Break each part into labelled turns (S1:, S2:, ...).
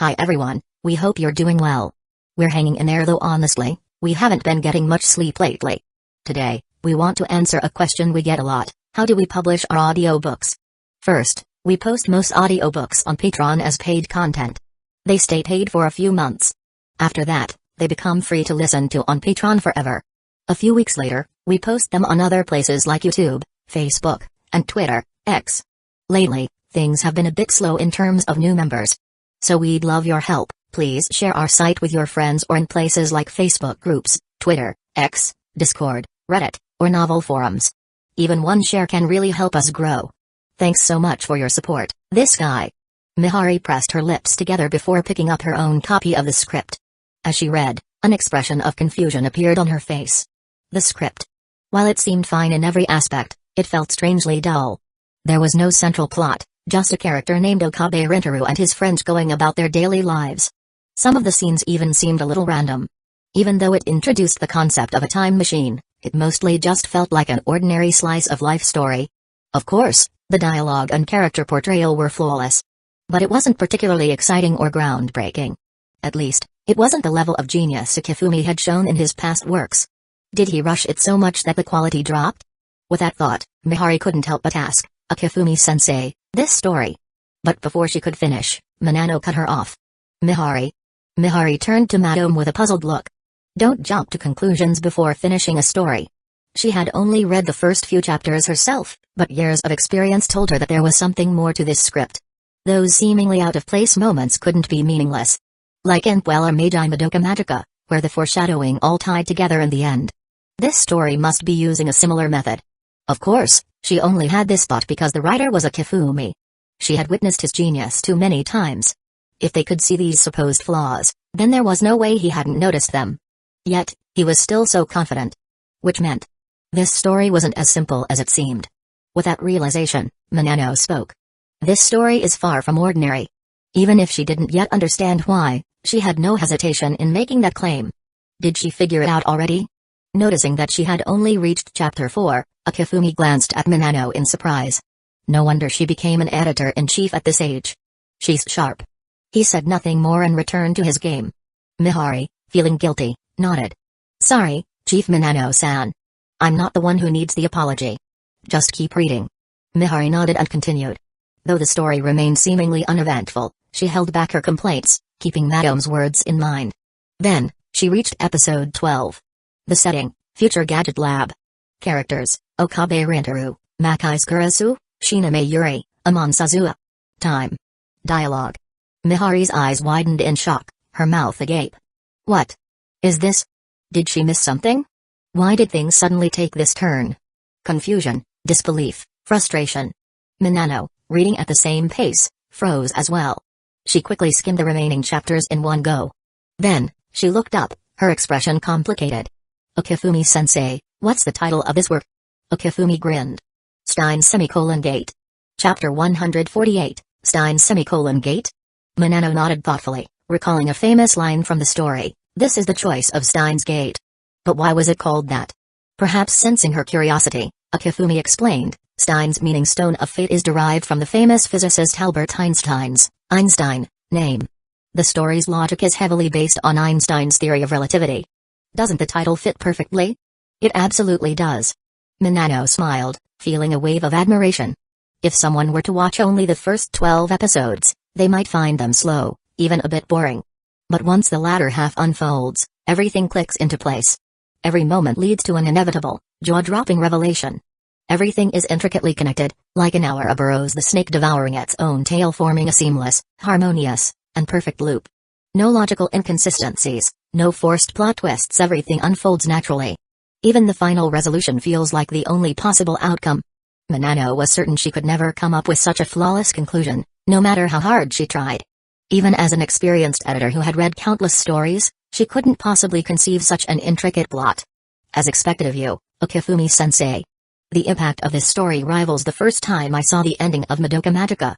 S1: Hi everyone, we hope you're doing well. We're hanging in there though honestly, we haven't been getting much sleep lately. Today, we want to answer a question we get a lot: how do we publish our audiobooks? First, we post most audiobooks on Patreon as paid content. They stay paid for a few months. After that, they become free to listen to on Patreon forever. A few weeks later, we post them on other places like YouTube, Facebook, and Twitter, X. Lately, things have been a bit slow in terms of new members. So we'd love your help. Please share our site with your friends or in places like Facebook groups, Twitter, X, Discord, Reddit, or novel forums. Even one share can really help us grow. Thanks so much for your support. This guy. Mihari pressed her lips together before picking up her own copy of the script. As she read, an expression of confusion appeared on her face. The script. While it seemed fine in every aspect, it felt strangely dull. There was no central plot, just a character named Okabe Rintaru and his friends going about their daily lives. Some of the scenes even seemed a little random. Even though it introduced the concept of a time machine, it mostly just felt like an ordinary slice of life story. Of course, the dialogue and character portrayal were flawless. But it wasn't particularly exciting or groundbreaking. At least, it wasn't the level of genius Akifumi had shown in his past works. Did he rush it so much that the quality dropped? With that thought, Mihari couldn't help but ask, Akifumi-sensei, this story. But before she could finish, Minano cut her off. Mihari. Mihari turned to Madame with a puzzled look. Don't jump to conclusions before finishing a story. She had only read the first few chapters herself, but years of experience told her that there was something more to this script. Those seemingly out-of-place moments couldn't be meaningless. Like in Puella Magi Madoka Magica, where the foreshadowing all tied together in the end. This story must be using a similar method. Of course, she only had this thought because the writer was Akifumi. She had witnessed his genius too many times. If they could see these supposed flaws, then there was no way he hadn't noticed them. Yet, he was still so confident. Which meant, this story wasn't as simple as it seemed. With that realization, Minano spoke. This story is far from ordinary. Even if she didn't yet understand why, she had no hesitation in making that claim. Did she figure it out already? Noticing that she had only reached chapter 4, Akifumi glanced at Minano in surprise. No wonder she became an editor-in-chief at this age. She's sharp. He said nothing more and returned to his game. Mihari, feeling guilty, nodded. Sorry, Chief Minano-san. I'm not the one who needs the apology. Just keep reading. Mihari nodded and continued. Though the story remained seemingly uneventful, she held back her complaints, keeping Madame's words in mind. Then, she reached episode 12. The setting, Future Gadget Lab. Characters, Okabe Rintaru, Makai Skurasu, Shiname Yuri, Amon Sazua. Time. Dialogue. Mihari's eyes widened in shock, her mouth agape. What? Is this? Did she miss something? Why did things suddenly take this turn? Confusion, disbelief, frustration. Minano, reading at the same pace, froze as well. She quickly skimmed the remaining chapters in one go. Then, she looked up, her expression complicated. Akifumi-sensei, what's the title of this work? Akifumi grinned. Stein's Gate. Chapter 148, Stein's Gate? Minano nodded thoughtfully, recalling a famous line from the story, this is the choice of Stein's Gate. But why was it called that? Perhaps sensing her curiosity, Akifumi explained, Stein's meaning Stone of Fate is derived from the famous physicist Albert Einstein's name. The story's logic is heavily based on Einstein's theory of relativity. Doesn't the title fit perfectly? It absolutely does. Minano smiled, feeling a wave of admiration. If someone were to watch only the first 12 episodes, they might find them slow, even a bit boring. But once the latter half unfolds, everything clicks into place. Every moment leads to an inevitable, jaw-dropping revelation. Everything is intricately connected, like an Ouroboros the snake devouring its own tail, forming a seamless, harmonious, and perfect loop. No logical inconsistencies, no forced plot twists, everything unfolds naturally. Even the final resolution feels like the only possible outcome. Minano was certain she could never come up with such a flawless conclusion, no matter how hard she tried. Even as an experienced editor who had read countless stories, she couldn't possibly conceive such an intricate plot. As expected of you, Akifumi-sensei. The impact of this story rivals the first time I saw the ending of Madoka Magica.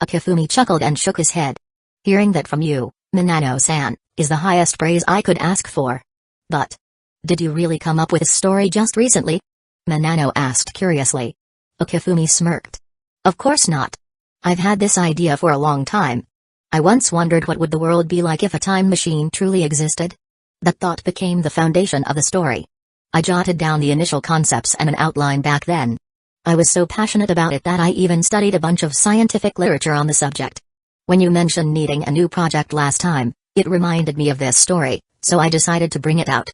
S1: Akifumi chuckled and shook his head. Hearing that from you, Minano-san, is the highest praise I could ask for. But, did you really come up with this story just recently? Minano asked curiously. Akifumi smirked. Of course not. I've had this idea for a long time. I once wondered what would the world be like if a time machine truly existed. That thought became the foundation of the story. I jotted down the initial concepts and an outline back then. I was so passionate about it that I even studied a bunch of scientific literature on the subject. When you mentioned needing a new project last time, it reminded me of this story, so I decided to bring it out.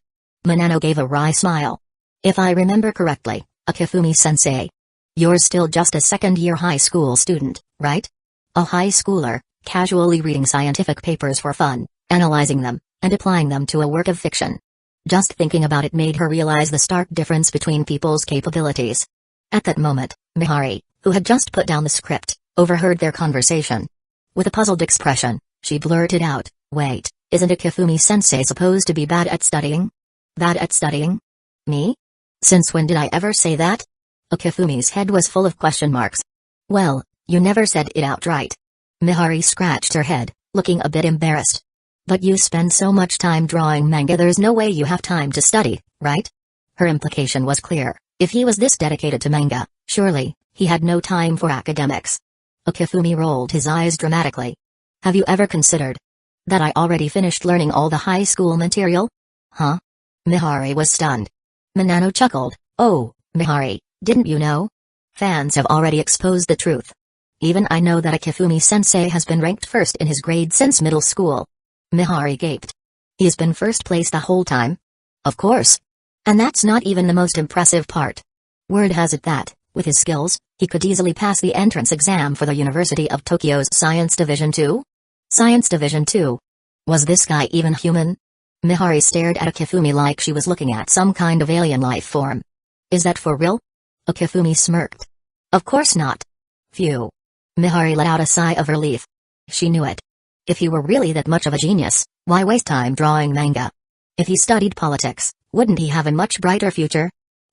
S1: Manano gave a wry smile. If I remember correctly, Akifumi-sensei. You're still just a second-year high school student, right? A high schooler, casually reading scientific papers for fun, analyzing them, and applying them to a work of fiction. Just thinking about it made her realize the stark difference between people's capabilities. At that moment, Mihari, who had just put down the script, overheard their conversation. With a puzzled expression, she blurted out, "Wait, isn't Akifumi-sensei supposed to be bad at studying?" "Bad at studying? Me? Since when did I ever say that?" Akifumi's head was full of question marks. "Well, you never said it outright." Mihari scratched her head, looking a bit embarrassed. "But you spend so much time drawing manga, there's no way you have time to study, right?" Her implication was clear. If he was this dedicated to manga, surely, he had no time for academics. Akifumi rolled his eyes dramatically. "Have you ever considered that I already finished learning all the high school material?" "Huh?" Mihari was stunned. Manano chuckled. "Oh, Mihari, didn't you know? Fans have already exposed the truth. Even I know that Akifumi-sensei has been ranked first in his grade since middle school." Mihari gaped. "He's been first place the whole time?" "Of course. And that's not even the most impressive part. Word has it that, with his skills, he could easily pass the entrance exam for the University of Tokyo's Science Division 2? Science Division 2? Was this guy even human?" Mihari stared at Akifumi like she was looking at some kind of alien life form. "Is that for real?" Akifumi smirked. "Of course not." Phew. Mihari let out a sigh of relief. She knew it. If he were really that much of a genius, why waste time drawing manga? If he studied politics, wouldn't he have a much brighter future?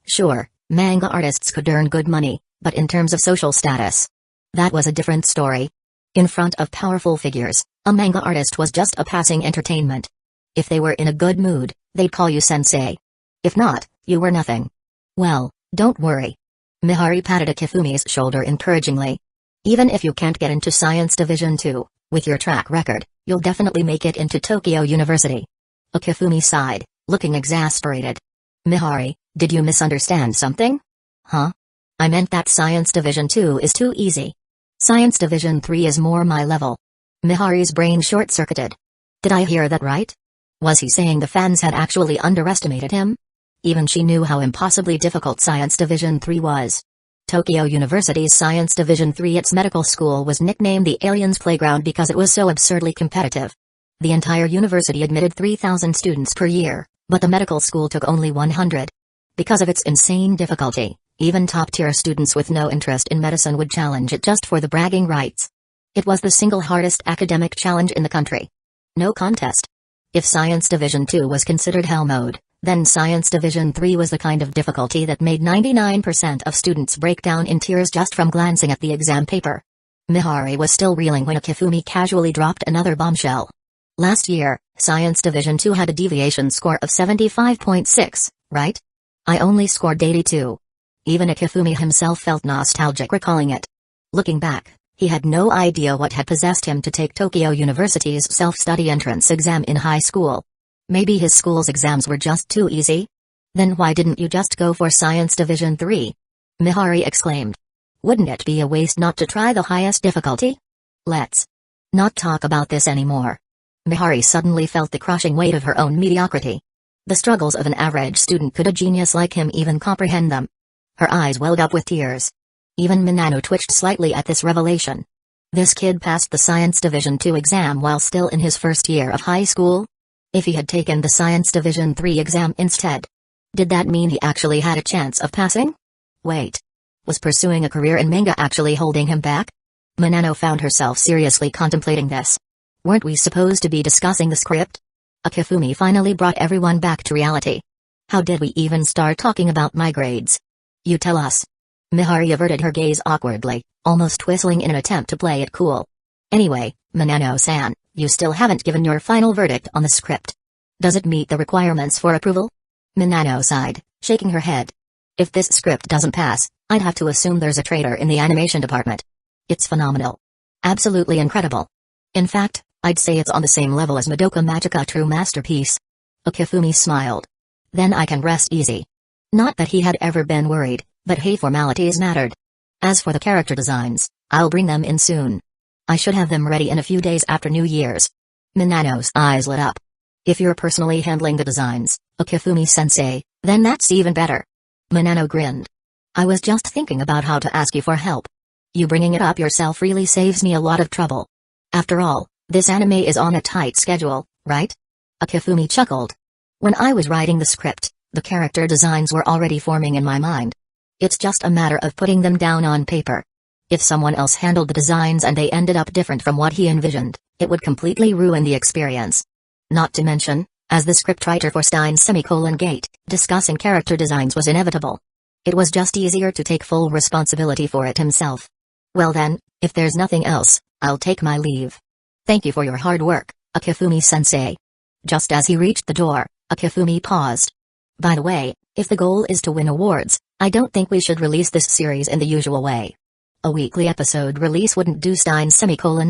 S1: Sure, manga artists could earn good money, but in terms of social status, that was a different story. In front of powerful figures, a manga artist was just a passing entertainment. If they were in a good mood, they'd call you sensei. If not, you were nothing. "Well, don't worry." Mihari patted Akifumi's shoulder encouragingly. "Even if you can't get into Science Division 2, with your track record, you'll definitely make it into Tokyo University." Akifumi sighed, looking exasperated. "Mihari, did you misunderstand something?" "Huh? I meant that Science Division 2 is too easy. Science Division 3 is more my level." Mihari's brain short-circuited. Did I hear that right? Was he saying the fans had actually underestimated him? Even she knew how impossibly difficult Science Division 3 was. Tokyo University's Science Division 3, its medical school, was nicknamed the Aliens Playground because it was so absurdly competitive. The entire university admitted 3,000 students per year, but the medical school took only 100. Because of its insane difficulty, even top-tier students with no interest in medicine would challenge it just for the bragging rights. It was the single hardest academic challenge in the country. No contest. If Science Division 2 was considered hell mode, then Science Division 3 was the kind of difficulty that made 99% of students break down in tears just from glancing at the exam paper. Mihari was still reeling when Akifumi casually dropped another bombshell. "Last year, Science Division 2 had a deviation score of 75.6, right? I only scored 82. Even Akifumi himself felt nostalgic recalling it. Looking back, he had no idea what had possessed him to take Tokyo University's self-study entrance exam in high school. Maybe his school's exams were just too easy? Then why didn't you just go for Science Division 3? Mihari exclaimed. Wouldn't it be a waste not to try the highest difficulty? Let's not talk about this anymore. Mihari suddenly felt the crushing weight of her own mediocrity. The struggles of an average student, could a genius like him even comprehend them? Her eyes welled up with tears. Even Minano twitched slightly at this revelation. This kid passed the Science Division 2 exam while still in his first year of high school? If he had taken the Science Division 3 exam instead, did that mean he actually had a chance of passing? Wait. Was pursuing a career in manga actually holding him back? Minano found herself seriously contemplating this. Weren't we supposed to be discussing the script? Akifumi finally brought everyone back to reality. How did we even start talking about my grades? You tell us. Mihari averted her gaze awkwardly, almost whistling in an attempt to play it cool. Anyway, Minano-san, you still haven't given your final verdict on the script. Does it meet the requirements for approval? Minano sighed, shaking her head. If this script doesn't pass, I'd have to assume there's a traitor in the animation department. It's phenomenal. Absolutely incredible. In fact, I'd say it's on the same level as Madoka Magica True Masterpiece. Okifumi smiled. Then I can rest easy. Not that he had ever been worried, but hey, formalities mattered. As for the character designs, I'll bring them in soon. I should have them ready in a few days after New Year's. Minano's eyes lit up. If you're personally handling the designs, Okifumi-sensei, then that's even better. Minano grinned. I was just thinking about how to ask you for help. You bringing it up yourself really saves me a lot of trouble. After all, this anime is on a tight schedule, right? Okifumi chuckled. When I was writing the script, the character designs were already forming in my mind. It's just a matter of putting them down on paper. If someone else handled the designs and they ended up different from what he envisioned, it would completely ruin the experience. Not to mention, as the scriptwriter for Steins Gate, discussing character designs was inevitable. It was just easier to take full responsibility for it himself. Well then, if there's nothing else, I'll take my leave. Thank you for your hard work, Okifumi-sensei. Just as he reached the door, Okifumi paused. By the way, if the goal is to win awards, I don't think we should release this series in the usual way. A weekly episode release wouldn't do Steins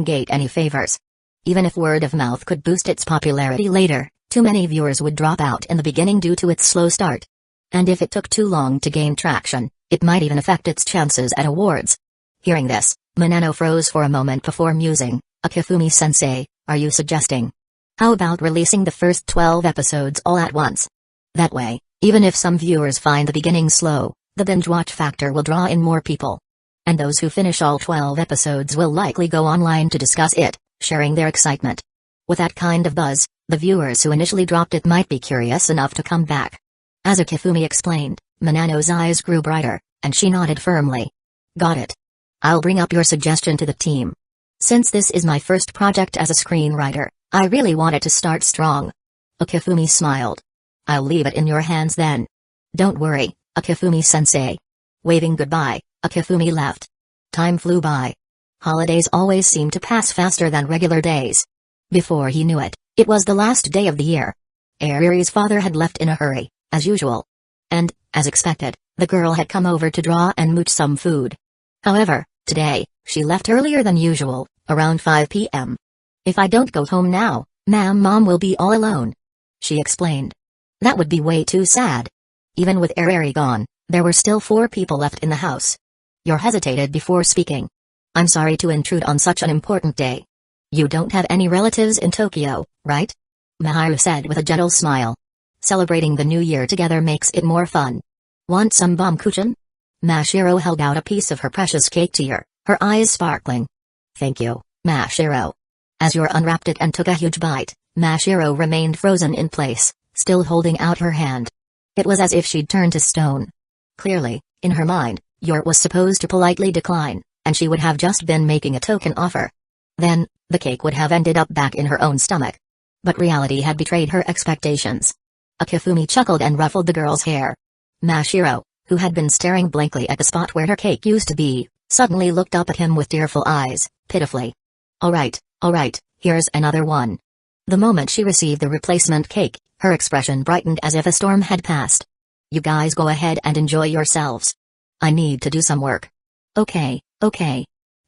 S1: Gate any favors. Even if word of mouth could boost its popularity later, too many viewers would drop out in the beginning due to its slow start. And if it took too long to gain traction, it might even affect its chances at awards. Hearing this, Minano froze for a moment before musing. Okifumi-sensei, are you suggesting? How about releasing the first 12 episodes all at once? That way, even if some viewers find the beginning slow, the binge-watch factor will draw in more people. And those who finish all 12 episodes will likely go online to discuss it, sharing their excitement. With that kind of buzz, the viewers who initially dropped it might be curious enough to come back. As Okifumi explained, Minano's eyes grew brighter, and she nodded firmly. Got it. I'll bring up your suggestion to the team. Since this is my first project as a screenwriter, I really want it to start strong. Okifumi smiled. I'll leave it in your hands then. Don't worry, Okifumi-sensei. Waving goodbye, Okifumi left. Time flew by. Holidays always seem to pass faster than regular days. Before he knew it, it was the last day of the year. Ariri's father had left in a hurry, as usual. And, as expected, the girl had come over to draw and mooch some food. However, today, she left earlier than usual, around 5 p.m. If I don't go home now, Mom will be all alone. She explained. That would be way too sad. Even with Ariri gone, there were still 4 people left in the house. You hesitated before speaking. I'm sorry to intrude on such an important day. You don't have any relatives in Tokyo, right? Maharu said with a gentle smile. Celebrating the new year together makes it more fun. Want some Baumkuchen? Mashiro held out a piece of her precious cake to her, her eyes sparkling. Thank you, Mashiro. As Yor unwrapped it and took a huge bite, Mashiro remained frozen in place, still holding out her hand. It was as if she'd turned to stone. Clearly, in her mind, Yor was supposed to politely decline, and she would have just been making a token offer. Then, the cake would have ended up back in her own stomach. But reality had betrayed her expectations. Okifumi chuckled and ruffled the girl's hair. Mashiro, who had been staring blankly at the spot where her cake used to be, suddenly looked up at him with tearful eyes, pitifully. All right, here's another one. The moment she received the replacement cake, her expression brightened as if a storm had passed. You guys go ahead and enjoy yourselves. I need to do some work. Okay.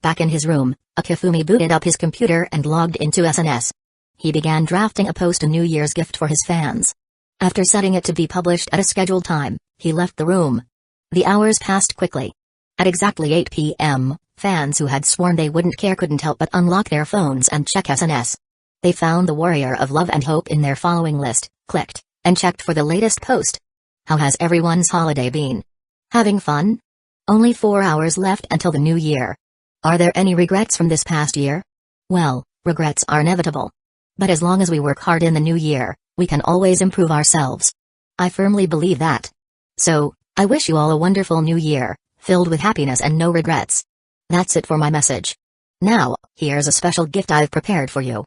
S1: Back in his room, Okifumi booted up his computer and logged into SNS. He began drafting a post, a New Year's gift for his fans. After setting it to be published at a scheduled time, he left the room. The hours passed quickly. At exactly 8 p.m., fans who had sworn they wouldn't care couldn't help but unlock their phones and check SNS. They found the Warrior of Love and Hope in their following list, clicked, and checked for the latest post. How has everyone's holiday been? Having fun? Only 4 hours left until the new year. Are there any regrets from this past year? Well, regrets are inevitable. But as long as we work hard in the new year, we can always improve ourselves. I firmly believe that. So, I wish you all a wonderful new year, filled with happiness and no regrets. That's it for my message. Now, here's a special gift I've prepared for you.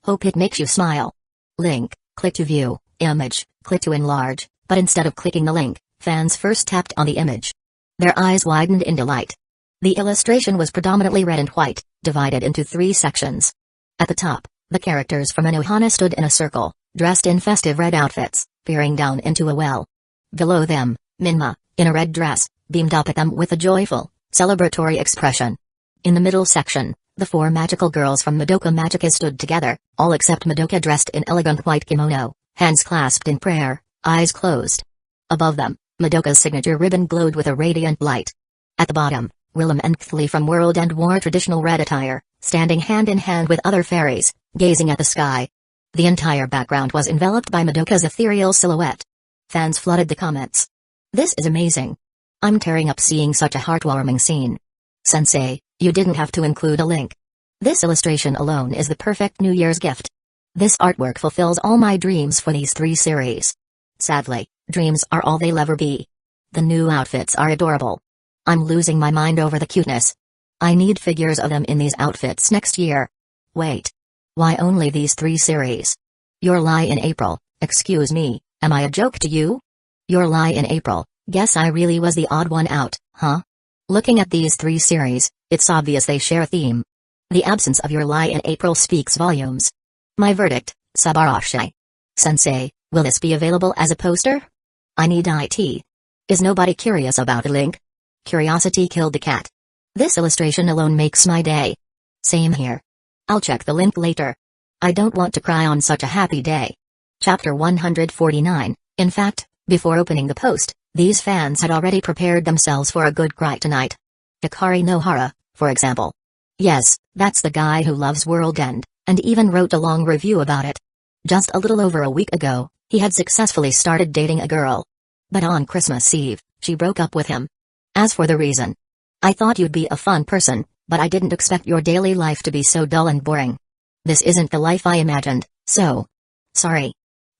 S1: Hope it makes you smile. Link, click to view, image, click to enlarge, but instead of clicking the link, fans first tapped on the image. Their eyes widened in delight. The illustration was predominantly red and white, divided into 3 sections. At the top, the characters from Anohana stood in a circle, dressed in festive red outfits, peering down into a well. Below them, Minma, in a red dress, beamed up at them with a joyful, celebratory expression. In the middle section, The four magical girls from Madoka Magica stood together, all except Madoka dressed in elegant white kimono, hands clasped in prayer, eyes closed. Above them, Madoka's signature ribbon glowed with a radiant light. At the bottom, Willem and Kthli from World End wore traditional red attire, standing hand in hand with other fairies, gazing at the sky. The entire background was enveloped by Madoka's ethereal silhouette. Fans flooded the comments. "This is amazing. I'm tearing up seeing such a heartwarming scene. Sensei, you didn't have to include a link. This illustration alone is the perfect New Year's gift. This artwork fulfills all my dreams for these 3 series. Sadly, dreams are all they'll ever be. The new outfits are adorable. I'm losing my mind over the cuteness. I need figures of them in these outfits next year. Wait. Why only these 3 series? Your lie in April, excuse me, am I a joke to you? Your lie in April, guess I really was the odd one out, huh? Looking at these 3 series, it's obvious they share a theme. The absence of your lie in April speaks volumes. My verdict, Subarashi. Sensei, will this be available as a poster? I need it. Is nobody curious about a link? Curiosity killed the cat. This illustration alone makes my day. Same here. I'll check the link later. I don't want to cry on such a happy day. Chapter 149. In fact, before opening the post, these fans had already prepared themselves for a good cry tonight. Hikari Nohara, for example. Yes, that's the guy who loves World End, and even wrote a long review about it. Just a little over a week ago, he had successfully started dating a girl. But on Christmas Eve, she broke up with him. As for the reason, I thought you'd be a fun person, but I didn't expect your daily life to be so dull and boring. This isn't the life I imagined, so sorry.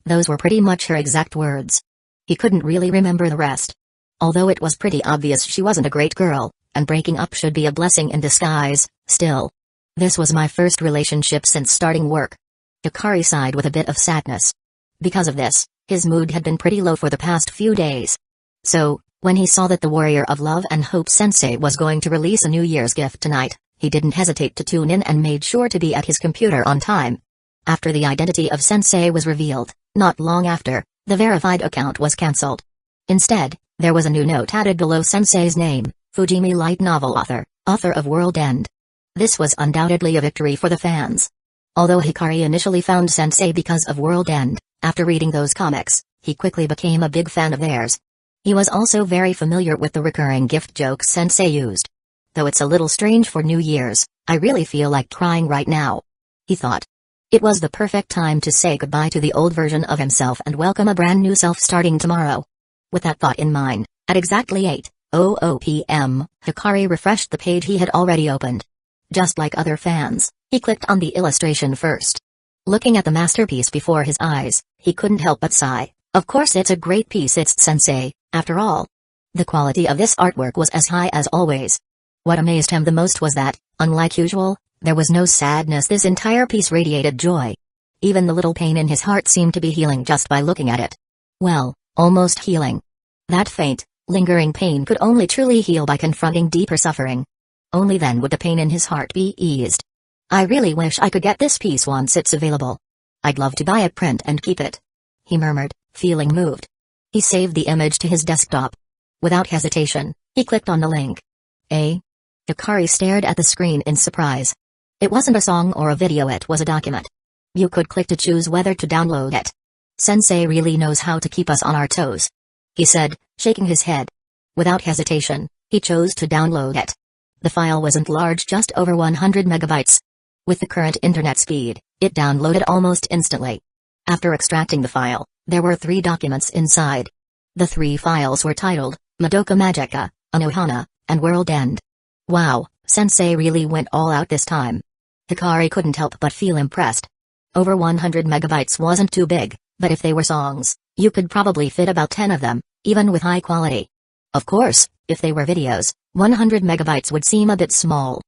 S1: Those were pretty much her exact words. He couldn't really remember the rest. Although it was pretty obvious she wasn't a great girl, and breaking up should be a blessing in disguise, still. This was my first relationship since starting work. Hikari sighed with a bit of sadness. Because of this, his mood had been pretty low for the past few days. So, when he saw that the Warrior of Love and Hope Sensei was going to release a New Year's gift tonight, he didn't hesitate to tune in and made sure to be at his computer on time. After the identity of Sensei was revealed, not long after, the verified account was cancelled. Instead, there was a new note added below Sensei's name, Fujimi light novel author, author of World End. This was undoubtedly a victory for the fans. Although Hikari initially found Sensei because of World End, after reading those comics, he quickly became a big fan of theirs. He was also very familiar with the recurring gift jokes Sensei used. Though it's a little strange for New Year's, I really feel like crying right now. He thought. It was the perfect time to say goodbye to the old version of himself and welcome a brand new self starting tomorrow. With that thought in mind, at exactly 8:00 p.m., Hikari refreshed the page he had already opened. Just like other fans, he clicked on the illustration first. Looking at the masterpiece before his eyes, he couldn't help but sigh. Of course it's a great piece, it's Sensei, after all. The quality of this artwork was as high as always. What amazed him the most was that, unlike usual, there was no sadness. This entire piece radiated joy. Even the little pain in his heart seemed to be healing just by looking at it. Well, almost healing. That faint, lingering pain could only truly heal by confronting deeper suffering. Only then would the pain in his heart be eased. I really wish I could get this piece once it's available. I'd love to buy a print and keep it. He murmured, feeling moved. He saved the image to his desktop. Without hesitation, he clicked on the link. Hikari stared at the screen in surprise. It wasn't a song or a video, it was a document. You could click to choose whether to download it. Sensei really knows how to keep us on our toes, he said, shaking his head. Without hesitation, he chose to download it. The file wasn't large, just over 100 megabytes. With the current internet speed, it downloaded almost instantly. After extracting the file, there were 3 documents inside. The 3 files were titled, Madoka Magica, Anohana, and World End. Wow, Sensei really went all out this time. Hikari couldn't help but feel impressed. Over 100 megabytes wasn't too big, but if they were songs, you could probably fit about 10 of them, even with high quality. Of course, if they were videos, 100 megabytes would seem a bit small.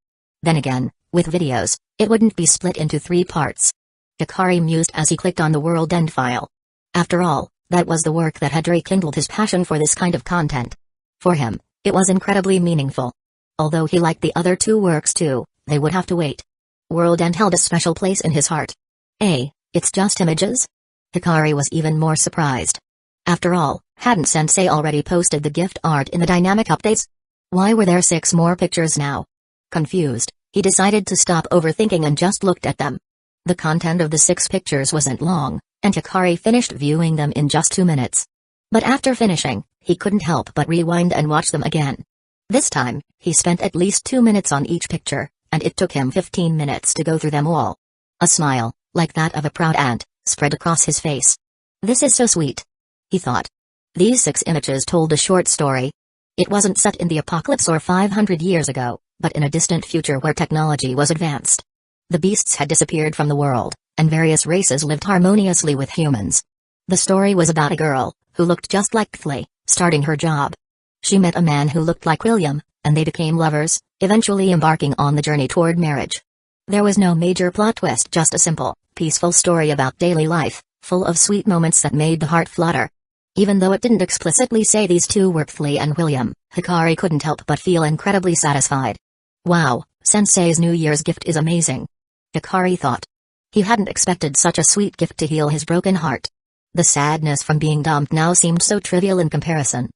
S1: Then again, with videos, it wouldn't be split into 3 parts. Hikari mused as he clicked on the World End file. After all, that was the work that had rekindled his passion for this kind of content. For him, it was incredibly meaningful. Although he liked the other 2 works too, they would have to wait. World End held a special place in his heart. It's just images? Hikari was even more surprised. After all, hadn't Sensei already posted the gift art in the dynamic updates? Why were there 6 more pictures now? Confused, He decided to stop overthinking and just looked at them. The content of the 6 pictures wasn't long, and Hikari finished viewing them in just 2 minutes. But after finishing, he couldn't help but rewind and watch them again. This time, he spent at least 2 minutes on each picture, and it took him 15 minutes to go through them all. A smile, like that of a proud aunt, spread across his face. "This is so sweet," he thought. These 6 images told a short story. It wasn't set in the apocalypse or 500 years ago, but in a distant future where technology was advanced. The beasts had disappeared from the world, and various races lived harmoniously with humans. The story was about a girl, who looked just like Thley, starting her job. She met a man who looked like William, and they became lovers, eventually embarking on the journey toward marriage. There was no major plot twist, just a simple, peaceful story about daily life, full of sweet moments that made the heart flutter. Even though it didn't explicitly say these two were Thley and William, Hikari couldn't help but feel incredibly satisfied. Wow, Sensei's New Year's gift is amazing, Hikari thought. He hadn't expected such a sweet gift to heal his broken heart. The sadness from being dumped now seemed so trivial in comparison.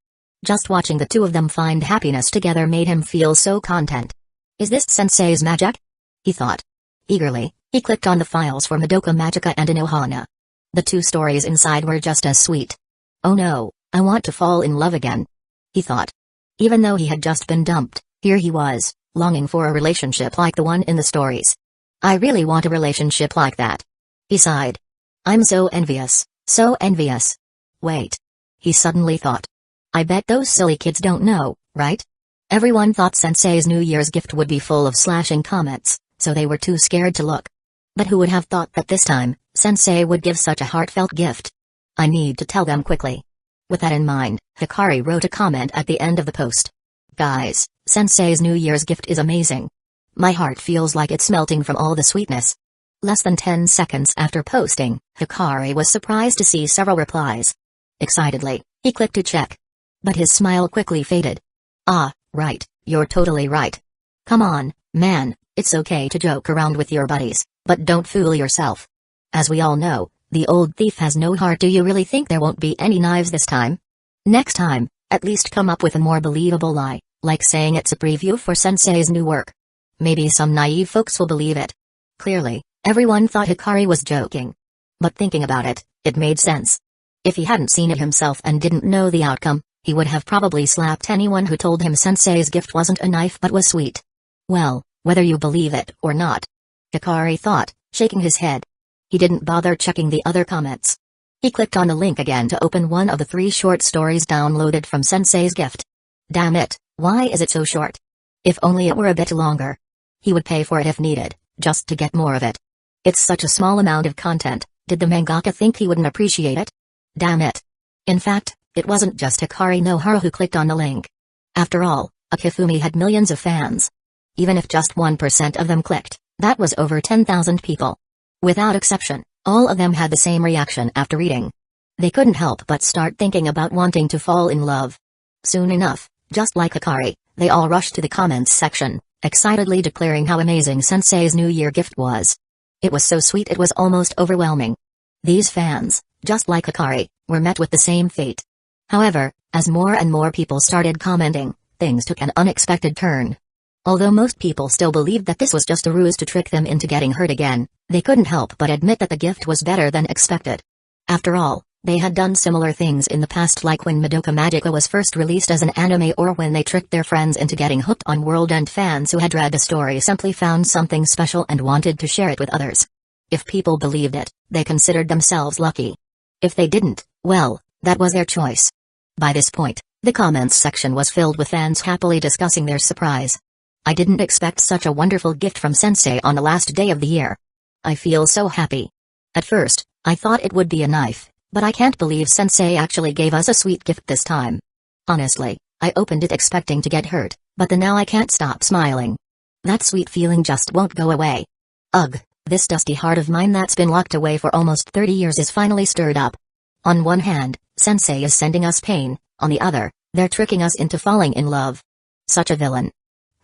S1: Just watching the two of them find happiness together made him feel so content. Is this Sensei's magic? He thought. Eagerly, he clicked on the files for Madoka Magica and Inohana. The 2 stories inside were just as sweet. Oh no, I want to fall in love again, he thought. Even though he had just been dumped, here he was, longing for a relationship like the one in the stories. I really want a relationship like that, he sighed. I'm so envious, so envious. Wait, he suddenly thought. I bet those silly kids don't know, right? Everyone thought Sensei's New Year's gift would be full of slashing comments, so they were too scared to look. But who would have thought that this time, Sensei would give such a heartfelt gift? I need to tell them quickly. With that in mind, Hikari wrote a comment at the end of the post. Guys, Sensei's New Year's gift is amazing. My heart feels like it's melting from all the sweetness. Less than 10 seconds after posting, Hikari was surprised to see several replies. Excitedly, he clicked to check. But his smile quickly faded. Ah, right, you're totally right. Come on, man, it's okay to joke around with your buddies, but don't fool yourself. As we all know, the old thief has no heart. Do you really think there won't be any knives this time? Next time, at least come up with a more believable lie, like saying it's a preview for Sensei's new work. Maybe some naive folks will believe it. Clearly, everyone thought Hikari was joking. But thinking about it, it made sense. If he hadn't seen it himself and didn't know the outcome, he would have probably slapped anyone who told him Sensei's gift wasn't a knife but was sweet. Well, whether you believe it or not, Hikari thought, shaking his head. He didn't bother checking the other comments. He clicked on the link again to open one of the 3 short stories downloaded from Sensei's gift. Damn it, why is it so short? If only it were a bit longer. He would pay for it if needed, just to get more of it. It's such a small amount of content, did the mangaka think he wouldn't appreciate it? Damn it. In fact, it wasn't just Hikari Nohara who clicked on the link. After all, Akifumi had millions of fans. Even if just 1% of them clicked, that was over 10,000 people. Without exception, all of them had the same reaction after reading. They couldn't help but start thinking about wanting to fall in love. Soon enough, just like Hikari, they all rushed to the comments section, excitedly declaring how amazing Sensei's New Year gift was. It was so sweet it was almost overwhelming. These fans, just like Hikari, were met with the same fate. However, as more and more people started commenting, things took an unexpected turn. Although most people still believed that this was just a ruse to trick them into getting hurt again, they couldn't help but admit that the gift was better than expected. After all, they had done similar things in the past, like when Madoka Magica was first released as an anime, or when they tricked their friends into getting hooked on World, and fans who had read the story simply found something special and wanted to share it with others. If people believed it, they considered themselves lucky. If they didn't, well, that was their choice. By this point, the comments section was filled with fans happily discussing their surprise. I didn't expect such a wonderful gift from Sensei on the last day of the year. I feel so happy. At first, I thought it would be a knife, but I can't believe Sensei actually gave us a sweet gift this time. Honestly, I opened it expecting to get hurt, but then now I can't stop smiling. That sweet feeling just won't go away. Ugh, this dusty heart of mine that's been locked away for almost 30 years is finally stirred up. On one hand, Sensei is sending us pain, on the other, they're tricking us into falling in love. Such a villain.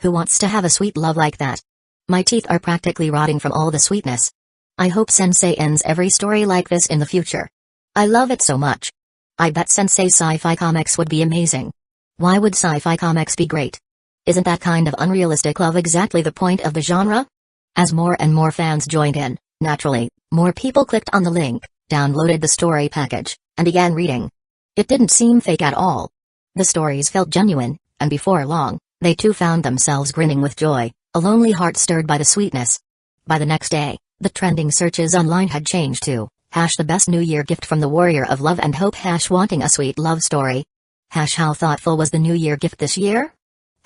S1: Who wants to have a sweet love like that? My teeth are practically rotting from all the sweetness. I hope Sensei ends every story like this in the future. I love it so much. I bet Sensei sci-fi comics would be amazing. Why would sci-fi comics be great? Isn't that kind of unrealistic love exactly the point of the genre? As more and more fans joined in, naturally, more people clicked on the link, downloaded the story package, and began reading. It didn't seem fake at all. The stories felt genuine, and before long, they too found themselves grinning with joy, a lonely heart stirred by the sweetness. By the next day, the trending searches online had changed to # the best New Year gift from the warrior of love and hope # wanting a sweet love story. # how thoughtful was the New Year gift this year?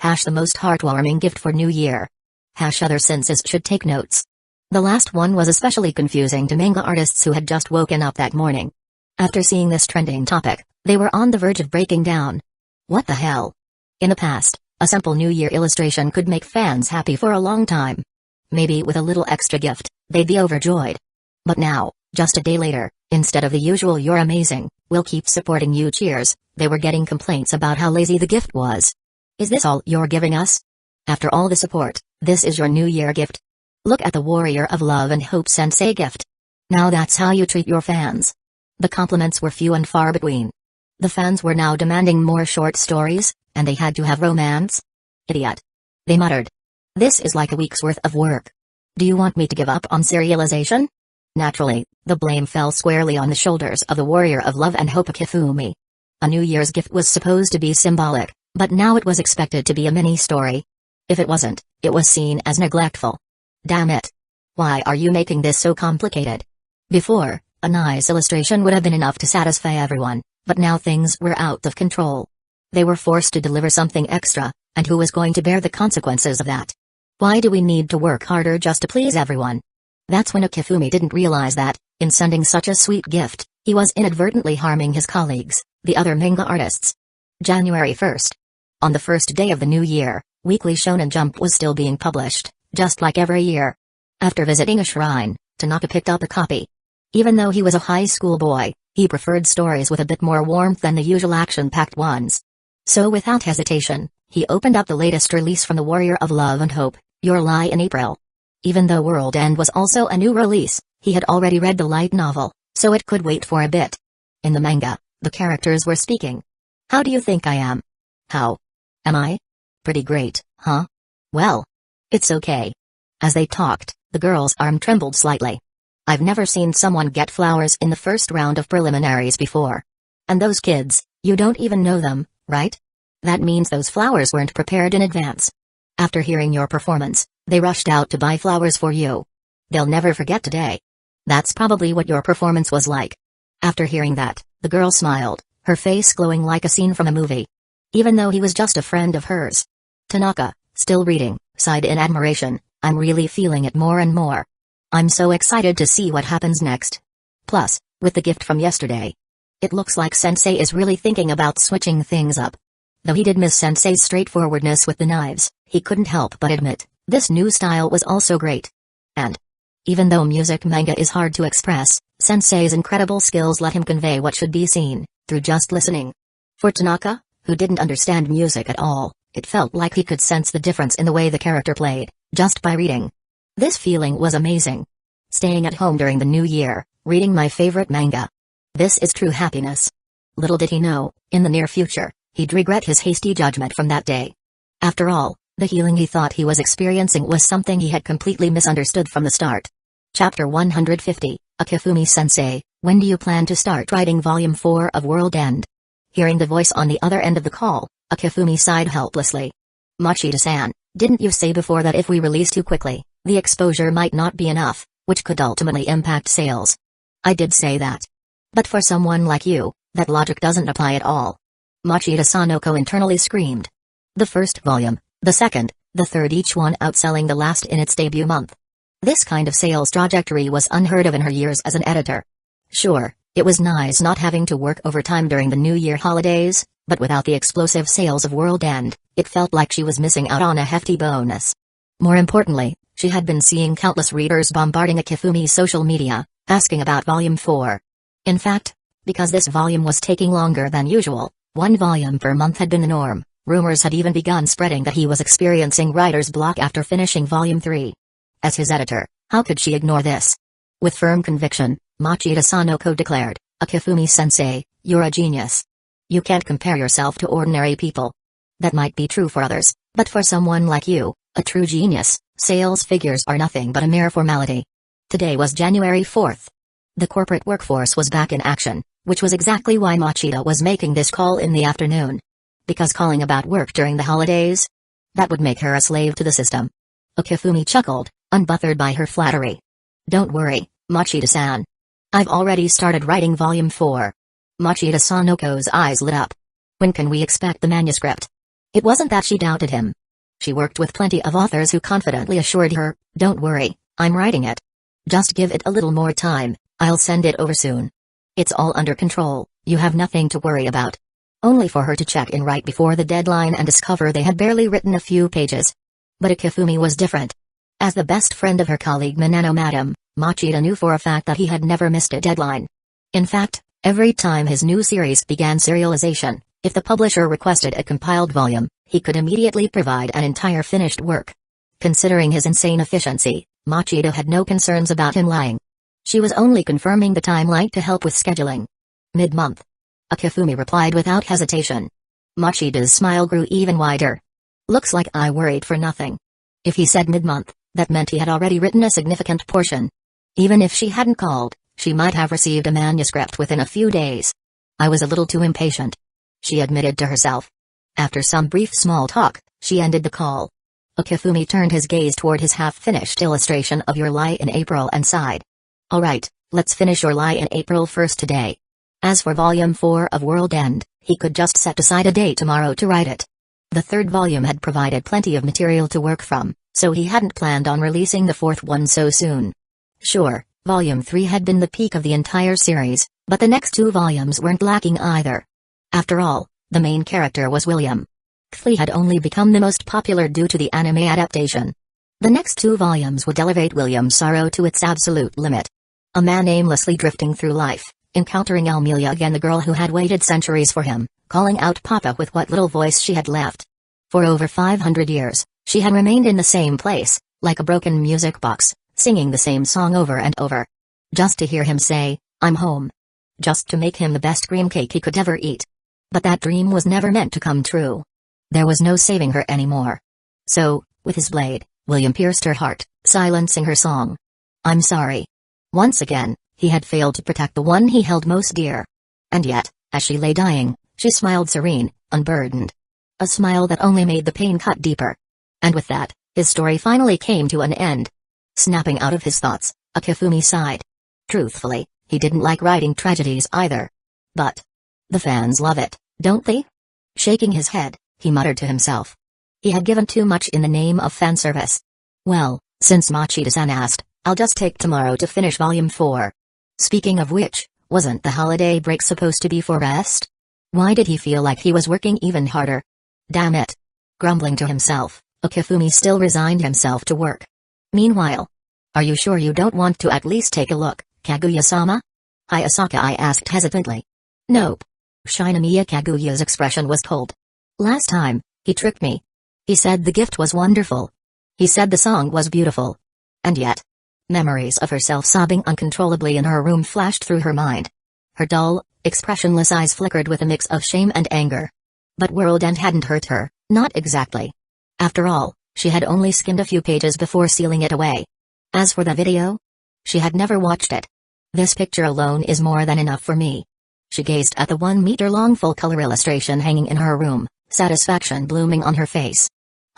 S1: # the most heartwarming gift for New Year. # other senses should take notes. The last one was especially confusing to manga artists who had just woken up that morning. After seeing this trending topic, they were on the verge of breaking down. What the hell? In the past, a simple New Year illustration could make fans happy for a long time. Maybe with a little extra gift, they'd be overjoyed. But now, just a day later, instead of the usual "you're amazing, we'll keep supporting you" cheers, they were getting complaints about how lazy the gift was. Is this all you're giving us? After all the support, this is your New Year gift? Look at the warrior of love and hope sensei gift. Now that's how you treat your fans. The compliments were few and far between. The fans were now demanding more short stories, and they had to have romance? Idiot. They muttered. This is like a week's worth of work. Do you want me to give up on serialization? Naturally, the blame fell squarely on the shoulders of the warrior of love and hope Kifumi. A New Year's gift was supposed to be symbolic, but now it was expected to be a mini-story. If it wasn't, it was seen as neglectful. Damn it. Why are you making this so complicated? Before, a nice illustration would have been enough to satisfy everyone, but now things were out of control. They were forced to deliver something extra, and who was going to bear the consequences of that? Why do we need to work harder just to please everyone? That's when Kifumi didn't realize that, in sending such a sweet gift, he was inadvertently harming his colleagues, the other manga artists. January 1st. On the first day of the new year, Weekly Shonen Jump was still being published, just like every year. After visiting a shrine, Tanaka picked up a copy. Even though he was a high school boy, he preferred stories with a bit more warmth than the usual action-packed ones. So without hesitation, he opened up the latest release from the Warrior of Love and Hope, Your Lie in April. Even though World End was also a new release, he had already read the light novel, so it could wait for a bit. In the manga, the characters were speaking. How do you think I am? How am I? Pretty great, huh? Well, it's okay. As they talked, the girl's arm trembled slightly. I've never seen someone get flowers in the first round of preliminaries before. And those kids, you don't even know them, right? That means those flowers weren't prepared in advance. After hearing your performance, they rushed out to buy flowers for you. They'll never forget today. That's probably what your performance was like. After hearing that, the girl smiled, her face glowing like a scene from a movie. Even though he was just a friend of hers. Tanaka, still reading, sighed in admiration. I'm really feeling it more and more. I'm so excited to see what happens next. Plus, with the gift from yesterday, it looks like Sensei is really thinking about switching things up. Though he did miss Sensei's straightforwardness with the knives, he couldn't help but admit, this new style was also great. And even though music manga is hard to express, Sensei's incredible skills let him convey what should be seen, through just listening. For Tanaka, who didn't understand music at all, it felt like he could sense the difference in the way the character played, just by reading. This feeling was amazing. Staying at home during the new year, reading my favorite manga. This is true happiness. Little did he know, in the near future, he'd regret his hasty judgment from that day. After all, the healing he thought he was experiencing was something he had completely misunderstood from the start. Chapter 150, Akifumi Sensei, when do you plan to start writing Volume 4 of World End? Hearing the voice on the other end of the call, Akifumi sighed helplessly. Machida-san, didn't you say before that if we release too quickly, the exposure might not be enough, which could ultimately impact sales? I did say that. But for someone like you, that logic doesn't apply at all. Machida-sanoko internally screamed. The first volume, the second, the third, each one outselling the last in its debut month. This kind of sales trajectory was unheard of in her years as an editor. Sure, it was nice not having to work overtime during the New Year holidays, but without the explosive sales of World End, it felt like she was missing out on a hefty bonus. More importantly, she had been seeing countless readers bombarding Akifumi's social media, asking about Volume 4. In fact, because this volume was taking longer than usual, one volume per month had been the norm, rumors had even begun spreading that he was experiencing writer's block after finishing Volume 3. As his editor, how could she ignore this? With firm conviction, Machida-sanoko declared, Akifumi-sensei, you're a genius. You can't compare yourself to ordinary people. That might be true for others, but for someone like you, a true genius, sales figures are nothing but a mere formality. Today was January 4th. The corporate workforce was back in action, which was exactly why Machida was making this call in the afternoon. Because calling about work during the holidays? That would make her a slave to the system. Okifumi chuckled, unbothered by her flattery. Don't worry, Machida-san. I've already started writing volume 4. Machida Sanoko's eyes lit up. When can we expect the manuscript? It wasn't that she doubted him. She worked with plenty of authors who confidently assured her, don't worry, I'm writing it. Just give it a little more time, I'll send it over soon. It's all under control, you have nothing to worry about. Only for her to check in right before the deadline and discover they had barely written a few pages. But Okifumi was different. As the best friend of her colleague Minano Madam, Machida knew for a fact that he had never missed a deadline. In fact, every time his new series began serialization, if the publisher requested a compiled volume, he could immediately provide an entire finished work. Considering his insane efficiency, Machida had no concerns about him lying. She was only confirming the timeline to help with scheduling. Mid-month. Okifumi replied without hesitation. Machida's smile grew even wider. Looks like I worried for nothing. If he said mid-month, that meant he had already written a significant portion. Even if she hadn't called, she might have received a manuscript within a few days. I was a little too impatient, she admitted to herself. After some brief small talk, she ended the call. Okifumi turned his gaze toward his half-finished illustration of Your Lie in April and sighed. Alright, let's finish Your Lie in April first today. As for Volume 4 of World End, he could just set aside a day tomorrow to write it. The third volume had provided plenty of material to work from, so he hadn't planned on releasing the fourth one so soon. Sure, Volume 3 had been the peak of the entire series, but the next 2 volumes weren't lacking either. After all, the main character was William. Klee had only become the most popular due to the anime adaptation. The next 2 volumes would elevate William's sorrow to its absolute limit. A man aimlessly drifting through life, encountering Amelia again, the girl who had waited centuries for him, calling out Papa with what little voice she had left. For over 500 years, she had remained in the same place, like a broken music box, singing the same song over and over. Just to hear him say, I'm home. Just to make him the best cream cake he could ever eat. But that dream was never meant to come true. There was no saving her anymore. So, with his blade, William pierced her heart, silencing her song. I'm sorry. Once again, he had failed to protect the one he held most dear. And yet, as she lay dying, she smiled serene, unburdened. A smile that only made the pain cut deeper. And with that, his story finally came to an end. Snapping out of his thoughts, Okifumi sighed. Truthfully, he didn't like writing tragedies either. But the fans love it, don't they? Shaking his head, he muttered to himself. He had given too much in the name of fan service. Well, since Machida-san asked, I'll just take tomorrow to finish Volume 4. Speaking of which, wasn't the holiday break supposed to be for rest? Why did he feel like he was working even harder? Damn it. Grumbling to himself, Okifumi still resigned himself to work. Meanwhile, are you sure you don't want to at least take a look, Kaguya-sama? Hayasaka asked hesitantly. Nope. Shinomiya Kaguya's expression was cold. Last time, he tricked me. He said the gift was wonderful. He said the song was beautiful. And yet, memories of herself sobbing uncontrollably in her room flashed through her mind. Her dull, expressionless eyes flickered with a mix of shame and anger. But World End hadn't hurt her, not exactly. After all, she had only skimmed a few pages before sealing it away. As for the video, she had never watched it. This picture alone is more than enough for me. She gazed at the 1-meter-long full-color illustration hanging in her room, satisfaction blooming on her face.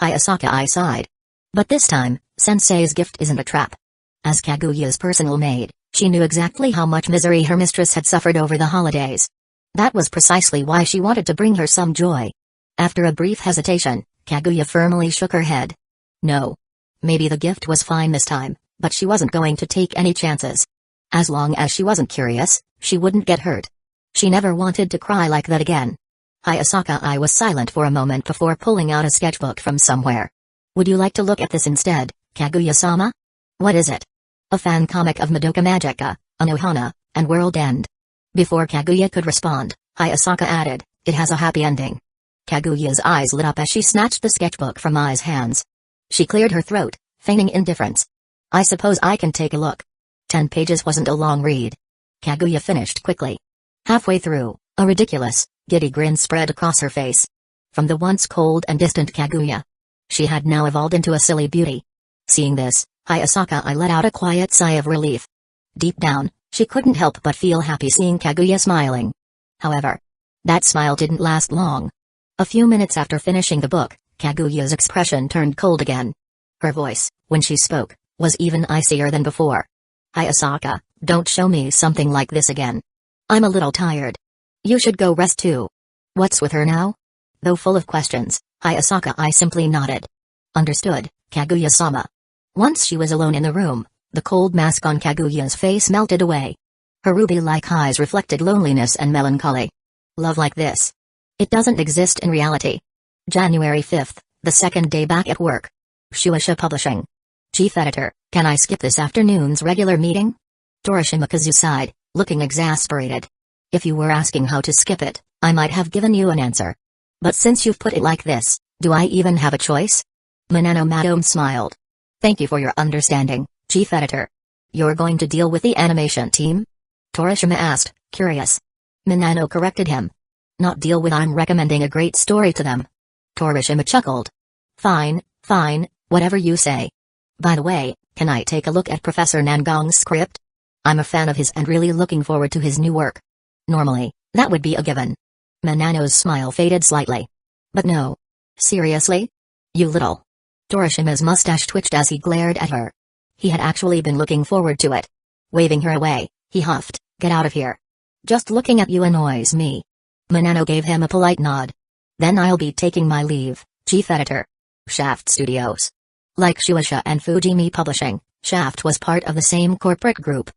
S1: Hayasaka sighed. But this time, Sensei's gift isn't a trap. As Kaguya's personal maid, she knew exactly how much misery her mistress had suffered over the holidays. That was precisely why she wanted to bring her some joy. After a brief hesitation, Kaguya firmly shook her head. No. Maybe the gift was fine this time, but she wasn't going to take any chances. As long as she wasn't curious, she wouldn't get hurt. She never wanted to cry like that again. Hayasaka was silent for a moment before pulling out a sketchbook from somewhere. Would you like to look at this instead, Kaguya-sama? What is it? A fan comic of Madoka Magica, Anohana, and World End. Before Kaguya could respond, Hayasaka added, it has a happy ending. Kaguya's eyes lit up as she snatched the sketchbook from Ai's hands. She cleared her throat, feigning indifference. I suppose I can take a look. 10 pages wasn't a long read. Kaguya finished quickly. Halfway through, a ridiculous, giddy grin spread across her face. from the once cold and distant Kaguya. She had now evolved into a silly beauty. Seeing this, Hayasaka let out a quiet sigh of relief. Deep down, she couldn't help but feel happy seeing Kaguya smiling. However, that smile didn't last long. A few minutes after finishing the book, Kaguya's expression turned cold again. Her voice, when she spoke, was even icier than before. Hayasaka, don't show me something like this again. I'm a little tired. You should go rest too. What's with her now? Though full of questions, Hayasaka simply nodded. Understood, Kaguya-sama. Once she was alone in the room, the cold mask on Kaguya's face melted away. Her ruby-like eyes reflected loneliness and melancholy. Love like this. It doesn't exist in reality. January 5th, the second day back at work. Shueisha Publishing. Chief Editor, can I skip this afternoon's regular meeting? Torishimakazu sighed, looking exasperated. If you were asking how to skip it, I might have given you an answer. But since you've put it like this, do I even have a choice? Minano Madome smiled. Thank you for your understanding, Chief Editor. You're going to deal with the animation team? Torishima asked, curious. Minano corrected him. Not deal with, I'm recommending a great story to them. Torishima chuckled. Fine, whatever you say. By the way, can I take a look at Professor Nangong's script? I'm a fan of his and really looking forward to his new work. Normally, that would be a given. Minano's smile faded slightly. But no. Seriously? You little. Torishima's mustache twitched as he glared at her. He had actually been looking forward to it. Waving her away, he huffed, get out of here. Just looking at you annoys me. Minano gave him a polite nod. Then I'll be taking my leave, Chief Editor. Shaft Studios. Like Shueisha and Fujimi Publishing, Shaft was part of the same corporate group.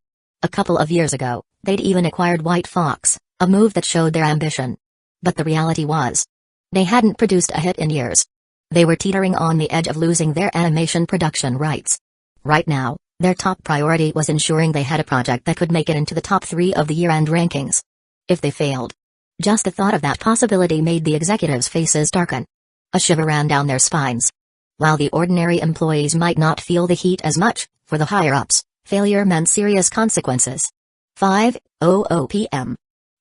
S1: A couple of years ago, they'd even acquired White Fox, a move that showed their ambition. But the reality was, they hadn't produced a hit in years. They were teetering on the edge of losing their animation production rights. Right now, their top priority was ensuring they had a project that could make it into the top 3 of the year-end rankings. If they failed, just the thought of that possibility made the executives' faces darken. A shiver ran down their spines. While the ordinary employees might not feel the heat as much, for the higher-ups, failure meant serious consequences. 5:00 p.m.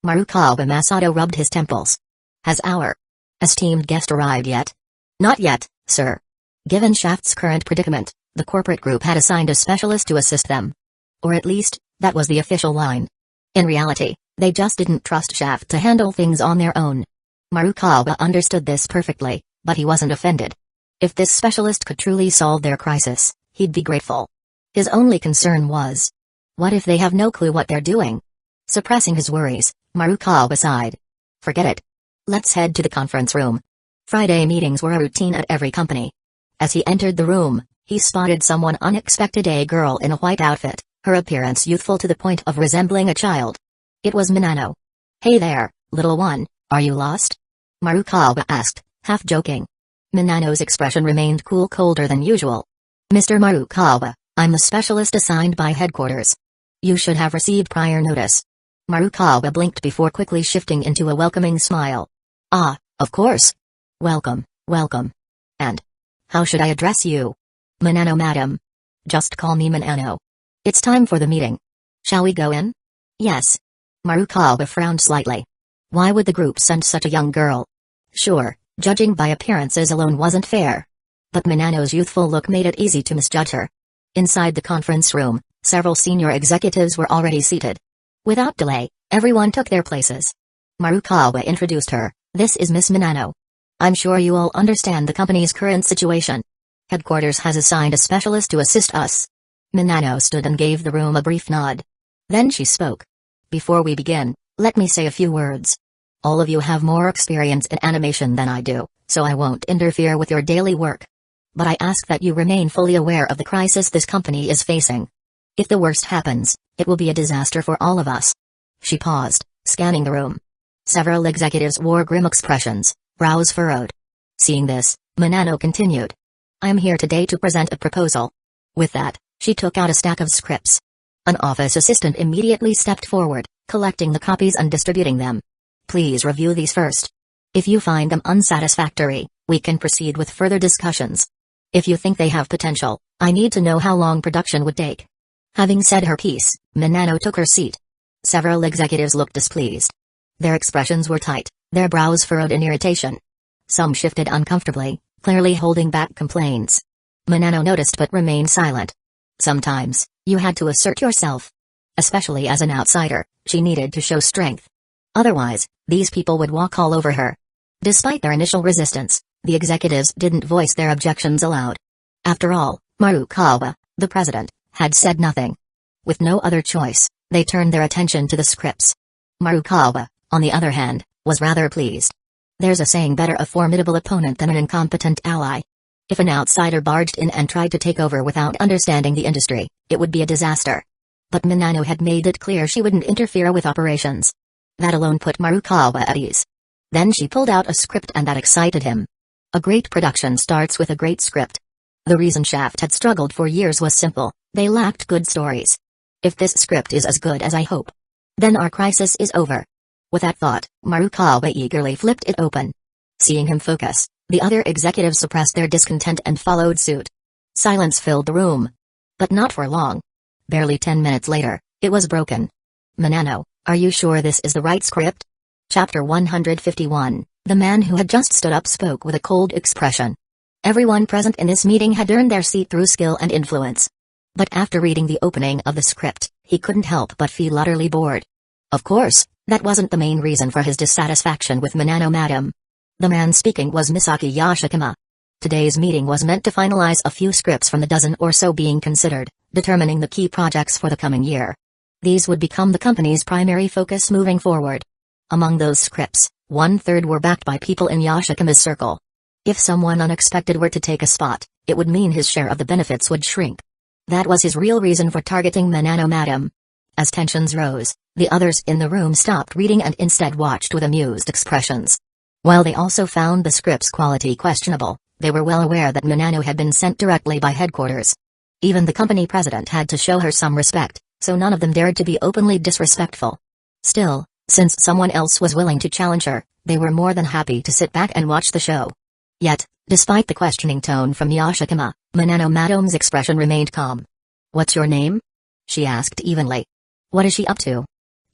S1: Marukawa Masato rubbed his temples. Has our esteemed guest arrived yet? Not yet, sir. Given Shaft's current predicament, the corporate group had assigned a specialist to assist them. Or at least, that was the official line. In reality, they just didn't trust Shaft to handle things on their own. Marukawa understood this perfectly, but he wasn't offended. If this specialist could truly solve their crisis, he'd be grateful. His only concern was, what if they have no clue what they're doing? Suppressing his worries, Marukawa sighed. Forget it. Let's head to the conference room. Friday meetings were a routine at every company. As he entered the room, he spotted someone unexpected, a girl in a white outfit, her appearance youthful to the point of resembling a child. It was Minano. Hey there, little one, are you lost? Marukawa asked, half joking. Minano's expression remained cool, colder than usual. Mr. Marukawa, I'm the specialist assigned by headquarters. You should have received prior notice. Marukawa blinked before quickly shifting into a welcoming smile. Ah, of course. Welcome. And how should I address you? Minano madam. Just call me Minano. It's time for the meeting. Shall we go in? Yes. Marukawa frowned slightly. Why would the group send such a young girl? Sure, judging by appearances alone wasn't fair. But Minano's youthful look made it easy to misjudge her. Inside the conference room, several senior executives were already seated. Without delay, everyone took their places. Marukawa introduced her. This is Miss Minano. I'm sure you all understand the company's current situation. Headquarters has assigned a specialist to assist us. Minano stood and gave the room a brief nod. Then she spoke. Before we begin, let me say a few words. All of you have more experience in animation than I do, so I won't interfere with your daily work. But I ask that you remain fully aware of the crisis this company is facing. If the worst happens, it will be a disaster for all of us. She paused, scanning the room. Several executives wore grim expressions, brows furrowed. Seeing this, Minano continued. I am here today to present a proposal. With that, she took out a stack of scripts. An office assistant immediately stepped forward, collecting the copies and distributing them. Please review these first. If you find them unsatisfactory, we can proceed with further discussions. If you think they have potential, I need to know how long production would take. Having said her piece, Minano took her seat. Several executives looked displeased. Their expressions were tight, their brows furrowed in irritation. Some shifted uncomfortably, clearly holding back complaints. Minano noticed but remained silent. Sometimes, you had to assert yourself. Especially as an outsider, she needed to show strength. Otherwise, these people would walk all over her. Despite their initial resistance, the executives didn't voice their objections aloud. After all, Marukawa, the president, had said nothing. With no other choice, they turned their attention to the scripts. Marukawa, on the other hand, was rather pleased. There's a saying, better a formidable opponent than an incompetent ally. If an outsider barged in and tried to take over without understanding the industry, it would be a disaster. But Minano had made it clear she wouldn't interfere with operations. That alone put Marukawa at ease. Then she pulled out a script and that excited him. A great production starts with a great script. The reason Shaft had struggled for years was simple: they lacked good stories. If this script is as good as I hope, then our crisis is over. With that thought, Marukawa eagerly flipped it open. Seeing him focus, the other executives suppressed their discontent and followed suit. Silence filled the room. But not for long. Barely 10 minutes later, it was broken. Minano, are you sure this is the right script? Chapter 151, the man who had just stood up spoke with a cold expression. Everyone present in this meeting had earned their seat through skill and influence. But after reading the opening of the script, he couldn't help but feel utterly bored. Of course, that wasn't the main reason for his dissatisfaction with Minano Madam. The man speaking was Misaki Yoshikama. Today's meeting was meant to finalize a few scripts from the dozen or so being considered, determining the key projects for the coming year. These would become the company's primary focus moving forward. Among those scripts, 1/3 were backed by people in Yoshikama's circle. If someone unexpected were to take a spot, it would mean his share of the benefits would shrink. That was his real reason for targeting Minano Madam. As tensions rose, the others in the room stopped reading and instead watched with amused expressions. While they also found the script's quality questionable, they were well aware that Minano had been sent directly by headquarters. Even the company president had to show her some respect, so none of them dared to be openly disrespectful. Still, since someone else was willing to challenge her, they were more than happy to sit back and watch the show. Yet, despite the questioning tone from Yoshikama, Minano Madam's expression remained calm. "What's your name?" she asked evenly. "What is she up to?"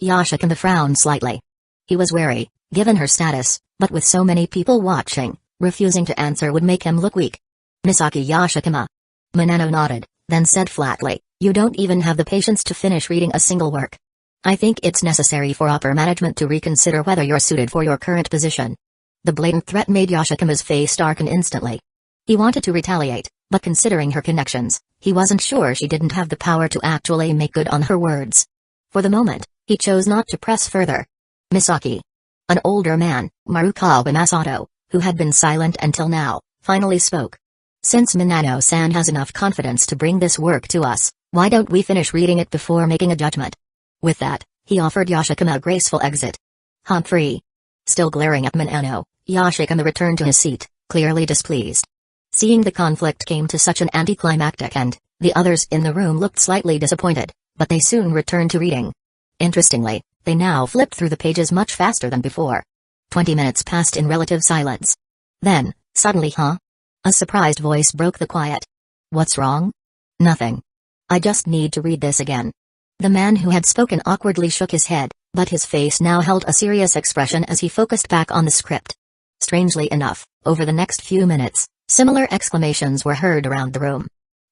S1: Yoshikama frowned slightly. He was wary, given her status, but with so many people watching, refusing to answer would make him look weak. "Misaki Yoshikama." Minano nodded, then said flatly, "You don't even have the patience to finish reading a single work. I think it's necessary for upper management to reconsider whether you're suited for your current position." The blatant threat made Yoshikama's face darken instantly. He wanted to retaliate, but considering her connections, he wasn't sure she didn't have the power to actually make good on her words. For the moment, he chose not to press further. Misaki. An older man, Marukawa Masato, who had been silent until now, finally spoke. "Since Minano-san has enough confidence to bring this work to us, why don't we finish reading it before making a judgment?" With that, he offered Yoshikama a graceful exit. Humphrey. Still glaring at Minano, Yoshikama returned to his seat, clearly displeased. Seeing the conflict came to such an anticlimactic end, the others in the room looked slightly disappointed, but they soon returned to reading. Interestingly, they now flipped through the pages much faster than before. 20 minutes passed in relative silence. Then, suddenly, a surprised voice broke the quiet. "What's wrong?" "Nothing. I just need to read this again." The man who had spoken awkwardly shook his head, but his face now held a serious expression as he focused back on the script. Strangely enough, over the next few minutes, similar exclamations were heard around the room.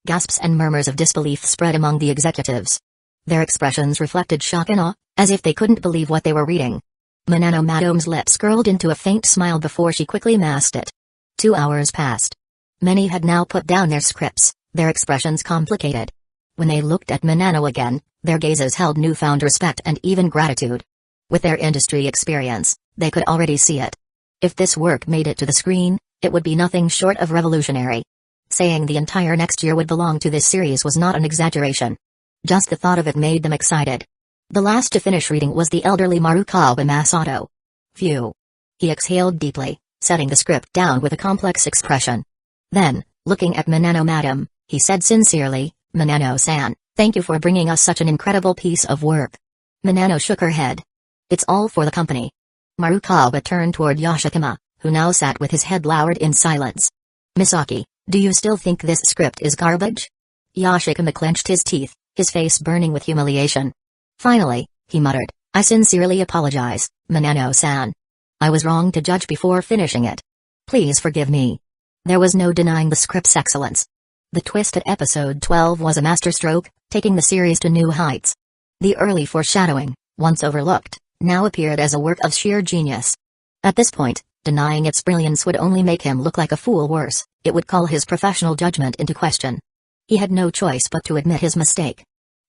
S1: Gasps and murmurs of disbelief spread among the executives. Their expressions reflected shock and awe, as if they couldn't believe what they were reading. Minano Madam's lips curled into a faint smile before she quickly masked it. 2 hours passed. Many had now put down their scripts, their expressions complicated. When they looked at Minano again, their gazes held newfound respect and even gratitude. With their industry experience, they could already see it. If this work made it to the screen, it would be nothing short of revolutionary. Saying the entire next year would belong to this series was not an exaggeration. Just the thought of it made them excited. The last to finish reading was the elderly Marukawa Masato. Phew. He exhaled deeply, setting the script down with a complex expression. Then, looking at Minano Madam, he said sincerely, "Minano-san, thank you for bringing us such an incredible piece of work." Minano shook her head. "It's all for the company." Marukawa turned toward Yoshikama, who now sat with his head lowered in silence. "Misaki, do you still think this script is garbage?" Yoshikama clenched his teeth, his face burning with humiliation. Finally, he muttered, "I sincerely apologize, Minano-san. I was wrong to judge before finishing it." Please forgive me. There was no denying the script's excellence. The twist at episode 12 was a masterstroke, taking the series to new heights. The early foreshadowing, once overlooked, now appeared as a work of sheer genius. At this point, denying its brilliance would only make him look like a fool. Worse, it would call his professional judgment into question. He had no choice but to admit his mistake.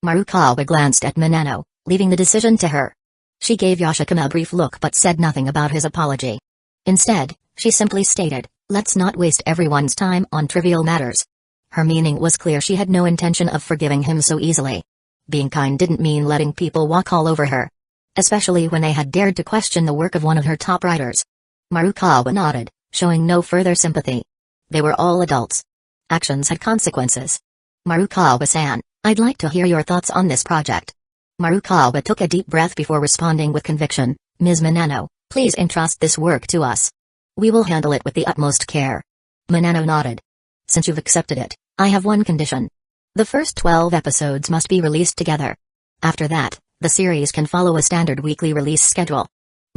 S1: Marukawa glanced at Minano, leaving the decision to her. She gave Yoshikama a brief look but said nothing about his apology. Instead, she simply stated, "Let's not waste everyone's time on trivial matters." Her meaning was clear. She had no intention of forgiving him so easily. Being kind didn't mean letting people walk all over her. Especially when they had dared to question the work of one of her top writers. Marukawa nodded, showing no further sympathy. They were all adults. Actions had consequences. Marukawa-san, I'd like to hear your thoughts on this project. Marukawa took a deep breath before responding with conviction. Ms. Minano, please entrust this work to us. We will handle it with the utmost care. Minano nodded. Since you've accepted it, I have one condition. The first 12 episodes must be released together. After that, the series can follow a standard weekly release schedule.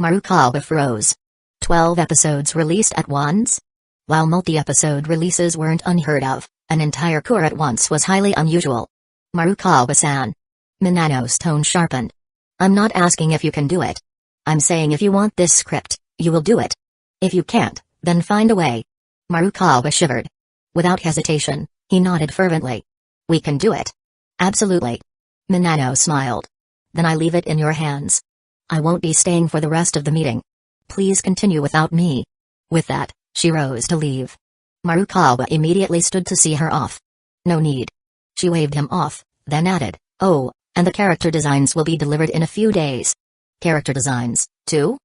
S1: Marukawa froze. 12 episodes released at once? While multi-episode releases weren't unheard of, an entire cour at once was highly unusual. Marukawa-san. Minano's tone sharpened. I'm not asking if you can do it. I'm saying if you want this script, you will do it. If you can't, then find a way. Marukawa shivered. Without hesitation, he nodded fervently. We can do it. Absolutely. Minano smiled. Then I leave it in your hands. I won't be staying for the rest of the meeting. Please continue without me. With that, she rose to leave. Marukawa immediately stood to see her off. No need. She waved him off, then added, oh, and the character designs will be delivered in a few days. Character designs, too?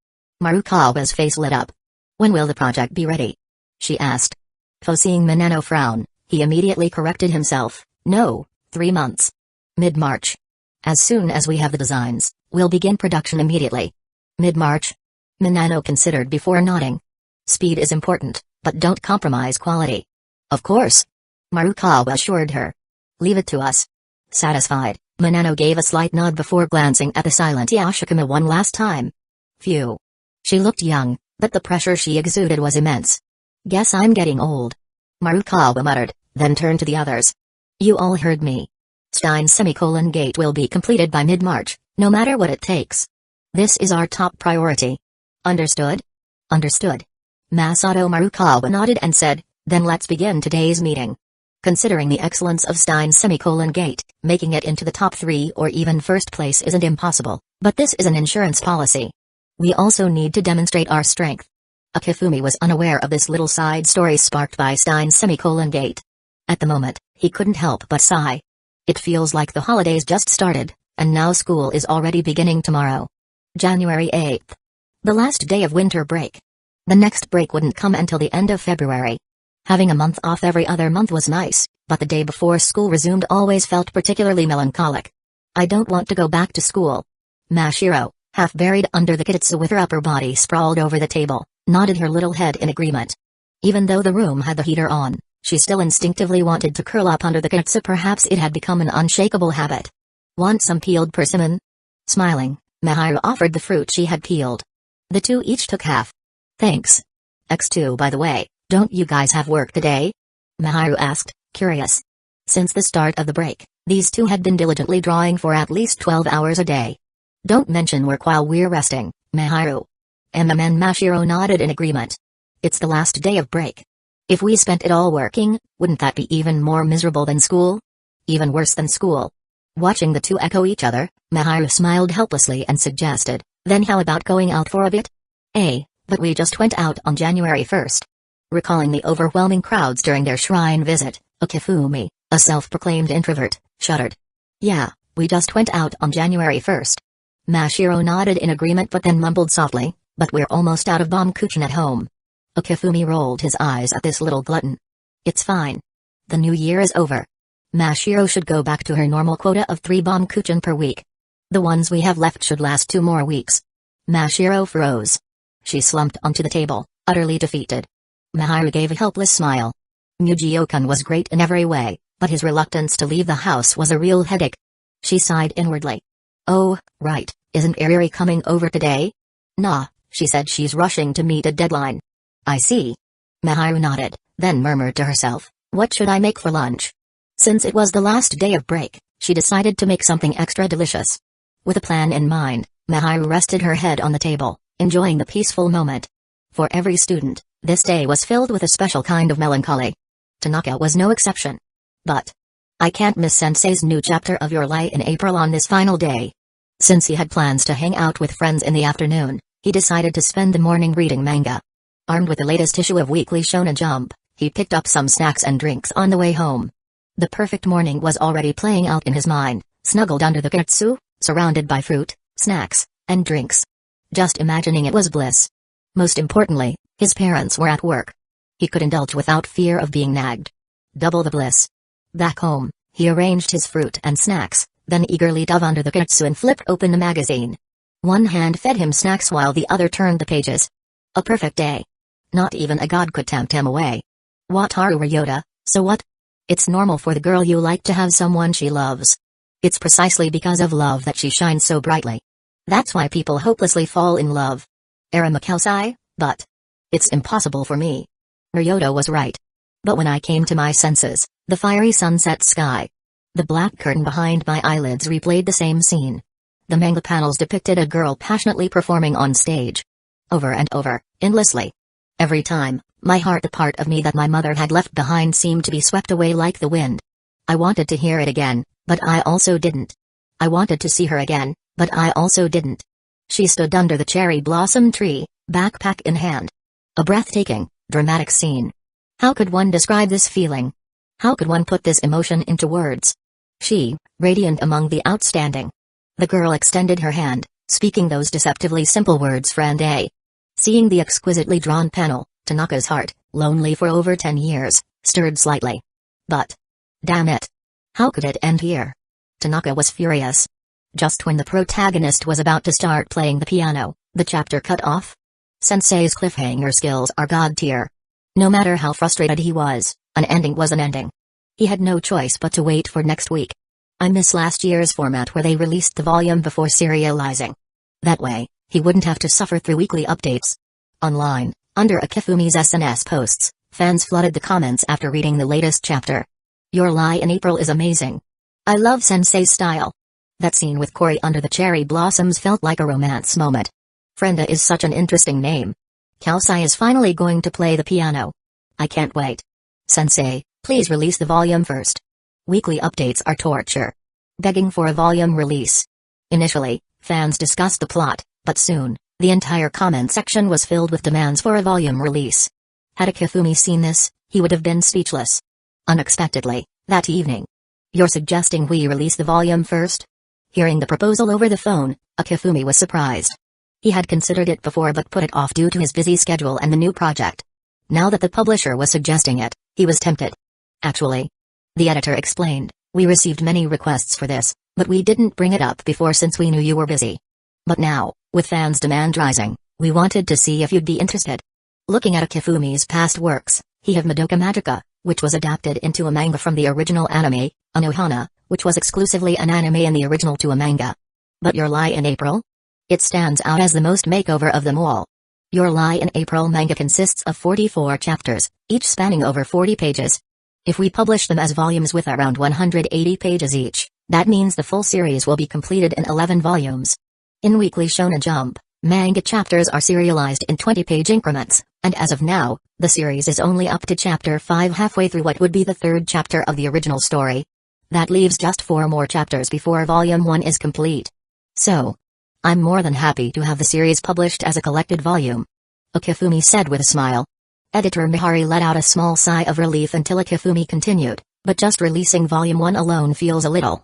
S1: Marukawa's face lit up. When will the project be ready? She asked. Foreseeing Minano frown, he immediately corrected himself. No, 3 months. Mid-March. As soon as we have the designs, we'll begin production immediately. Mid-March? Minano considered before nodding. Speed is important, but don't compromise quality. Of course. Marukawa assured her. Leave it to us. Satisfied, Minano gave a slight nod before glancing at the silent Yoshikama one last time. Phew. She looked young, but the pressure she exuded was immense. Guess I'm getting old. Marukawa muttered, then turned to the others. You all heard me. Stein's Gate will be completed by mid-March, no matter what it takes. This is our top priority. Understood? Understood. Masato Marukawa nodded and said, then let's begin today's meeting. Considering the excellence of Stein's Gate, making it into the top 3 or even first place isn't impossible, but this is an insurance policy. We also need to demonstrate our strength. Akifumi was unaware of this little side story sparked by Stein's Gate. At the moment, he couldn't help but sigh. It feels like the holidays just started, and now school is already beginning tomorrow. January 8th. The last day of winter break. The next break wouldn't come until the end of February. Having a month off every other month was nice, but the day before school resumed always felt particularly melancholic. I don't want to go back to school. Mashiro, half buried under the kiditsu with her upper body sprawled over the table, nodded her little head in agreement. Even though the room had the heater on, she still instinctively wanted to curl up under the kiditsu. Perhaps it had become an unshakable habit. Want some peeled persimmon? Smiling, Mahiru offered the fruit she had peeled. The two each took half. Thanks. X2 by the way, don't you guys have work today? Mahiru asked, curious. Since the start of the break, these two had been diligently drawing for at least 12 hours a day. Don't mention work while we're resting, Mahiru. And Mashiro nodded in agreement. It's the last day of break. If we spent it all working, wouldn't that be even more miserable than school? Even worse than school. Watching the two echo each other, Mahiru smiled helplessly and suggested, then how about going out for a bit? But we just went out on January 1st. Recalling the overwhelming crowds during their shrine visit, Akifumi, a self-proclaimed introvert, shuddered. Yeah, we just went out on January 1st. Mashiro nodded in agreement but then mumbled softly, but we're almost out of Baumkuchen at home. Akifumi rolled his eyes at this little glutton. It's fine. The new year is over. Mashiro should go back to her normal quota of 3 Baumkuchen per week. The ones we have left should last 2 more weeks. Mashiro froze. She slumped onto the table, utterly defeated. Mahiru gave a helpless smile. Mujio-kun was great in every way, but his reluctance to leave the house was a real headache. She sighed inwardly. Oh, right, isn't Iriri coming over today? Nah, she said she's rushing to meet a deadline. I see. Miharu nodded, then murmured to herself, "What should I make for lunch?" Since it was the last day of break, she decided to make something extra delicious. With a plan in mind, Miharu rested her head on the table, enjoying the peaceful moment. For every student, this day was filled with a special kind of melancholy. Tanaka was no exception. But I can't miss Sensei's new chapter of Your Lie in April on this final day. Since he had plans to hang out with friends in the afternoon, he decided to spend the morning reading manga. Armed with the latest issue of Weekly Shonen Jump, he picked up some snacks and drinks on the way home. The perfect morning was already playing out in his mind, snuggled under the kutsu, surrounded by fruit, snacks, and drinks. Just imagining it was bliss. Most importantly, his parents were at work. He could indulge without fear of being nagged. Double the bliss. Back home, he arranged his fruit and snacks, then eagerly dove under the kutsu and flipped open the magazine. One hand fed him snacks while the other turned the pages. A perfect day. Not even a god could tempt him away. Wataru Ryota, so what? It's normal for the girl you like to have someone she loves. It's precisely because of love that she shines so brightly. That's why people hopelessly fall in love. Aramakousai, but it's impossible for me. Ryota was right. But when I came to my senses, the fiery sunset sky. The black curtain behind my eyelids replayed the same scene. The manga panels depicted a girl passionately performing on stage. Over and over, endlessly. Every time, my heart, the part of me that my mother had left behind, seemed to be swept away like the wind. I wanted to hear it again, but I also didn't. I wanted to see her again, but I also didn't. She stood under the cherry blossom tree, backpack in hand. A breathtaking, dramatic scene. How could one describe this feeling? How could one put this emotion into words? She, radiant among the outstanding. The girl extended her hand, speaking those deceptively simple words, "Friend A." Seeing the exquisitely drawn panel, Tanaka's heart, lonely for over 10 years, stirred slightly. But damn it! How could it end here? Tanaka was furious. Just when the protagonist was about to start playing the piano, the chapter cut off. Sensei's cliffhanger skills are god tier. No matter how frustrated he was, an ending was an ending. He had no choice but to wait for next week. I miss last year's format where they released the volume before serializing. That way, he wouldn't have to suffer through weekly updates. Online, under Akifumi's SNS posts, fans flooded the comments after reading the latest chapter. Your Lie in April is amazing. I love Sensei's style. That scene with Kori under the cherry blossoms felt like a romance moment. Frenda is such an interesting name. Kausai is finally going to play the piano. I can't wait. Sensei, please release the volume first. Weekly updates are torture. Begging for a volume release. Initially, fans discussed the plot, but soon, the entire comment section was filled with demands for a volume release. Had Akifumi seen this, he would have been speechless. Unexpectedly, that evening. You're suggesting we release the volume first? Hearing the proposal over the phone, Akifumi was surprised. He had considered it before but put it off due to his busy schedule and the new project. Now that the publisher was suggesting it, he was tempted. Actually, the editor explained, we received many requests for this, but we didn't bring it up before since we knew you were busy. But now, with fans' demand rising, we wanted to see if you'd be interested. Looking at Akifumi's past works, he have Madoka Magica, which was adapted into a manga from the original anime, Anohana, which was exclusively an anime in the original to a manga. But Your Lie in April? It stands out as the most makeover of them all. Your Lie in April manga consists of 44 chapters, each spanning over 40 pages. If we publish them as volumes with around 180 pages each, that means the full series will be completed in 11 volumes. In Weekly Shonen Jump, manga chapters are serialized in 20-page increments, and as of now, the series is only up to chapter 5, halfway through what would be the third chapter of the original story. That leaves just 4 more chapters before volume 1 is complete. So, I'm more than happy to have the series published as a collected volume. Akifumi said with a smile. Editor Mihari let out a small sigh of relief until Akifumi continued, but just releasing volume 1 alone feels a little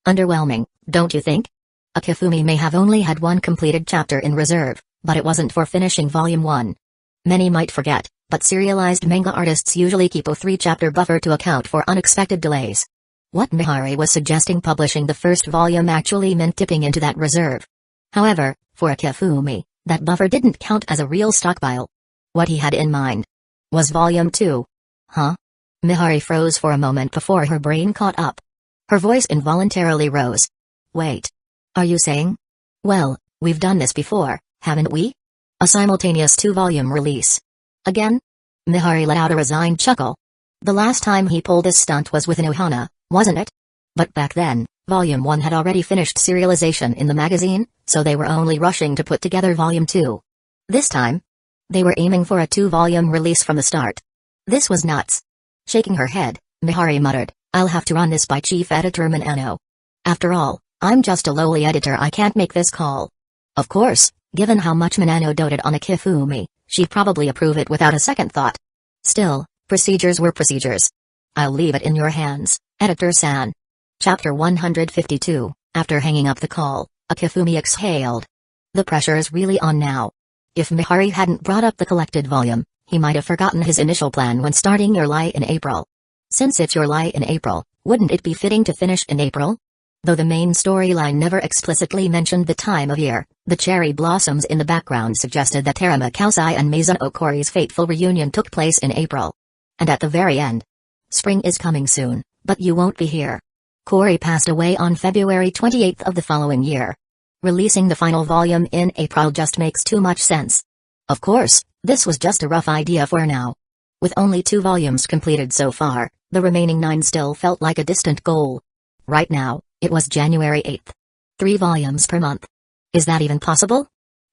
S1: underwhelming, don't you think? Akifumi may have only had one completed chapter in reserve, but it wasn't for finishing volume 1. Many might forget, but serialized manga artists usually keep a 3-chapter buffer to account for unexpected delays. What Mihari was suggesting, publishing the first volume, actually meant dipping into that reserve. However, for Akifumi, that buffer didn't count as a real stockpile. What he had in mind was volume 2. Huh? Mihari froze for a moment before her brain caught up. Her voice involuntarily rose. Wait. Are you saying? Well, we've done this before, haven't we? A simultaneous 2-volume release. Again? Mihari let out a resigned chuckle. The last time he pulled this stunt was with Anohana, wasn't it? But back then, Volume 1 had already finished serialization in the magazine, so they were only rushing to put together Volume 2. This time, they were aiming for a 2-volume release from the start. This was nuts. Shaking her head, Mihari muttered, "I'll have to run this by Chief Editor Minano. After all, I'm just a lowly editor, I can't make this call." Of course, given how much Minano doted on Akifumi, she'd probably approve it without a second thought. Still, procedures were procedures. "I'll leave it in your hands, Editor-san." Chapter 152, After hanging up the call, Akifumi exhaled. The pressure is really on now. If Mihari hadn't brought up the collected volume, he might have forgotten his initial plan when starting Your Lie in April. Since it's Your Lie in April, wouldn't it be fitting to finish in April? Though the main storyline never explicitly mentioned the time of year, the cherry blossoms in the background suggested that Terama Kausai and Mizuno Okori's fateful reunion took place in April. And at the very end, "Spring is coming soon, but you won't be here." Kori passed away on February 28 of the following year. Releasing the final volume in April just makes too much sense. Of course, this was just a rough idea for now. With only 2 volumes completed so far, the remaining 9 still felt like a distant goal. Right now, it was January 8. 3 volumes per month. Is that even possible?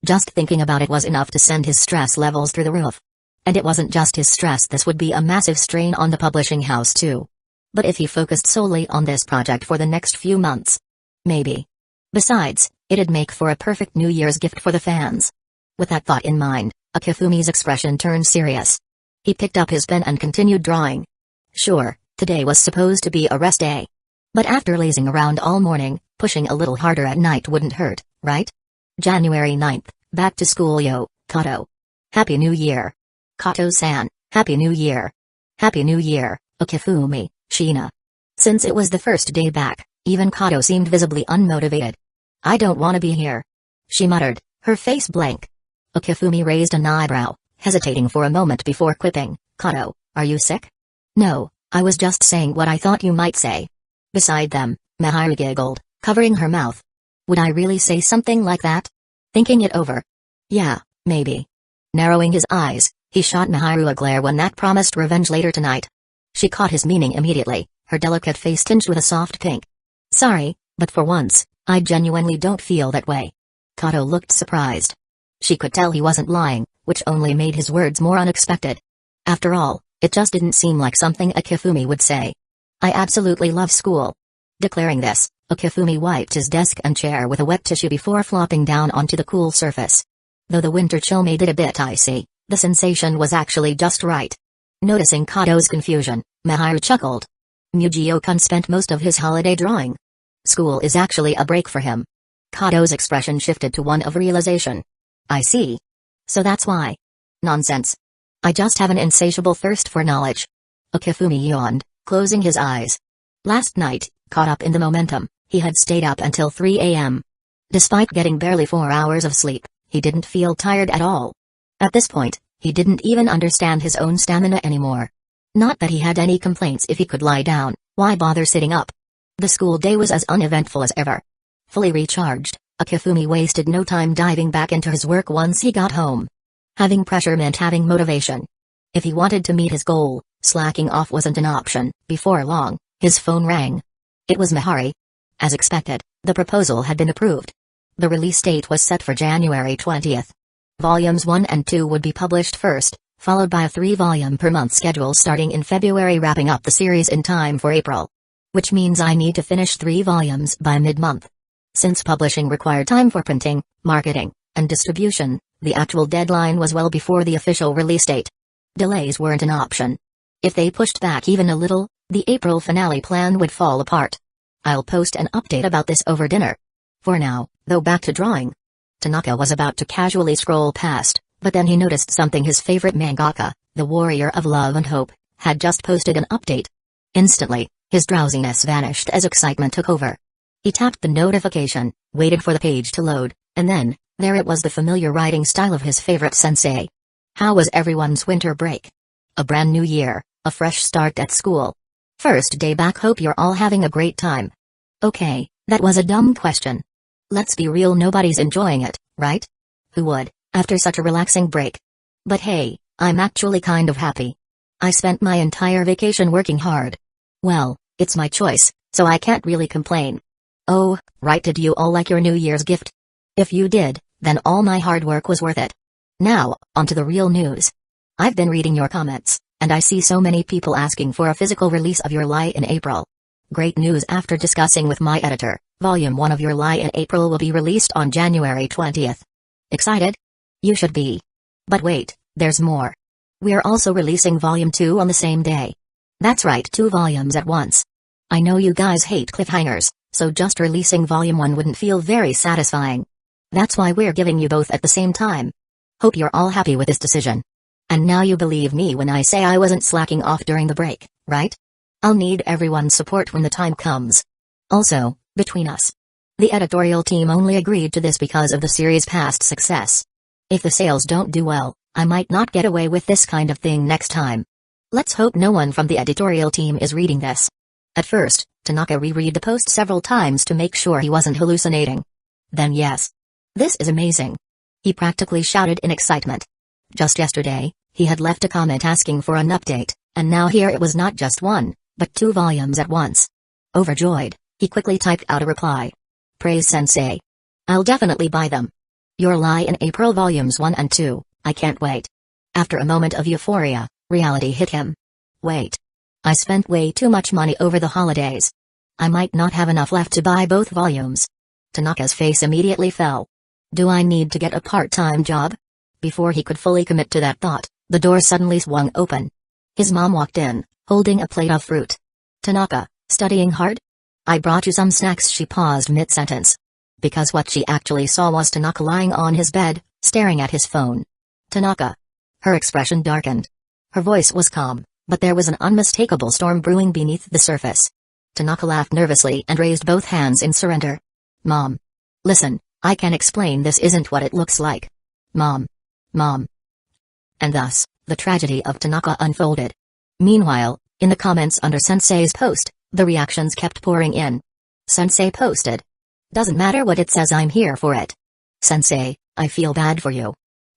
S1: Just thinking about it was enough to send his stress levels through the roof. And it wasn't just his stress, this would be a massive strain on the publishing house too. But if he focused solely on this project for the next few months, maybe. Besides, it'd make for a perfect New Year's gift for the fans. With that thought in mind, Akifumi's expression turned serious. He picked up his pen and continued drawing. Sure, today was supposed to be a rest day. But after lazing around all morning, pushing a little harder at night wouldn't hurt, right? January 9th, back to school yo, Kato. Happy New Year. Kato-san, Happy New Year. Happy New Year, Akifumi, Sheena. Since it was the first day back, even Kato seemed visibly unmotivated. "I don't want to be here," she muttered, her face blank. Akifumi raised an eyebrow, hesitating for a moment before quipping, "Kato, are you sick?" "No, I was just saying what I thought you might say." Beside them, Mihari giggled, covering her mouth. "Would I really say something like that?" Thinking it over. "Yeah, maybe." Narrowing his eyes, he shot Miharu a glare when that promised revenge later tonight. She caught his meaning immediately, her delicate face tinged with a soft pink. "Sorry, but for once, I genuinely don't feel that way." Kato looked surprised. She could tell he wasn't lying, which only made his words more unexpected. After all, it just didn't seem like something Akifumi would say. "I absolutely love school." Declaring this, Akifumi wiped his desk and chair with a wet tissue before flopping down onto the cool surface. Though the winter chill made it a bit icy, the sensation was actually just right. Noticing Kato's confusion, Miharu chuckled. Mujio-kun spent most of his holiday drawing. School is actually a break for him. Kato's expression shifted to one of realization. "I see. So that's why." "Nonsense. I just have an insatiable thirst for knowledge." Akifumi yawned, closing his eyes. Last night, caught up in the momentum, he had stayed up until 3 a.m. Despite getting barely 4 hours of sleep, he didn't feel tired at all. At this point, he didn't even understand his own stamina anymore. Not that he had any complaints. If he could lie down, why bother sitting up? The school day was as uneventful as ever. Fully recharged, Akifumi wasted no time diving back into his work once he got home. Having pressure meant having motivation. If he wanted to meet his goal, slacking off wasn't an option. Before long, his phone rang. It was Mihari. As expected, the proposal had been approved. The release date was set for January 20th. Volumes 1 and 2 would be published first, followed by a 3-volume per month schedule starting in February, wrapping up the series in time for April. Which means I need to finish 3 volumes by mid-month. Since publishing required time for printing, marketing, and distribution, the actual deadline was well before the official release date. Delays weren't an option. If they pushed back even a little, the April finale plan would fall apart. I'll post an update about this over dinner. For now, though, back to drawing. Tanaka was about to casually scroll past, but then he noticed something. His favorite mangaka, the Warrior of Love and Hope, had just posted an update. Instantly, his drowsiness vanished as excitement took over. He tapped the notification, waited for the page to load, and then, there it was, the familiar writing style of his favorite sensei. How was everyone's winter break? A brand new year, a fresh start at school. First day back. Hope you're all having a great time. Okay, that was a dumb question. Let's be real, nobody's enjoying it, right? Who would, after such a relaxing break? But hey, I'm actually kind of happy. I spent my entire vacation working hard. Well, it's my choice, so I can't really complain. Oh, right, did you all like your New Year's gift? If you did, then all my hard work was worth it. Now, on to the real news. I've been reading your comments, and I see so many people asking for a physical release of Your Lie in April. Great news! After discussing with my editor, Volume 1 of Your Lie in April will be released on January 20th. Excited? You should be. But wait, there's more. We're also releasing Volume 2 on the same day. That's right, 2 volumes at once. I know you guys hate cliffhangers, so just releasing Volume 1 wouldn't feel very satisfying. That's why we're giving you both at the same time. Hope you're all happy with this decision. And now you believe me when I say I wasn't slacking off during the break, right? I'll need everyone's support when the time comes. Also, between us, the editorial team only agreed to this because of the series' past success. If the sales don't do well, I might not get away with this kind of thing next time. Let's hope no one from the editorial team is reading this. At first, Tanaka reread the post several times to make sure he wasn't hallucinating. Then yes. This is amazing. He practically shouted in excitement. Just yesterday, he had left a comment asking for an update, and now here it was not just 1, but 2 volumes at once. Overjoyed, he quickly typed out a reply. Praise Sensei. I'll definitely buy them. Your Lie in April Volumes 1 and 2, I can't wait. After a moment of euphoria, reality hit him. Wait. I spent way too much money over the holidays. I might not have enough left to buy both volumes. Tanaka's face immediately fell. Do I need to get a part-time job? Before he could fully commit to that thought, the door suddenly swung open. His mom walked in, holding a plate of fruit. Tanaka, studying hard? I brought you some snacks. She paused mid-sentence. Because what she actually saw was Tanaka lying on his bed, staring at his phone. Tanaka. Her expression darkened. Her voice was calm, but there was an unmistakable storm brewing beneath the surface. Tanaka laughed nervously and raised both hands in surrender. Mom. Listen, I can explain, this isn't what it looks like. Mom. Mom. And thus, the tragedy of Tanaka unfolded. Meanwhile, in the comments under Sensei's post, the reactions kept pouring in. Sensei posted. Doesn't matter what it says, I'm here for it. Sensei, I feel bad for you.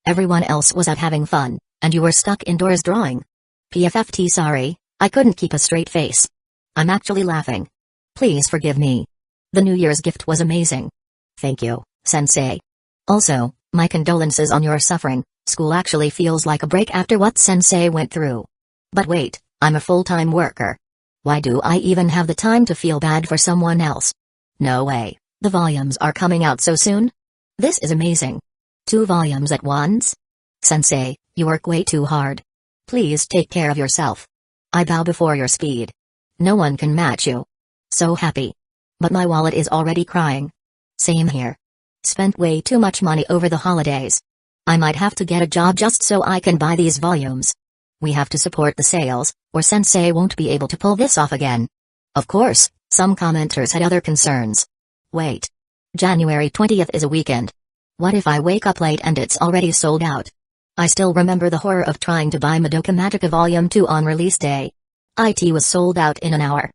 S1: Everyone else was out having fun, and you were stuck indoors drawing. PFFT sorry, I couldn't keep a straight face. I'm actually laughing. Please forgive me. The New Year's gift was amazing. Thank you, Sensei. Also, my condolences on your suffering. School actually feels like a break after what Sensei went through. But wait, I'm a full-time worker. Why do I even have the time to feel bad for someone else? No way, the volumes are coming out so soon? This is amazing. 2 volumes at once? Sensei, you work way too hard. Please take care of yourself. I bow before your speed. No one can match you. So happy. But my wallet is already crying. Same here. Spent way too much money over the holidays. I might have to get a job just so I can buy these volumes. We have to support the sales, or Sensei won't be able to pull this off again. Of course, some commenters had other concerns. Wait. January 20th is a weekend. What if I wake up late and it's already sold out? I still remember the horror of trying to buy Madoka Magica Volume 2 on release day. IT was sold out in an hour.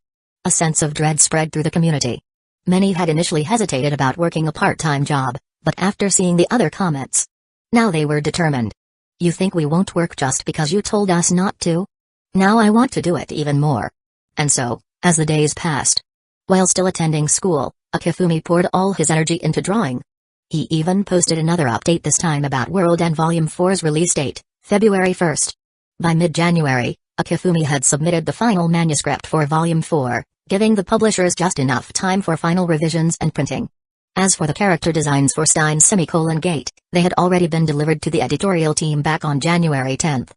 S1: A sense of dread spread through the community. Many had initially hesitated about working a part-time job, but after seeing the other comments, now they were determined. You think we won't work just because you told us not to? Now I want to do it even more. And so, as the days passed, while still attending school, Akifumi poured all his energy into drawing. He even posted another update, this time about World and Volume 4's release date, February 1st. By mid-January, Akifumi had submitted the final manuscript for Volume 4, giving the publishers just enough time for final revisions and printing. As for the character designs for Stein's Gate, they had already been delivered to the editorial team back on January 10th.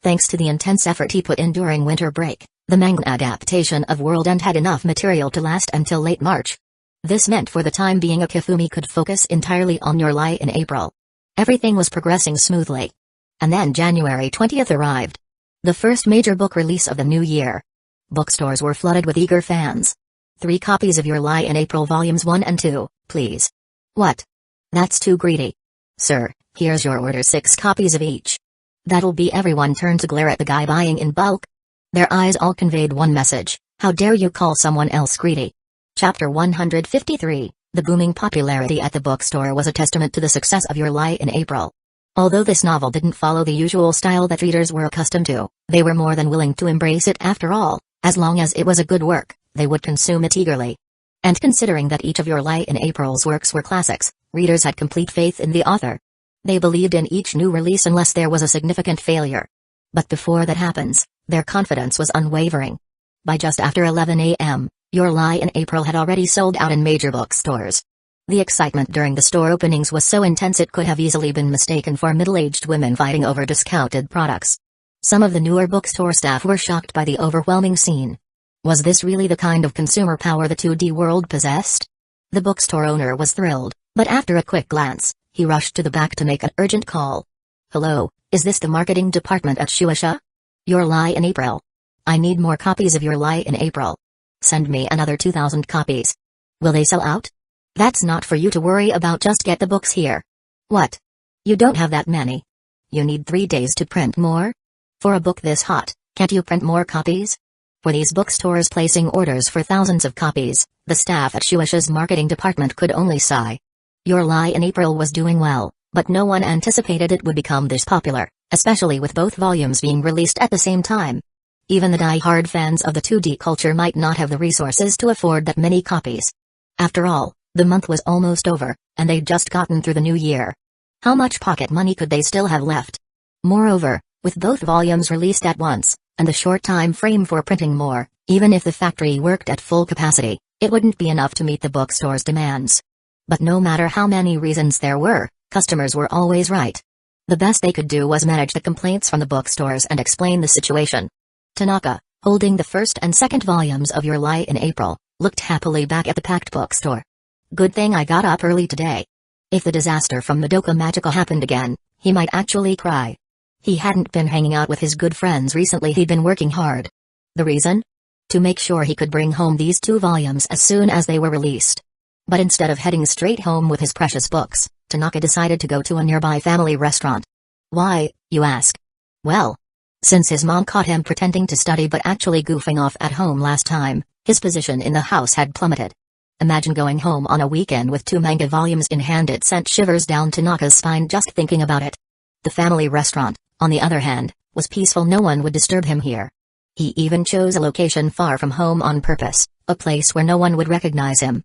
S1: Thanks to the intense effort he put in during winter break, the manga adaptation of World End had enough material to last until late March. This meant for the time being Akifumi could focus entirely on Your Lie in April. Everything was progressing smoothly. And then January 20th arrived. The first major book release of the new year. Bookstores were flooded with eager fans. 3 copies of Your Lie in April Volumes 1 and 2, please. What? That's too greedy. Sir, here's your order, 6 copies of each. That'll be. Everyone turned to glare at the guy buying in bulk. Their eyes all conveyed one message: how dare you call someone else greedy? Chapter 153, The booming popularity at the bookstore was a testament to the success of Your Lie in April. Although this novel didn't follow the usual style that readers were accustomed to, they were more than willing to embrace it after all. As long as it was a good work, they would consume it eagerly. And considering that each of Your Lie in April's works were classics, readers had complete faith in the author. They believed in each new release unless there was a significant failure. But before that happens, their confidence was unwavering. By just after 11 a.m., Your Lie in April had already sold out in major bookstores. The excitement during the store openings was so intense it could have easily been mistaken for middle-aged women fighting over discounted products. Some of the newer bookstore staff were shocked by the overwhelming scene. Was this really the kind of consumer power the 2D world possessed? The bookstore owner was thrilled, but after a quick glance, he rushed to the back to make an urgent call. "Hello, is this the marketing department at Shueisha? Your Lie in April. I need more copies of Your Lie in April. Send me another 2,000 copies. Will they sell out? That's not for you to worry about, just get the books here." "What? You don't have that many? You need 3 days to print more? For a book this hot, can't you print more copies?" For these bookstores placing orders for thousands of copies, the staff at Shueisha's marketing department could only sigh. Your Lie in April was doing well, but no one anticipated it would become this popular, especially with both volumes being released at the same time. Even the die-hard fans of the 2D culture might not have the resources to afford that many copies. After all, the month was almost over, and they'd just gotten through the new year. How much pocket money could they still have left? Moreover, with both volumes released at once, and the short time frame for printing more, even if the factory worked at full capacity, it wouldn't be enough to meet the bookstore's demands. But no matter how many reasons there were, customers were always right. The best they could do was manage the complaints from the bookstores and explain the situation. Tanaka, holding the first and second volumes of Your Lie in April, looked happily back at the packed bookstore. "Good thing I got up early today. If the disaster from Madoka Magica happened again, he might actually cry." He hadn't been hanging out with his good friends recently, he'd been working hard. The reason? To make sure he could bring home these 2 volumes as soon as they were released. But instead of heading straight home with his precious books, Tanaka decided to go to a nearby family restaurant. Why, you ask? Well, since his mom caught him pretending to study but actually goofing off at home last time, his position in the house had plummeted. Imagine going home on a weekend with 2 manga volumes in hand. It sent shivers down Tanaka's spine just thinking about it. The family restaurant, on the other hand, was peaceful. No one would disturb him here. He even chose a location far from home on purpose, a place where no one would recognize him.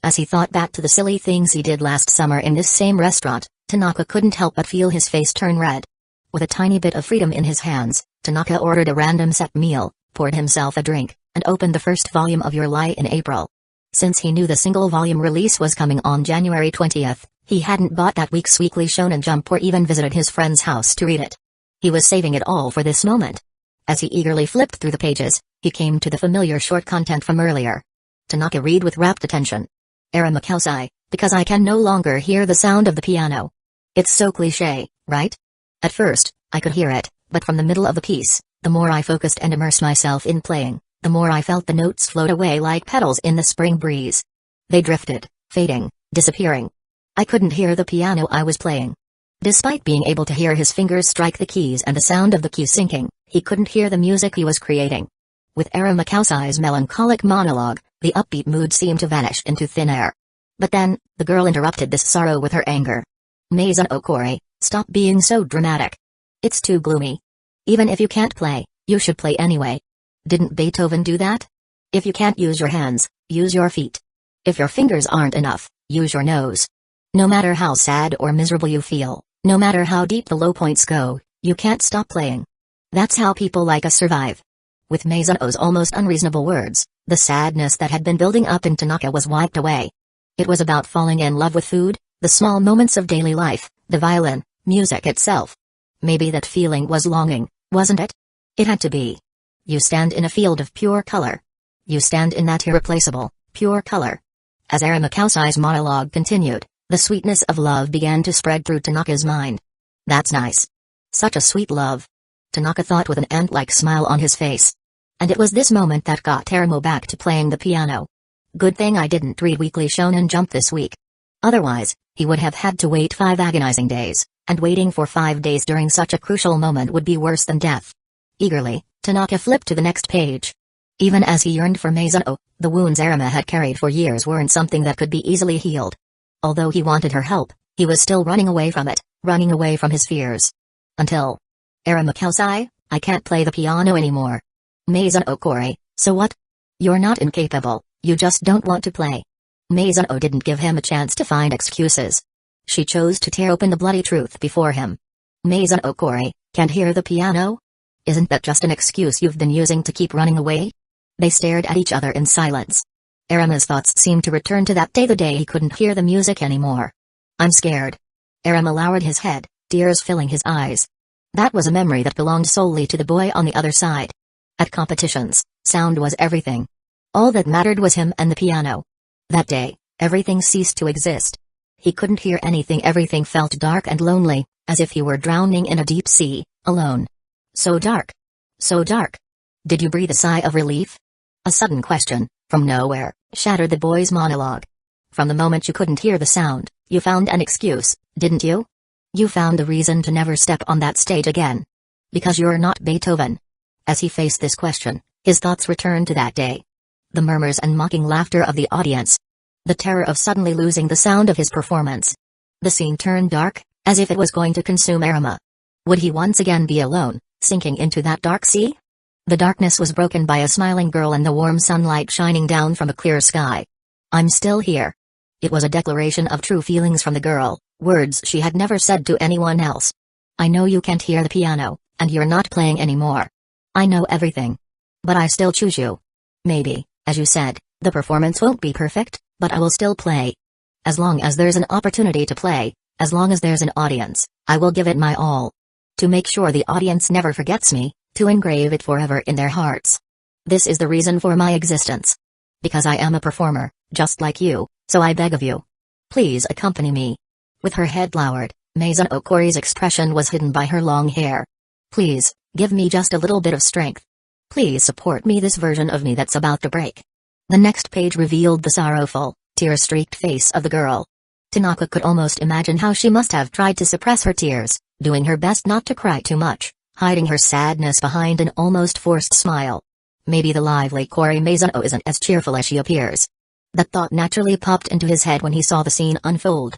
S1: As he thought back to the silly things he did last summer in this same restaurant, Tanaka couldn't help but feel his face turn red. With a tiny bit of freedom in his hands, Tanaka ordered a random set meal, poured himself a drink, and opened the first volume of Your Lie in April. Since he knew the single-volume release was coming on January 20th, he hadn't bought that week's weekly Shonen Jump or even visited his friend's house to read it. He was saving it all for this moment. As he eagerly flipped through the pages, he came to the familiar short content from earlier. Tanaka read with rapt attention. "Era Makausai, because I can no longer hear the sound of the piano." It's so cliché, right? At first, I could hear it, but from the middle of the piece, the more I focused and immersed myself in playing, the more I felt the notes float away like petals in the spring breeze. They drifted, fading, disappearing. I couldn't hear the piano I was playing. Despite being able to hear his fingers strike the keys and the sound of the key sinking, he couldn't hear the music he was creating. With Era Makausai's melancholic monologue, the upbeat mood seemed to vanish into thin air. But then, the girl interrupted this sorrow with her anger. "Meizuno Kore, stop being so dramatic. It's too gloomy. Even if you can't play, you should play anyway. Didn't Beethoven do that? If you can't use your hands, use your feet. If your fingers aren't enough, use your nose. No matter how sad or miserable you feel, no matter how deep the low points go, you can't stop playing. That's how people like us survive." With Meizuno's almost unreasonable words, the sadness that had been building up in Tanaka was wiped away. It was about falling in love with food, the small moments of daily life, the violin, music itself. Maybe that feeling was longing, wasn't it? It had to be. You stand in a field of pure color. You stand in that irreplaceable, pure color. As Era Makausai's monologue continued, the sweetness of love began to spread through Tanaka's mind. That's nice. Such a sweet love. Tanaka thought with an ant-like smile on his face. And it was this moment that got Teramo back to playing the piano. Good thing I didn't read Weekly Shonen Jump this week. Otherwise, he would have had to wait 5 agonizing days, and waiting for 5 days during such a crucial moment would be worse than death. Eagerly, Tanaka flipped to the next page. Even as he yearned for Meizuno, the wounds Arima had carried for years weren't something that could be easily healed. Although he wanted her help, he was still running away from it, running away from his fears. Until Aramakausai, I can't play the piano anymore. Mizuno Kori, so what? You're not incapable, you just don't want to play. Mizuno didn't give him a chance to find excuses. She chose to tear open the bloody truth before him. Mizuno Kori, can't hear the piano? Isn't that just an excuse you've been using to keep running away? They stared at each other in silence. Arama's thoughts seemed to return to that day, the day he couldn't hear the music anymore. I'm scared. Arama lowered his head, tears filling his eyes. That was a memory that belonged solely to the boy on the other side. At competitions, sound was everything. All that mattered was him and the piano. That day, everything ceased to exist. He couldn't hear anything, everything felt dark and lonely, as if he were drowning in a deep sea, alone. So dark. So dark. Did you breathe a sigh of relief? A sudden question, from nowhere, shattered the boy's monologue. From the moment you couldn't hear the sound, you found an excuse, didn't you? You found a reason to never step on that stage again. Because you're not Beethoven. As he faced this question, his thoughts returned to that day. The murmurs and mocking laughter of the audience. The terror of suddenly losing the sound of his performance. The scene turned dark, as if it was going to consume Arama. Would he once again be alone, sinking into that dark sea? The darkness was broken by a smiling girl and the warm sunlight shining down from a clear sky. I'm still here. It was a declaration of true feelings from the girl, words she had never said to anyone else. I know you can't hear the piano, and you're not playing anymore. I know everything. But I still choose you. Maybe, as you said, the performance won't be perfect, but I will still play. As long as there's an opportunity to play, as long as there's an audience, I will give it my all. To make sure the audience never forgets me, to engrave it forever in their hearts. This is the reason for my existence. Because I am a performer, just like you, so I beg of you. Please accompany me. With her head lowered, Mizuno Kori's expression was hidden by her long hair. Please, give me just a little bit of strength. Please support me, this version of me that's about to break. The next page revealed the sorrowful, tear-streaked face of the girl. Tanaka could almost imagine how she must have tried to suppress her tears, doing her best not to cry too much, hiding her sadness behind an almost forced smile. Maybe the lively Kori Mizuno isn't as cheerful as she appears. That thought naturally popped into his head when he saw the scene unfold.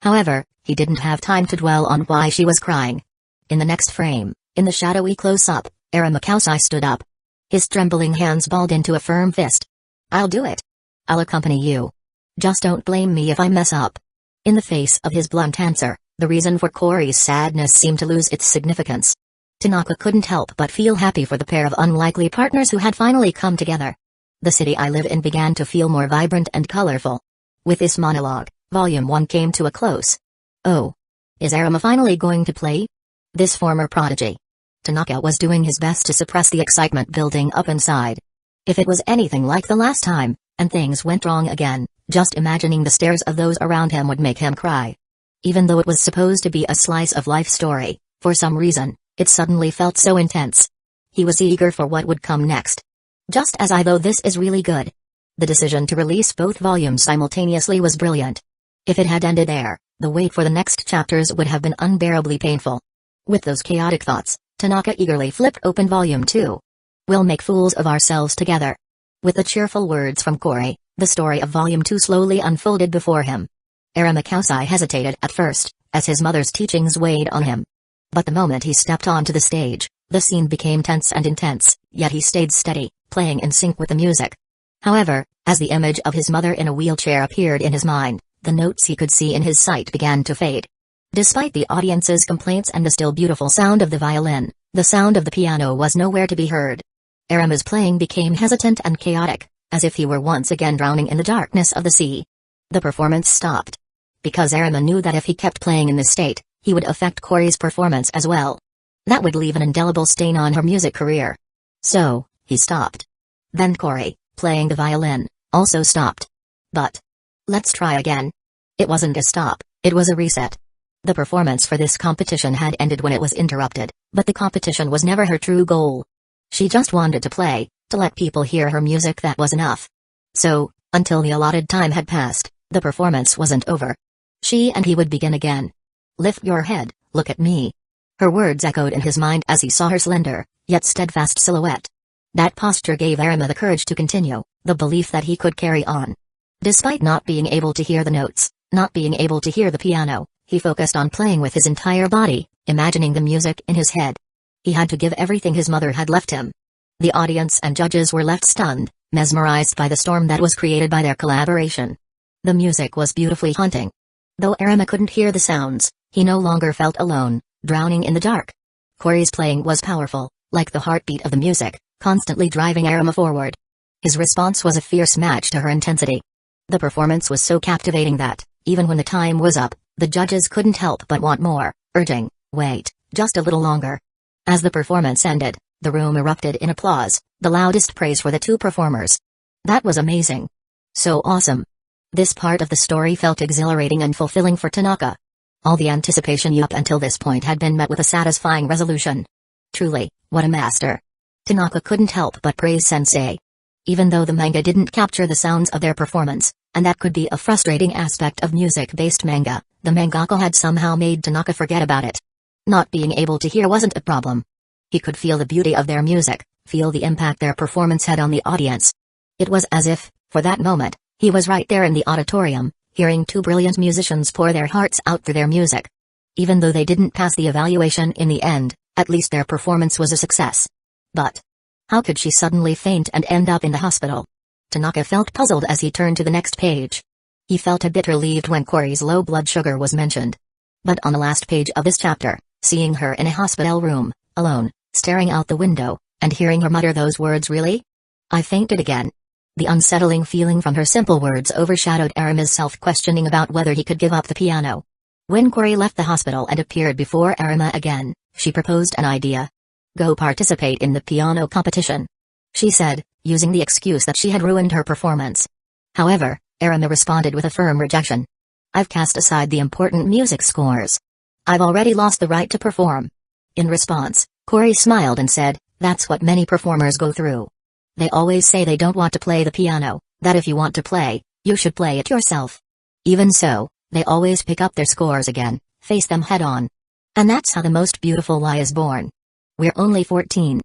S1: However, he didn't have time to dwell on why she was crying. In the next frame, in the shadowy close-up, Aramakausai stood up. His trembling hands balled into a firm fist. I'll do it. I'll accompany you. Just don't blame me if I mess up. In the face of his blunt answer, the reason for Kori's sadness seemed to lose its significance. Tanaka couldn't help but feel happy for the pair of unlikely partners who had finally come together. The city I live in began to feel more vibrant and colorful. With this monologue, Volume 1 came to a close. Oh. Is Arama finally going to play? This former prodigy. Tanaka was doing his best to suppress the excitement building up inside. If it was anything like the last time, and things went wrong again, just imagining the stares of those around him would make him cry. Even though it was supposed to be a slice of life story, for some reason, it suddenly felt so intense. He was eager for what would come next. Just as I though this is really good. The decision to release both volumes simultaneously was brilliant. If it had ended there, the wait for the next chapters would have been unbearably painful. With those chaotic thoughts, Tanaka eagerly flipped open Volume 2. We'll make fools of ourselves together. With the cheerful words from Kori, the story of Volume 2 slowly unfolded before him. Aramakausai hesitated at first, as his mother's teachings weighed on him. But the moment he stepped onto the stage, the scene became tense and intense, yet he stayed steady, playing in sync with the music. However, as the image of his mother in a wheelchair appeared in his mind, the notes he could see in his sight began to fade. Despite the audience's complaints and the still beautiful sound of the violin, the sound of the piano was nowhere to be heard. Arama's playing became hesitant and chaotic, as if he were once again drowning in the darkness of the sea. The performance stopped. Because Arama knew that if he kept playing in this state, he would affect Kori's performance as well. That would leave an indelible stain on her music career. So, he stopped. Then Kori, playing the violin, also stopped. But let's try again. It wasn't a stop, it was a reset. The performance for this competition had ended when it was interrupted, but the competition was never her true goal. She just wanted to play, to let people hear her music, that was enough. So, until the allotted time had passed, the performance wasn't over. She and he would begin again. Lift your head, look at me. Her words echoed in his mind as he saw her slender, yet steadfast silhouette. That posture gave Arama the courage to continue, the belief that he could carry on. Despite not being able to hear the notes, not being able to hear the piano, He focused on playing with his entire body, imagining the music in his head. He had to give everything his mother had left him. The audience and judges were left stunned, mesmerized by the storm that was created by their collaboration. The music was beautifully haunting. Though Arima couldn't hear the sounds, he no longer felt alone, drowning in the dark. Corey's playing was powerful, like the heartbeat of the music, constantly driving Arima forward. His response was a fierce match to her intensity. The performance was so captivating that, even when the time was up, the judges couldn't help but want more, urging, "Wait, just a little longer." As the performance ended, the room erupted in applause, the loudest praise for the two performers. That was amazing. So awesome. This part of the story felt exhilarating and fulfilling for Tanaka. All the anticipation up until this point had been met with a satisfying resolution. Truly, what a master. Tanaka couldn't help but praise Sensei. Even though the manga didn't capture the sounds of their performance, and that could be a frustrating aspect of music-based manga, the mangaka had somehow made Tanaka forget about it. Not being able to hear wasn't a problem. He could feel the beauty of their music, feel the impact their performance had on the audience. It was as if, for that moment, he was right there in the auditorium, hearing two brilliant musicians pour their hearts out through their music. Even though they didn't pass the evaluation in the end, at least their performance was a success. But how could she suddenly faint and end up in the hospital? Tanaka felt puzzled as he turned to the next page. He felt a bit relieved when Corey's low blood sugar was mentioned. But on the last page of this chapter, seeing her in a hospital room, alone, staring out the window, and hearing her mutter those words, "Really? I fainted again." The unsettling feeling from her simple words overshadowed Arima's self-questioning about whether he could give up the piano. When Corey left the hospital and appeared before Arima again, she proposed an idea. "Go participate in the piano competition," she said, using the excuse that she had ruined her performance. However, Arima responded with a firm rejection. "I've cast aside the important music scores. I've already lost the right to perform." In response, Corey smiled and said, "That's what many performers go through. They always say they don't want to play the piano, that if you want to play, you should play it yourself. Even so, they always pick up their scores again, face them head on. And that's how the most beautiful lie is born. We're only 14.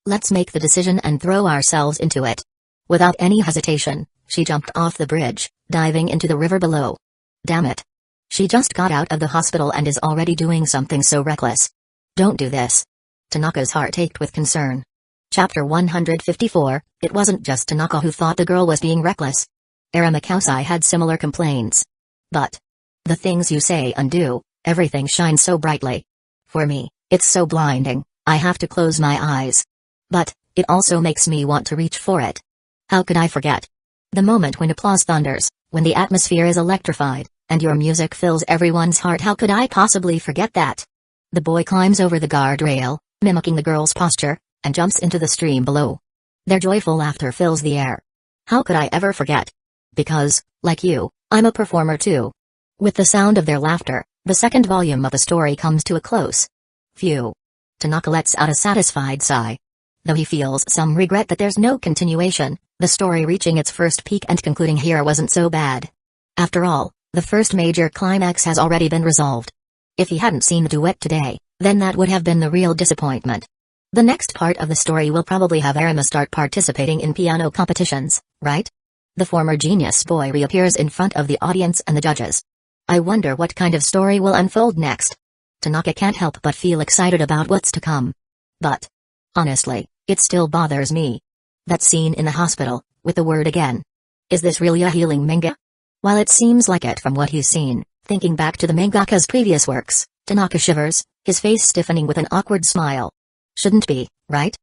S1: Let's make the decision and throw ourselves into it." Without any hesitation, she jumped off the bridge, diving into the river below. Damn it. She just got out of the hospital and is already doing something so reckless. Don't do this. Tanaka's heart ached with concern. Chapter 154, It wasn't just Tanaka who thought the girl was being reckless. Arima Kausai had similar complaints. But the things you say and do, everything shines so brightly. For me, it's so blinding, I have to close my eyes. But it also makes me want to reach for it. How could I forget? The moment when applause thunders, when the atmosphere is electrified, and your music fills everyone's heart, how could I possibly forget that? The boy climbs over the guardrail, mimicking the girl's posture, and jumps into the stream below. Their joyful laughter fills the air. How could I ever forget? Because, like you, I'm a performer too. With the sound of their laughter, the second volume of the story comes to a close. Phew. Tanaka lets out a satisfied sigh. Though he feels some regret that there's no continuation, the story reaching its first peak and concluding here wasn't so bad. After all, the first major climax has already been resolved. If he hadn't seen the duet today, then that would have been the real disappointment. The next part of the story will probably have Arima start participating in piano competitions, right? The former genius boy reappears in front of the audience and the judges. I wonder what kind of story will unfold next. Tanaka can't help but feel excited about what's to come. But honestly, it still bothers me. That scene in the hospital, with the word again. Is this really a healing manga? While it seems like it from what he's seen, thinking back to the mangaka's previous works, Tanaka shivers, his face stiffening with an awkward smile. Shouldn't be, right?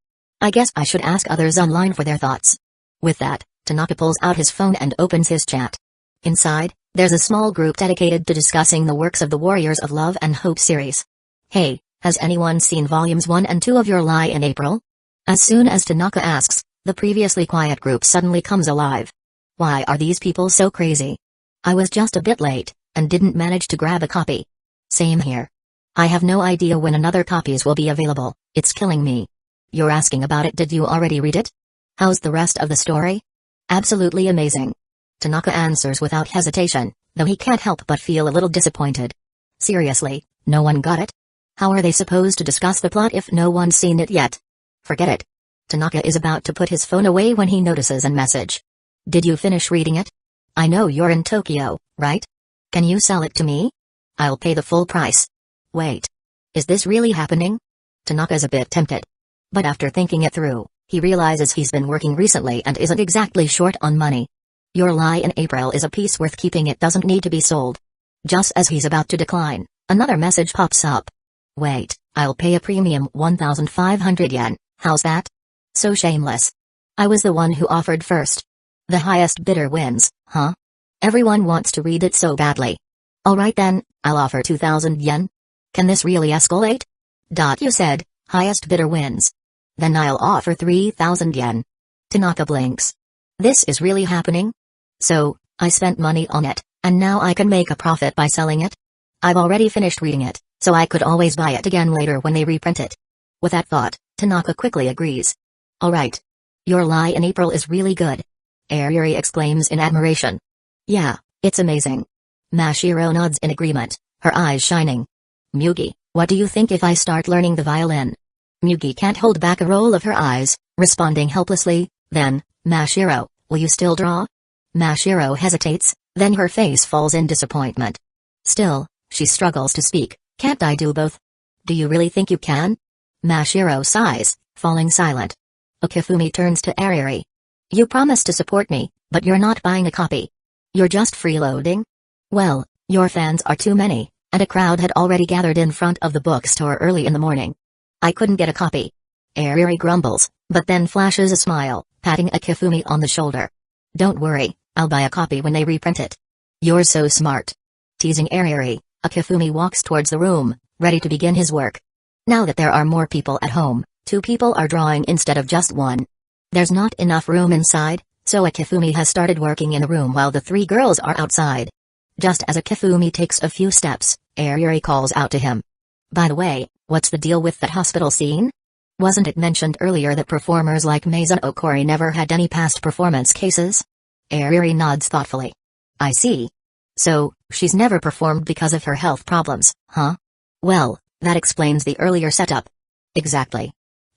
S1: I guess I should ask others online for their thoughts. With that, Tanaka pulls out his phone and opens his chat. Inside, there's a small group dedicated to discussing the works of the Warriors of Love and Hope series. Hey, has anyone seen volumes 1 and 2 of Your Lie in April? As soon as Tanaka asks, the previously quiet group suddenly comes alive. Why are these people so crazy? I was just a bit late, and didn't manage to grab a copy. Same here. I have no idea when another copies will be available, it's killing me. You're asking about it, did you already read it? How's the rest of the story? Absolutely amazing. Tanaka answers without hesitation, though he can't help but feel a little disappointed. Seriously, no one got it? How are they supposed to discuss the plot if no one's seen it yet? Forget it. Tanaka is about to put his phone away when he notices a message. Did you finish reading it? I know you're in Tokyo, right? Can you sell it to me? I'll pay the full price. Wait. Is this really happening? Tanaka's a bit tempted. But after thinking it through, he realizes he's been working recently and isn't exactly short on money. Your Lie in April is a piece worth keeping, it doesn't need to be sold. Just as he's about to decline, another message pops up. Wait, I'll pay a premium 1,500 yen, how's that? So shameless. I was the one who offered first. The highest bidder wins, huh? Everyone wants to read it so badly. Alright then, I'll offer 2,000 yen. Can this really escalate? You said, highest bidder wins. Then I'll offer 3,000 yen. Tanaka blinks. This is really happening? So, I spent money on it, and now I can make a profit by selling it? I've already finished reading it, so I could always buy it again later when they reprint it. With that thought, Tanaka quickly agrees. Alright. Your Lie in April is really good. Ayuri exclaims in admiration. Yeah, it's amazing. Mashiro nods in agreement, her eyes shining. Mugi, what do you think if I start learning the violin? Mugi can't hold back a roll of her eyes, responding helplessly, then, Mashiro, will you still draw? Mashiro hesitates, then her face falls in disappointment. Still, she struggles to speak, can't I do both? Do you really think you can? Mashiro sighs, falling silent. Okifumi turns to Ayuri. You promised to support me, but you're not buying a copy. You're just freeloading? Well, your fans are too many, and a crowd had already gathered in front of the bookstore early in the morning. I couldn't get a copy. Ayuri grumbles, but then flashes a smile, patting Okifumi on the shoulder. Don't worry, I'll buy a copy when they reprint it. You're so smart. Teasing Ayuri, Okifumi walks towards the room, ready to begin his work. Now that there are more people at home, 2 people are drawing instead of just 1. There's not enough room inside, so Okifumi has started working in the room while the 3 girls are outside. Just as Okifumi takes a few steps, Ayuri calls out to him. By the way, what's the deal with that hospital scene? Wasn't it mentioned earlier that performers like Meiza Okori never had any past performance cases? Ayuri nods thoughtfully. I see. So, she's never performed because of her health problems, huh? Well, that explains the earlier setup. Exactly.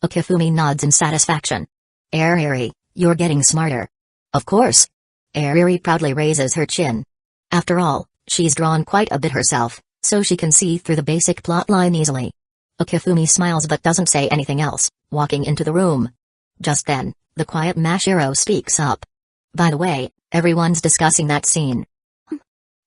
S1: Okifumi nods in satisfaction. Ayuri, you're getting smarter. Of course. Ayuri proudly raises her chin. After all, she's drawn quite a bit herself, so she can see through the basic plotline easily. Okifumi smiles but doesn't say anything else, walking into the room. Just then, the quiet Mashiro speaks up. By the way, everyone's discussing that scene.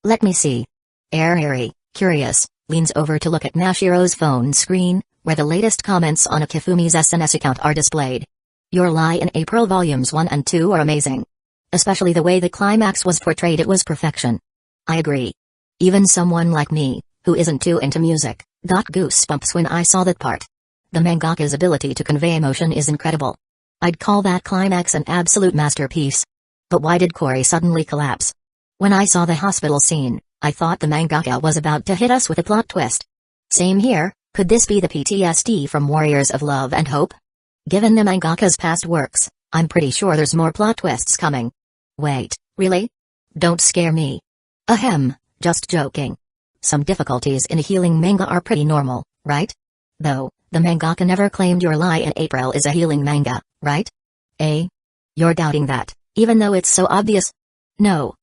S1: Let me see. Ayuri, curious, leans over to look at Mashiro's phone screen, where the latest comments on Okifumi's SNS account are displayed. Your Lie in April volumes 1 and 2 are amazing. Especially the way the climax was portrayed, it was perfection. I agree. Even someone like me, who isn't too into music, got goosebumps when I saw that part. The mangaka's ability to convey emotion is incredible. I'd call that climax an absolute masterpiece. But why did Cory suddenly collapse? When I saw the hospital scene, I thought the mangaka was about to hit us with a plot twist. Same here, could this be the PTSD from Warriors of Love and Hope? Given the mangaka's past works, I'm pretty sure there's more plot twists coming. Wait, really? Don't scare me. Ahem, just joking. Some difficulties in a healing manga are pretty normal, right? Though, the mangaka never claimed Your Lie in April is a healing manga, right? Eh? You're doubting that, even though it's so obvious? No,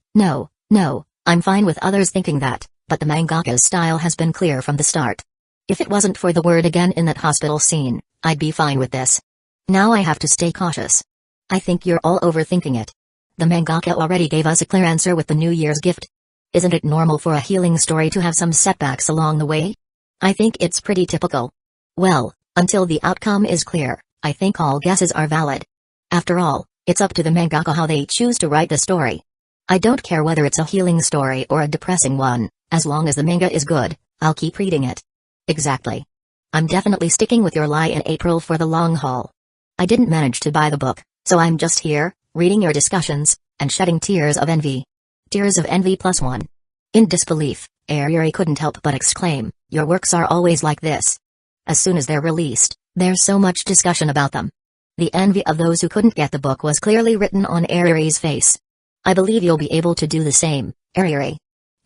S1: I'm fine with others thinking that, but the mangaka's style has been clear from the start. If it wasn't for the word again in that hospital scene, I'd be fine with this. Now I have to stay cautious. I think you're all overthinking it. The mangaka already gave us a clear answer with the New Year's gift. Isn't it normal for a healing story to have some setbacks along the way? I think it's pretty typical. Well, until the outcome is clear, I think all guesses are valid. After all, it's up to the mangaka how they choose to write the story. I don't care whether it's a healing story or a depressing one, as long as the manga is good, I'll keep reading it. Exactly. I'm definitely sticking with Your Lie in April for the long haul. I didn't manage to buy the book, so I'm just here, reading your discussions, and shedding tears of envy. Tears of envy +1. In disbelief, Ayuri couldn't help but exclaim, your works are always like this. As soon as they're released, there's so much discussion about them. The envy of those who couldn't get the book was clearly written on Ayuri's face. I believe you'll be able to do the same, Ayuri.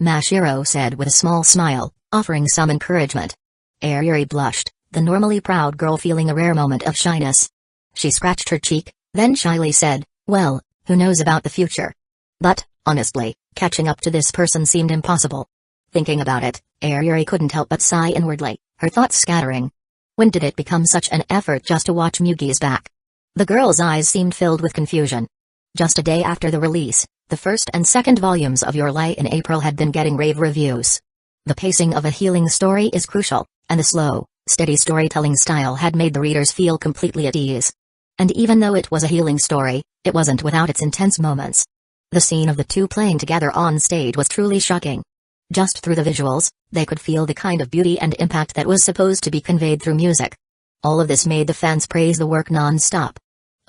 S1: Mashiro said with a small smile, offering some encouragement. Ayuri blushed, the normally proud girl feeling a rare moment of shyness. She scratched her cheek, then shyly said, well, who knows about the future? But, honestly, catching up to this person seemed impossible. Thinking about it, Ayuri couldn't help but sigh inwardly, her thoughts scattering. When did it become such an effort just to watch Mugi's back? The girl's eyes seemed filled with confusion. Just a day after the release, the first and second volumes of Your Lie in April had been getting rave reviews. The pacing of a healing story is crucial, and the slow, steady storytelling style had made the readers feel completely at ease. And even though it was a healing story, it wasn't without its intense moments. The scene of the two playing together on stage was truly shocking. Just through the visuals, they could feel the kind of beauty and impact that was supposed to be conveyed through music. All of this made the fans praise the work non-stop.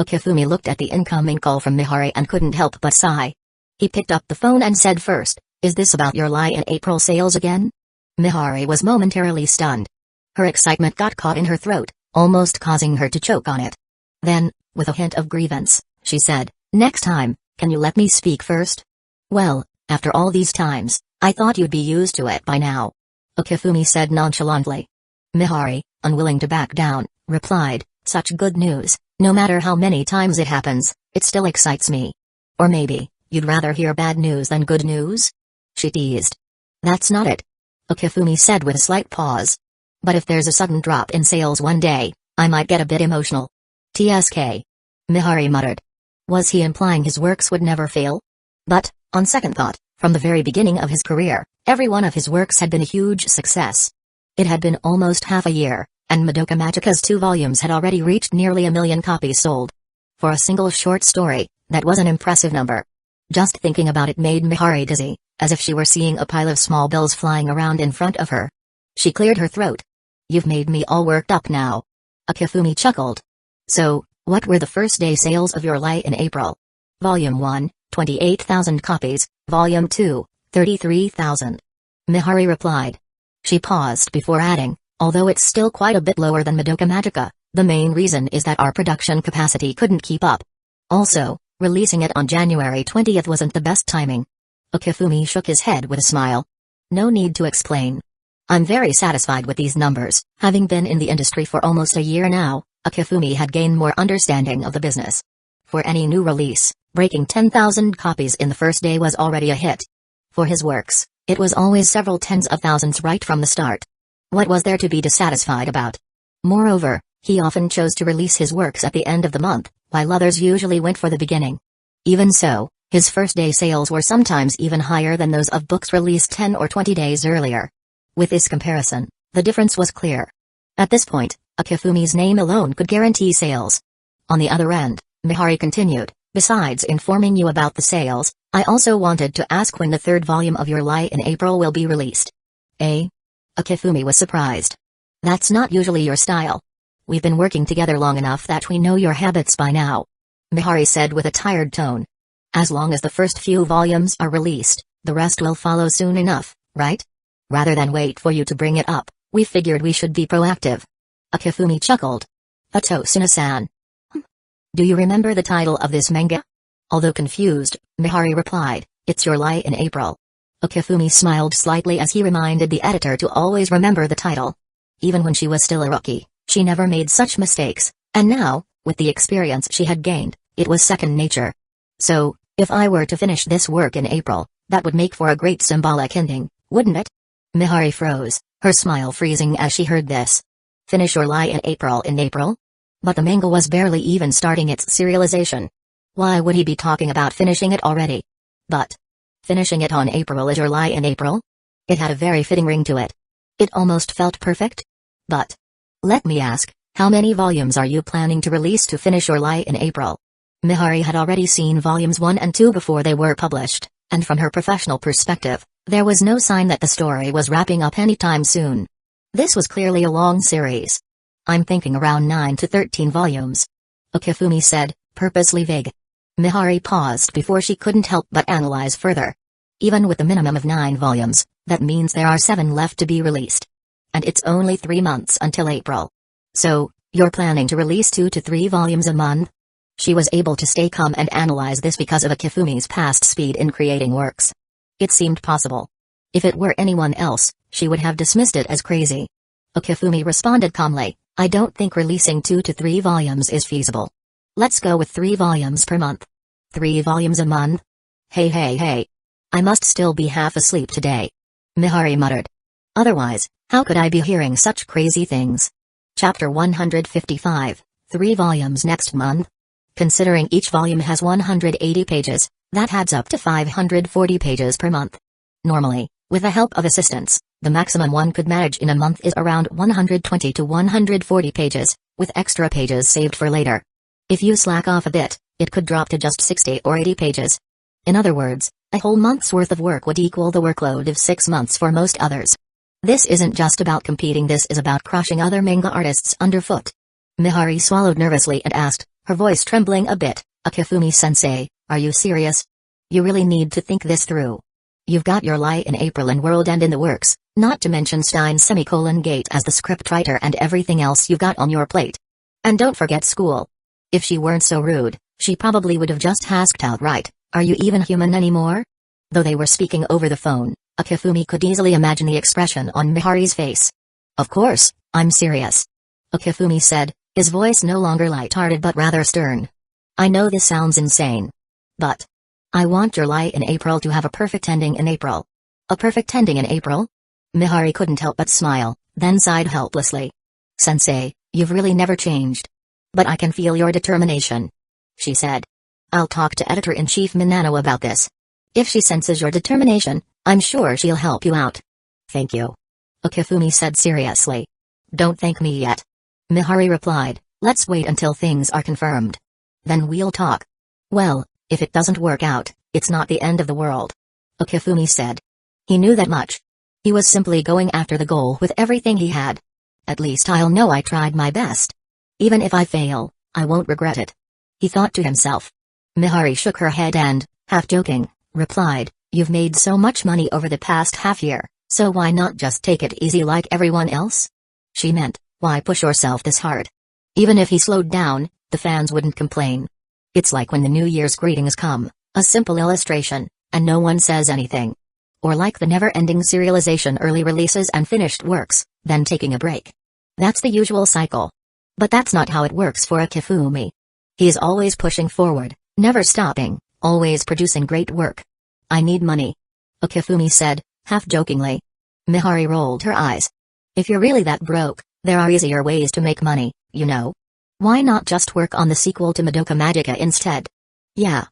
S1: Okifumi looked at the incoming call from Mihari and couldn't help but sigh. He picked up the phone and said first, "Is this about Your Lie in April sales again?" Mihari was momentarily stunned. Her excitement got caught in her throat, almost causing her to choke on it. Then, with a hint of grievance, she said, "Next time, can you let me speak first?" "Well, after all these times, I thought you'd be used to it by now," Okifumi said nonchalantly. Mihari, unwilling to back down, replied, "Such good news, no matter how many times it happens, it still excites me. Or maybe, you'd rather hear bad news than good news?" She teased. "That's not it," Okifumi said with a slight pause. "But if there's a sudden drop in sales one day, I might get a bit emotional." "TSK," Mihari muttered. Was he implying his works would never fail? But, on second thought, from the very beginning of his career, every one of his works had been a huge success. It had been almost half a year, and Madoka Magica's 2 volumes had already reached nearly 1 million copies sold. For a single short story, that was an impressive number. Just thinking about it made Mihari dizzy, as if she were seeing a pile of small bills flying around in front of her. She cleared her throat. "You've made me all worked up now." Okifumi chuckled. "So, what were the first day sales of Your Lie in April?" Volume 1, 28,000 copies, Volume 2, 33,000. Mihari replied. She paused before adding, "Although it's still quite a bit lower than Madoka Magica, the main reason is that our production capacity couldn't keep up. Also, releasing it on January 20th wasn't the best timing." Okifumi shook his head with a smile. "No need to explain. I'm very satisfied with these numbers." Having been in the industry for almost a year now, Okifumi had gained more understanding of the business. For any new release, breaking 10,000 copies in the first day was already a hit. For his works, it was always several tens of thousands right from the start. What was there to be dissatisfied about? Moreover, he often chose to release his works at the end of the month, while others usually went for the beginning. Even so, his first day sales were sometimes even higher than those of books released 10 or 20 days earlier. With this comparison, the difference was clear. At this point, Okifumi's name alone could guarantee sales. On the other end, Mihari continued, "Besides informing you about the sales, I also wanted to ask when the 3rd volume of Your Lie in April will be released." "Eh?" Okifumi was surprised. "That's not usually your style. We've been working together long enough that we know your habits by now," Mihari said with a tired tone. "As long as the first few volumes are released, the rest will follow soon enough, right? Rather than wait for you to bring it up, we figured we should be proactive." Okifumi chuckled. "Atosuna-san. Do you remember the title of this manga?" Although confused, Mihari replied, "It's Your Lie in April." Okifumi smiled slightly as he reminded the editor to always remember the title. Even when she was still a rookie, she never made such mistakes, and now, with the experience she had gained, it was second nature. "So, if I were to finish this work in April, that would make for a great symbolic ending, wouldn't it?" Mihari froze, her smile freezing as she heard this. Finish Your Lie in April? But the manga was barely even starting its serialization. Why would he be talking about finishing it already? But finishing it on April is Your Lie in April? It had a very fitting ring to it. It almost felt perfect. But let me ask, how many volumes are you planning to release to finish Your Lie in April? Mihari had already seen volumes 1 and 2 before they were published, and from her professional perspective, there was no sign that the story was wrapping up anytime soon. This was clearly a long series. "I'm thinking around 9 to 13 volumes," Okifumi said, purposely vague. Mihari paused before she couldn't help but analyze further. Even with the minimum of 9 volumes, that means there are 7 left to be released. And it's only 3 months until April. So, you're planning to release 2 to 3 volumes a month? She was able to stay calm and analyze this because of Okifumi's past speed in creating works. It seemed possible. If it were anyone else, she would have dismissed it as crazy. Okifumi responded calmly, "I don't think releasing 2 to 3 volumes is feasible. Let's go with 3 volumes per month." 3 volumes a month? Hey. I must still be half asleep today. Mihari muttered. Otherwise, how could I be hearing such crazy things? Chapter 155, 3 volumes next month? Considering each volume has 180 pages, that adds up to 540 pages per month. Normally, with the help of assistants, the maximum one could manage in a month is around 120 to 140 pages, with extra pages saved for later. If you slack off a bit, it could drop to just 60 or 80 pages. In other words, a whole month's worth of work would equal the workload of 6 months for most others. This isn't just about competing, this is about crushing other manga artists underfoot. Mihari swallowed nervously and asked, her voice trembling a bit, Akifumi-sensei, are you serious? You really need to think this through. You've got your Lie in April and World End in the works, not to mention Steins Gate as the scriptwriter and everything else you've got on your plate. And don't forget school. If she weren't so rude, she probably would have just asked outright, are you even human anymore? Though they were speaking over the phone, Akifumi could easily imagine the expression on Mihari's face. Of course, I'm serious. Akifumi said, his voice no longer light-hearted but rather stern. I know this sounds insane. But I want your Lie in April to have a perfect ending in April. A perfect ending in April? Mihari couldn't help but smile, then sighed helplessly. Sensei, you've really never changed. But I can feel your determination. She said. I'll talk to Editor-in-Chief Minano about this. If she senses your determination, I'm sure she'll help you out. Thank you. Akifumi said seriously. Don't thank me yet. Mihari replied, let's wait until things are confirmed. Then we'll talk. Well, if it doesn't work out, it's not the end of the world. Akifumi said. He knew that much. He was simply going after the goal with everything he had. At least I'll know I tried my best. Even if I fail, I won't regret it. He thought to himself. Mihari shook her head and, half joking, replied, you've made so much money over the past half year, so why not just take it easy like everyone else? She meant, why push yourself this hard? Even if he slowed down, the fans wouldn't complain. It's like when the New Year's greetings come, a simple illustration, and no one says anything. Or like the never-ending serialization early releases and finished works, then taking a break. That's the usual cycle. But that's not how it works for Akifumi. He is always pushing forward, never stopping, always producing great work. I need money. Akifumi said, half-jokingly. Mihari rolled her eyes. If you're really that broke, there are easier ways to make money, you know. Why not just work on the sequel to Madoka Magica instead? Yeah,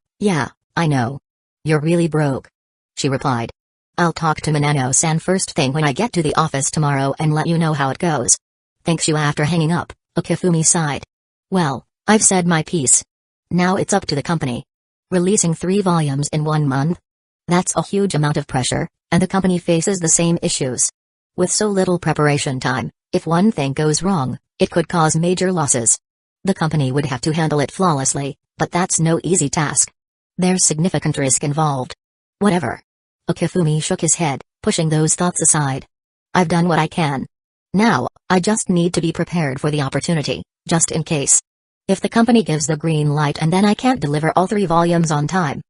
S1: I know. You're really broke. She replied. I'll talk to Minano-san first thing when I get to the office tomorrow and let you know how it goes. Thanks you. After hanging up, Akifumi sighed. Well, I've said my piece. Now it's up to the company. Releasing 3 volumes in 1 month? That's a huge amount of pressure, and the company faces the same issues. With so little preparation time, if one thing goes wrong, it could cause major losses. The company would have to handle it flawlessly, but that's no easy task. There's significant risk involved. Whatever. Akifumi shook his head, pushing those thoughts aside. I've done what I can. Now, I just need to be prepared for the opportunity, just in case. If the company gives the green light and then I can't deliver all 3 volumes on time,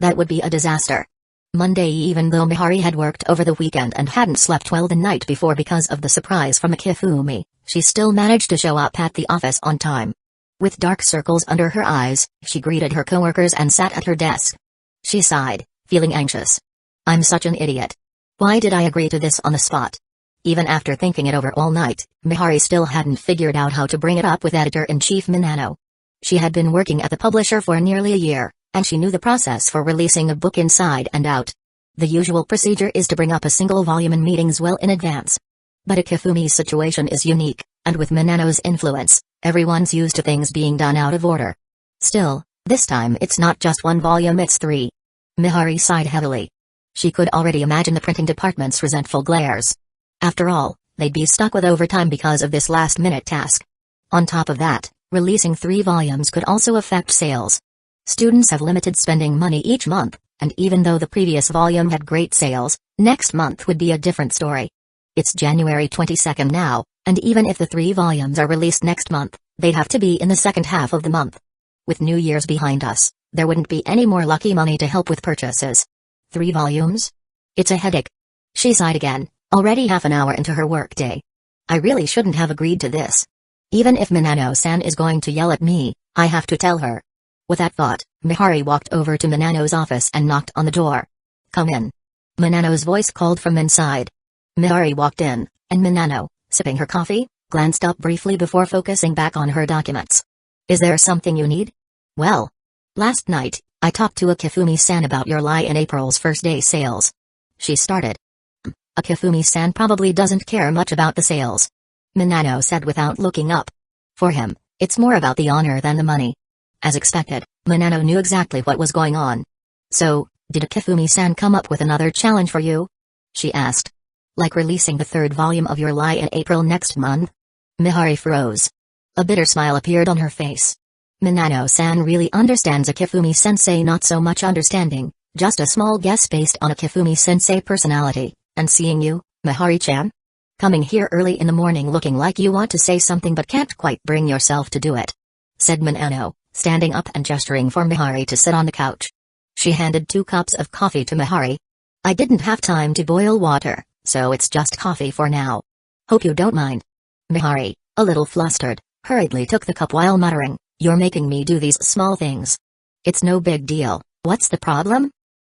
S1: that would be a disaster. Monday, even though Mihari had worked over the weekend and hadn't slept well the night before because of the surprise from Akifumi, she still managed to show up at the office on time. With dark circles under her eyes, she greeted her coworkers and sat at her desk. She sighed, feeling anxious. I'm such an idiot. Why did I agree to this on the spot? Even after thinking it over all night, Mihari still hadn't figured out how to bring it up with Editor-in-Chief Minano. She had been working at the publisher for nearly a year, and she knew the process for releasing a book inside and out. The usual procedure is to bring up a single volume in meetings well in advance. But Akifumi's situation is unique, and with Minano's influence, everyone's used to things being done out of order. Still, this time it's not just 1 volume, it's 3. Mihari sighed heavily. She could already imagine the printing department's resentful glares. After all, they'd be stuck with overtime because of this last-minute task. On top of that, releasing 3 volumes could also affect sales. Students have limited spending money each month, and even though the previous volume had great sales, next month would be a different story. It's January 22nd now, and even if the 3 volumes are released next month, they'd have to be in the second half of the month. With New Year's behind us, there wouldn't be any more lucky money to help with purchases. 3 volumes? It's a headache. She sighed again, already half an hour into her workday. I really shouldn't have agreed to this. Even if Minano-san is going to yell at me, I have to tell her. With that thought, Mihari walked over to Minano's office and knocked on the door. Come in. Minano's voice called from inside. Mihari walked in, and Minano, sipping her coffee, glanced up briefly before focusing back on her documents. Is there something you need? Well, last night, I talked to Akifumi-san about your lie in April's first day sales. She started. Akifumi-san probably doesn't care much about the sales. Minano said without looking up. For him, it's more about the honor than the money. As expected, Minano knew exactly what was going on. So, did Akifumi-san come up with another challenge for you? She asked. Like releasing the third volume of your lie in April next month? Mihari froze. A bitter smile appeared on her face. Minano-san really understands Akifumi-sensei, not so much understanding, just a small guess based on Akifumi-sensei personality, and seeing you, Mihari-chan? Coming here early in the morning looking like you want to say something but can't quite bring yourself to do it, said Minano, standing up and gesturing for Mihari to sit on the couch. She handed 2 cups of coffee to Mihari. I didn't have time to boil water, so it's just coffee for now. Hope you don't mind. Mihari, a little flustered, hurriedly took the cup while muttering, you're making me do these small things. It's no big deal, what's the problem?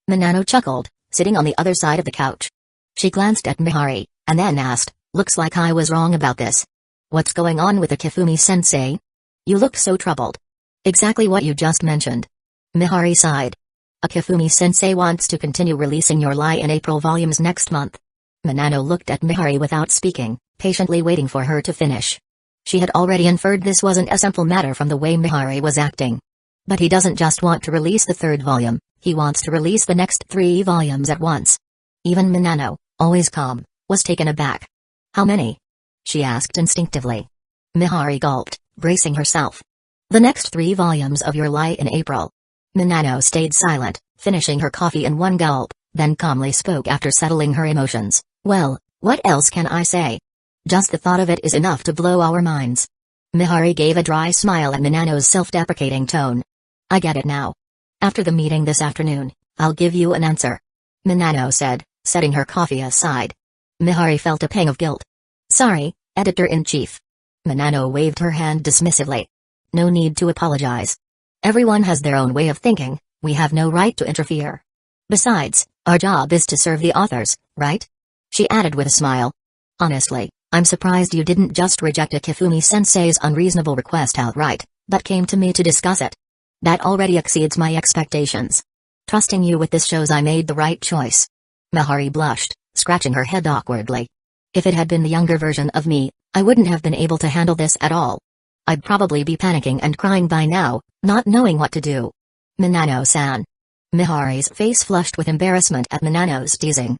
S1: Minano chuckled, sitting on the other side of the couch. She glanced at Mihari, and then asked, looks like I was wrong about this. What's going on with Akifumi-sensei? You look so troubled. Exactly what you just mentioned. Mihari sighed. Akifumi-sensei wants to continue releasing your lie in April volumes next month. Minano looked at Mihari without speaking, patiently waiting for her to finish. She had already inferred this wasn't a simple matter from the way Mihari was acting. But he doesn't just want to release the third volume, he wants to release the next 3 volumes at once. Even Minano, always calm, was taken aback. How many? She asked instinctively. Mihari gulped, bracing herself. The next 3 volumes of your lie in April. Minano stayed silent, finishing her coffee in one gulp, then calmly spoke after settling her emotions. Well, what else can I say? Just the thought of it is enough to blow our minds. Mihari gave a dry smile at Minano's self-deprecating tone. I get it now. After the meeting this afternoon, I'll give you an answer. Minano said, setting her coffee aside. Mihari felt a pang of guilt. Sorry, Editor-in-Chief. Minano waved her hand dismissively. No need to apologize. Everyone has their own way of thinking, we have no right to interfere. Besides, our job is to serve the authors, right? She added with a smile. Honestly, I'm surprised you didn't just reject Akifumi-sensei's unreasonable request outright, but came to me to discuss it. That already exceeds my expectations. Trusting you with this shows I made the right choice. Mihari blushed, scratching her head awkwardly. If it had been the younger version of me, I wouldn't have been able to handle this at all. I'd probably be panicking and crying by now, not knowing what to do. Minano-san. Mihari's face flushed with embarrassment at Minano's teasing.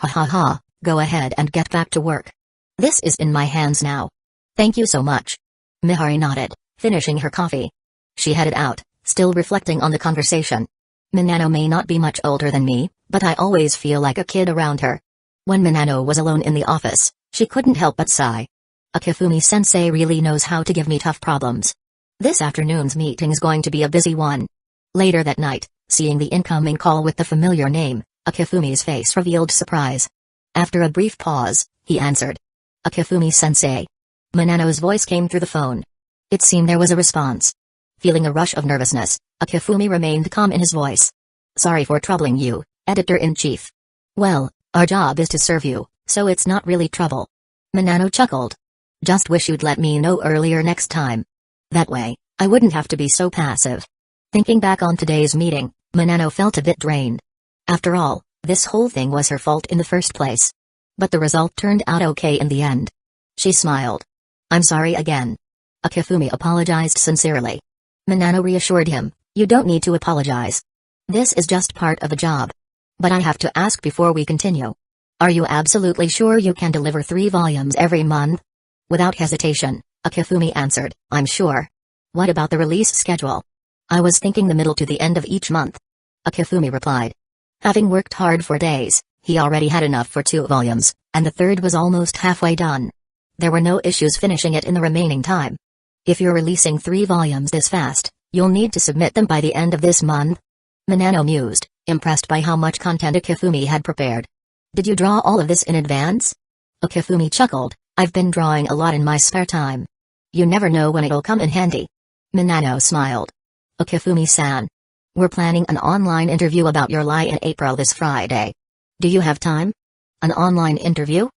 S1: Ha ha ha, go ahead and get back to work. This is in my hands now. Thank you so much. Mihari nodded, finishing her coffee. She headed out, still reflecting on the conversation. Minano may not be much older than me, but I always feel like a kid around her. When Minano was alone in the office, she couldn't help but sigh. Akifumi-sensei really knows how to give me tough problems. This afternoon's meeting's going to be a busy one. Later that night, seeing the incoming call with the familiar name, Akifumi's face revealed surprise. After a brief pause, he answered. Akifumi-sensei. Minano's voice came through the phone. It seemed there was a response. Feeling a rush of nervousness, Akifumi remained calm in his voice. Sorry for troubling you, Editor-in-Chief. Well, our job is to serve you, so it's not really trouble. Minano chuckled. Just wish you'd let me know earlier next time. That way, I wouldn't have to be so passive. Thinking back on today's meeting, Minano felt a bit drained. After all, this whole thing was her fault in the first place. But the result turned out okay in the end. She smiled. I'm sorry again. Akifumi apologized sincerely. Minano reassured him, you don't need to apologize. This is just part of the job. But I have to ask before we continue. Are you absolutely sure you can deliver 3 volumes every month? Without hesitation, Akifumi answered, I'm sure. What about the release schedule? I was thinking the middle to the end of each month. Akifumi replied. Having worked hard for days, he already had enough for 2 volumes, and the third was almost halfway done. There were no issues finishing it in the remaining time. If you're releasing 3 volumes this fast, you'll need to submit them by the end of this month. Minano mused, impressed by how much content Akifumi had prepared. Did you draw all of this in advance? Akifumi chuckled, I've been drawing a lot in my spare time. You never know when it'll come in handy. Minano smiled. Akifumi-san. We're planning an online interview about your lie in April this Friday. Do you have time? An online interview?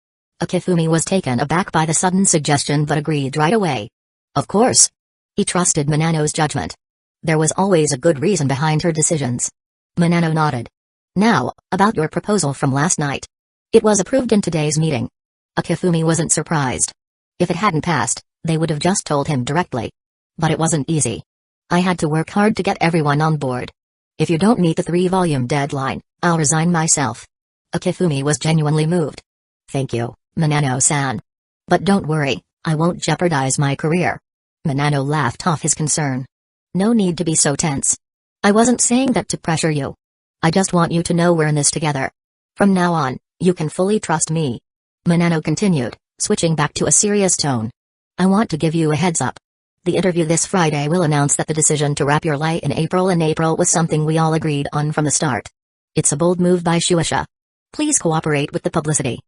S1: Akifumi was taken aback by the sudden suggestion but agreed right away. Of course. He trusted Minano's judgment. There was always a good reason behind her decisions. Minano nodded. Now, about your proposal from last night. It was approved in today's meeting. Akifumi wasn't surprised. If it hadn't passed, they would have just told him directly. But it wasn't easy. I had to work hard to get everyone on board. If you don't meet the 3-volume deadline, I'll resign myself. Akifumi was genuinely moved. Thank you, Minano-san. But don't worry, I won't jeopardize my career. Minano laughed off his concern. No need to be so tense. I wasn't saying that to pressure you. I just want you to know we're in this together. From now on, you can fully trust me. Minano continued, switching back to a serious tone. I want to give you a heads up. The interview this Friday will announce that the decision to wrap your life in April was something we all agreed on from the start. It's a bold move by Shueisha. Please cooperate with the publicity.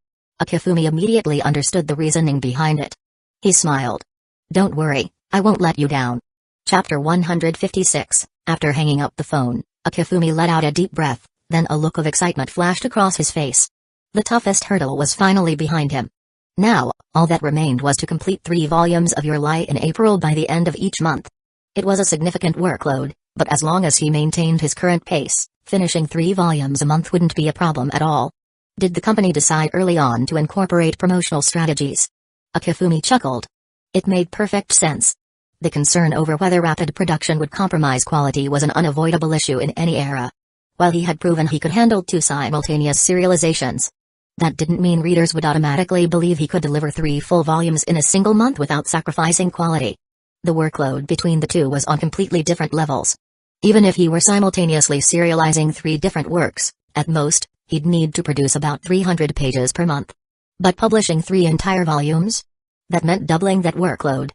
S1: Akifumi immediately understood the reasoning behind it. He smiled. Don't worry, I won't let you down. Chapter 156. After hanging up the phone, Akifumi let out a deep breath, then a look of excitement flashed across his face. The toughest hurdle was finally behind him. Now, all that remained was to complete 3 volumes of Your Lie in April by the end of each month. It was a significant workload, but as long as he maintained his current pace, finishing 3 volumes a month wouldn't be a problem at all. Did the company decide early on to incorporate promotional strategies? Akifumi chuckled. It made perfect sense. The concern over whether rapid production would compromise quality was an unavoidable issue in any era. While he had proven he could handle 2 simultaneous serializations, that didn't mean readers would automatically believe he could deliver 3 full volumes in a single month without sacrificing quality. The workload between the two was on completely different levels. Even if he were simultaneously serializing 3 different works, at most, he'd need to produce about 300 pages per month. But publishing 3 entire volumes? That meant doubling that workload.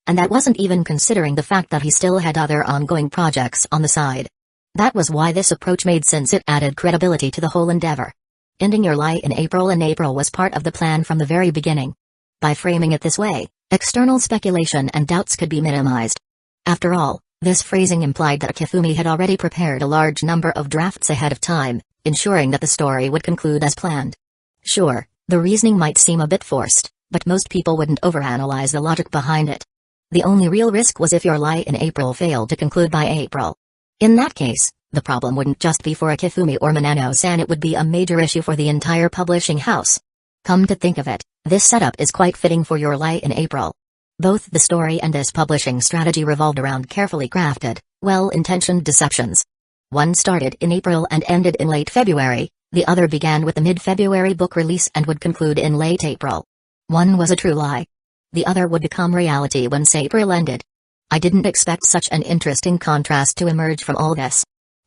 S1: And that wasn't even considering the fact that he still had other ongoing projects on the side. That was why this approach made sense. It added credibility to the whole endeavor. Ending Your Lie in April was part of the plan from the very beginning. By framing it this way, external speculation and doubts could be minimized. After all, this phrasing implied that Akifumi had already prepared a large number of drafts ahead of time, ensuring that the story would conclude as planned. Sure, the reasoning might seem a bit forced, but most people wouldn't overanalyze the logic behind it. The only real risk was if Your Lie in April failed to conclude by April. In that case, the problem wouldn't just be for Akifumi or Minano-san, it would be a major issue for the entire publishing house. Come to think of it, this setup is quite fitting for Your Lie in April. Both the story and this publishing strategy revolved around carefully crafted, well-intentioned deceptions. One started in April and ended in late February, the other began with the mid-February book release and would conclude in late April. One was a true lie. The other would become reality once April ended. I didn't expect such an interesting contrast to emerge from all this.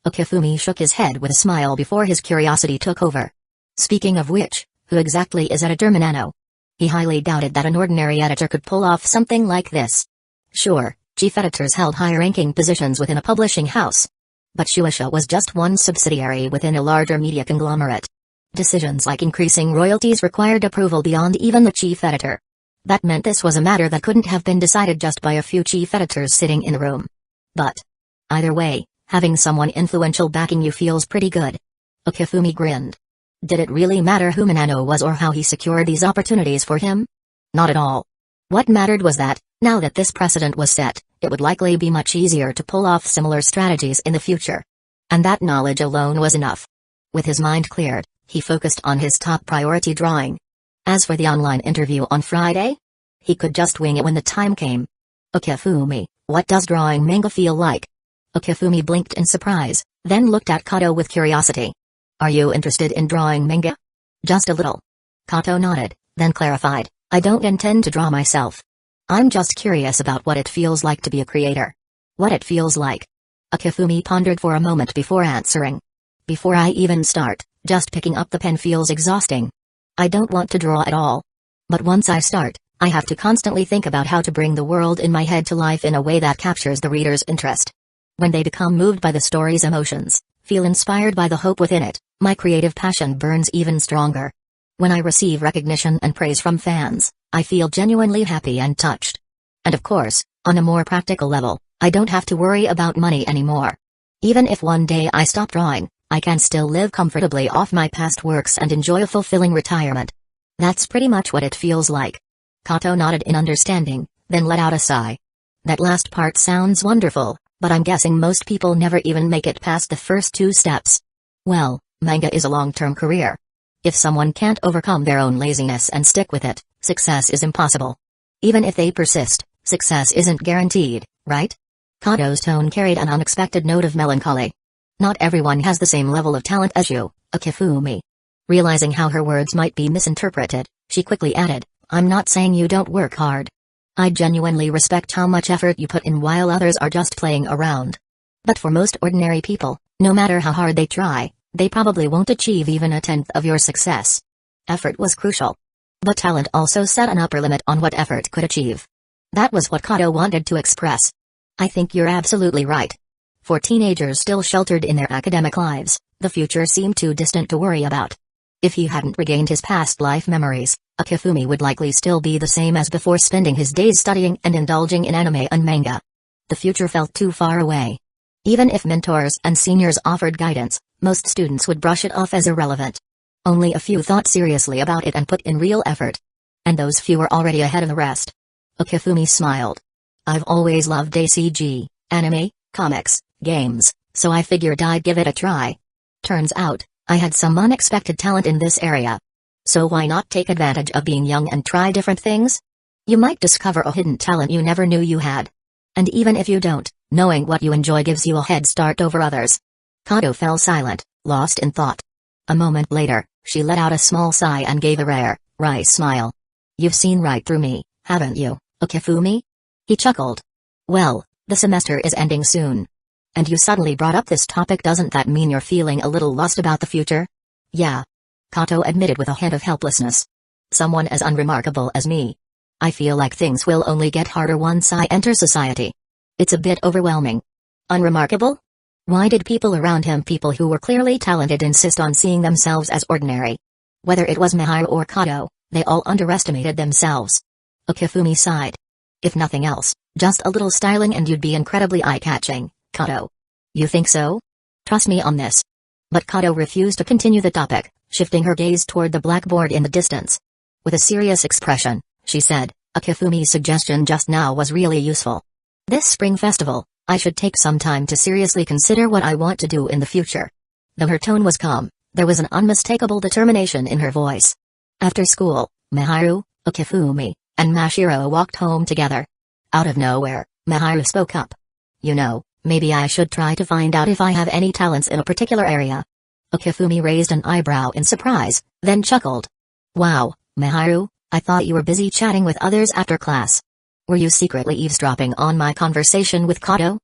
S1: Akifumi shook his head with a smile before his curiosity took over. Speaking of which, who exactly is editor Minano? He highly doubted that an ordinary editor could pull off something like this. Sure, chief editors held high-ranking positions within a publishing house. But Shueisha was just one subsidiary within a larger media conglomerate. Decisions like increasing royalties required approval beyond even the chief editor. That meant this was a matter that couldn't have been decided just by a few chief editors sitting in the room. But either way, having someone influential backing you feels pretty good. Akifumi grinned. Did it really matter who Minano was or how he secured these opportunities for him? Not at all. What mattered was that, now that this precedent was set, it would likely be much easier to pull off similar strategies in the future. And that knowledge alone was enough. With his mind cleared, he focused on his top priority, drawing. As for the online interview on Friday, he could just wing it when the time came. Akifumi, what does drawing manga feel like? Akifumi blinked in surprise, then looked at Kato with curiosity. Are you interested in drawing manga? Just a little. Kato nodded, then clarified, I don't intend to draw myself. I'm just curious about what it feels like to be a creator. What it feels like. Akifumi pondered for a moment before answering. Before I even start, just picking up the pen feels exhausting. I don't want to draw at all. But once I start, I have to constantly think about how to bring the world in my head to life in a way that captures the reader's interest. When they become moved by the story's emotions, feel inspired by the hope within it, my creative passion burns even stronger. When I receive recognition and praise from fans, I feel genuinely happy and touched. And of course, on a more practical level, I don't have to worry about money anymore. Even if one day I stop drawing, I can still live comfortably off my past works and enjoy a fulfilling retirement. That's pretty much what it feels like. Kato nodded in understanding, then let out a sigh. That last part sounds wonderful, but I'm guessing most people never even make it past the first 2 steps. Well, manga is a long-term career. If someone can't overcome their own laziness and stick with it, success is impossible. Even if they persist, success isn't guaranteed, right? Kato's tone carried an unexpected note of melancholy. Not everyone has the same level of talent as you, Akifumi. Realizing how her words might be misinterpreted, she quickly added, I'm not saying you don't work hard. I genuinely respect how much effort you put in while others are just playing around. But for most ordinary people, no matter how hard they try, they probably won't achieve even 1/10 of your success. Effort was crucial. But talent also set an upper limit on what effort could achieve. That was what Kato wanted to express. I think you're absolutely right. For teenagers still sheltered in their academic lives, the future seemed too distant to worry about. If he hadn't regained his past life memories, Akifumi would likely still be the same as before, spending his days studying and indulging in anime and manga. The future felt too far away. Even if mentors and seniors offered guidance, most students would brush it off as irrelevant. Only a few thought seriously about it and put in real effort. And those few were already ahead of the rest. Akifumi smiled. I've always loved ACG, anime, comics, games, so I figured I'd give it a try. Turns out, I had some unexpected talent in this area. So why not take advantage of being young and try different things? You might discover a hidden talent you never knew you had. And even if you don't, knowing what you enjoy gives you a head start over others. Kato fell silent, lost in thought. A moment later, she let out a small sigh and gave a rare, wry smile. You've seen right through me, haven't you, Akifumi? He chuckled. Well, the semester is ending soon. And you suddenly brought up this topic, doesn't that mean you're feeling a little lost about the future? Yeah. Kato admitted with a hint of helplessness. Someone as unremarkable as me. I feel like things will only get harder once I enter society. It's a bit overwhelming. Unremarkable? Why did people around him, people who were clearly talented, insist on seeing themselves as ordinary? Whether it was Miharu or Kato, they all underestimated themselves. Akifumi sighed. If nothing else, just a little styling and you'd be incredibly eye-catching, Kato. You think so? Trust me on this. But Kato refused to continue the topic, shifting her gaze toward the blackboard in the distance. With a serious expression, she said, Akifumi's suggestion just now was really useful. This spring festival, I should take some time to seriously consider what I want to do in the future. Though her tone was calm, there was an unmistakable determination in her voice. After school, Miharu, Akifumi, and Mashiro walked home together. Out of nowhere, Miharu spoke up. You know, maybe I should try to find out if I have any talents in a particular area. Akifumi raised an eyebrow in surprise, then chuckled. Wow, Miharu, I thought you were busy chatting with others after class. Were you secretly eavesdropping on my conversation with Kato?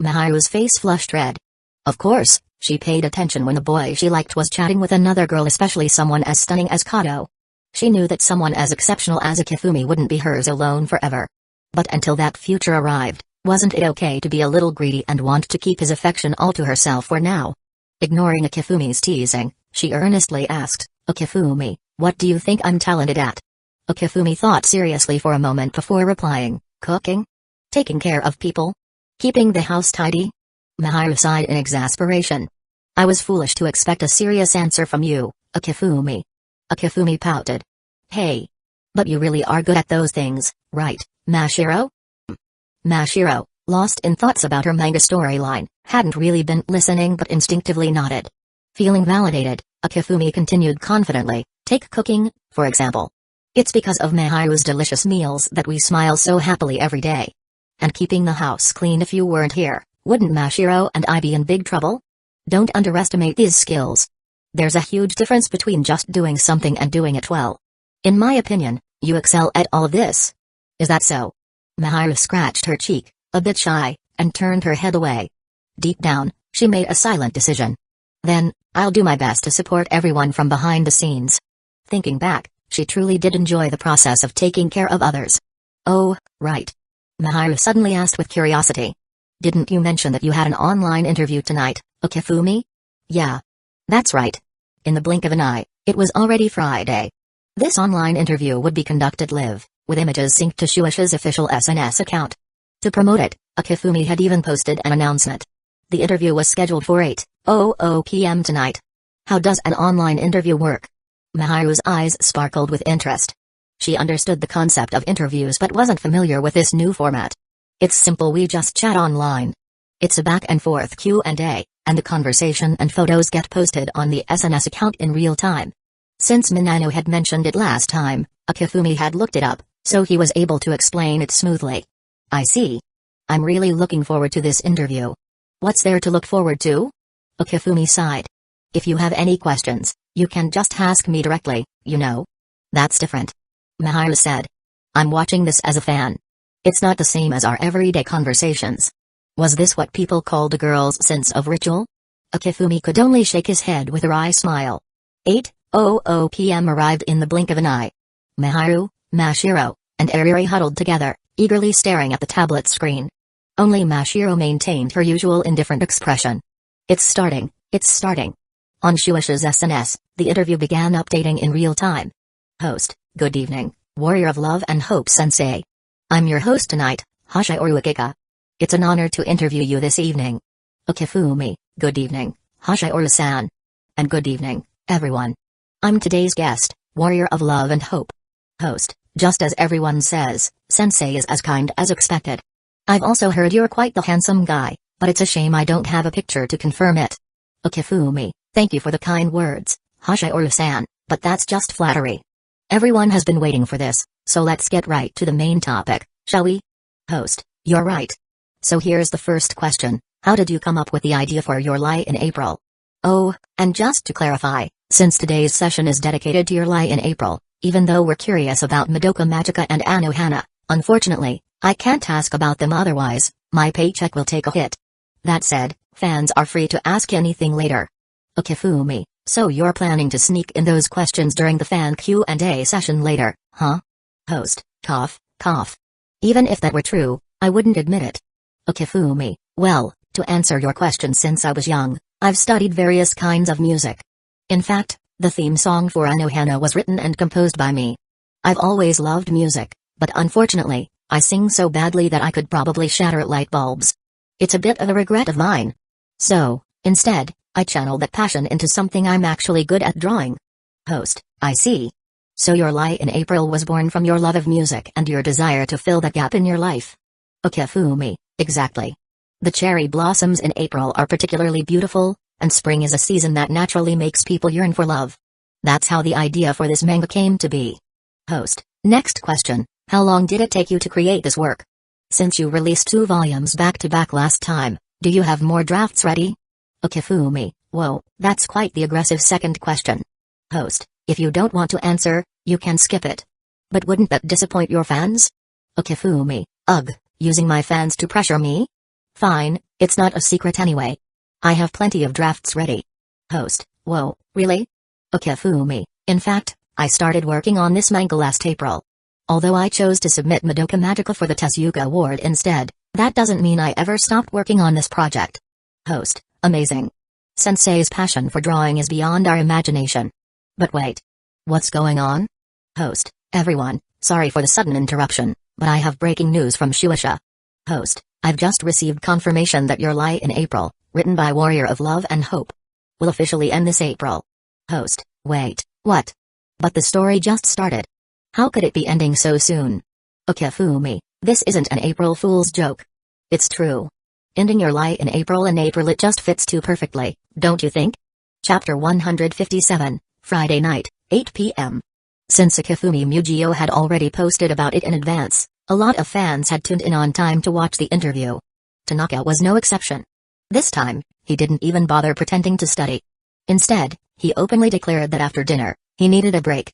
S1: Miharu's face flushed red. Of course, she paid attention when the boy she liked was chatting with another girl, especially someone as stunning as Kato. She knew that someone as exceptional as Akifumi wouldn't be hers alone forever. But until that future arrived, wasn't it okay to be a little greedy and want to keep his affection all to herself for now? Ignoring Akifumi's teasing, she earnestly asked, Akifumi, what do you think I'm talented at? Akifumi thought seriously for a moment before replying, cooking? Taking care of people? Keeping the house tidy? Miharu sighed in exasperation. I was foolish to expect a serious answer from you, Akifumi. Akifumi pouted. Hey. But you really are good at those things, right, Mashiro? Mashiro, lost in thoughts about her manga storyline, hadn't really been listening but instinctively nodded. Feeling validated, Akifumi continued confidently, take cooking, for example. It's because of Miharu's delicious meals that we smile so happily every day. And keeping the house clean, if you weren't here, wouldn't Mashiro and I be in big trouble? Don't underestimate these skills. There's a huge difference between just doing something and doing it well. In my opinion, you excel at all of this. Is that so? Miharu scratched her cheek, a bit shy, and turned her head away. Deep down, she made a silent decision. Then, I'll do my best to support everyone from behind the scenes. Thinking back, she truly did enjoy the process of taking care of others. Oh, right. Miharu suddenly asked with curiosity. Didn't you mention that you had an online interview tonight, Akifumi? Yeah. That's right. In the blink of an eye, it was already Friday. This online interview would be conducted live, with images synced to Shueisha's official SNS account. To promote it, Akifumi had even posted an announcement. The interview was scheduled for 8 8:00 p.m. tonight. How does an online interview work? Mahiru's eyes sparkled with interest. She understood the concept of interviews but wasn't familiar with this new format. It's simple, we just chat online. It's a back and forth Q&A, and the conversation and photos get posted on the SNS account in real time. Since Minano had mentioned it last time, Akifumi had looked it up, so he was able to explain it smoothly. I see. I'm really looking forward to this interview. What's there to look forward to? Akifumi sighed. If you have any questions, you can just ask me directly, you know. That's different. Mahiru said. I'm watching this as a fan. It's not the same as our everyday conversations. Was this what people called a girl's sense of ritual? Akifumi could only shake his head with a wry smile. 8:00 p.m. arrived in the blink of an eye. Mahiru, Mashiro, and Ariri huddled together, eagerly staring at the tablet screen. Only Mashiro maintained her usual indifferent expression. It's starting, it's starting. On Shueisha's SNS, the interview began updating in real time. Host, good evening, Warrior of Love and Hope Sensei. I'm your host tonight, Hashioru Akika. It's an honor to interview you this evening. Akifumi, good evening, Hashioru-san. And good evening, everyone. I'm today's guest, Warrior of Love and Hope. Host, just as everyone says, Sensei is as kind as expected. I've also heard you're quite the handsome guy, but it's a shame I don't have a picture to confirm it. Akifumi, thank you for the kind words, Hashioru-san, but that's just flattery. Everyone has been waiting for this, so let's get right to the main topic, shall we? Host, you're right. So here's the first question, how did you come up with the idea for your lie in April? Oh, and just to clarify, since today's session is dedicated to your lie in April, even though we're curious about Madoka Magica and Anohana, unfortunately, I can't ask about them otherwise, my paycheck will take a hit. That said, fans are free to ask anything later. Akifumi, so you're planning to sneak in those questions during the fan Q&A session later, huh? Host, cough, cough. Even if that were true, I wouldn't admit it. Akifumi, well, to answer your question, since I was young, I've studied various kinds of music. In fact, the theme song for Anohana was written and composed by me. I've always loved music, but unfortunately, I sing so badly that I could probably shatter light bulbs. It's a bit of a regret of mine. So, instead, I channel that passion into something I'm actually good at, drawing. Host, I see. So your lie in April was born from your love of music and your desire to fill that gap in your life. Akifumi, exactly. The cherry blossoms in April are particularly beautiful, and spring is a season that naturally makes people yearn for love. That's how the idea for this manga came to be. Host, next question, how long did it take you to create this work? Since you released 2 volumes back to back last time, do you have more drafts ready? Akifumi, whoa, that's quite the aggressive second question. Host, if you don't want to answer, you can skip it. But wouldn't that disappoint your fans? Akifumi, ugh, using my fans to pressure me? Fine, it's not a secret anyway. I have plenty of drafts ready. Host, whoa, really? Akifumi, in fact, I started working on this manga last April. Although I chose to submit Madoka Magica for the Tezuka Award instead, that doesn't mean I ever stopped working on this project. Host, amazing. Sensei's passion for drawing is beyond our imagination. But wait. What's going on? Host, everyone, sorry for the sudden interruption, but I have breaking news from Shueisha. Host, I've just received confirmation that your lie in April, written by Warrior of Love and Hope, will officially end this April. Host, wait, what? But the story just started. How could it be ending so soon? Akifumi, this isn't an April Fool's joke. It's true. Ending your lie in April, it just fits too perfectly, don't you think? Chapter 157, Friday night, 8 p.m. Since Akifumi Mujio had already posted about it in advance, a lot of fans had tuned in on time to watch the interview. Tanaka was no exception. This time, he didn't even bother pretending to study. Instead, he openly declared that after dinner, he needed a break.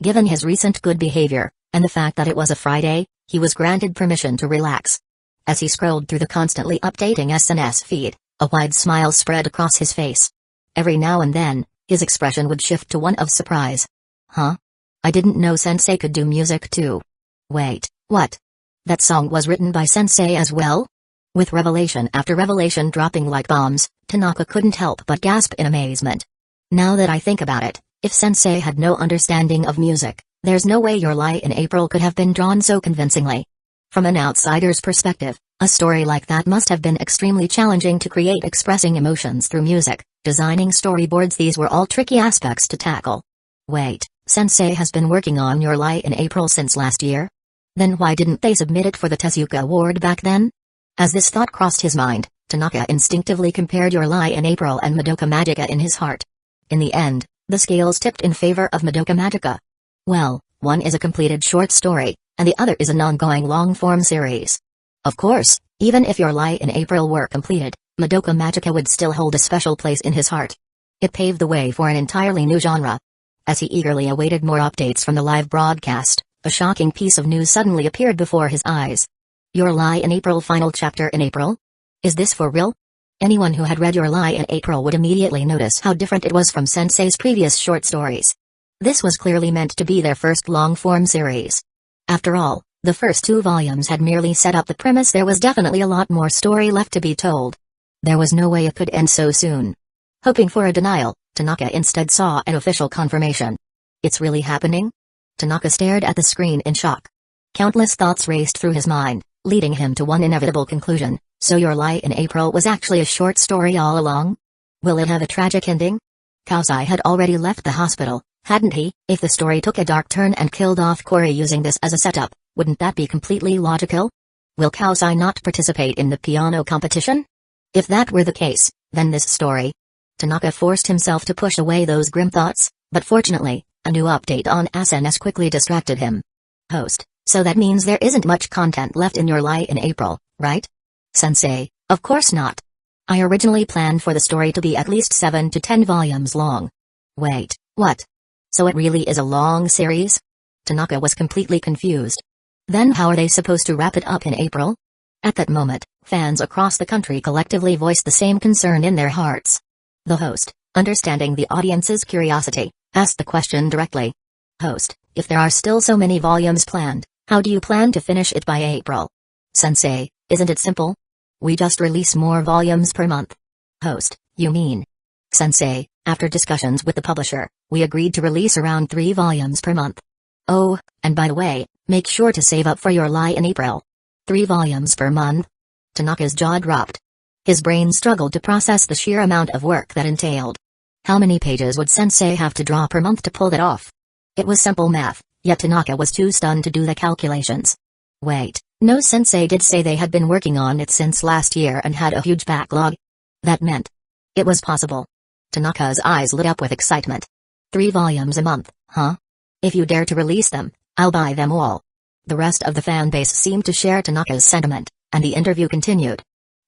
S1: Given his recent good behavior, and the fact that it was a Friday, he was granted permission to relax. As he scrolled through the constantly updating SNS feed, a wide smile spread across his face. Every now and then, his expression would shift to one of surprise. Huh? I didn't know Sensei could do music too. Wait, what? That song was written by Sensei as well? With revelation after revelation dropping like bombs, Tanaka couldn't help but gasp in amazement. Now that I think about it, if Sensei had no understanding of music, there's no way your lie in April could have been drawn so convincingly. From an outsider's perspective, A story like that must have been extremely challenging to create, expressing emotions through music, designing storyboards. These were all tricky aspects to tackle. Wait, Sensei has been working on your lie in April since last year? Then why didn't they submit it for the Tezuka Award back then? As this thought crossed his mind, Tanaka instinctively compared your lie in April and Madoka Magica in his heart. In the end, the scales tipped in favor of Madoka Magica. Well, one is a completed short story, and the other is an ongoing long-form series. Of course, even if your lie in April were completed, Madoka Magica would still hold a special place in his heart. It paved the way for an entirely new genre. As he eagerly awaited more updates from the live broadcast, a shocking piece of news suddenly appeared before his eyes. Your lie in April, final chapter in April? Is this for real? Anyone who had read your lie in April would immediately notice how different it was from Sensei's previous short stories. This was clearly meant to be their first long-form series. After all, the first 2 volumes had merely set up the premise. There was definitely a lot more story left to be told. There was no way it could end so soon. Hoping for a denial, Tanaka instead saw an official confirmation. It's really happening? Tanaka stared at the screen in shock. Countless thoughts raced through his mind, leading him to one inevitable conclusion. So your lie in April was actually a short story all along? Will it have a tragic ending? Kausai had already left the hospital, hadn't he? If the story took a dark turn and killed off Kori using this as a setup, wouldn't that be completely logical? Will Kausai not participate in the piano competition? If that were the case, then this story... Tanaka forced himself to push away those grim thoughts, but fortunately, a new update on SNS quickly distracted him. Host, so that means there isn't much content left in your lie in April, right? Sensei, of course not. I originally planned for the story to be at least 7 to 10 volumes long. Wait, what? So it really is a long series? Tanaka was completely confused. Then how are they supposed to wrap it up in April? At that moment, fans across the country collectively voiced the same concern in their hearts. The host, understanding the audience's curiosity, asked the question directly. Host, if there are still so many volumes planned, how do you plan to finish it by April? Sensei, isn't it simple? We just release more volumes per month. Host, you mean? Sensei, after discussions with the publisher, we agreed to release around 3 volumes per month. Oh, and by the way, make sure to save up for your lie in April. 3 volumes per month? Tanaka's jaw dropped. His brain struggled to process the sheer amount of work that entailed. How many pages would Sensei have to draw per month to pull that off? It was simple math, yet Tanaka was too stunned to do the calculations. Wait, no, Sensei did say they had been working on it since last year and had a huge backlog. That meant it was possible. Tanaka's eyes lit up with excitement. 3 volumes a month, huh? If you dare to release them, I'll buy them all. The rest of the fan base seemed to share Tanaka's sentiment, and the interview continued.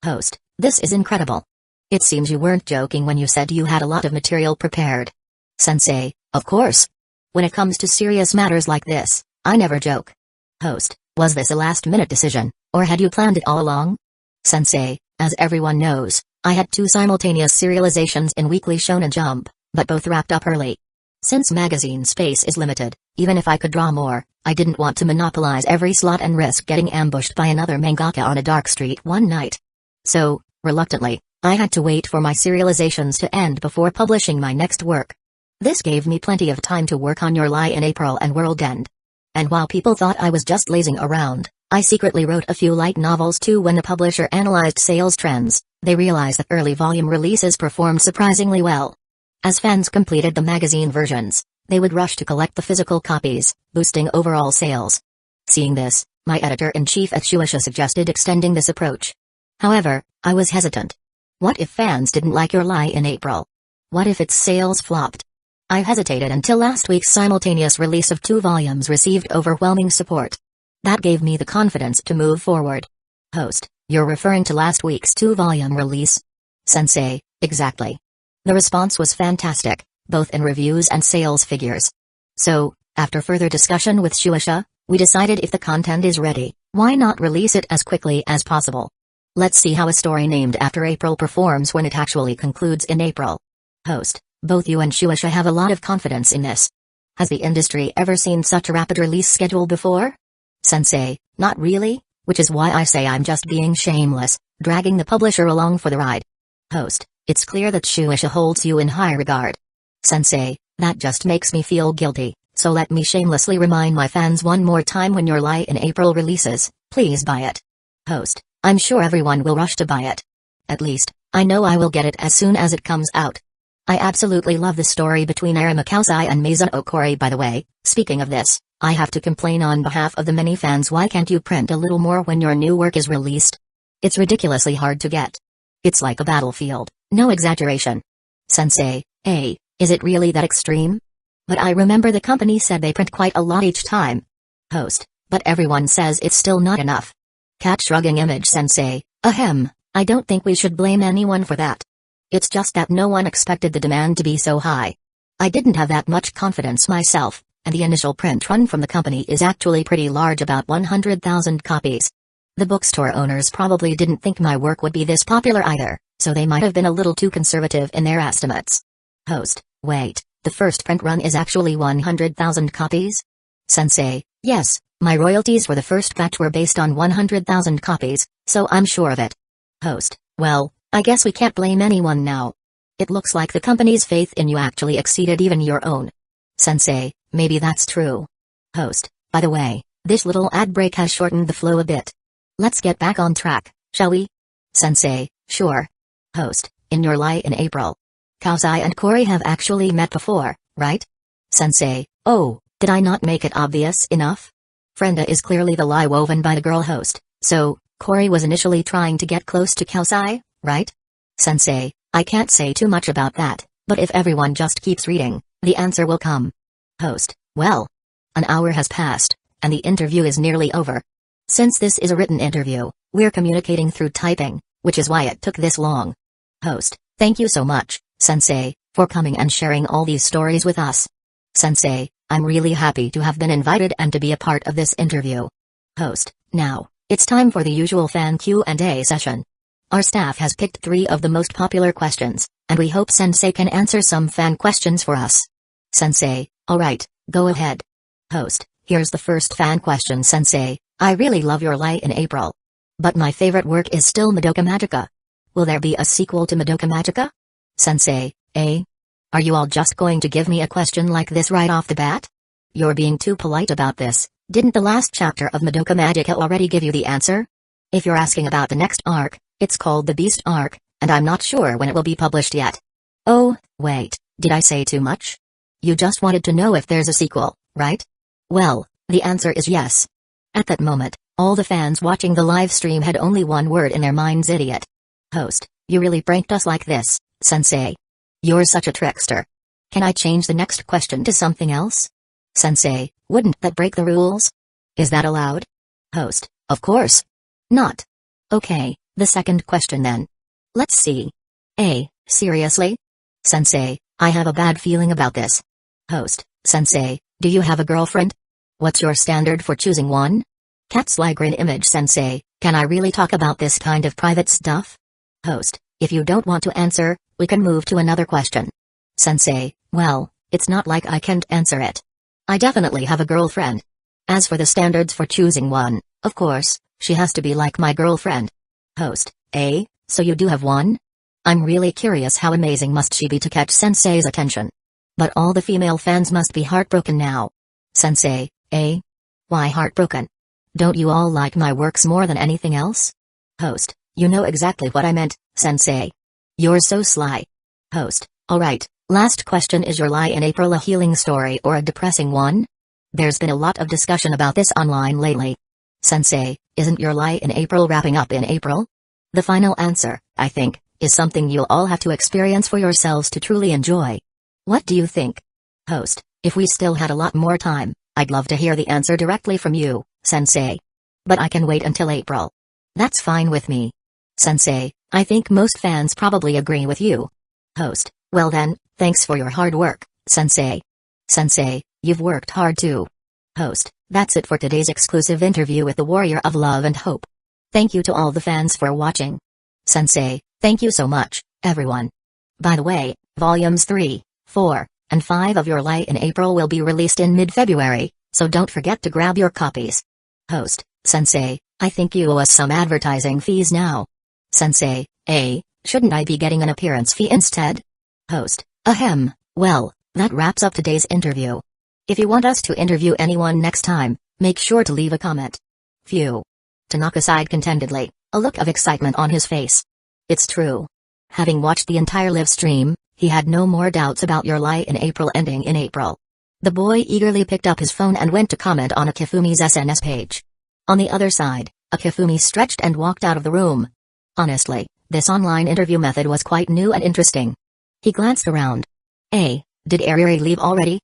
S1: Host, this is incredible. It seems you weren't joking when you said you had a lot of material prepared. Sensei, of course. When it comes to serious matters like this, I never joke. Host, was this a last-minute decision, or had you planned it all along? Sensei, as everyone knows, I had 2 simultaneous serializations in Weekly Shonen Jump, but both wrapped up early. Since magazine space is limited, even if I could draw more, I didn't want to monopolize every slot and risk getting ambushed by another mangaka on a dark street one night. So, reluctantly, I had to wait for my serializations to end before publishing my next work. This gave me plenty of time to work on Your Lie in April and World End. And while people thought I was just lazing around, I secretly wrote a few light novels too. When the publisher analyzed sales trends, they realized that early volume releases performed surprisingly well. As fans completed the magazine versions, they would rush to collect the physical copies, boosting overall sales. Seeing this, my editor-in-chief at Shueisha suggested extending this approach. However, I was hesitant. What if fans didn't like Your Lie in April? What if its sales flopped? I hesitated until last week's simultaneous release of 2 volumes received overwhelming support. That gave me the confidence to move forward. Host, you're referring to last week's 2-volume release? Sensei, exactly. The response was fantastic, both in reviews and sales figures. So, after further discussion with Shueisha, we decided if the content is ready, why not release it as quickly as possible? Let's see how a story named after April performs when it actually concludes in April. Host, both you and Shueisha have a lot of confidence in this. Has the industry ever seen such a rapid release schedule before? Sensei, not really, which is why I say I'm just being shameless, dragging the publisher along for the ride. Host, it's clear that Shueisha holds you in high regard. Sensei, that just makes me feel guilty, so let me shamelessly remind my fans one more time: when Your Lie in April releases, please buy it. Host, I'm sure everyone will rush to buy it. At least, I know I will get it as soon as it comes out. I absolutely love the story between Arima Kausai and Mizuno Kori. By the way, speaking of this, I have to complain on behalf of the many fans. Why can't you print a little more when your new work is released? It's ridiculously hard to get. It's like a battlefield, no exaggeration. Sensei, is it really that extreme? But I remember the company said they print quite a lot each time. Host, but everyone says it's still not enough. Cat shrugging. Image Sensei, I don't think we should blame anyone for that. It's just that no one expected the demand to be so high. I didn't have that much confidence myself, and the initial print run from the company is actually pretty large, about 100,000 copies. The bookstore owners probably didn't think my work would be this popular either, so they might have been a little too conservative in their estimates. Host, wait, the first print run is actually 100,000 copies? Sensei, yes, my royalties for the first batch were based on 100,000 copies, so I'm sure of it. Host, well, I guess we can't blame anyone now. It looks like the company's faith in you actually exceeded even your own. Sensei, maybe that's true. Host, by the way, this little ad break has shortened the flow a bit. Let's get back on track, shall we? Sensei, sure. Host, in your lie in April. Kausai and Kori have actually met before, right? Sensei, oh, did I not make it obvious enough? Frenda is clearly the lie woven by the girl. Host, so, Kori was initially trying to get close to Kausai, right? Sensei, I can't say too much about that, but if everyone just keeps reading, the answer will come. Host, well. An hour has passed, and the interview is nearly over. Since this is a written interview, we're communicating through typing, which is why it took this long. Host, thank you so much, Sensei, for coming and sharing all these stories with us. Sensei, I'm really happy to have been invited and to be a part of this interview. Host, now, it's time for the usual fan Q&A session. Our staff has picked 3 of the most popular questions, and we hope Sensei can answer some fan questions for us. Sensei, alright, go ahead. Host, here's the first fan question. Sensei, I really love your lie in April. But my favorite work is still Madoka Magica. Will there be a sequel to Madoka Magica? Sensei, are you all just going to give me a question like this right off the bat? You're being too polite about this. Didn't the last chapter of Madoka Magica already give you the answer? If you're asking about the next arc, it's called the Beast arc, and I'm not sure when it will be published yet. Oh, wait, did I say too much? You just wanted to know if there's a sequel, right? Well, the answer is yes. At that moment, all the fans watching the live stream had only one word in their minds: idiot. Host, you really pranked us like this, Sensei. You're such a trickster. Can I change the next question to something else? Sensei, wouldn't that break the rules? Is that allowed? Host, of course not. Okay, the second question then. Let's see. Seriously? Sensei, I have a bad feeling about this. Host, Sensei, do you have a girlfriend? What's your standard for choosing one? Cat's lie grin. Image Sensei, can I really talk about this kind of private stuff? Host, if you don't want to answer, we can move to another question. Sensei, well, it's not like I can't answer it. I definitely have a girlfriend. As for the standards for choosing one, of course, she has to be like my girlfriend. Host, so you do have one? I'm really curious, how amazing must she be to catch Sensei's attention? But all the female fans must be heartbroken now. Sensei, why heartbroken? Don't you all like my works more than anything else? Host, you know exactly what I meant, Sensei. You're so sly. Host, alright, last question. Is your lie in April a healing story or a depressing one? There's been a lot of discussion about this online lately. Sensei, isn't your lie in April wrapping up in April? The final answer, I think, is something you'll all have to experience for yourselves to truly enjoy. What do you think? Host, if we still had a lot more time, I'd love to hear the answer directly from you, Sensei. But I can wait until April. That's fine with me. Sensei, I think most fans probably agree with you. Host, well then, thanks for your hard work, Sensei. Sensei, you've worked hard too. Host, that's it for today's exclusive interview with the Warrior of Love and Hope. Thank you to all the fans for watching. Sensei, thank you so much, everyone. By the way, volumes 3, 4, and 5 of Your Lie in April will be released in mid-February, so don't forget to grab your copies. Host, Sensei, I think you owe us some advertising fees now. Sensei, shouldn't I be getting an appearance fee instead? Host, well, that wraps up today's interview. If you want us to interview anyone next time, make sure to leave a comment. Phew. Tanaka sighed contentedly, a look of excitement on his face. It's true. Having watched the entire live stream, he had no more doubts about your lie in April ending in April. The boy eagerly picked up his phone and went to comment on Akifumi's SNS page. On the other side, Akifumi stretched and walked out of the room. Honestly, this online interview method was quite new and interesting. He glanced around. Did Ariri leave already?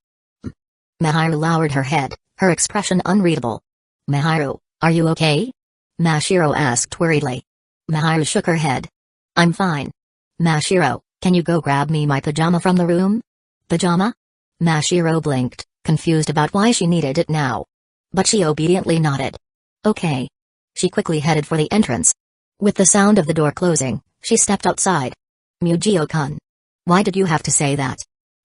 S1: Miharu lowered her head, her expression unreadable. Miharu, are you okay? Mashiro asked worriedly. Miharu shook her head. I'm fine. Mashiro, can you go grab me my pajama from the room? Pajama? Mashiro blinked, confused about why she needed it now. But she obediently nodded. Okay. She quickly headed for the entrance. With the sound of the door closing, she stepped outside. Mugio-kun. Why did you have to say that?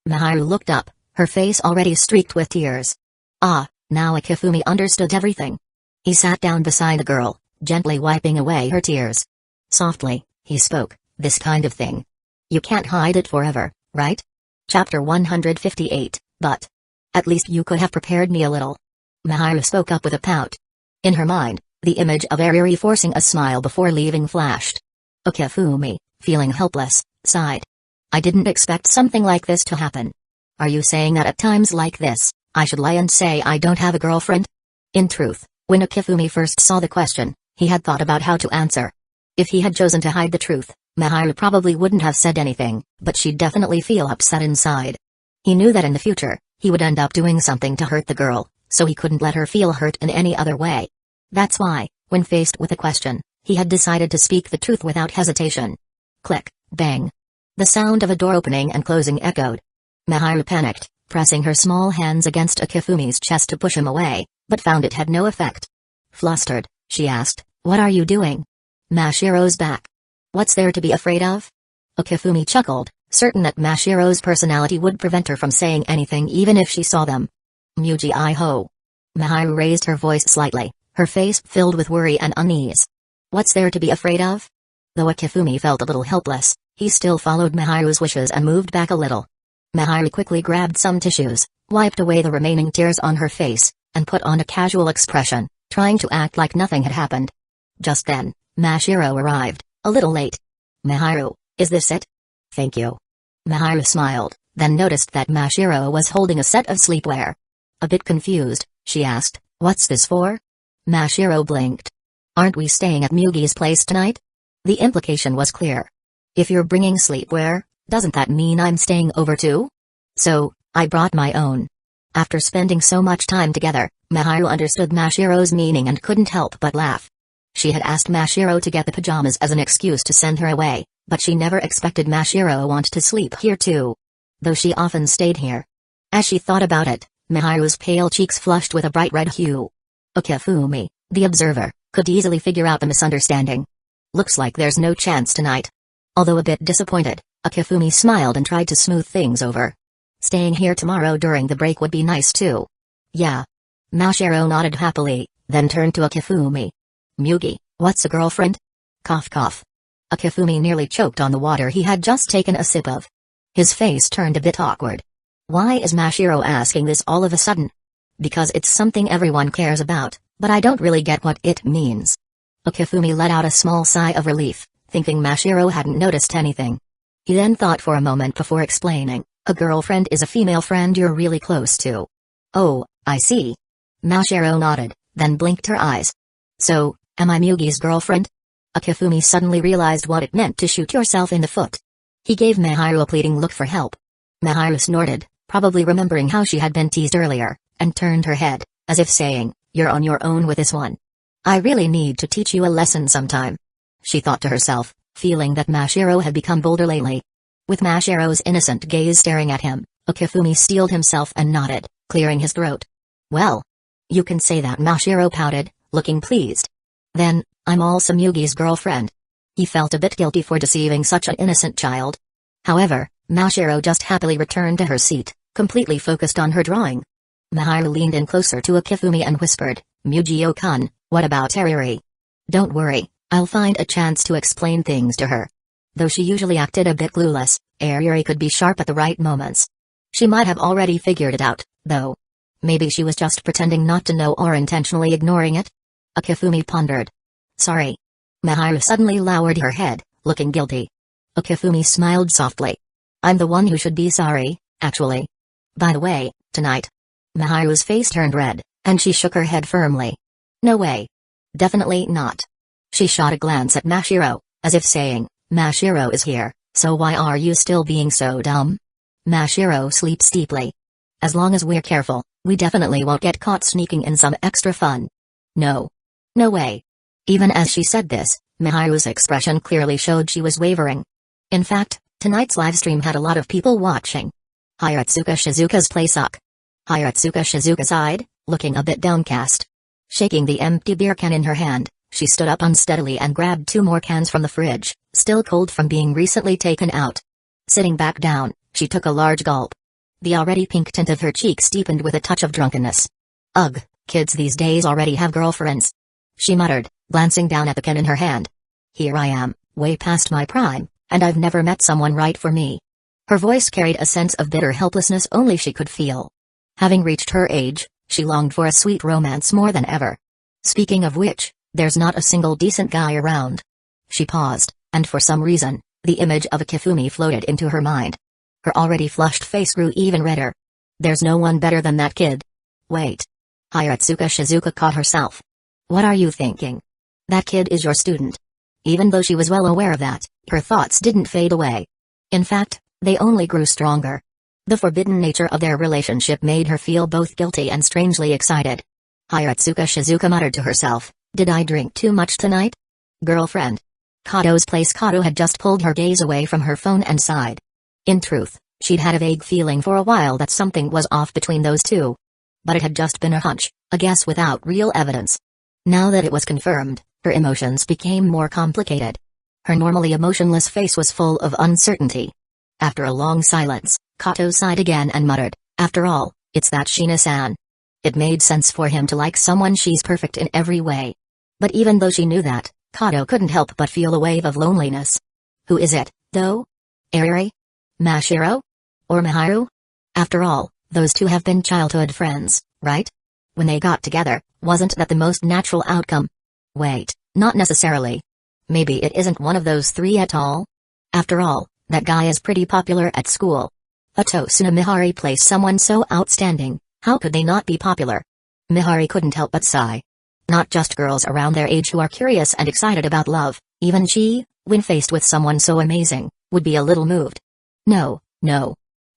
S1: Miharu looked up, her face already streaked with tears. Now Akifumi understood everything. He sat down beside the girl, gently wiping away her tears. Softly, he spoke, this kind of thing. You can't hide it forever, right? Chapter 158, but. At least you could have prepared me a little. Miharu spoke up with a pout. In her mind, the image of Ariri forcing a smile before leaving flashed. Akifumi, feeling helpless, sighed. I didn't expect something like this to happen. Are you saying that at times like this, I should lie and say I don't have a girlfriend? In truth, when Akifumi first saw the question, he had thought about how to answer. If he had chosen to hide the truth, Miharu probably wouldn't have said anything, but she'd definitely feel upset inside. He knew that in the future, he would end up doing something to hurt the girl, so he couldn't let her feel hurt in any other way. That's why, when faced with a question, he had decided to speak the truth without hesitation. Click, bang. The sound of a door opening and closing echoed. Miharu panicked, pressing her small hands against Akifumi's chest to push him away, but found it had no effect. Flustered, she asked, what are you doing? Mashiro's back. What's there to be afraid of? Akifumi chuckled, certain that Mashiro's personality would prevent her from saying anything even if she saw them. Mugi-I-ho. Miharu raised her voice slightly, her face filled with worry and unease. What's there to be afraid of? Though Akifumi felt a little helpless, he still followed Miharu's wishes and moved back a little. Miharu quickly grabbed some tissues, wiped away the remaining tears on her face, and put on a casual expression, trying to act like nothing had happened. Just then, Mashiro arrived, a little late. Miharu, is this it? Thank you. Miharu smiled, then noticed that Mashiro was holding a set of sleepwear. A bit confused, she asked, what's this for? Mashiro blinked. Aren't we staying at Mugi's place tonight? The implication was clear. If you're bringing sleepwear, doesn't that mean I'm staying over too? So, I brought my own. After spending so much time together, Miharu understood Mashiro's meaning and couldn't help but laugh. She had asked Mashiro to get the pajamas as an excuse to send her away, but she never expected Mashiro wanted to sleep here too. Though she often stayed here. As she thought about it, Miharu's pale cheeks flushed with a bright red hue. Akifumi, the observer, could easily figure out the misunderstanding. Looks like there's no chance tonight. Although a bit disappointed, Akifumi smiled and tried to smooth things over. Staying here tomorrow during the break would be nice too. Yeah. Mashiro nodded happily, then turned to Akifumi. Mugi, what's a girlfriend? Cough cough. Akifumi nearly choked on the water he had just taken a sip of. His face turned a bit awkward. Why is Mashiro asking this all of a sudden? Because it's something everyone cares about, but I don't really get what it means. Akifumi let out a small sigh of relief, thinking Mashiro hadn't noticed anything. He then thought for a moment before explaining, a girlfriend is a female friend you're really close to. Oh, I see. Mashiro nodded, then blinked her eyes. So, am I Mugi's girlfriend? Akifumi suddenly realized what it meant to shoot yourself in the foot. He gave Miharu a pleading look for help. Miharu snorted, probably remembering how she had been teased earlier, and turned her head, as if saying, you're on your own with this one. I really need to teach you a lesson sometime. She thought to herself, feeling that Mashiro had become bolder lately. With Mashiro's innocent gaze staring at him, Akifumi steeled himself and nodded, clearing his throat. Well. You can say that, Mashiro pouted, looking pleased. Then, I'm also Mugi's girlfriend. He felt a bit guilty for deceiving such an innocent child. However, Mashiro just happily returned to her seat, completely focused on her drawing. Miharu leaned in closer to Akifumi and whispered, Mugio-kun, what about Ariri? Don't worry, I'll find a chance to explain things to her. Though she usually acted a bit clueless, Ariri could be sharp at the right moments. She might have already figured it out, though. Maybe she was just pretending not to know or intentionally ignoring it? Akifumi pondered. Sorry. Miharu suddenly lowered her head, looking guilty. Okifumi smiled softly. I'm the one who should be sorry, actually. By the way, tonight. Miharu's face turned red, and she shook her head firmly. No way. Definitely not. She shot a glance at Mashiro, as if saying, Mashiro is here, so why are you still being so dumb? Mashiro sleeps deeply. As long as we're careful, we definitely won't get caught sneaking in some extra fun. No. No way. Even as she said this, Miharu's expression clearly showed she was wavering. In fact, tonight's livestream had a lot of people watching. Hiratsuka Shizuka's play suck. Hiratsuka Shizuka sighed, looking a bit downcast. Shaking the empty beer can in her hand, she stood up unsteadily and grabbed 2 more cans from the fridge, still cold from being recently taken out. Sitting back down, she took a large gulp. The already pink tint of her cheeks deepened with a touch of drunkenness. Ugh, kids these days already have girlfriends. She muttered, glancing down at the can in her hand. Here I am, way past my prime, and I've never met someone right for me. Her voice carried a sense of bitter helplessness only she could feel. Having reached her age, she longed for a sweet romance more than ever. Speaking of which, there's not a single decent guy around. She paused, and for some reason, the image of Okifumi floated into her mind. Her already flushed face grew even redder. There's no one better than that kid. Wait. Hiratsuka Shizuka caught herself. What are you thinking? That kid is your student. Even though she was well aware of that, her thoughts didn't fade away. In fact, they only grew stronger. The forbidden nature of their relationship made her feel both guilty and strangely excited. Hiratsuka Shizuka muttered to herself, did I drink too much tonight? Girlfriend. Kato's place. Kato had just pulled her gaze away from her phone and sighed. In truth, she'd had a vague feeling for a while that something was off between those two. But it had just been a hunch, a guess without real evidence. Now that it was confirmed, her emotions became more complicated. Her normally emotionless face was full of uncertainty. After a long silence, Kato sighed again and muttered, after all, it's that Shina-san. It made sense for him to like someone she's perfect in every way. But even though she knew that, Kato couldn't help but feel a wave of loneliness. Who is it, though? Eri? Mashiro? Or Miharu? After all, those two have been childhood friends, right? When they got together, wasn't that the most natural outcome? Wait, not necessarily. Maybe it isn't one of those 3 at all? After all, that guy is pretty popular at school. Atosuna Mihari placed someone so outstanding, how could they not be popular? Mihari couldn't help but sigh. Not just girls around their age who are curious and excited about love, even she, when faced with someone so amazing, would be a little moved. No.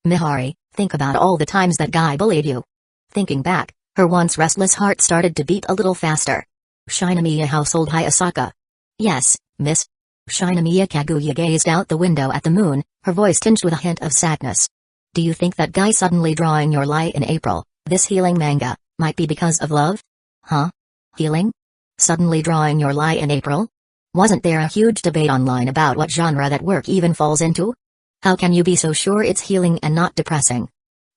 S1: Mihari, think about all the times that guy bullied you. Thinking back, her once restless heart started to beat a little faster. Shinomiya household Hayasaka. Yes, miss. Shinomiya Kaguya gazed out the window at the moon, her voice tinged with a hint of sadness. Do you think that guy suddenly drawing your lie in April, this healing manga, might be because of love? Huh? Healing? Suddenly drawing your lie in April? Wasn't there a huge debate online about what genre that work even falls into? How can you be so sure it's healing and not depressing?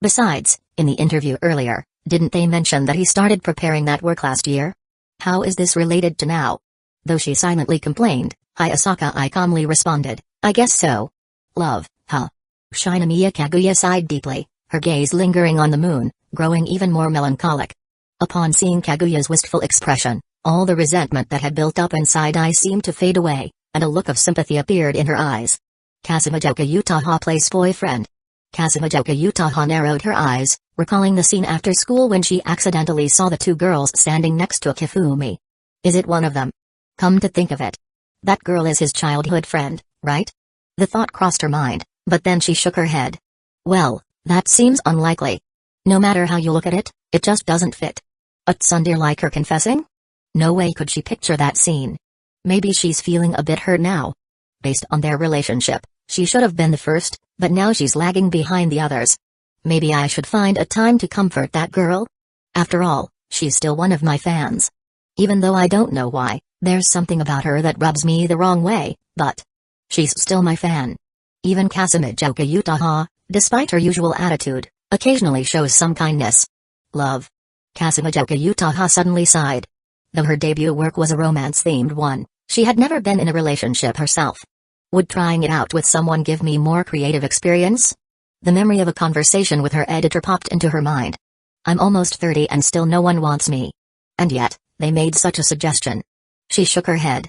S1: Besides, in the interview earlier, didn't they mention that he started preparing that work last year? How is this related to now? Though she silently complained, Hayasaka calmly responded, I guess so. Love, huh? Shinomiya Kaguya sighed deeply, her gaze lingering on the moon, growing even more melancholic. Upon seeing Kaguya's wistful expression, all the resentment that had built up inside seemed to fade away, and a look of sympathy appeared in her eyes. Kasumijoka Utaha plays boyfriend. Kasumijoka Utaha narrowed her eyes, recalling the scene after school when she accidentally saw the 2 girls standing next to Okifumi. Is it one of them? Come to think of it. That girl is his childhood friend, right? The thought crossed her mind, but then she shook her head. Well, that seems unlikely. No matter how you look at it, it just doesn't fit. A tsundere like her confessing? No way could she picture that scene. Maybe she's feeling a bit hurt now. Based on their relationship, she should have been the first, but now she's lagging behind the others. Maybe I should find a time to comfort that girl? After all, she's still one of my fans. Even though I don't know why, there's something about her that rubs me the wrong way, but she's still my fan. Even Kasumijoka Utaha, despite her usual attitude, occasionally shows some kindness. Love. Kasumijoka Utaha suddenly sighed. Though her debut work was a romance-themed one, she had never been in a relationship herself. Would trying it out with someone give me more creative experience? The memory of a conversation with her editor popped into her mind. I'm almost 30 and still no one wants me. And yet, they made such a suggestion. She shook her head.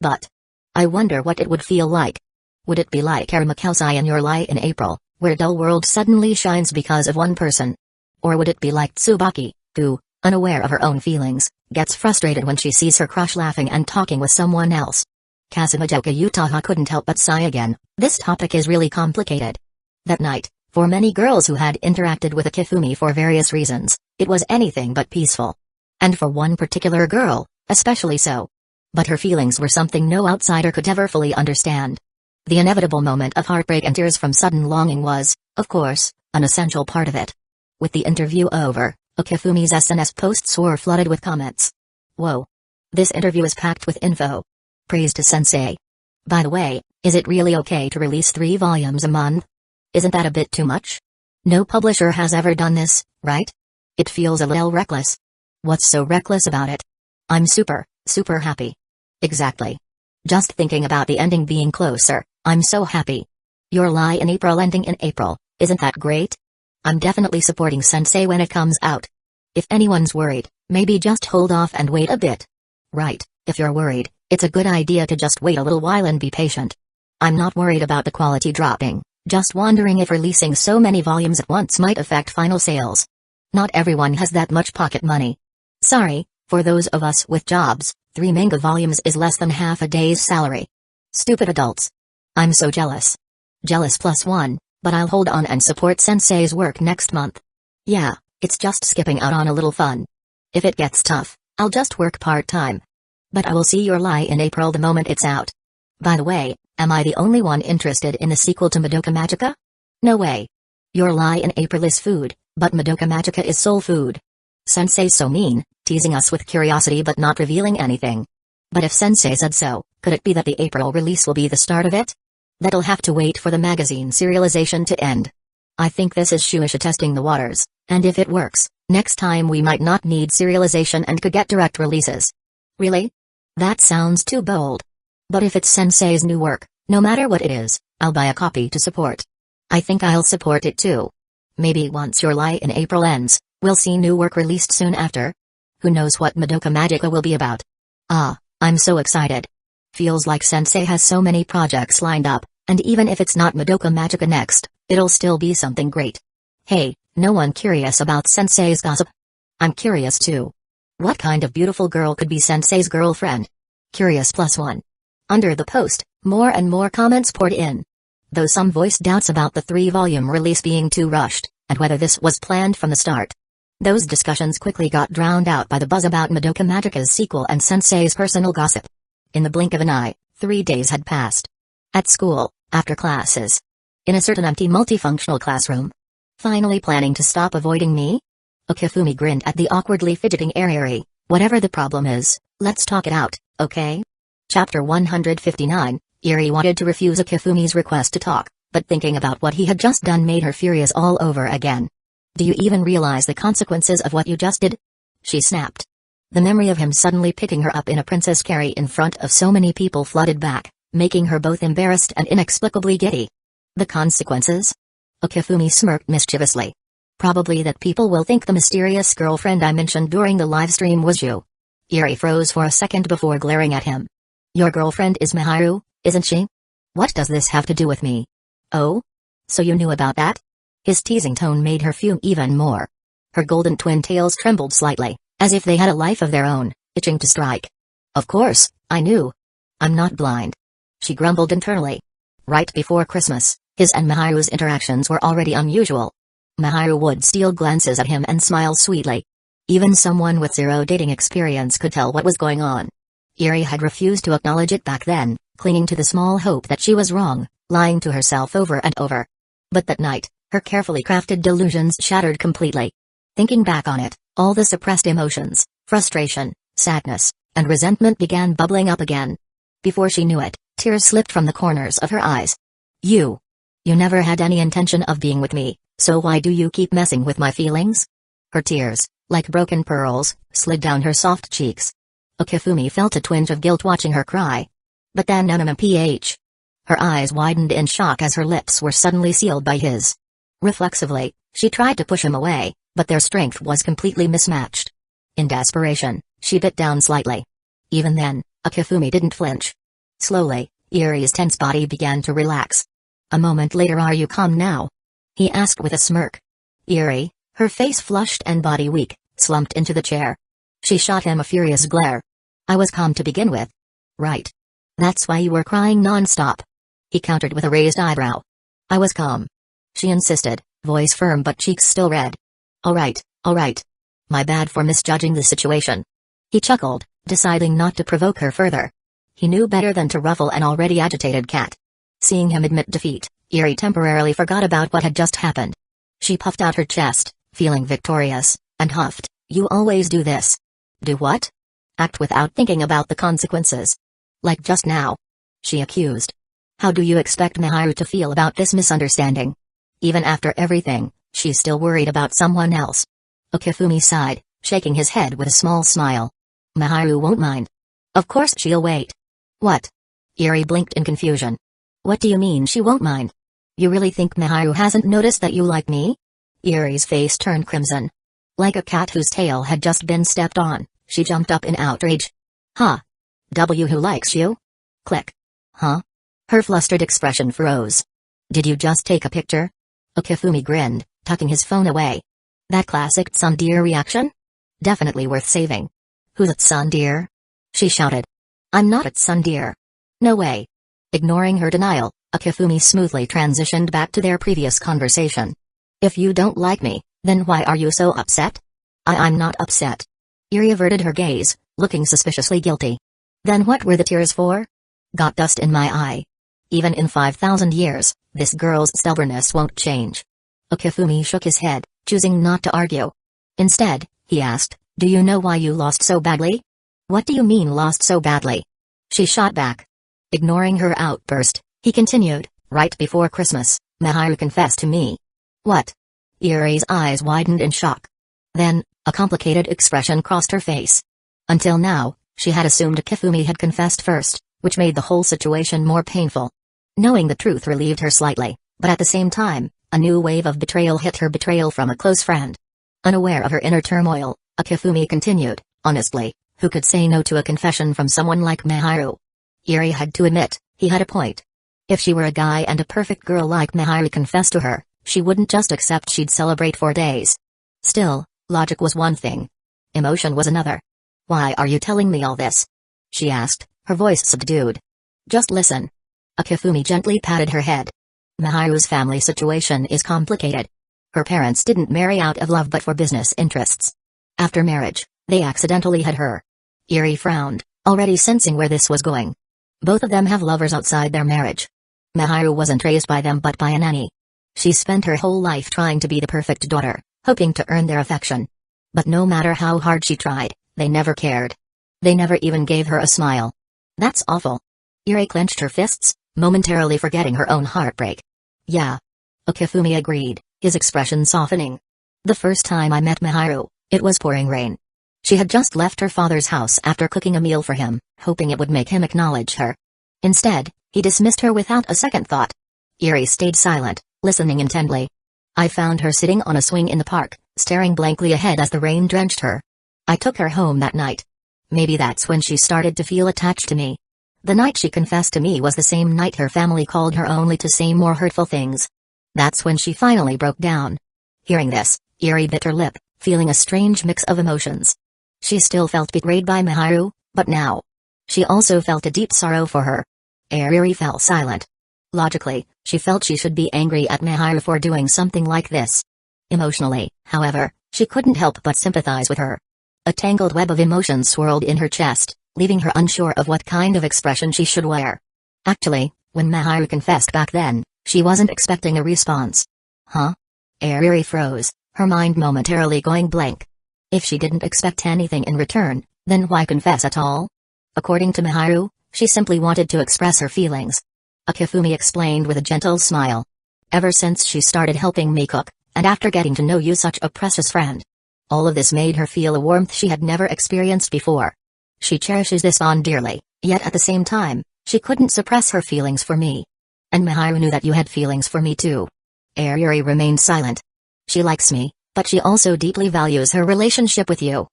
S1: But I wonder what it would feel like. Would it be like Aramakosai in Your Lie in April, where dull world suddenly shines because of one person? Or would it be like Tsubaki, who, unaware of her own feelings, gets frustrated when she sees her crush laughing and talking with someone else? Kasumidoka Utaha couldn't help but sigh again. This topic is really complicated. That night, for many girls who had interacted with Akifumi for various reasons, it was anything but peaceful. And for one particular girl, especially so. But her feelings were something no outsider could ever fully understand. The inevitable moment of heartbreak and tears from sudden longing was, of course, an essential part of it. With the interview over, Akifumi's SNS posts were flooded with comments. Whoa. This interview is packed with info. Praise to sensei. By the way, is it really okay to release 3 volumes a month? Isn't that a bit too much? No publisher has ever done this, right? It feels a little reckless. What's so reckless about it? I'm super happy. Exactly. Just thinking about the ending being closer, I'm so happy. Your Lie in April ending in April, isn't that great? I'm definitely supporting sensei when it comes out. If anyone's worried, maybe just hold off and wait a bit. Right, if you're worried, it's a good idea to just wait a little while and be patient. I'm not worried about the quality dropping, just wondering if releasing so many volumes at once might affect final sales. Not everyone has that much pocket money. Sorry, for those of us with jobs, 3 manga volumes is less than half a day's salary. Stupid adults. I'm so jealous. Jealous +1, but I'll hold on and support sensei's work next month. Yeah, it's just skipping out on a little fun. If it gets tough, I'll just work part-time. But I will see Your Lie in April the moment it's out. By the way, am I the only one interested in the sequel to Madoka Magica? No way. Your Lie in April is food, but Madoka Magica is soul food. Sensei's so mean, teasing us with curiosity but not revealing anything. But if sensei said so, could it be that the April release will be the start of it? That'll have to wait for the magazine serialization to end. I think this is Shueisha testing the waters, and if it works, next time we might not need serialization and could get direct releases. Really? That sounds too bold. But if it's sensei's new work, no matter what it is, I'll buy a copy to support. I think I'll support it too. Maybe once Your Lie in April ends, we'll see new work released soon after. Who knows what Madoka Magica will be about? Ah, I'm so excited. Feels like sensei has so many projects lined up, and even if it's not Madoka Magica next, it'll still be something great. Hey, no one curious about sensei's gossip? I'm curious too. What kind of beautiful girl could be sensei's girlfriend? Curious +1. Under the post, more and more comments poured in. Though some voiced doubts about the 3-volume release being too rushed, and whether this was planned from the start. Those discussions quickly got drowned out by the buzz about Madoka Magica's sequel and sensei's personal gossip. In the blink of an eye, 3 days had passed. At school, after classes. In a certain empty multifunctional classroom. Finally planning to stop avoiding me? Akifumi grinned at the awkwardly fidgeting Eri. Whatever the problem is, let's talk it out, okay? Chapter 159, Eri wanted to refuse Akifumi's request to talk, but thinking about what he had just done made her furious all over again. Do you even realize the consequences of what you just did? She snapped. The memory of him suddenly picking her up in a princess carry in front of so many people flooded back, making her both embarrassed and inexplicably giddy. The consequences? Akifumi smirked mischievously. Probably that people will think the mysterious girlfriend I mentioned during the live stream was you. Eri froze for a second before glaring at him. Your girlfriend is Miharu, isn't she? What does this have to do with me? Oh? So you knew about that? His teasing tone made her fume even more. Her golden twin tails trembled slightly, as if they had a life of their own, itching to strike. Of course, I knew. I'm not blind. She grumbled internally. Right before Christmas, his and Miharu's interactions were already unusual. Miharu would steal glances at him and smile sweetly. Even someone with zero dating experience could tell what was going on. Eri had refused to acknowledge it back then, clinging to the small hope that she was wrong, lying to herself over and over. But that night, her carefully crafted delusions shattered completely. Thinking back on it, all the suppressed emotions, frustration, sadness, and resentment began bubbling up again. Before she knew it, tears slipped from the corners of her eyes. You never had any intention of being with me, so why do you keep messing with my feelings? Her tears, like broken pearls, slid down her soft cheeks. Akifumi felt a twinge of guilt watching her cry. But then ph. Her eyes widened in shock as her lips were suddenly sealed by his. Reflexively, she tried to push him away, but their strength was completely mismatched. In desperation, she bit down slightly. Even then, Akifumi didn't flinch. Slowly, Yuri's tense body began to relax. A moment later, "Are you calm now?" he asked with a smirk. Yuri, her face flushed and body weak, slumped into the chair. She shot him a furious glare. "I was calm to begin with." "Right. That's why you were crying non-stop," he countered with a raised eyebrow. "I was calm," she insisted, voice firm but cheeks still red. All right. My bad for misjudging the situation." He chuckled, deciding not to provoke her further. He knew better than to ruffle an already agitated cat. Seeing him admit defeat, Yuri temporarily forgot about what had just happened. She puffed out her chest, feeling victorious, and huffed, "You always do this." "Do what?" "Act without thinking about the consequences. Like just now," she accused. "How do you expect Miharu to feel about this misunderstanding? Even after everything, she's still worried about someone else." Okifumi sighed, shaking his head with a small smile. "Miharu won't mind. Of course she'll wait." "What?" Yuri blinked in confusion. "What do you mean she won't mind? You really think Miharu hasn't noticed that you like me?" Yuri's face turned crimson. Like a cat whose tail had just been stepped on, she jumped up in outrage. "Huh? Who likes you?" Click. "Huh?" Her flustered expression froze. "Did you just take a picture?" Okifumi grinned, tucking his phone away. "That classic tsundere reaction? Definitely worth saving." "Who's at tsundere?" she shouted. "I'm not at tsundere. No way." Ignoring her denial, Okifumi smoothly transitioned back to their previous conversation. "If you don't like me, then why are you so upset?" I'm not upset." Yuri averted her gaze, looking suspiciously guilty. "Then what were the tears for?" "Got dust in my eye. Even in 5,000 years, this girl's stubbornness won't change." Okifumi shook his head, choosing not to argue. Instead, he asked, "Do you know why you lost so badly?" "What do you mean lost so badly?" she shot back. Ignoring her outburst, he continued, "Right before Christmas, Miharu confessed to me." "What?" Yuri's eyes widened in shock. Then, a complicated expression crossed her face. Until now, she had assumed Okifumi had confessed first, which made the whole situation more painful. Knowing the truth relieved her slightly, but at the same time, a new wave of betrayal hit her, betrayal from a close friend. Unaware of her inner turmoil, Okifumi continued, "Honestly, who could say no to a confession from someone like Miharu?" Yuri had to admit, he had a point. If she were a guy and a perfect girl like Miharu confessed to her, she wouldn't just accept, she'd celebrate for days. Still, logic was one thing. Emotion was another. "Why are you telling me all this?" she asked, her voice subdued. "Just listen." Okifumi gently patted her head. "Miharu's family situation is complicated. Her parents didn't marry out of love but for business interests. After marriage, they accidentally had her." Yuri frowned, already sensing where this was going. "Both of them have lovers outside their marriage. Miharu wasn't raised by them but by a nanny. She spent her whole life trying to be the perfect daughter, hoping to earn their affection. But no matter how hard she tried, they never cared. They never even gave her a smile. That's awful." Yuri clenched her fists, momentarily forgetting her own heartbreak. "Yeah." Okifumi agreed, his expression softening. "The first time I met Miharu, it was pouring rain. She had just left her father's house after cooking a meal for him, hoping it would make him acknowledge her. Instead, he dismissed her without a second thought." Yuri stayed silent, listening intently. "I found her sitting on a swing in the park, staring blankly ahead as the rain drenched her. I took her home that night. Maybe that's when she started to feel attached to me. The night she confessed to me was the same night her family called her only to say more hurtful things. That's when she finally broke down." Hearing this, Yuri bit her lip, feeling a strange mix of emotions. She still felt betrayed by Miharu, but now she also felt a deep sorrow for her. Yuri fell silent. Logically, she felt she should be angry at Miharu for doing something like this. Emotionally, however, she couldn't help but sympathize with her. A tangled web of emotions swirled in her chest, leaving her unsure of what kind of expression she should wear. Actually, when Miharu confessed back then, she wasn't expecting a response. "Huh?" Yuri froze, her mind momentarily going blank. If she didn't expect anything in return, then why confess at all? According to Miharu, she simply wanted to express her feelings. Okifumi explained with a gentle smile. "Ever since she started helping me cook, and after getting to know you, such a precious friend. All of this made her feel a warmth she had never experienced before. She cherishes this bond dearly, yet at the same time, she couldn't suppress her feelings for me. And Miharu knew that you had feelings for me too." Yuri remained silent. "She likes me, but she also deeply values her relationship with you,"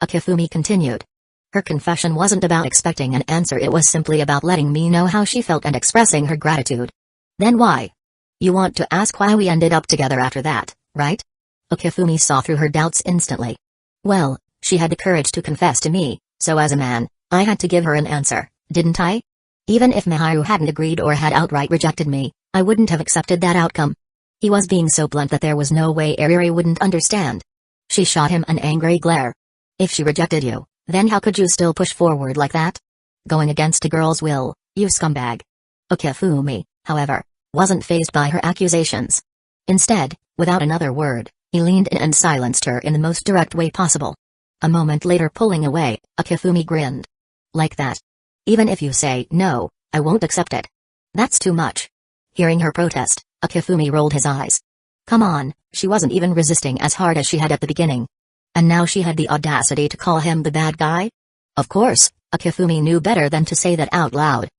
S1: Okifumi continued. Her confession wasn't about expecting an answer, it was simply about letting me know how she felt and expressing her gratitude. Then why? You want to ask why we ended up together after that, right? Okifumi saw through her doubts instantly. Well, she had the courage to confess to me, so as a man, I had to give her an answer, didn't I? Even if Miharu hadn't agreed or had outright rejected me, I wouldn't have accepted that outcome. He was being so blunt that there was no way Ariri wouldn't understand. She shot him an angry glare. If she rejected you, then how could you still push forward like that? Going against a girl's will, you scumbag. Okifumi, however, wasn't fazed by her accusations. Instead, without another word, he leaned in and silenced her in the most direct way possible. A moment later, pulling away, Okifumi grinned. Like that? Even if you say no, I won't accept it. That's too much. Hearing her protest, Okifumi rolled his eyes. Come on, she wasn't even resisting as hard as she had at the beginning. And now she had the audacity to call him the bad guy? Of course, Okifumi knew better than to say that out loud.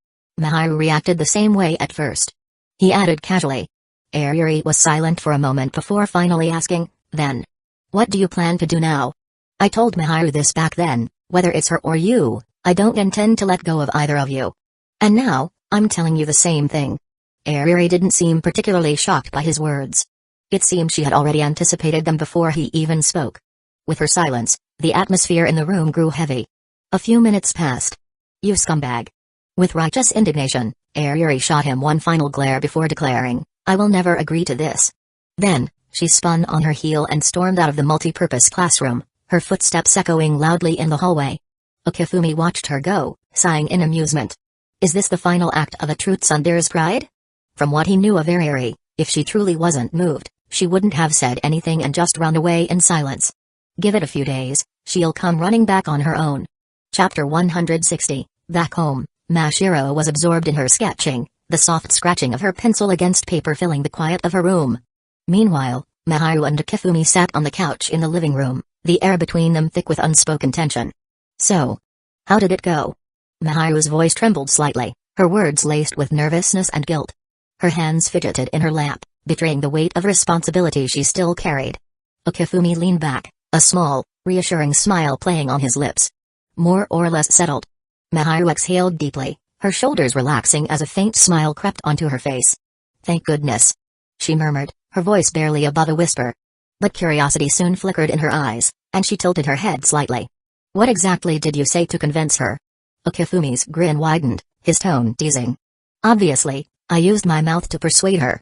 S1: Miharu reacted the same way at first. He added casually. Ariri was silent for a moment before finally asking, then, what do you plan to do now? I told Miharu this back then, whether it's her or you, I don't intend to let go of either of you. And now, I'm telling you the same thing. Ariri didn't seem particularly shocked by his words. It seemed she had already anticipated them before he even spoke. With her silence, the atmosphere in the room grew heavy. A few minutes passed. You scumbag. With righteous indignation, Ariri shot him one final glare before declaring, I will never agree to this. Then, she spun on her heel and stormed out of the multi-purpose classroom, her footsteps echoing loudly in the hallway. Okifumi watched her go, sighing in amusement. Is this the final act of a true tsundere's pride? From what he knew of Ariri, if she truly wasn't moved, she wouldn't have said anything and just run away in silence. Give it a few days, she'll come running back on her own. Chapter 160, Back home, Mashiro was absorbed in her sketching, the soft scratching of her pencil against paper filling the quiet of her room. Meanwhile, Miharu and Okifumi sat on the couch in the living room, the air between them thick with unspoken tension. So, how did it go? Miharu's voice trembled slightly, her words laced with nervousness and guilt. Her hands fidgeted in her lap, betraying the weight of responsibility she still carried. Okifumi leaned back, a small, reassuring smile playing on his lips. More or less settled. Miharu exhaled deeply, her shoulders relaxing as a faint smile crept onto her face. Thank goodness. She murmured, her voice barely above a whisper. But curiosity soon flickered in her eyes, and she tilted her head slightly. What exactly did you say to convince her? Okifumi's grin widened, his tone teasing. Obviously, I used my mouth to persuade her.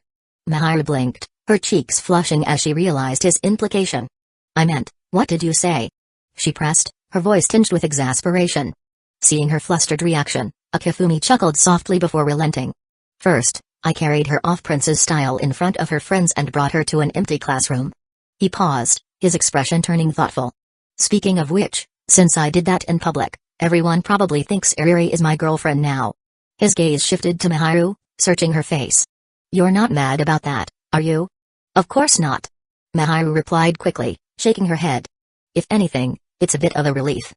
S1: Miharu blinked, her cheeks flushing as she realized his implication. I meant, what did you say? She pressed, her voice tinged with exasperation. Seeing her flustered reaction, Okifumi chuckled softly before relenting. First, I carried her off princess style in front of her friends and brought her to an empty classroom. He paused, his expression turning thoughtful. Speaking of which, since I did that in public, everyone probably thinks Ariri is my girlfriend now. His gaze shifted to Miharu, searching her face. You're not mad about that, are you? Of course not. Miharu replied quickly, shaking her head. If anything, it's a bit of a relief.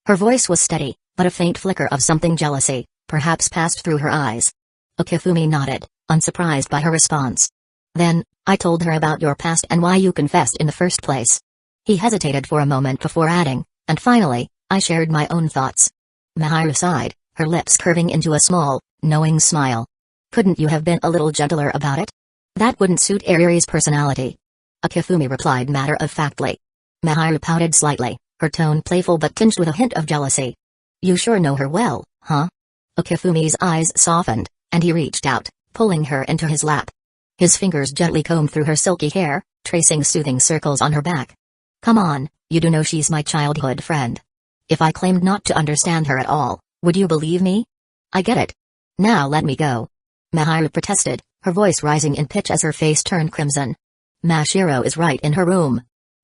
S1: Her voice was steady, but a faint flicker of something jealousy, perhaps passed through her eyes. Okifumi nodded, unsurprised by her response. Then, I told her about your past and why you confessed in the first place. He hesitated for a moment before adding, and finally, I shared my own thoughts. Miharu sighed, her lips curving into a small, knowing smile. Couldn't you have been a little gentler about it? That wouldn't suit Ariri's personality. Okifumi replied matter-of-factly. Miharu pouted slightly, her tone playful but tinged with a hint of jealousy. You sure know her well, huh? Okifumi's eyes softened, and he reached out, pulling her into his lap. His fingers gently combed through her silky hair, tracing soothing circles on her back. Come on, you do know she's my childhood friend. If I claimed not to understand her at all, would you believe me? I get it. Now let me go. Miharu protested, her voice rising in pitch as her face turned crimson. Mashiro is right in her room.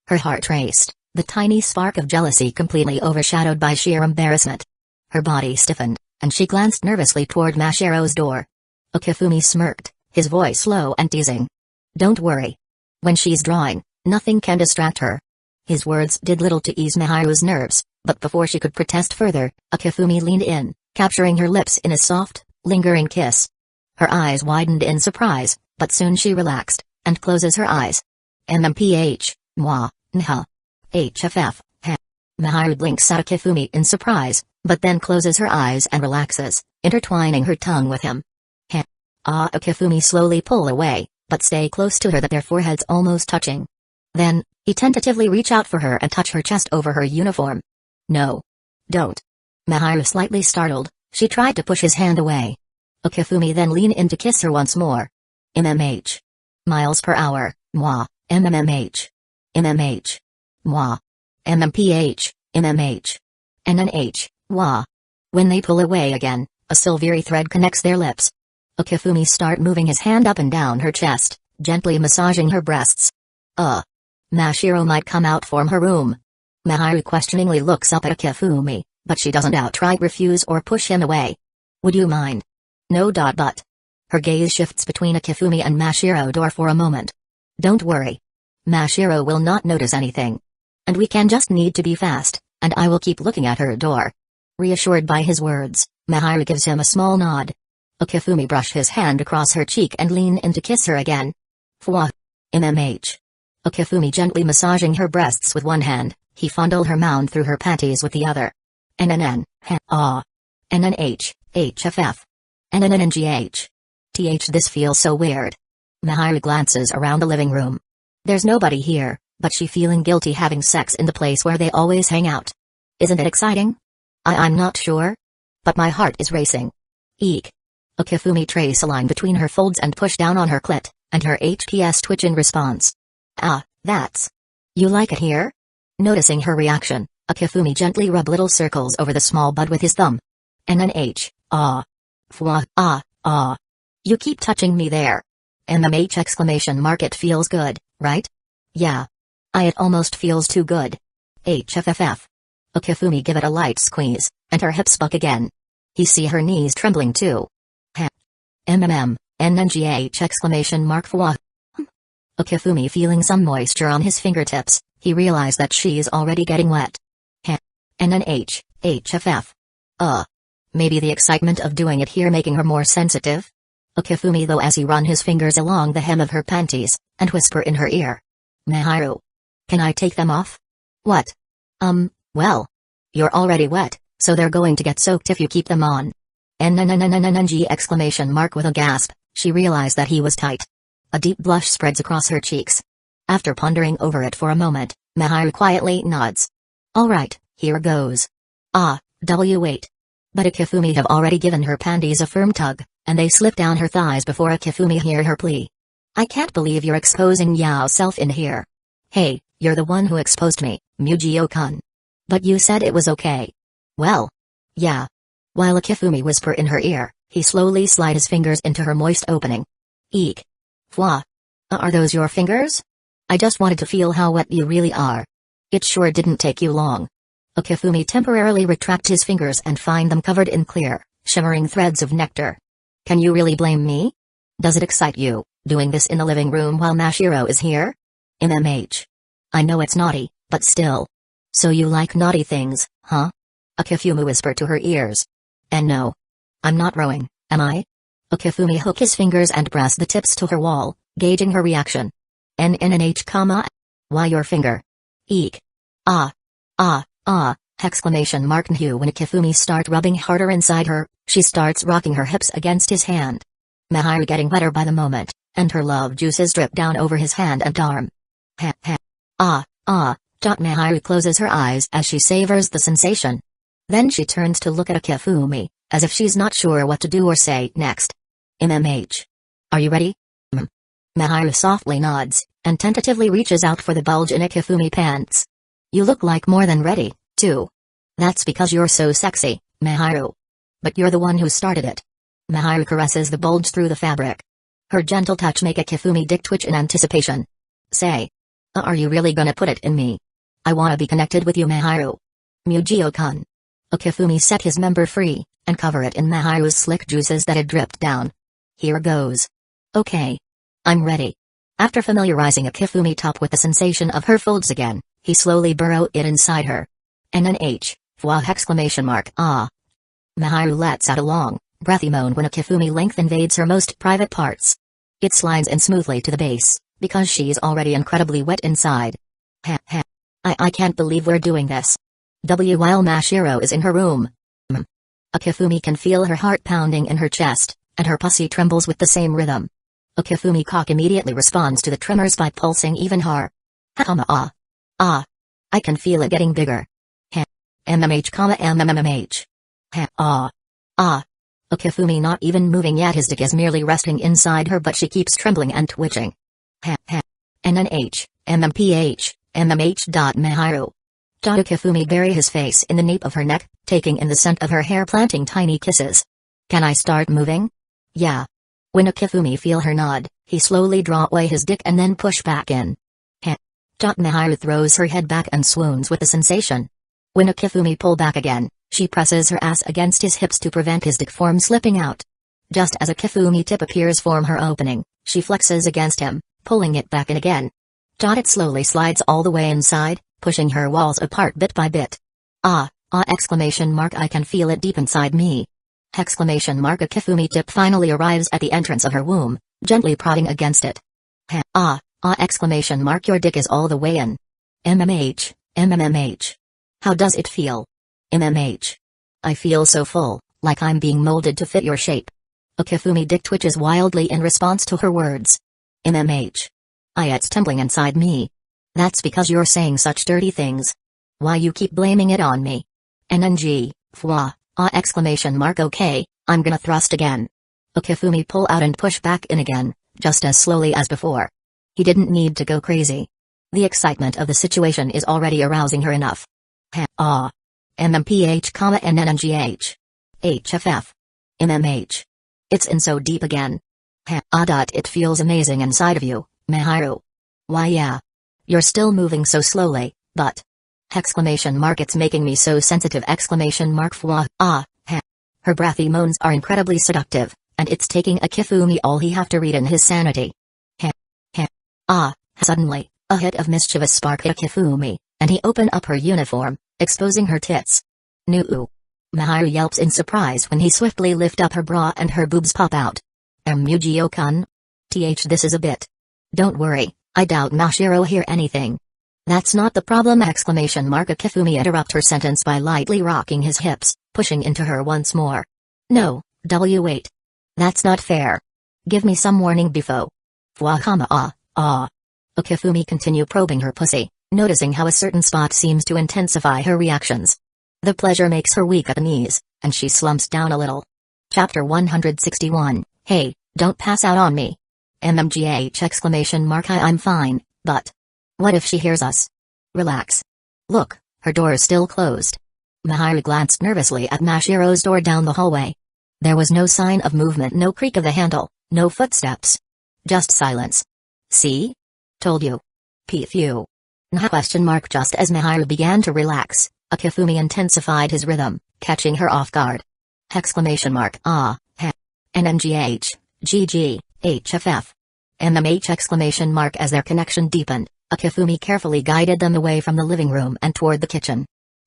S1: Her heart raced, the tiny spark of jealousy completely overshadowed by sheer embarrassment. Her body stiffened, and she glanced nervously toward Mashiro's door. Okifumi smirked, his voice low and teasing. Don't worry. When she's drawing, nothing can distract her. His words did little to ease Miharu's nerves, but before she could protest further, Okifumi leaned in, capturing her lips in a soft, lingering kiss. Her eyes widened in surprise, but soon she relaxed, and closes her eyes. MMPH, moi, nha. HFF, ha. Maharu blinks at Akifumi in surprise, but then closes her eyes and relaxes, intertwining her tongue with him. Heh. Akifumi slowly pull away, but stay close to her that their foreheads almost touching. Then, he tentatively reach out for her and touch her chest over her uniform. No. Don't. Maharu slightly startled, she tried to push his hand away. Akifumi then lean in to kiss her once more. MMH. Miles per hour, moi, MMH. MMH. Moi. MMPH, MMH. NNH, wah. When they pull away again, a silvery thread connects their lips. Akifumi start moving his hand up and down her chest, gently massaging her breasts. Mashiro might come out from her room. Maharu questioningly looks up at Akifumi, but she doesn't outright refuse or push him away. Would you mind? No. But. Her gaze shifts between Akifumi and Mashiro door for a moment. Don't worry. Mashiro will not notice anything. And we can just need to be fast, and I will keep looking at her door. Reassured by his words, Maharu gives him a small nod. Akifumi brush his hand across her cheek and lean in to kiss her again. Fwa. MMH. Akifumi gently massaging her breasts with one hand, he fondle her mound through her panties with the other. NNN, NNH, HFF. NNNGH. This feels so weird. Maharu glances around the living room. There's nobody here, but she feeling guilty having sex in the place where they always hang out. Isn't it exciting? I'm not sure. But my heart is racing. Eek. Akifumi trace a line between her folds and push down on her clit, and her HPS twitch in response. That's. You like it here? Noticing her reaction, Akifumi gently rub little circles over the small bud with his thumb. NNH, Fwa, You keep touching me there. MMH exclamation mark it feels good, right? Yeah. It almost feels too good. HFFF. Akifumi give it a light squeeze, and her hips buck again. He see her knees trembling too. NNGH exclamation mark Fwa. Akifumi feeling some moisture on his fingertips, he realized that she's already getting wet. NNH, HFF. Maybe the excitement of doing it here making her more sensitive? Akifumi though as he run his fingers along the hem of her panties, and whisper in her ear. Maharu. Can I take them off? What? Well. You're already wet, so they're going to get soaked if you keep them on. NNNNNNG exclamation mark with a gasp, she realized that he was tight. A deep blush spreads across her cheeks. After pondering over it for a moment, Maharu quietly nods. Alright, here goes. Wait. But Akifumi have already given her panties a firm tug, and they slip down her thighs before Akifumi hear her plea. I can't believe you're exposing yourself in here. Hey, you're the one who exposed me, Mujio-kun. But you said it was okay. Well. Yeah. While Akifumi whisper in her ear, he slowly slide his fingers into her moist opening. Eek. Fwa. Are those your fingers? I just wanted to feel how wet you really are. It sure didn't take you long. Akifumi temporarily retract his fingers and find them covered in clear, shimmering threads of nectar. Can you really blame me? Does it excite you, doing this in the living room while Mashiro is here? MMH. I know it's naughty, but still. So you like naughty things, huh? Akifumi whispered to her ears. And no. I'm not rowing, am I? Akifumi hook his fingers and press the tips to her wall, gauging her reaction. NNH, why your finger? Eek. Exclamation mark Nhu when Akifumi start rubbing harder inside her, she starts rocking her hips against his hand. Maharu getting wetter by the moment, and her love juices drip down over his hand and arm. Maharu closes her eyes as she savors the sensation. Then she turns to look at Akifumi, as if she's not sure what to do or say next. MMH. Are you ready? Maharu softly nods, and tentatively reaches out for the bulge in Akifumi pants. You look like more than ready, too. That's because you're so sexy, Maharu. But you're the one who started it. Maharu caresses the bulge through the fabric. Her gentle touch make Akifumi dick twitch in anticipation. Say. Are you really gonna put it in me? I wanna be connected with you, Maharu. Mujio-kun. Akifumi set his member free, and cover it in Maharu's slick juices that had dripped down. Here goes. Okay. I'm ready. After familiarizing Akifumi top with the sensation of her folds again, he slowly burrow it inside her. NNH, Fwa exclamation mark Maharu lets out a long, breathy moan when Akifumi length invades her most private parts. It slides in smoothly to the base, because she's already incredibly wet inside. I can't believe we're doing this. While Mashiro is in her room. Akifumi can feel her heart pounding in her chest, and her pussy trembles with the same rhythm. Akifumi cock immediately responds to the tremors by pulsing even harder. Ah. I can feel it getting bigger. MMH. Ah. Akifumi not even moving yet, his dick is merely resting inside her, but she keeps trembling and twitching. NNH, MMPH, MMH. Miharu. Akifumi bury his face in the nape of her neck, taking in the scent of her hair, planting tiny kisses. Can I start moving? Yeah. When Akifumi feel her nod, he slowly draw away his dick and then push back in. Miharu throws her head back and swoons with the sensation. When Akifumi pull back again, she presses her ass against his hips to prevent his dick from slipping out. Just as Akifumi tip appears from her opening, she flexes against him, pulling it back in again. It slowly slides all the way inside, pushing her walls apart bit by bit. Exclamation mark, I can feel it deep inside me. Exclamation mark, Akifumi tip finally arrives at the entrance of her womb, gently prodding against it. Exclamation mark, your dick is all the way in. MMH. How does it feel? MMH. I feel so full, like I'm being molded to fit your shape. Akifumi dick twitches wildly in response to her words. MMH. It's tumbling inside me. That's because you're saying such dirty things. Why you keep blaming it on me? NNG, fwa, exclamation mark, okay, I'm gonna thrust again. Akifumi pull out and push back in again, just as slowly as before. He didn't need to go crazy. The excitement of the situation is already arousing her enough. MMPH, NNGH. HFF. MMH. It's in so deep again. It feels amazing inside of you, Miharu. Why yeah. You're still moving so slowly, but. Exclamation mark, it's making me so sensitive, exclamation mark, fwa, Her breathy moans are incredibly seductive, and it's taking Akifumi all he have to read in his sanity. Suddenly, a hit of mischievous spark hit Akifumi, and he opened up her uniform, exposing her tits. Nuu. Miharu yelps in surprise when he swiftly lift up her bra and her boobs pop out. Mugio-kun? This is a bit. Don't worry, I doubt Mashiro hear anything. That's not the problem, exclamation mark, Akifumi interrupt her sentence by lightly rocking his hips, pushing into her once more. No, wait. That's not fair. Give me some warning before. Fwa, Akifumi continue probing her pussy, noticing how a certain spot seems to intensify her reactions. The pleasure makes her weak at the knees, and she slumps down a little. Chapter 161, Hey, don't pass out on me. MMGH, exclamation mark, I'm fine, but. What if she hears us? Relax. Look, her door is still closed. Miharu glanced nervously at Mashiro's door down the hallway. There was no sign of movement, no creak of the handle, no footsteps. Just silence. See? Told you. Phew. Question mark. Just as Miharu began to relax, Akifumi intensified his rhythm, catching her off guard. Exclamation mark. NNGH, GG, HFF. MMH, exclamation mark. As their connection deepened, Akifumi carefully guided them away from the living room and toward the kitchen.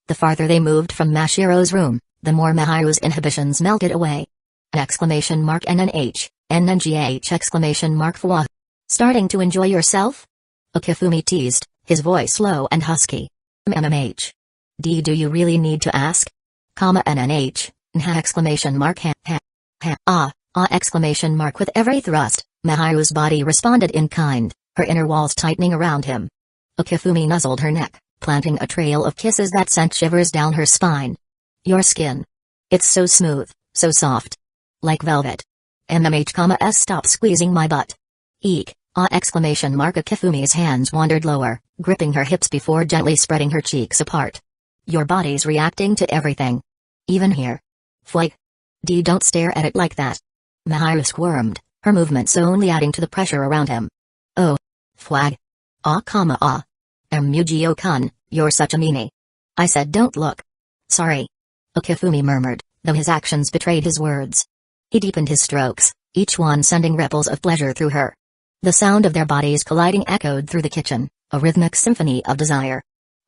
S1: The farther they moved from Mashiro's room, the more Miharu's inhibitions melted away. Exclamation mark, NNH, NNGH, exclamation mark, fwa. Starting to enjoy yourself? Akifumi teased, his voice low and husky. MMH. Do you really need to ask? NNH, exclamation mark, exclamation mark. With every thrust, Miharu's body responded in kind, her inner walls tightening around him. Akifumi nuzzled her neck, planting a trail of kisses that sent shivers down her spine. Your skin. It's so smooth, so soft. Like velvet. MMH, stop squeezing my butt. Eek, exclamation mark. Akifumi's hands wandered lower, gripping her hips before gently spreading her cheeks apart. Your body's reacting to everything. Even here. Fwag. Don't stare at it like that. Miharu squirmed, her movements only adding to the pressure around him. Oh. Fwag. Mugio-kun, you're such a meanie. I said don't look. Sorry. Akifumi murmured, though his actions betrayed his words. He deepened his strokes, each one sending ripples of pleasure through her. The sound of their bodies colliding echoed through the kitchen, a rhythmic symphony of desire.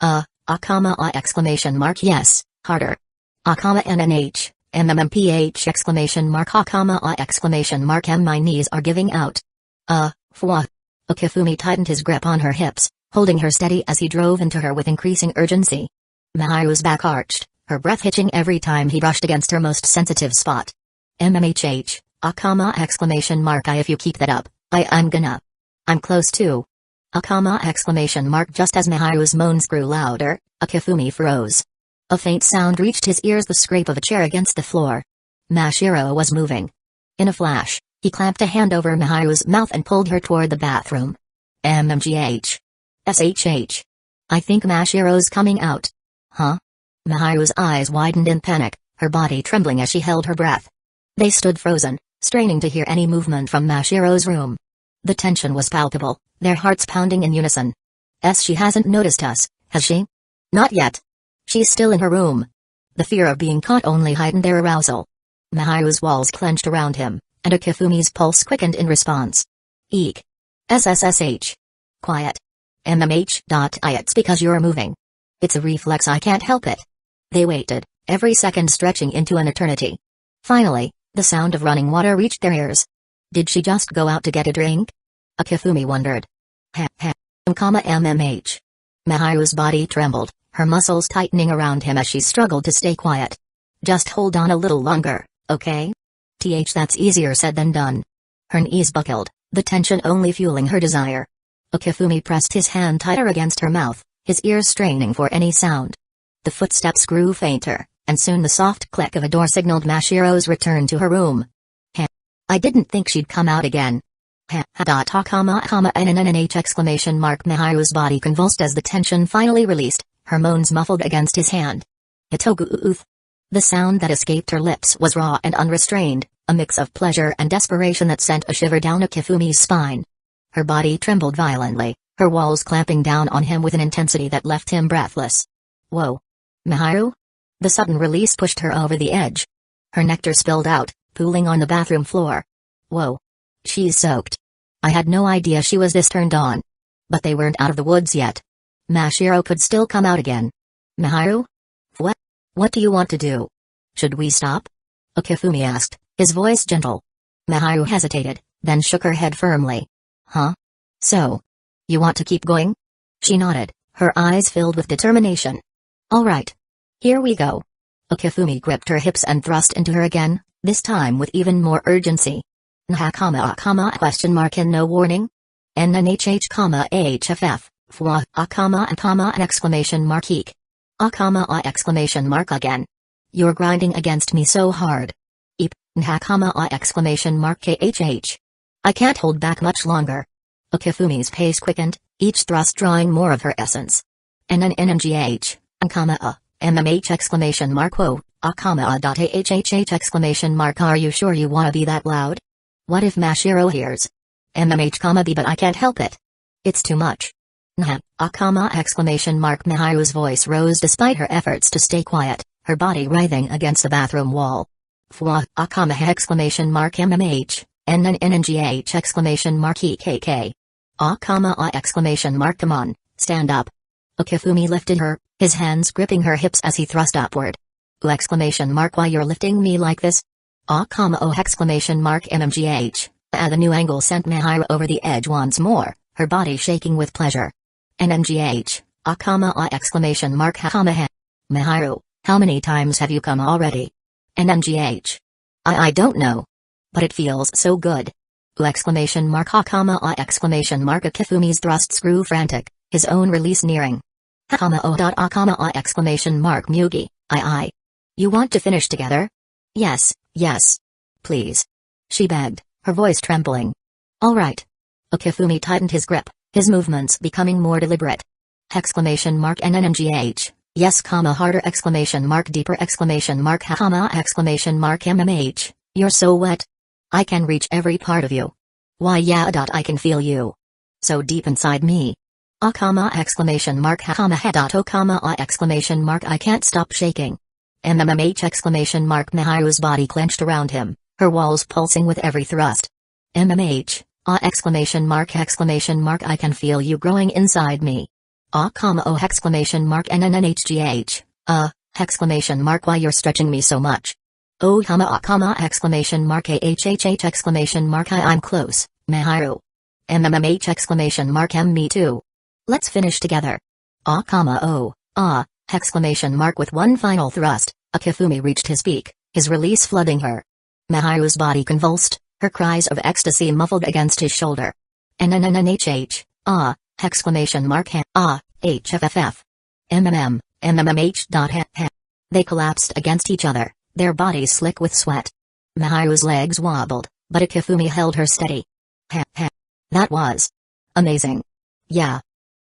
S1: Exclamation mark. Yes, harder. NNH, MMPH, exclamation mark, exclamation mark. My knees are giving out. Fwa. Akifumi tightened his grip on her hips, holding her steady as he drove into her with increasing urgency. Mahiru's back arched, her breath hitching every time he brushed against her most sensitive spot. MMHH, exclamation mark I if you keep that up, I'm gonna. I'm close too. Exclamation mark just as Mahiru's moans grew louder, Akifumi froze. A faint sound reached his ears, the scrape of a chair against the floor. Mashiro was moving. In a flash, he clamped a hand over Mahiru's mouth and pulled her toward the bathroom. MMGH. SHH. I think Mashiro's coming out. Huh? Mahiru's eyes widened in panic, her body trembling as she held her breath. They stood frozen, straining to hear any movement from Mashiro's room. The tension was palpable, their hearts pounding in unison. She hasn't noticed us, has she? Not yet. She's still in her room. The fear of being caught only heightened their arousal. Mahiru's walls clenched around him, and Akifumi's pulse quickened in response. Eek. SSSH. Quiet. MMH. It's because you're moving. It's a reflex, I can't help it. They waited, every second stretching into an eternity. Finally, the sound of running water reached their ears. Did she just go out to get a drink? Akifumi wondered. MMH. Mahiru's body trembled, her muscles tightening around him as she struggled to stay quiet. Just hold on a little longer, okay? That's easier said than done. Her knees buckled, the tension only fueling her desire. Akifumi pressed his hand tighter against her mouth, his ears straining for any sound. The footsteps grew fainter, and soon the soft click of a door signaled Mashiro's return to her room. I didn't think she'd come out again. NNNH exclamation mark Mahiru's body convulsed as the tension finally released, her moans muffled against his hand. Itoguuth. The sound that escaped her lips was raw and unrestrained, a mix of pleasure and desperation that sent a shiver down Akifumi's spine. Her body trembled violently, her walls clamping down on him with an intensity that left him breathless. Whoa. Mahiru? The sudden release pushed her over the edge. Her nectar spilled out, pooling on the bathroom floor. Whoa. She's soaked. I had no idea she was this turned on. But they weren't out of the woods yet. Mashiro could still come out again. Mahiru? What do you want to do? Should we stop? Akifumi asked, his voice gentle. Mahiru hesitated, then shook her head firmly. Huh? So? You want to keep going? She nodded, her eyes filled with determination. All right. Here we go. Akifumi gripped her hips and thrust into her again, this time with even more urgency. Question mark in no warning? NNHH, HFF, fwa, and exclamation mark eek. Exclamation mark again. You're grinding against me so hard. Eep, exclamation mark KHH. I can't hold back much longer. Akifumi's pace quickened, each thrust drawing more of her essence. NNNGH, MMH exclamation mark whoa, ahhhh exclamation mark are you sure you wanna be that loud? What if Mashiro hears? MMH, B but I can't help it. It's too much. Exclamation mark Mahiru's voice rose despite her efforts to stay quiet, her body writhing against the bathroom wall. Fwa, exclamation mark MMH, NNNGH exclamation mark EKK. Exclamation mark come on, stand up. Akifumi lifted her, his hands gripping her hips as he thrust upward. Exclamation mark why you're lifting me like this? Exclamation mark MMGH. The new angle sent Mahiru over the edge once more, her body shaking with pleasure. NMGH. Exclamation mark Mahiru, how many times have you come already? NMGH. I don't know. But it feels so good. Exclamation mark exclamation mark Akifumi's thrusts grew frantic, his own release nearing. Exclamation mark Mugi, I. You want to finish together? Yes. Please. She begged, her voice trembling. All right. Akifumi tightened his grip, his movements becoming more deliberate. Exclamation mark NNGH, yes, harder exclamation mark deeper exclamation mark exclamation mark MMH, you're so wet. I can reach every part of you. Why yeah. I can feel you. So deep inside me. Exclamation mark exclamation mark I can't stop shaking. MMH exclamation mark Mahiru's body clenched around him, her walls pulsing with every thrust. MMH, exclamation mark I can feel you growing inside me. Exclamation mark NNNHGH, exclamation mark why you're stretching me so much. Oh exclamation mark AHHH exclamation mark I'm close, Mahiru. MMH exclamation mark me too. Let's finish together. Exclamation mark with one final thrust, Akifumi reached his peak, his release flooding her. Maharu's body convulsed, her cries of ecstasy muffled against his shoulder. NNNNHH, ah, exclamation mark ah, HFFF. MMM. They collapsed against each other, their bodies slick with sweat. Maharu's legs wobbled, but Akifumi held her steady. That was amazing. Yeah.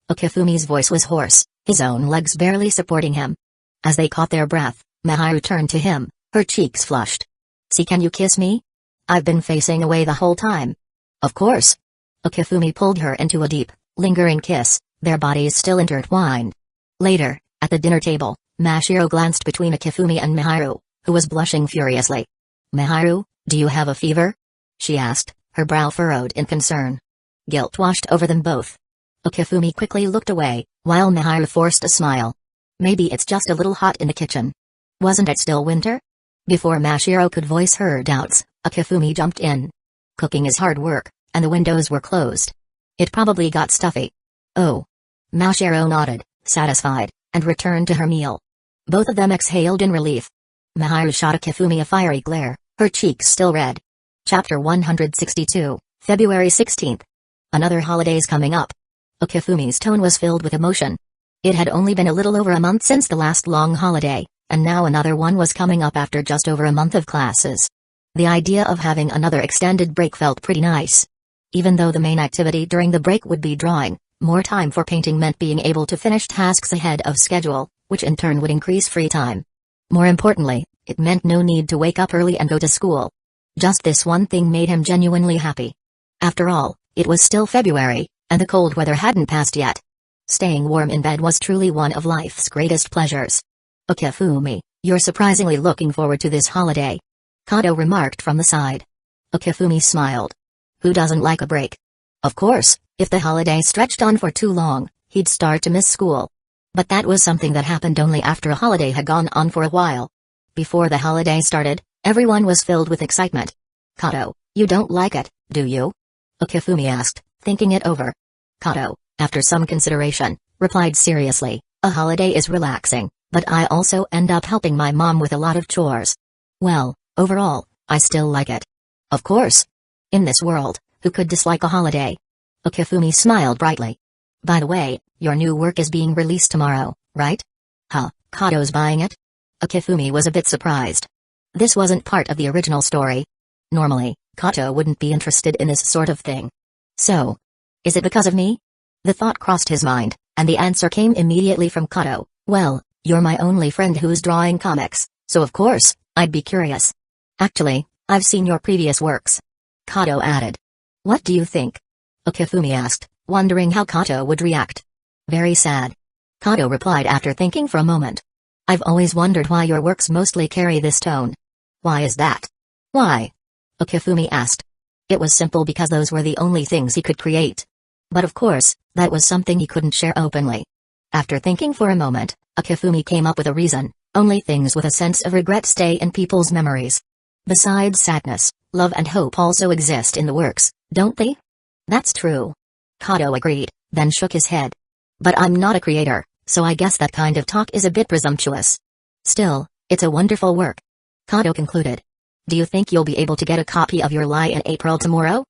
S1: Akifumi's voice was hoarse, his own legs barely supporting him. As they caught their breath, Maharu turned to him, her cheeks flushed. See, can you kiss me? I've been facing away the whole time. Of course. Akifumi pulled her into a deep, lingering kiss, their bodies still intertwined. Later, at the dinner table, Mashiro glanced between Akifumi and Maharu, who was blushing furiously. Maharu, do you have a fever? She asked, her brow furrowed in concern. Guilt washed over them both. Akifumi quickly looked away, while Maharu forced a smile. Maybe it's just a little hot in the kitchen. Wasn't it still winter? Before Mashiro could voice her doubts, Akifumi jumped in. Cooking is hard work, and the windows were closed. It probably got stuffy. Oh. Mashiro nodded, satisfied, and returned to her meal. Both of them exhaled in relief. Maharu shot Akifumi a fiery glare, her cheeks still red. Chapter 162, February 16th. Another holiday's coming up. Akifumi's tone was filled with emotion. It had only been a little over a month since the last long holiday, and now another one was coming up after just over a month of classes. The idea of having another extended break felt pretty nice. Even though the main activity during the break would be drawing, more time for painting meant being able to finish tasks ahead of schedule, which in turn would increase free time. More importantly, it meant no need to wake up early and go to school. Just this one thing made him genuinely happy. After all, it was still February, and the cold weather hadn't passed yet. Staying warm in bed was truly one of life's greatest pleasures. Akifumi, you're surprisingly looking forward to this holiday. Kato remarked from the side. Akifumi smiled. Who doesn't like a break? Of course, if the holiday stretched on for too long, he'd start to miss school. But that was something that happened only after a holiday had gone on for a while. Before the holiday started, everyone was filled with excitement. Kato, you don't like it, do you? Akifumi asked, thinking it over. Kato, after some consideration, replied seriously, a holiday is relaxing, but I also end up helping my mom with a lot of chores. Well, overall, I still like it. Of course. In this world, who could dislike a holiday? Akifumi smiled brightly. By the way, your new work is being released tomorrow, right? Huh, Kato's buying it? Akifumi was a bit surprised. This wasn't part of the original story. Normally, Kato wouldn't be interested in this sort of thing. So, is it because of me? The thought crossed his mind, and the answer came immediately from Kato. Well, you're my only friend who's drawing comics, so of course, I'd be curious. Actually, I've seen your previous works. Kato added. What do you think? Akifumi asked, wondering how Kato would react. Very sad. Kato replied after thinking for a moment. I've always wondered why your works mostly carry this tone. Why is that? Why? Akifumi asked. It was simple because those were the only things he could create. But of course, that was something he couldn't share openly. After thinking for a moment, Akifumi came up with a reason. Only things with a sense of regret stay in people's memories. Besides sadness, love and hope also exist in the works, don't they? That's true. Kato agreed, then shook his head. But I'm not a creator, so I guess that kind of talk is a bit presumptuous. Still, it's a wonderful work. Kato concluded. Do you think you'll be able to get a copy of your Lie in April tomorrow?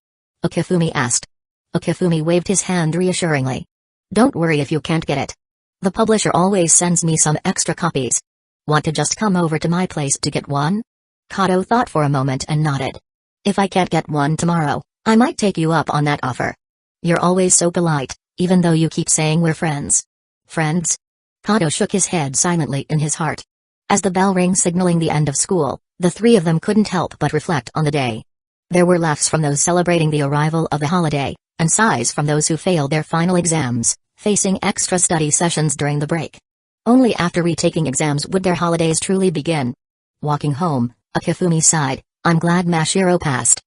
S1: Akifumi asked. Akifumi waved his hand reassuringly. Don't worry if you can't get it. The publisher always sends me some extra copies. Want to just come over to my place to get one? Kato thought for a moment and nodded. If I can't get one tomorrow, I might take you up on that offer. You're always so polite, even though you keep saying we're friends. Friends? Kato shook his head silently in his heart. As the bell rang signaling the end of school, the three of them couldn't help but reflect on the day. There were laughs from those celebrating the arrival of the holiday, and sighs from those who failed their final exams, facing extra study sessions during the break. Only after retaking exams would their holidays truly begin. Walking home, Akifumi sighed, I'm glad Mashiro passed.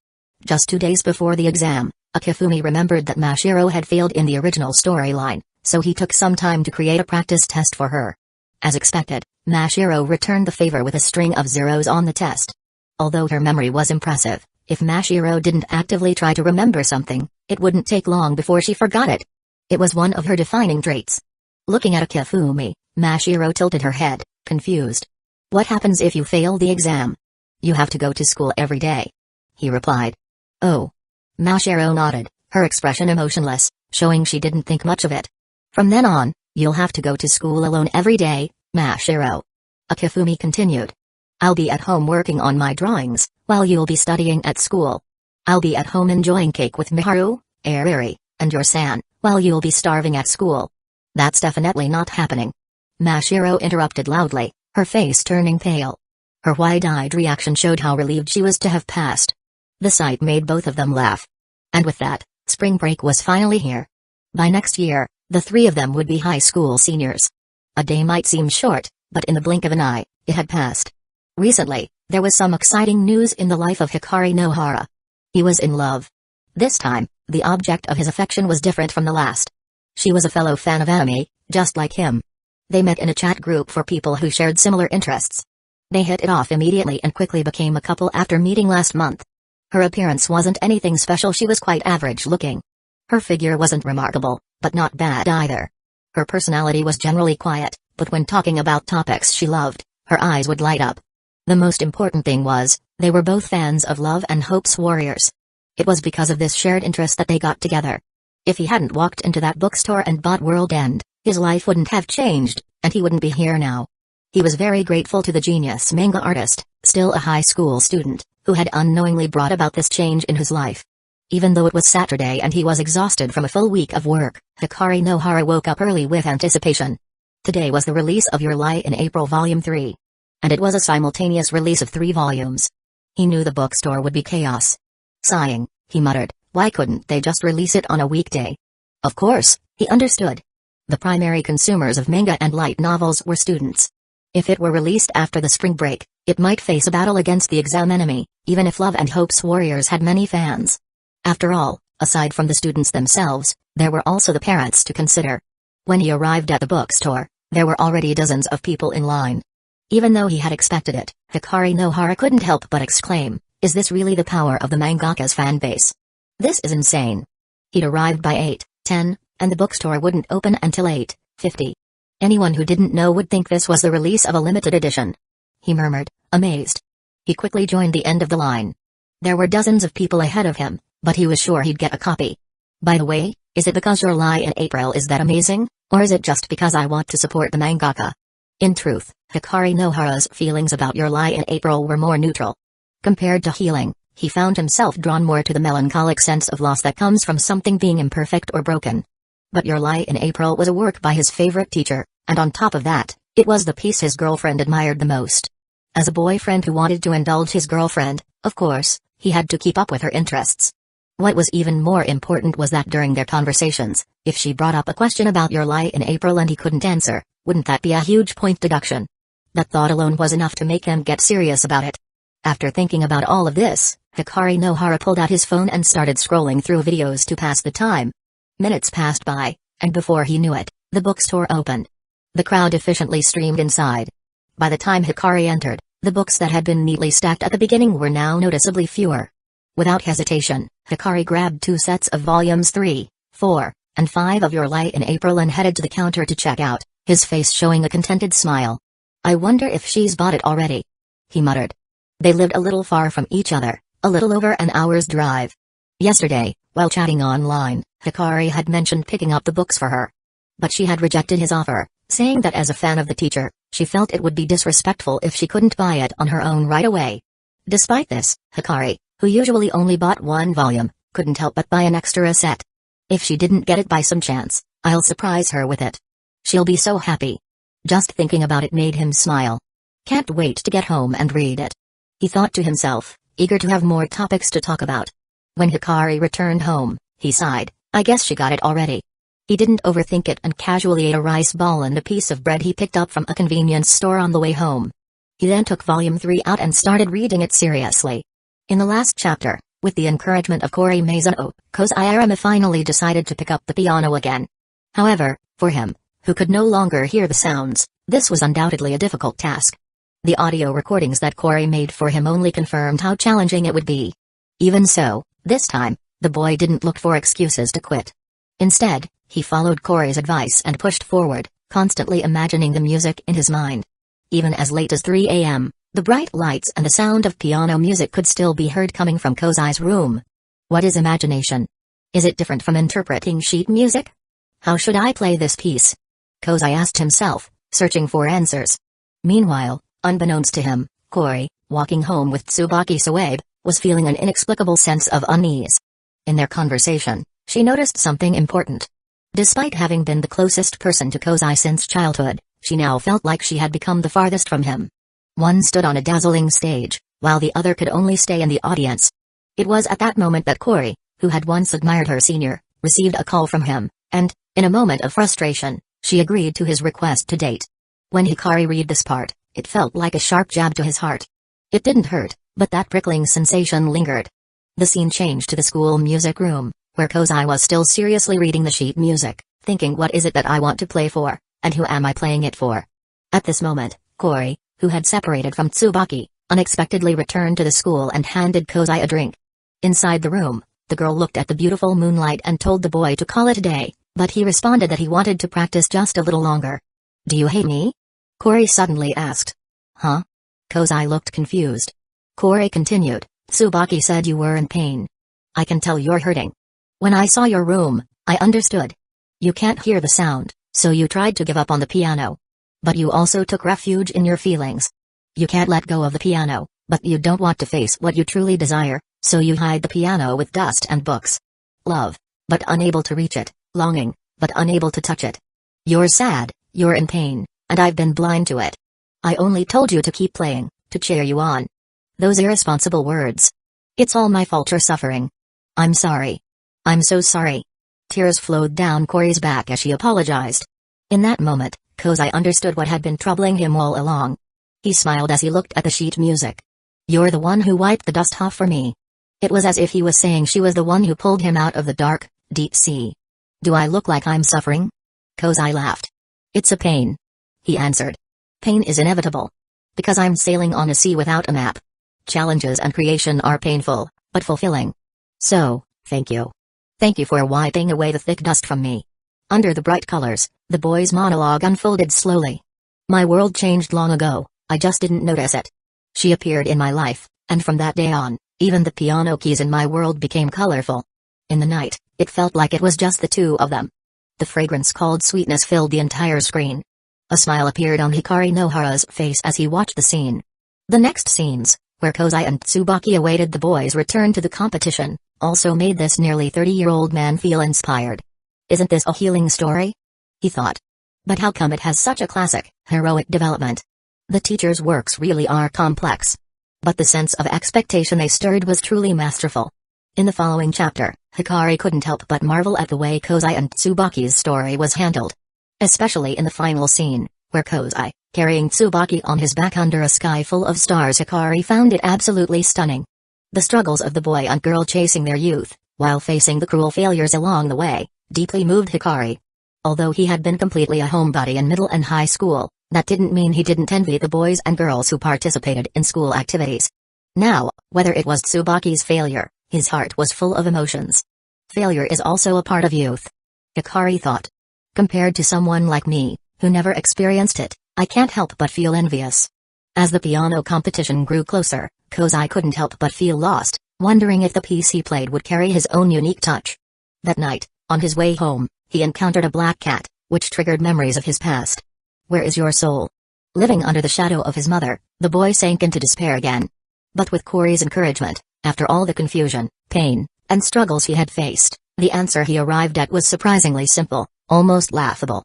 S1: Just 2 days before the exam, Akifumi remembered that Mashiro had failed in the original storyline, so he took some time to create a practice test for her. As expected, Mashiro returned the favor with a string of zeros on the test. Although her memory was impressive, if Mashiro didn't actively try to remember something, it wouldn't take long before she forgot it. It was one of her defining traits. Looking at Akifumi, Mashiro tilted her head, confused. What happens if you fail the exam? You have to go to school every day. He replied. Oh. Mashiro nodded, her expression emotionless, showing she didn't think much of it. From then on, you'll have to go to school alone every day, Mashiro. Akifumi continued. I'll be at home working on my drawings, while you'll be studying at school. I'll be at home enjoying cake with Miharu, Ariri, and your san, while you'll be starving at school. That's definitely not happening. Mashiro interrupted loudly, her face turning pale. Her wide-eyed reaction showed how relieved she was to have passed. The sight made both of them laugh. And with that, spring break was finally here. By next year, the three of them would be high school seniors. A day might seem short, but in the blink of an eye, it had passed. Recently, there was some exciting news in the life of Hikari Nohara. He was in love. This time, the object of his affection was different from the last. She was a fellow fan of anime, just like him. They met in a chat group for people who shared similar interests. They hit it off immediately and quickly became a couple after meeting last month. Her appearance wasn't anything special, she was quite average looking. Her figure wasn't remarkable, but not bad either. Her personality was generally quiet, but when talking about topics she loved, her eyes would light up. The most important thing was, they were both fans of Love and Hope's Warriors. It was because of this shared interest that they got together. If he hadn't walked into that bookstore and bought World End, his life wouldn't have changed, and he wouldn't be here now. He was very grateful to the genius manga artist, still a high school student, who had unknowingly brought about this change in his life. Even though it was Saturday and he was exhausted from a full week of work, Hikari Nohara woke up early with anticipation. Today was the release of Your Lie in April Volume 3. And it was a simultaneous release of 3 volumes. He knew the bookstore would be chaos. Sighing, he muttered, why couldn't they just release it on a weekday? Of course, he understood. The primary consumers of manga and light novels were students. If it were released after the spring break, it might face a battle against the exam enemy, even if Love and Hope's Warriors had many fans. After all, aside from the students themselves, there were also the parents to consider. When he arrived at the bookstore, there were already dozens of people in line. Even though he had expected it, Hikari Nohara couldn't help but exclaim, is this really the power of the mangaka's fan base? This is insane. He'd arrived by 8:10, and the bookstore wouldn't open until 8:50. Anyone who didn't know would think this was the release of a limited edition. He murmured, amazed. He quickly joined the end of the line. There were dozens of people ahead of him, but he was sure he'd get a copy. By the way, is it because Your Lie in April is that amazing, or is it just because I want to support the mangaka? In truth, Hikari Nohara's feelings about Your Lie in April were more neutral. Compared to healing, he found himself drawn more to the melancholic sense of loss that comes from something being imperfect or broken. But Your Lie in April was a work by his favorite teacher, and on top of that, it was the piece his girlfriend admired the most. As a boyfriend who wanted to indulge his girlfriend, of course, he had to keep up with her interests. What was even more important was that during their conversations, if she brought up a question about Your Lie in April and he couldn't answer, wouldn't that be a huge point deduction? That thought alone was enough to make him get serious about it. After thinking about all of this, Hikari Nohara pulled out his phone and started scrolling through videos to pass the time. Minutes passed by, and before he knew it, the bookstore opened. The crowd efficiently streamed inside. By the time Hikari entered, the books that had been neatly stacked at the beginning were now noticeably fewer. Without hesitation, Hikari grabbed 2 sets of volumes 3, 4, and 5 of Your Lie in April and headed to the counter to check out, his face showing a contented smile. I wonder if she's bought it already, he muttered. They lived a little far from each other, a little over an hour's drive. Yesterday, while chatting online, Hikari had mentioned picking up the books for her. But she had rejected his offer, saying that as a fan of the teacher, she felt it would be disrespectful if she couldn't buy it on her own right away. Despite this, Hikari, who usually only bought 1 volume, couldn't help but buy an extra set. If she didn't get it by some chance, I'll surprise her with it. She'll be so happy. Just thinking about it made him smile. Can't wait to get home and read it, he thought to himself, eager to have more topics to talk about. When Hikari returned home, he sighed, I guess she got it already. He didn't overthink it and casually ate a rice ball and a piece of bread he picked up from a convenience store on the way home. He then took volume 3 out and started reading it seriously. In the last chapter, with the encouragement of Kori Maizano, Kozairama finally decided to pick up the piano again. However, for him, who could no longer hear the sounds, this was undoubtedly a difficult task. The audio recordings that Kori made for him only confirmed how challenging it would be. Even so, this time, the boy didn't look for excuses to quit. Instead, he followed Kori's advice and pushed forward, constantly imagining the music in his mind. Even as late as 3 a.m., the bright lights and the sound of piano music could still be heard coming from Kozai's room. What is imagination? Is it different from interpreting sheet music? How should I play this piece? Kozai asked himself, searching for answers. Meanwhile, unbeknownst to him, Kori, walking home with Tsubaki Soabe, was feeling an inexplicable sense of unease. In their conversation, she noticed something important. Despite having been the closest person to Kozai since childhood, she now felt like she had become the farthest from him. One stood on a dazzling stage, while the other could only stay in the audience. It was at that moment that Kori, who had once admired her senior, received a call from him, and, in a moment of frustration, she agreed to his request to date. When Hikari read this part, it felt like a sharp jab to his heart. It didn't hurt, but that prickling sensation lingered. The scene changed to the school music room, where Kozai was still seriously reading the sheet music, thinking, what is it that I want to play for, and who am I playing it for? At this moment, Kori, who had separated from Tsubaki, unexpectedly returned to the school and handed Kozai a drink. Inside the room, the girl looked at the beautiful moonlight and told the boy to call it a day, but he responded that he wanted to practice just a little longer. Do you hate me? Kori suddenly asked. Huh? Kozai looked confused. Kori continued, Tsubaki said you were in pain. I can tell you're hurting. When I saw your room, I understood. You can't hear the sound, so you tried to give up on the piano. But you also took refuge in your feelings. You can't let go of the piano, but you don't want to face what you truly desire, so you hide the piano with dust and books. Love, but unable to reach it, longing, but unable to touch it. You're sad, you're in pain, and I've been blind to it. I only told you to keep playing, to cheer you on. Those irresponsible words. It's all my fault you're suffering. I'm sorry. I'm so sorry. Tears flowed down Kori's back as she apologized. In that moment, Kozai understood what had been troubling him all along. He smiled as he looked at the sheet music. You're the one who wiped the dust off for me. It was as if he was saying she was the one who pulled him out of the dark, deep sea. Do I look like I'm suffering? Kozai laughed. It's a pain. He answered. Pain is inevitable. Because I'm sailing on a sea without a map. Challenges and creation are painful, but fulfilling. So, thank you. Thank you for wiping away the thick dust from me. Under the bright colors, the boy's monologue unfolded slowly. My world changed long ago, I just didn't notice it. She appeared in my life, and from that day on, even the piano keys in my world became colorful. In the night, it felt like it was just the two of them. The fragrance called sweetness filled the entire screen. A smile appeared on Hikari Nohara's face as he watched the scene. The next scenes, where Kozai and Tsubaki awaited the boys' return to the competition, also made this nearly 30-year-old man feel inspired. Isn't this a healing story? He thought. But how come it has such a classic, heroic development? The teacher's works really are complex. But the sense of expectation they stirred was truly masterful. In the following chapter, Hikari couldn't help but marvel at the way Kozai and Tsubaki's story was handled. Especially in the final scene, where Kozai, carrying Tsubaki on his back under a sky full of stars. Hikari found it absolutely stunning. The struggles of the boy and girl chasing their youth, while facing the cruel failures along the way, deeply moved Hikari. Although he had been completely a homebody in middle and high school, that didn't mean he didn't envy the boys and girls who participated in school activities. Now, whether it was Tsubaki's failure, his heart was full of emotions. Failure is also a part of youth. Hikari thought. Compared to someone like me, who never experienced it, I can't help but feel envious. As the piano competition grew closer, Kozai couldn't help but feel lost, wondering if the piece he played would carry his own unique touch. That night, on his way home, he encountered a black cat, which triggered memories of his past. Where is your soul? Living under the shadow of his mother, the boy sank into despair again. But with Kori's encouragement, after all the confusion, pain, and struggles he had faced, the answer he arrived at was surprisingly simple, almost laughable.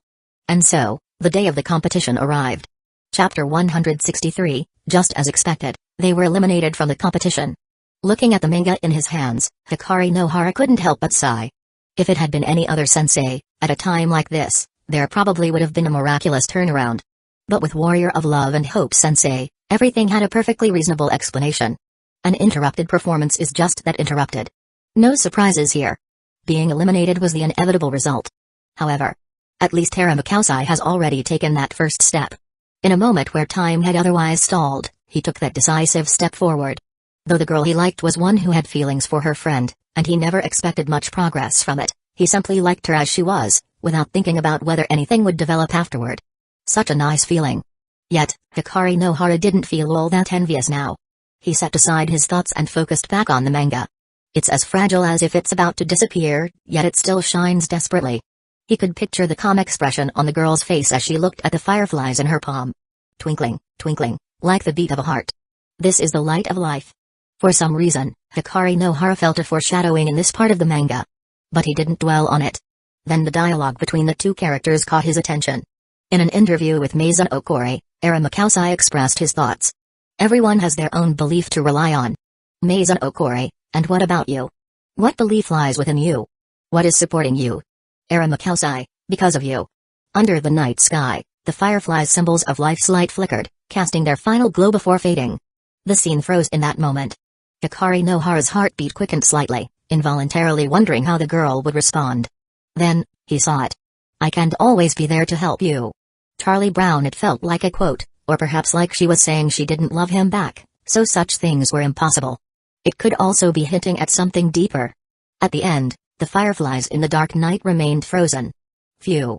S1: And so, the day of the competition arrived. Chapter 163, just as expected, they were eliminated from the competition. Looking at the manga in his hands, Hikari Nohara couldn't help but sigh. If it had been any other sensei, at a time like this, there probably would have been a miraculous turnaround. But with Warrior of Love and Hope sensei, everything had a perfectly reasonable explanation. An interrupted performance is just that, interrupted. No surprises here. Being eliminated was the inevitable result. However, at least Hiramakosai has already taken that first step. In a moment where time had otherwise stalled, he took that decisive step forward. Though the girl he liked was one who had feelings for her friend, and he never expected much progress from it, he simply liked her as she was, without thinking about whether anything would develop afterward. Such a nice feeling. Yet, Hikari Nohara didn't feel all that envious now. He set aside his thoughts and focused back on the manga. It's as fragile as if it's about to disappear, yet it still shines desperately. He could picture the calm expression on the girl's face as she looked at the fireflies in her palm. Twinkling, twinkling, like the beat of a heart. This is the light of life. For some reason, Hikari Nohara felt a foreshadowing in this part of the manga. But he didn't dwell on it. Then the dialogue between the two characters caught his attention. In an interview with Maison Okori, Arima Kausai expressed his thoughts. Everyone has their own belief to rely on. Maison Okori, and what about you? What belief lies within you? What is supporting you? Arima Kausai, because of you. Under the night sky, the fireflies' symbols of life's light flickered, casting their final glow before fading. The scene froze in that moment. Hikari Nohara's heartbeat quickened slightly, involuntarily wondering how the girl would respond. Then, he saw it. I can't always be there to help you. Charlie Brown. It felt like a quote, or perhaps like she was saying she didn't love him back, so such things were impossible. It could also be hinting at something deeper. At the end, the fireflies in the dark night remained frozen. Phew.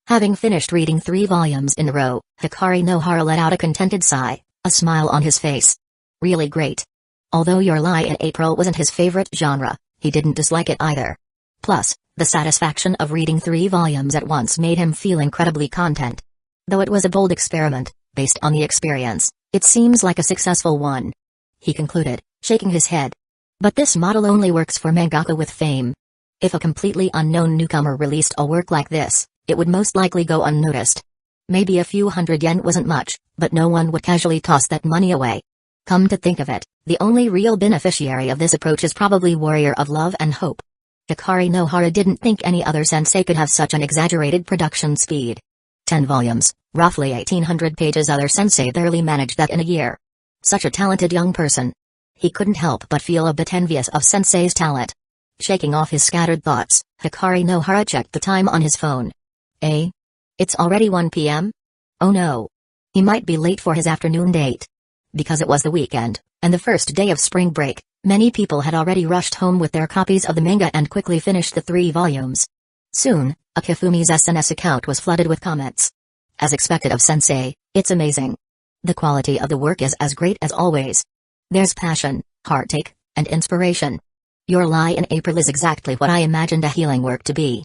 S1: Having finished reading 3 volumes in a row, Hikari Nohara let out a contented sigh, a smile on his face. Really great. Although Your Lie in April wasn't his favorite genre, he didn't dislike it either. Plus, the satisfaction of reading 3 volumes at once made him feel incredibly content. Though it was a bold experiment, based on the experience, it seems like a successful one. He concluded, shaking his head. But this model only works for mangaka with fame. If a completely unknown newcomer released a work like this, it would most likely go unnoticed. Maybe a few hundred yen wasn't much, but no one would casually toss that money away. Come to think of it, the only real beneficiary of this approach is probably Warrior of Love and Hope. Hikari Nohara didn't think any other sensei could have such an exaggerated production speed. 10 volumes, roughly 1800 pages. Other sensei barely managed that in a year. Such a talented young person. He couldn't help but feel a bit envious of sensei's talent. Shaking off his scattered thoughts, Hikari Nohara checked the time on his phone. It's already 1 p.m.? Oh no. He might be late for his afternoon date. Because it was the weekend, and the first day of spring break, many people had already rushed home with their copies of the manga and quickly finished the 3 volumes. Soon, Akifumi's SNS account was flooded with comments. As expected of sensei, it's amazing. The quality of the work is as great as always. There's passion, heartache, and inspiration. Your Lie in April is exactly what I imagined a healing work to be.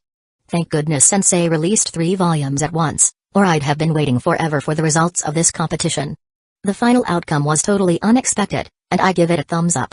S1: Thank goodness sensei released 3 volumes at once, or I'd have been waiting forever for the results of this competition. The final outcome was totally unexpected, and I give it a thumbs up.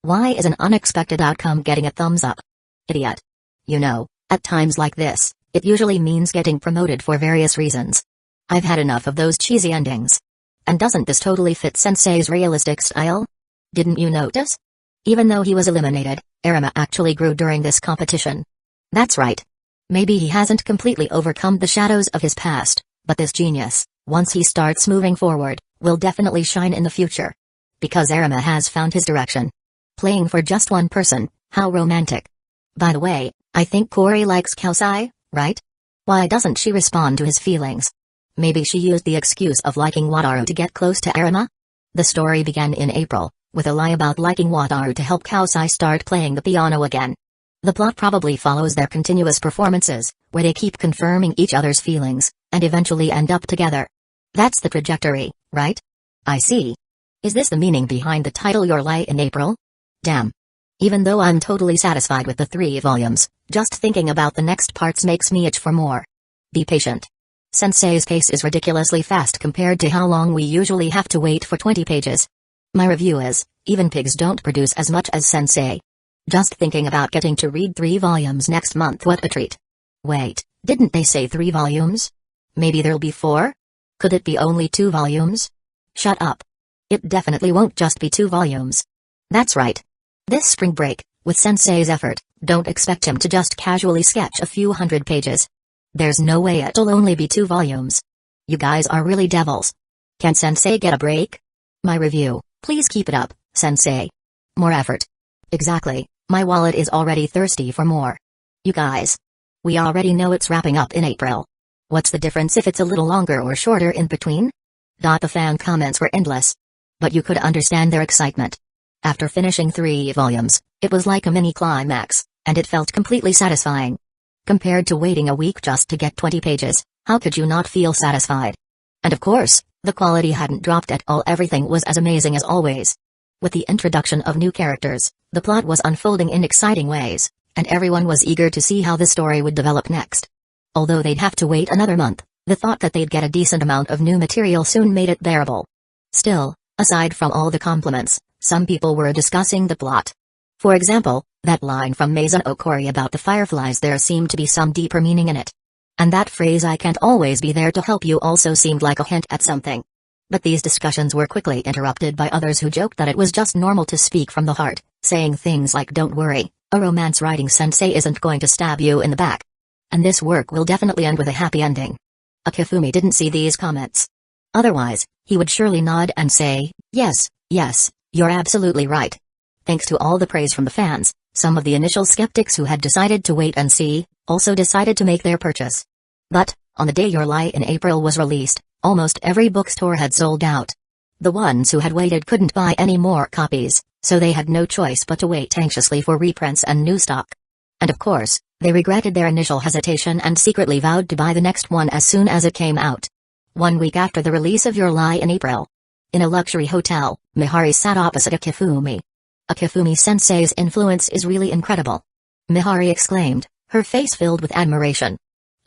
S1: Why is an unexpected outcome getting a thumbs up? Idiot. You know, at times like this, it usually means getting promoted for various reasons. I've had enough of those cheesy endings. And doesn't this totally fit sensei's realistic style? Didn't you notice? Even though he was eliminated, Arima actually grew during this competition. That's right. Maybe he hasn't completely overcome the shadows of his past, but this genius, once he starts moving forward, will definitely shine in the future. Because Arima has found his direction. Playing for just one person, how romantic. By the way, I think Kori likes Kausai, right? Why doesn't she respond to his feelings? Maybe she used the excuse of liking Wataru to get close to Arima? The story began in April, with a lie about liking Wataru to help Kausai start playing the piano again. The plot probably follows their continuous performances, where they keep confirming each other's feelings, and eventually end up together. That's the trajectory, right? I see. Is this the meaning behind the title Your Lie in April? Damn. Even though I'm totally satisfied with the 3 volumes, just thinking about the next parts makes me itch for more. Be patient. Sensei's pace is ridiculously fast compared to how long we usually have to wait for 20 pages. My review is, even pigs don't produce as much as sensei. Just thinking about getting to read 3 volumes next month, what a treat. Wait, didn't they say 3 volumes? Maybe there'll be 4? Could it be only 2 volumes? Shut up. It definitely won't just be 2 volumes. That's right. This spring break, with sensei's effort, don't expect him to just casually sketch a few hundred pages. There's no way it'll only be 2 volumes. You guys are really devils. Can sensei get a break? My review, please keep it up, sensei. More effort. Exactly, my wallet is already thirsty for more. You guys. We already know it's wrapping up in April. What's the difference if it's a little longer or shorter in between? The fan comments were endless. But you could understand their excitement. After finishing 3 volumes, it was like a mini climax, and it felt completely satisfying. Compared to waiting a week just to get 20 pages, how could you not feel satisfied? And of course, the quality hadn't dropped at all. Everything was as amazing as always. With the introduction of new characters, the plot was unfolding in exciting ways, and everyone was eager to see how the story would develop next. Although they'd have to wait another month, the thought that they'd get a decent amount of new material soon made it bearable. Still, aside from all the compliments, some people were discussing the plot. For example, that line from Maison Okori about the fireflies, there seemed to be some deeper meaning in it. And that phrase, "I can't always be there to help you," also seemed like a hint at something. But these discussions were quickly interrupted by others who joked that it was just normal to speak from the heart, saying things like, "Don't worry, a romance writing sensei isn't going to stab you in the back. And this work will definitely end with a happy ending." Akifumi didn't see these comments. Otherwise, he would surely nod and say, "Yes, yes, you're absolutely right." Thanks to all the praise from the fans, some of the initial skeptics who had decided to wait and see, also decided to make their purchase. But, on the day Your Lie in April was released, almost every bookstore had sold out. The ones who had waited couldn't buy any more copies, so they had no choice but to wait anxiously for reprints and new stock. And of course, they regretted their initial hesitation and secretly vowed to buy the next one as soon as it came out. 1 week after the release of Your Lie in April, in a luxury hotel, Mihari sat opposite Akifumi. "Akifumi-sensei's influence is really incredible," Mihari exclaimed, her face filled with admiration.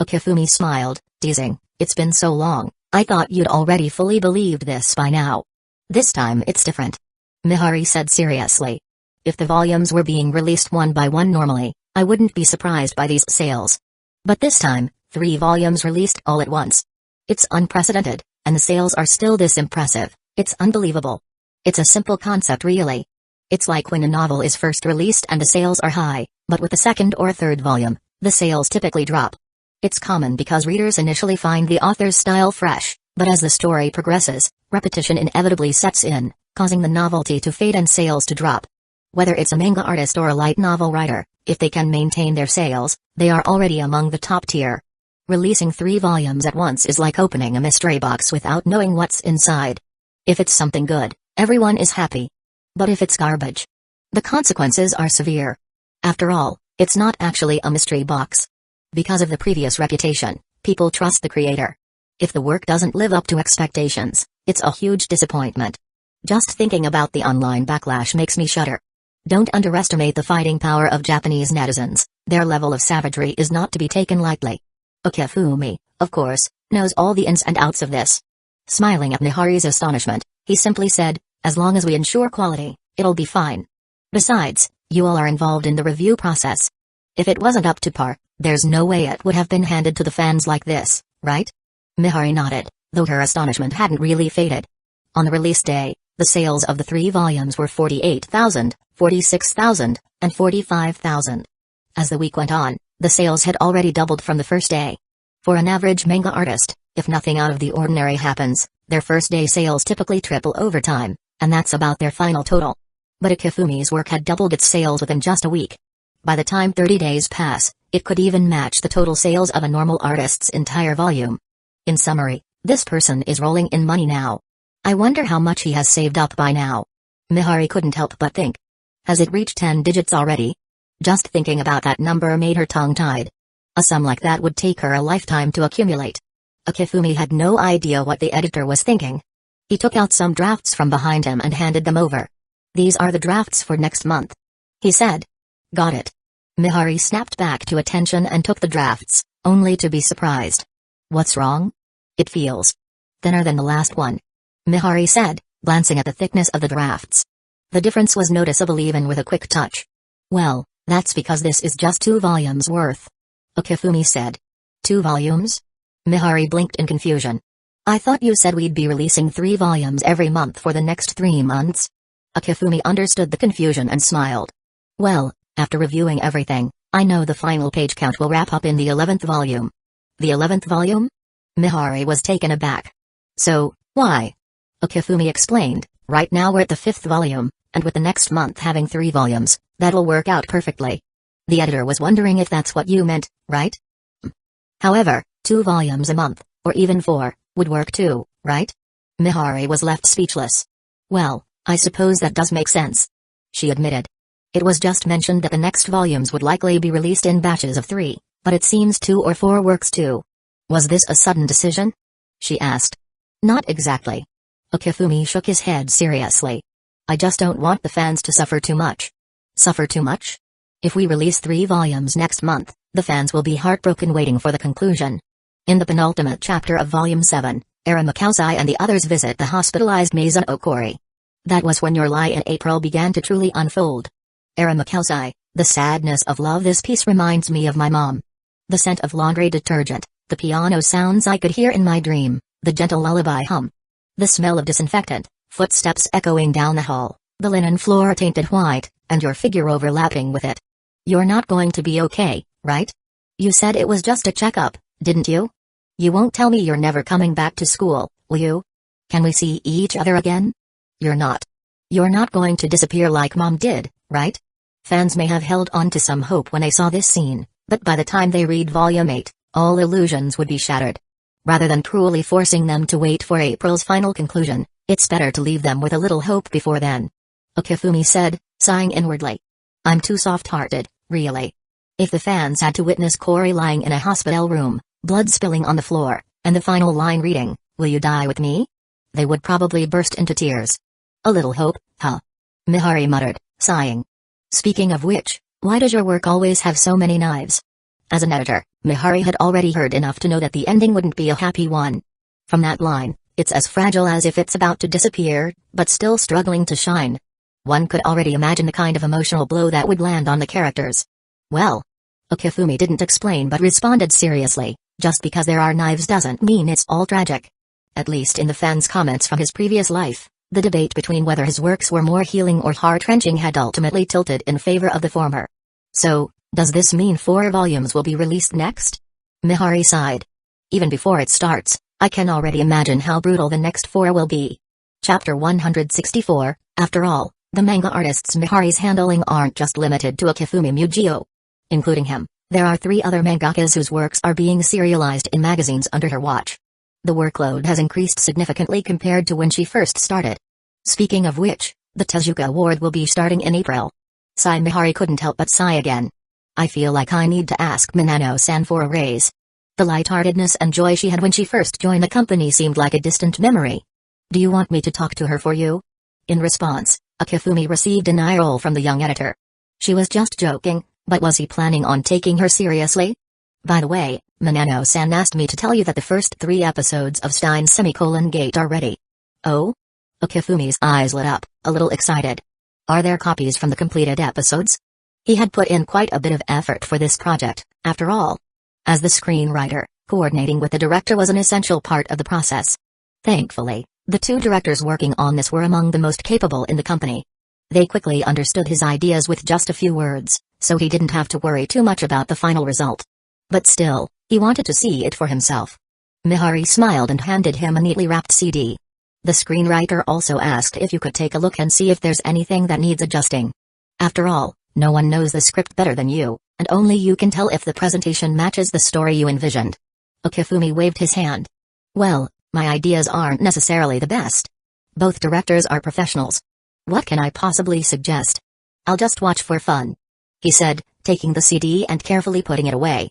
S1: Akifumi smiled, teasing, "It's been so long, I thought you'd already fully believed this by now." "This time it's different," Mihari said seriously. "If the volumes were being released one by one normally, I wouldn't be surprised by these sales. But this time, 3 volumes released all at once. It's unprecedented, and the sales are still this impressive. It's unbelievable. It's a simple concept really. It's like when a novel is first released and the sales are high, but with the second or third volume, the sales typically drop. It's common because readers initially find the author's style fresh, but as the story progresses, repetition inevitably sets in, causing the novelty to fade and sales to drop. Whether it's a manga artist or a light novel writer, if they can maintain their sales, they are already among the top tier. Releasing 3 volumes at once is like opening a mystery box without knowing what's inside. If it's something good, everyone is happy. But if it's garbage, the consequences are severe. After all, it's not actually a mystery box. Because of the previous reputation, people trust the creator. If the work doesn't live up to expectations, it's a huge disappointment. Just thinking about the online backlash makes me shudder. Don't underestimate the fighting power of Japanese netizens. Their level of savagery is not to be taken lightly. Akifumi, of course, knows all the ins and outs of this. Smiling at Mihari's astonishment, he simply said, "As long as we ensure quality, it'll be fine. Besides, you all are involved in the review process. If it wasn't up to par, there's no way it would have been handed to the fans like this, right?" Mihari nodded, though her astonishment hadn't really faded. On the release day, the sales of the 3 volumes were 48,000, 46,000, and 45,000. As the week went on, the sales had already doubled from the first day. For an average manga artist, if nothing out of the ordinary happens, their first day sales typically triple over time, and that's about their final total. But Akifumi's work had doubled its sales within just a week. By the time 30 days pass, it could even match the total sales of a normal artist's entire volume. In summary, this person is rolling in money now. I wonder how much he has saved up by now. Mihari couldn't help but think. Has it reached 10 digits already? Just thinking about that number made her tongue-tied. A sum like that would take her a lifetime to accumulate. Akifumi had no idea what the editor was thinking. He took out some drafts from behind him and handed them over. "These are the drafts for next month," he said. "Got it." Mihari snapped back to attention and took the drafts, only to be surprised. "What's wrong?" "It feels thinner than the last one," Mihari said, glancing at the thickness of the drafts. The difference was noticeable even with a quick touch. "Well, that's because this is just 2 volumes worth," Akifumi said. 2 volumes? Mihari blinked in confusion. "I thought you said we'd be releasing 3 volumes every month for the next 3 months." Akifumi understood the confusion and smiled. "Well, after reviewing everything, I know the final page count will wrap up in the 11th volume." "The 11th volume?" Mihari was taken aback. "So, why?" Akifumi explained, "Right now we're at the 5th volume, and with the next month having 3 volumes, that'll work out perfectly." The editor was wondering if that's what you meant, right? However, 2 volumes a month, or even 4, would work too, right? Mihari was left speechless. "Well, I suppose that does make sense," she admitted. "It was just mentioned that the next volumes would likely be released in batches of 3, But it seems 2 or 4 works too. Was this a sudden decision? She asked. Not exactly. Okifumi shook his head seriously. I just don't want the fans to suffer too much. Suffer too much? If we release 3 volumes next month, the fans will be heartbroken waiting for the conclusion. In the penultimate chapter of Volume 7, Aramakausai and the others visit the hospitalized Maison Okori. That was when your lie in April began to truly unfold. Aramakausai, the sadness of love. This piece reminds me of my mom. The scent of laundry detergent, the piano sounds I could hear in my dream, the gentle lullaby hum. The smell of disinfectant, footsteps echoing down the hall, the linen floor tainted white, and your figure overlapping with it. You're not going to be okay, right? You said it was just a checkup, didn't you? You won't tell me you're never coming back to school, will you? Can we see each other again? You're not. You're not going to disappear like Mom did, right? Fans may have held on to some hope when they saw this scene, but by the time they read Volume 8, all illusions would be shattered. Rather than cruelly forcing them to wait for April's final conclusion, it's better to leave them with a little hope before then. Okifumi said, sighing inwardly. I'm too soft-hearted, really. If the fans had to witness Cory lying in a hospital room, blood spilling on the floor, and the final line reading, "Will you die with me?" they would probably burst into tears. A little hope, huh? Mihari muttered, sighing. Speaking of which, why does your work always have so many knives? As an editor, Mihari had already heard enough to know that the ending wouldn't be a happy one. From that line, it's as fragile as if it's about to disappear, but still struggling to shine. One could already imagine the kind of emotional blow that would land on the characters. Well, Okifumi didn't explain but responded seriously, just because there are knives doesn't mean it's all tragic. At least in the fans' comments from his previous life, the debate between whether his works were more healing or heart-wrenching had ultimately tilted in favor of the former. So, does this mean 4 volumes will be released next? Mihari sighed. Even before it starts, I can already imagine how brutal the next 4 will be. Chapter 164, after all, the manga artists Mihari's handling aren't just limited to Okifumi Mujio. Including him, there are 3 other mangakas whose works are being serialized in magazines under her watch. The workload has increased significantly compared to when she first started. Speaking of which, the Tezuka Award will be starting in April. Mihari couldn't help but sigh again. I feel like I need to ask Minano-san for a raise. The lightheartedness and joy she had when she first joined the company seemed like a distant memory. Do you want me to talk to her for you? In response, Okifumi received an eye roll from the young editor. She was just joking, but was he planning on taking her seriously? By the way, Minano-san asked me to tell you that the first 3 episodes of Steins Gate are ready. Oh? Okifumi's eyes lit up, a little excited. Are there copies from the completed episodes? He had put in quite a bit of effort for this project, after all. As the screenwriter, coordinating with the director was an essential part of the process. Thankfully, the 2 directors working on this were among the most capable in the company. They quickly understood his ideas with just a few words, so he didn't have to worry too much about the final result. But still, he wanted to see it for himself. Mihari smiled and handed him a neatly wrapped CD. The screenwriter also asked if you could take a look and see if there's anything that needs adjusting. After all, no one knows the script better than you, and only you can tell if the presentation matches the story you envisioned. Okifumi waved his hand. Well, my ideas aren't necessarily the best. Both directors are professionals. What can I possibly suggest? I'll just watch for fun, he said, taking the CD and carefully putting it away.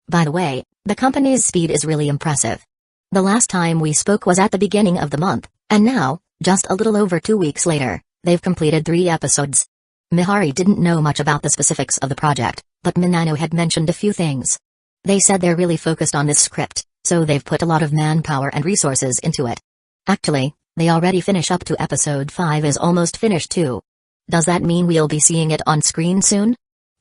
S1: By the way, the company's speed is really impressive. The last time we spoke was at the beginning of the month, and now, just a little over 2 weeks later, they've completed 3 episodes. Mihari didn't know much about the specifics of the project, but Minano had mentioned a few things. They said they're really focused on this script, so they've put a lot of manpower and resources into it. Actually, they already finish up to episode 5 is almost finished too. Does that mean we'll be seeing it on screen soon?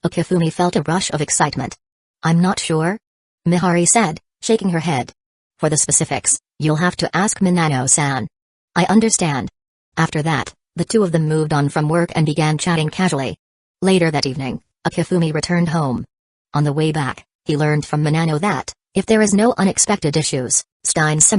S1: Okifumi felt a rush of excitement. I'm not sure, Mihari said, shaking her head. For the specifics, you'll have to ask Minano-san. I understand. After that, the 2 of them moved on from work and began chatting casually. Later that evening, Okifumi returned home. On the way back, he learned from Minano that, if there is no unexpected issues, Steins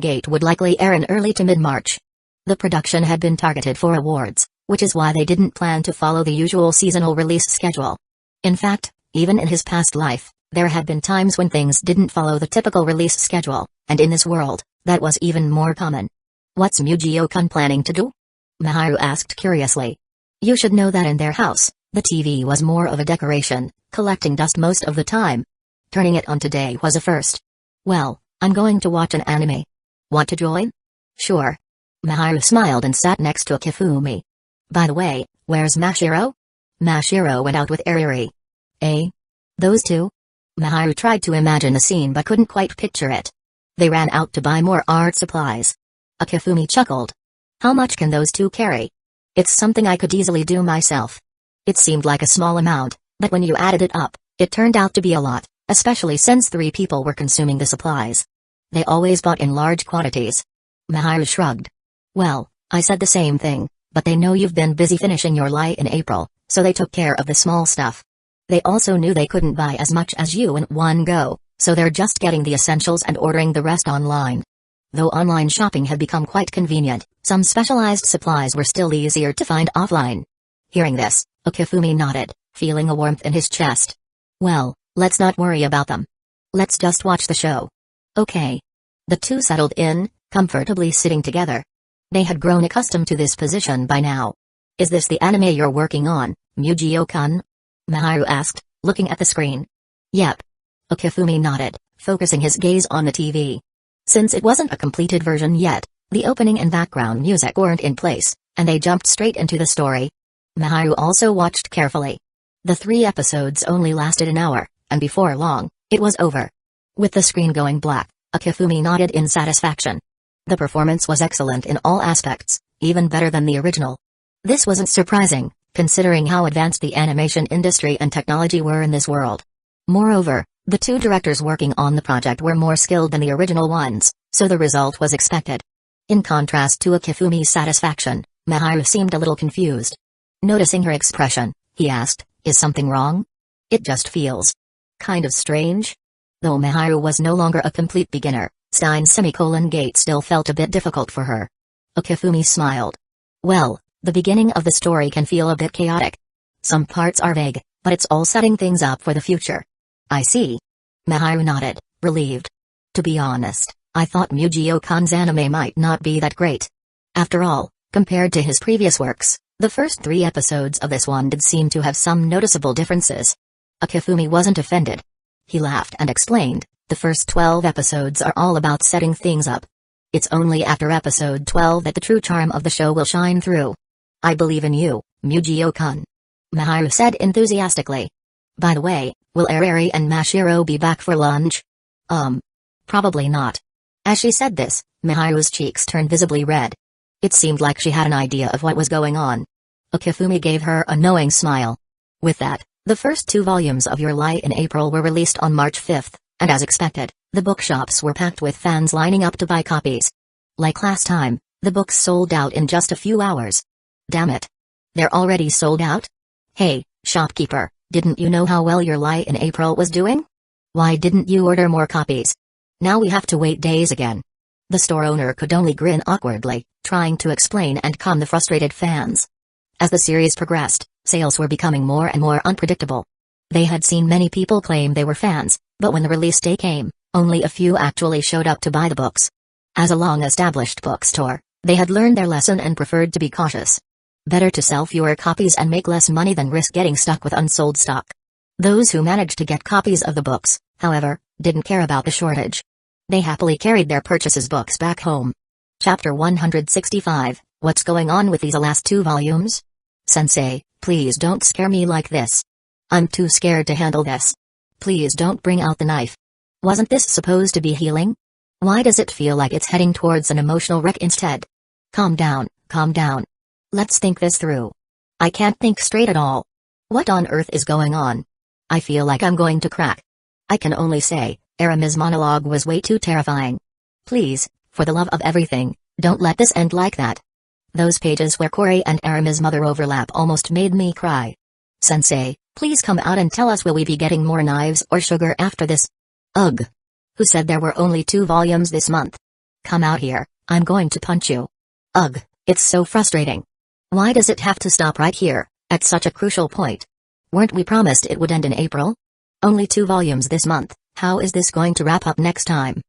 S1: Gate would likely air in early to mid-March. The production had been targeted for awards, which is why they didn't plan to follow the usual seasonal release schedule. In fact, even in his past life, there had been times when things didn't follow the typical release schedule, and in this world, that was even more common. What's Mujio-kun planning to do? Miharu asked curiously. You should know that in their house, the TV was more of a decoration, collecting dust most of the time. Turning it on today was a first. Well, I'm going to watch an anime. Want to join? Sure. Maharu smiled and sat next to Kifumi. By the way, where's Mashiro? Mashiro went out with Ariri. Eh? Those two? Maharu tried to imagine the scene but couldn't quite picture it. They ran out to buy more art supplies. Kifumi chuckled. How much can those two carry? It's something I could easily do myself. It seemed like a small amount, but when you added it up, it turned out to be a lot, especially since 3 people were consuming the supplies. They always bought in large quantities. Maharu shrugged. Well, I said the same thing, but they know you've been busy finishing your lie in April, so they took care of the small stuff. They also knew they couldn't buy as much as you in one go, so they're just getting the essentials and ordering the rest online. Though online shopping had become quite convenient, some specialized supplies were still easier to find offline. Hearing this, Kifumi nodded, feeling a warmth in his chest. Well, let's not worry about them. Let's just watch the show. Okay. The two settled in, comfortably sitting together. They had grown accustomed to this position by now. Is this the anime you're working on, Mujio-kun? Maharu asked, looking at the screen. Yep. Kifumi nodded, focusing his gaze on the TV. Since it wasn't a completed version yet, the opening and background music weren't in place, and they jumped straight into the story. Maharu also watched carefully. The 3 episodes only lasted an hour, and before long, it was over. With the screen going black, Kifumi nodded in satisfaction. The performance was excellent in all aspects, even better than the original. This wasn't surprising, considering how advanced the animation industry and technology were in this world. Moreover, the 2 directors working on the project were more skilled than the original ones, so the result was expected. In contrast to Kifumi's satisfaction, Maharu seemed a little confused. Noticing her expression, he asked, is something wrong? It just feels kind of strange. Though Maharu was no longer a complete beginner, Stein's semicolon gate still felt a bit difficult for her. Kifumi smiled. Well, the beginning of the story can feel a bit chaotic. Some parts are vague, but it's all setting things up for the future. I see. Maharu nodded, relieved. To be honest, I thought Mujio-kun's anime might not be that great. After all, compared to his previous works, the first 3 episodes of this one did seem to have some noticeable differences. Kifumi wasn't offended. He laughed and explained, the first 12 episodes are all about setting things up. It's only after episode 12 that the true charm of the show will shine through. I believe in you, Mujio-kun. Maharu said enthusiastically. By the way, will Ariri and Mashiro be back for lunch? Probably not. As she said this, Maharu's cheeks turned visibly red. It seemed like she had an idea of what was going on. Kifumi gave her a knowing smile. With that, the first 2 volumes of Your Lie in April were released on March 5th, and as expected, the bookshops were packed with fans lining up to buy copies. Like last time, the books sold out in just a few hours. Damn it. They're already sold out? Hey, shopkeeper, didn't you know how well Your Lie in April was doing? Why didn't you order more copies? Now we have to wait days again. The store owner could only grin awkwardly, trying to explain and calm the frustrated fans. As the series progressed, sales were becoming more and more unpredictable. They had seen many people claim they were fans, but when the release day came, only a few actually showed up to buy the books. As a long-established bookstore, they had learned their lesson and preferred to be cautious. Better to sell fewer copies and make less money than risk getting stuck with unsold stock. Those who managed to get copies of the books, however, didn't care about the shortage. They happily carried their purchases books back home. Chapter 165, What's going on with these last 2 volumes? Sensei, please don't scare me like this. I'm too scared to handle this. Please don't bring out the knife. Wasn't this supposed to be healing? Why does it feel like it's heading towards an emotional wreck instead? Calm down, calm down. Let's think this through. I can't think straight at all. What on earth is going on? I feel like I'm going to crack. I can only say, Arimi's monologue was way too terrifying. Please, for the love of everything, don't let this end like that. Those pages where Corey and Arimi's mother overlap almost made me cry. Sensei, please come out and tell us, will we be getting more knives or sugar after this? Ugh. Who said there were only 2 volumes this month? Come out here, I'm going to punch you. Ugh, it's so frustrating. Why does it have to stop right here, at such a crucial point? Weren't we promised it would end in April? Only 2 volumes this month, how is this going to wrap up next time?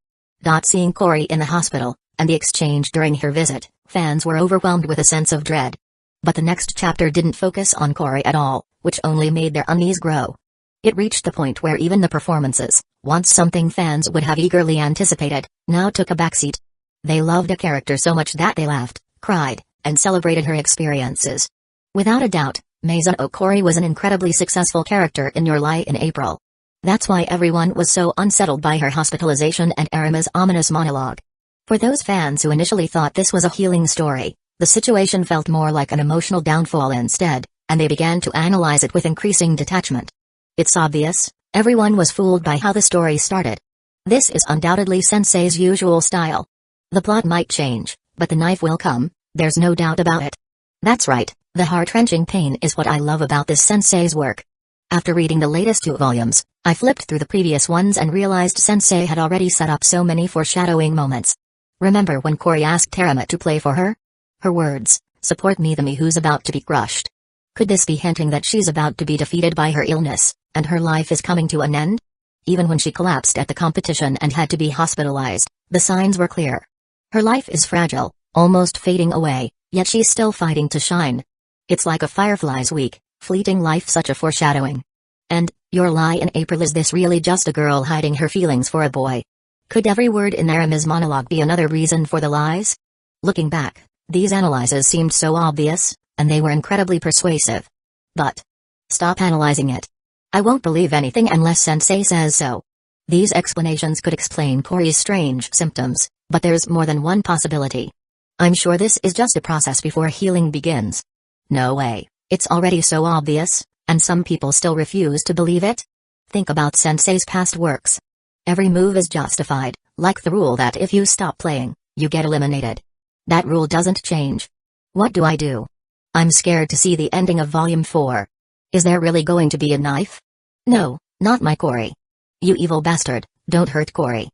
S1: Seeing Corey in the hospital, and the exchange during her visit, fans were overwhelmed with a sense of dread. But the next chapter didn't focus on Corey at all, which only made their unease grow. It reached the point where even the performances, once something fans would have eagerly anticipated, now took a backseat. They loved a character so much that they laughed, cried, and celebrated her experiences. Without a doubt, Maison Okori was an incredibly successful character in Your Lie in April. That's why everyone was so unsettled by her hospitalization and Arima's ominous monologue. For those fans who initially thought this was a healing story, the situation felt more like an emotional downfall instead, and they began to analyze it with increasing detachment. It's obvious, everyone was fooled by how the story started. This is undoubtedly Sensei's usual style. The plot might change, but the knife will come, there's no doubt about it. That's right, the heart-wrenching pain is what I love about this Sensei's work. After reading the latest 2 volumes, I flipped through the previous ones and realized Sensei had already set up so many foreshadowing moments. Remember when Kori asked Arima to play for her? Her words, "Support me, the me who's about to be crushed." Could this be hinting that she's about to be defeated by her illness, and her life is coming to an end? Even when she collapsed at the competition and had to be hospitalized, the signs were clear. Her life is fragile, almost fading away, yet she's still fighting to shine. It's like a firefly's weak, fleeting life, such a foreshadowing. And, Your Lie in April, is this really just a girl hiding her feelings for a boy? Could every word in Arima's monologue be another reason for the lies? Looking back, these analyses seemed so obvious, and they were incredibly persuasive. But stop analyzing it. I won't believe anything unless Sensei says so. These explanations could explain Kori's strange symptoms, but there's more than one possibility. I'm sure this is just a process before healing begins. No way, it's already so obvious, and some people still refuse to believe it? Think about Sensei's past works. Every move is justified, like the rule that if you stop playing, you get eliminated. That rule doesn't change. What do I do? I'm scared to see the ending of Volume 4. Is there really going to be a knife? No, not my Kori. You evil bastard, don't hurt Kori.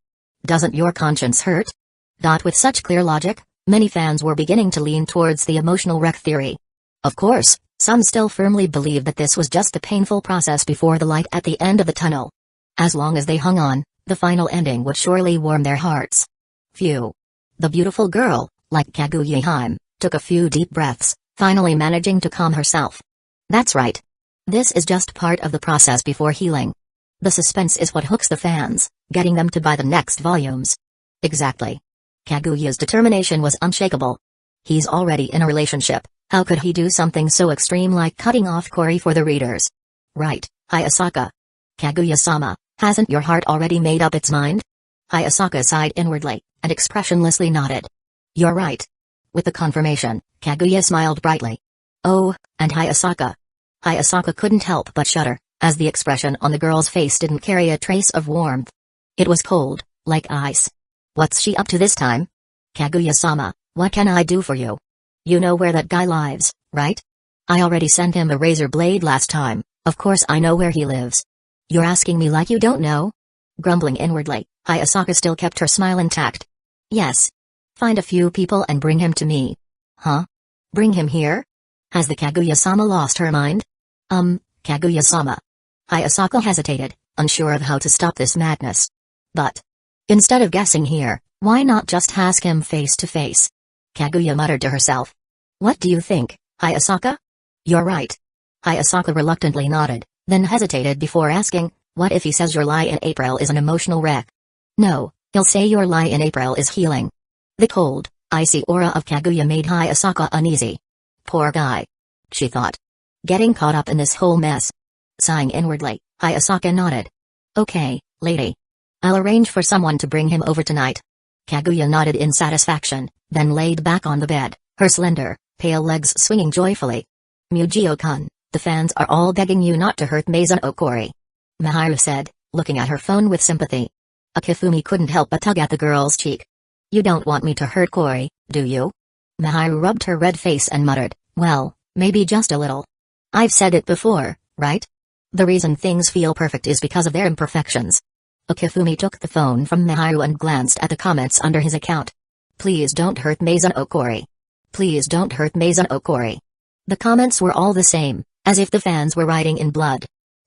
S1: Doesn't your conscience hurt? With such clear logic, many fans were beginning to lean towards the emotional wreck theory. Of course, some still firmly believed that this was just a painful process before the light at the end of the tunnel. As long as they hung on, the final ending would surely warm their hearts. Phew. The beautiful girl, like Kaguya-hime, took a few deep breaths, finally managing to calm herself. That's right. This is just part of the process before healing. The suspense is what hooks the fans, getting them to buy the next volumes. Exactly. Kaguya's determination was unshakable. He's already in a relationship, how could he do something so extreme like cutting off Kori for the readers? Right, Hayasaka. Kaguya-sama, hasn't your heart already made up its mind? Hayasaka sighed inwardly, and expressionlessly nodded. You're right. With the confirmation, Kaguya smiled brightly. Oh, and Hayasaka. Hayasaka couldn't help but shudder, as the expression on the girl's face didn't carry a trace of warmth. It was cold, like ice. What's she up to this time? Kaguya-sama, what can I do for you? You know where that guy lives, right? I already sent him a razor blade last time, of course I know where he lives. You're asking me like you don't know? Grumbling inwardly, Hayasaka still kept her smile intact. Yes. Find a few people and bring him to me. Huh? Bring him here? Has the Kaguya-sama lost her mind? Kaguya-sama. Hayasaka hesitated, unsure of how to stop this madness. But instead of guessing here, why not just ask him face to face? Kaguya muttered to herself. What do you think, Hayasaka? You're right. Hayasaka reluctantly nodded, then hesitated before asking, what if he says Your Lie in April is an emotional wreck? No, he'll say Your Lie in April is healing. The cold, icy aura of Kaguya made Hayasaka uneasy. Poor guy. She thought. Getting caught up in this whole mess. Sighing inwardly, Hayasaka nodded. Okay, lady. I'll arrange for someone to bring him over tonight. Kaguya nodded in satisfaction, then laid back on the bed, her slender, pale legs swinging joyfully. Mujio-kun, the fans are all begging you not to hurt Maison Okori. Miharu said, looking at her phone with sympathy. Akifumi couldn't help but tug at the girl's cheek. You don't want me to hurt Kori, do you? Miharu rubbed her red face and muttered, well, maybe just a little. I've said it before, right? The reason things feel perfect is because of their imperfections. Akifumi took the phone from Miharu and glanced at the comments under his account. Please don't hurt Maison Okori. Please don't hurt Maison Okori. The comments were all the same, as if the fans were writing in blood.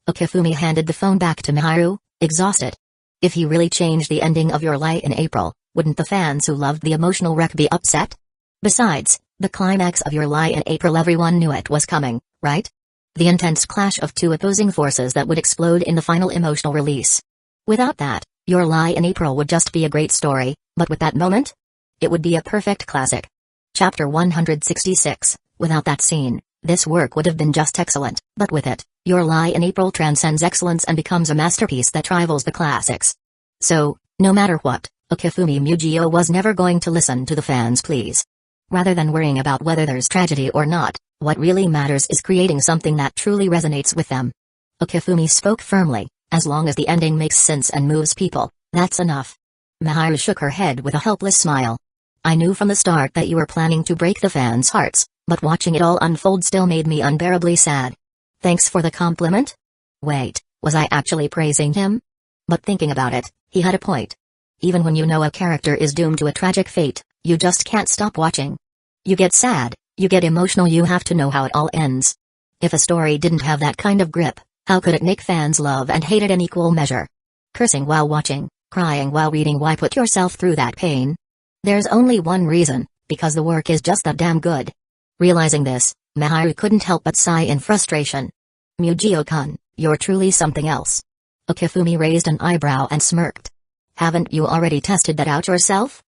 S1: Akifumi handed the phone back to Miharu, exhausted. If he really changed the ending of Your Lie in April, wouldn't the fans who loved the emotional wreck be upset? Besides, the climax of Your Lie in April, everyone knew it was coming, right? The intense clash of two opposing forces that would explode in the final emotional release. Without that, Your Lie in April would just be a great story, but with that moment, it would be a perfect classic. Chapter 166. Without that scene, this work would have been just excellent, but with it, Your Lie in April transcends excellence and becomes a masterpiece that rivals the classics. So, no matter what, Okifumi Mujio was never going to listen to the fans' pleas. Rather than worrying about whether there's tragedy or not, what really matters is creating something that truly resonates with them. Okifumi spoke firmly, as long as the ending makes sense and moves people, that's enough. Miharu shook her head with a helpless smile. I knew from the start that you were planning to break the fans' hearts, but watching it all unfold still made me unbearably sad. Thanks for the compliment? Wait, was I actually praising him? But thinking about it, he had a point. Even when you know a character is doomed to a tragic fate, you just can't stop watching. You get sad, you get emotional, you have to know how it all ends. If a story didn't have that kind of grip, how could it make fans love and hate it in equal measure? Cursing while watching, crying while reading, why put yourself through that pain? There's only one reason, because the work is just that damn good. Realizing this, Miharu couldn't help but sigh in frustration. Mujio-kun, you're truly something else. Okifumi raised an eyebrow and smirked. Haven't you already tested that out yourself?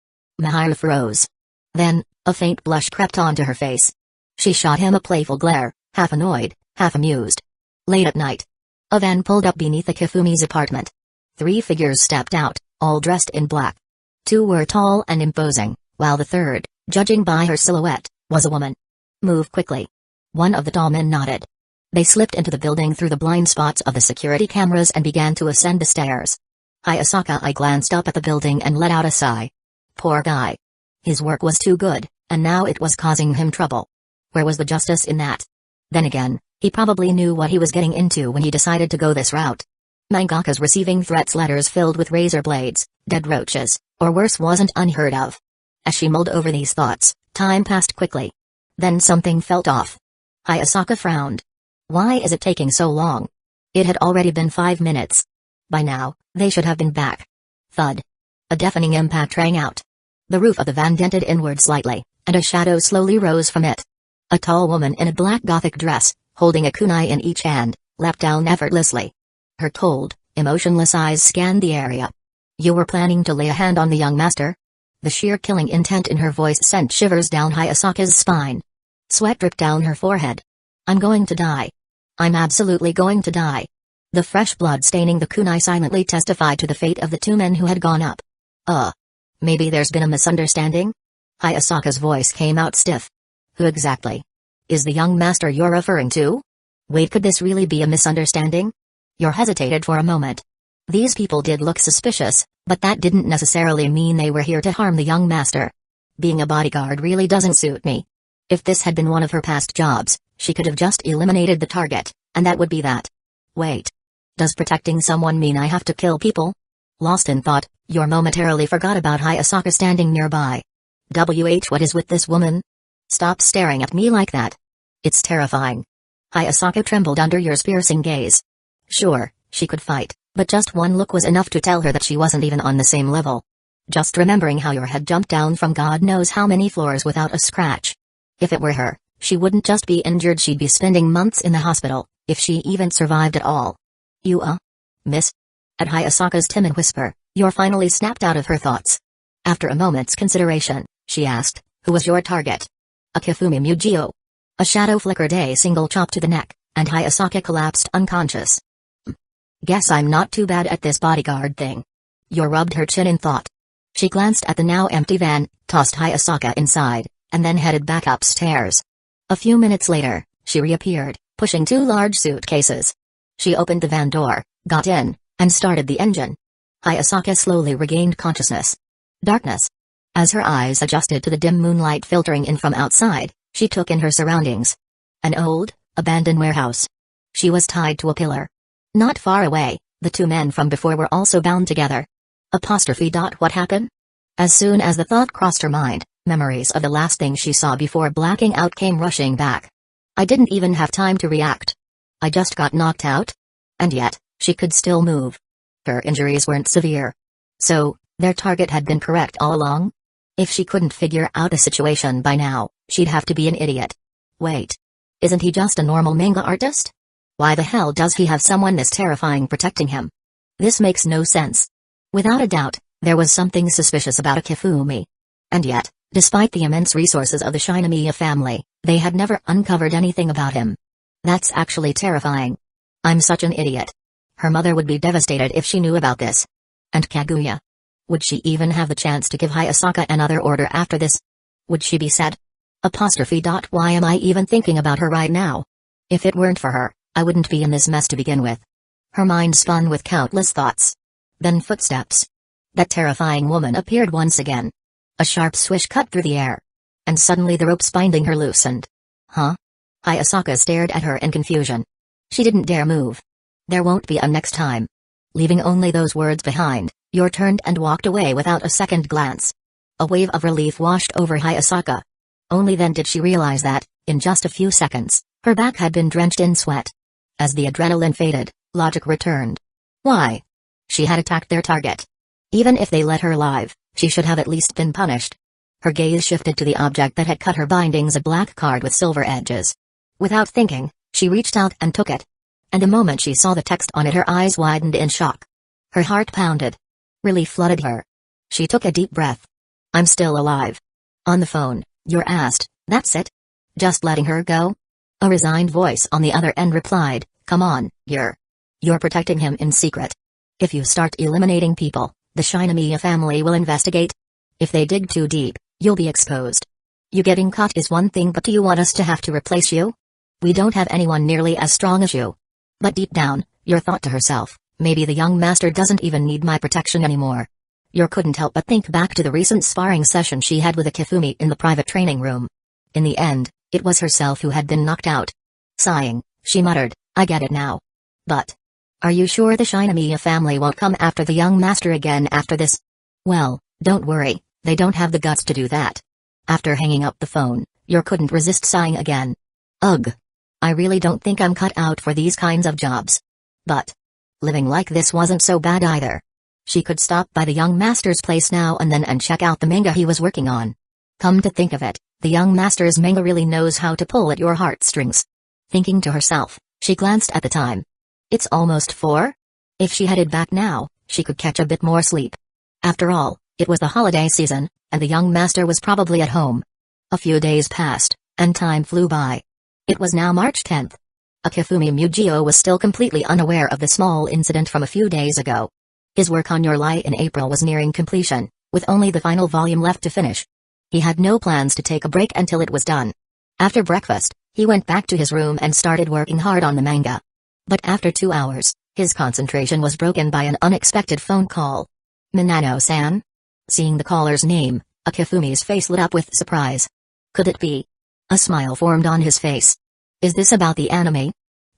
S1: Miharu froze. Then, a faint blush crept onto her face. She shot him a playful glare, half annoyed, half amused. Late at night, a van pulled up beneath Okifumi's apartment. 3 figures stepped out, all dressed in black. 2 were tall and imposing, while the third, judging by her silhouette, was a woman. Move quickly. One of the tall men nodded. They slipped into the building through the blind spots of the security cameras and began to ascend the stairs. Hayasaka I glanced up at the building and let out a sigh. Poor guy. His work was too good, and now it was causing him trouble. Where was the justice in that? Then again, he probably knew what he was getting into when he decided to go this route. Mangaka's receiving threats letters filled with razor blades, dead roaches, or worse wasn't unheard of. As she mulled over these thoughts, time passed quickly. Then something felt off. Hayasaka frowned. Why is it taking so long? It had already been 5 minutes. By now, they should have been back. Thud. A deafening impact rang out. The roof of the van dented inward slightly, and a shadow slowly rose from it. A tall woman in a black gothic dress, holding a kunai in each hand, leapt down effortlessly. Her cold, emotionless eyes scanned the area. You were planning to lay a hand on the young master? The sheer killing intent in her voice sent shivers down Hayasaka's spine. Sweat dripped down her forehead. I'm going to die. I'm absolutely going to die. The fresh blood staining the kunai silently testified to the fate of the 2 men who had gone up. Maybe there's been a misunderstanding? Hayasaka's voice came out stiff. Who exactly? Is the young master you're referring to? Wait, could this really be a misunderstanding? You hesitated for a moment. These people did look suspicious, but that didn't necessarily mean they were here to harm the young master. Being a bodyguard really doesn't suit me. If this had been one of her past jobs, she could have just eliminated the target, and that would be that. Wait. Does protecting someone mean I have to kill people? Lost in thought, Yor momentarily forgot about Hayasaka standing nearby. What is with this woman? Stop staring at me like that. It's terrifying. Hayasaka trembled under Yor's piercing gaze. Sure, she could fight, but just one look was enough to tell her that she wasn't even on the same level. Just remembering how Yor had jumped down from God knows how many floors without a scratch. If it were her, she wouldn't just be injured, she'd be spending months in the hospital, if she even survived at all. You miss? At Hayasaka's timid whisper, Yor finally snapped out of her thoughts. After a moment's consideration, she asked, who was your target? Okifumi Mujio. A shadow flickered a single chop to the neck, and Hayasaka collapsed unconscious. Guess I'm not too bad at this bodyguard thing. Yor rubbed her chin in thought. She glanced at the now empty van, tossed Hayasaka inside, and then headed back upstairs. A few minutes later, she reappeared, pushing 2 large suitcases. She opened the van door, got in, and started the engine. Hayasaka slowly regained consciousness. Darkness. As her eyes adjusted to the dim moonlight filtering in from outside, she took in her surroundings. An old, abandoned warehouse. She was tied to a pillar. Not far away, the 2 men from before were also bound together. What happened? As soon as the thought crossed her mind, memories of the last thing she saw before blacking out came rushing back. I didn't even have time to react. I just got knocked out? And yet, she could still move. Her injuries weren't severe. So, their target had been correct all along? If she couldn't figure out a situation by now, she'd have to be an idiot. Wait. Isn't he just a normal manga artist? Why the hell does he have someone this terrifying protecting him? This makes no sense. Without a doubt, there was something suspicious about Akifumi. And yet, despite the immense resources of the Shinomiya family, they had never uncovered anything about him. That's actually terrifying. I'm such an idiot. Her mother would be devastated if she knew about this. And Kaguya? Would she even have the chance to give Hayasaka another order after this? Would she be sad? Why am I even thinking about her right now? If it weren't for her, I wouldn't be in this mess to begin with. Her mind spun with countless thoughts. Then footsteps. That terrifying woman appeared once again. A sharp swish cut through the air. And suddenly the ropes binding her loosened. Huh? Hayasaka stared at her in confusion. She didn't dare move. There won't be a next time. Leaving only those words behind, Yor turned and walked away without a second glance. A wave of relief washed over Hayasaka. Only then did she realize that, in just a few seconds, her back had been drenched in sweat. As the adrenaline faded, logic returned. Why? She had attacked their target. Even if they let her live, she should have at least been punished. Her gaze shifted to the object that had cut her bindings, a black card with silver edges. Without thinking, she reached out and took it. And the moment she saw the text on it, her eyes widened in shock. Her heart pounded. Relief flooded her. She took a deep breath. I'm still alive. On the phone, Yor asked, that's it? Just letting her go? A resigned voice on the other end replied, come on, Yor. You're protecting him in secret. If you start eliminating people, the Shinomiya family will investigate. If they dig too deep, you'll be exposed. You getting caught is one thing, but do you want us to have to replace you? We don't have anyone nearly as strong as you. But deep down, Yor thought to herself, maybe the young master doesn't even need my protection anymore. Yor couldn't help but think back to the recent sparring session she had with Akifumi in the private training room. In the end, it was herself who had been knocked out. Sighing, she muttered, I get it now. But are you sure the Shinomiya family won't come after the young master again after this? Well, don't worry, they don't have the guts to do that. After hanging up the phone, Yor couldn't resist sighing again. Ugh. I really don't think I'm cut out for these kinds of jobs. But living like this wasn't so bad either. She could stop by the young master's place now and then and check out the manga he was working on. Come to think of it, the young master's manga really knows how to pull at your heartstrings. Thinking to herself, she glanced at the time. It's almost 4? If she headed back now, she could catch a bit more sleep. After all, it was the holiday season, and the young master was probably at home. A few days passed, and time flew by. It was now March 10th. Akifumi Mujio was still completely unaware of the small incident from a few days ago. His work on Your Lie in April was nearing completion, with only the final volume left to finish. He had no plans to take a break until it was done. After breakfast, he went back to his room and started working hard on the manga. But after 2 hours, his concentration was broken by an unexpected phone call. Minano-san? Seeing the caller's name, Akifumi's face lit up with surprise. Could it be? A smile formed on his face. Is this about the anime?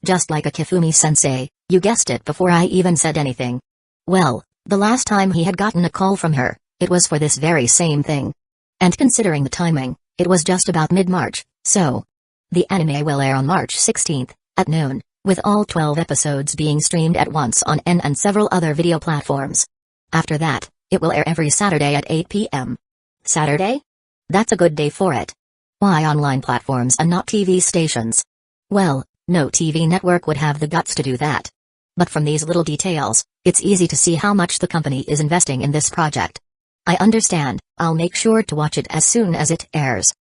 S1: Just like Akifumi-sensei, you guessed it before I even said anything. Well, the last time he had gotten a call from her, it was for this very same thing. And considering the timing, it was just about mid-March, so the anime will air on March 16th, at noon, with all 12 episodes being streamed at once on N and several other video platforms. After that, it will air every Saturday at 8 p.m. Saturday? That's a good day for it. Why online platforms and not TV stations? Well, no TV network would have the guts to do that. But from these little details, it's easy to see how much the company is investing in this project. I understand, I'll make sure to watch it as soon as it airs.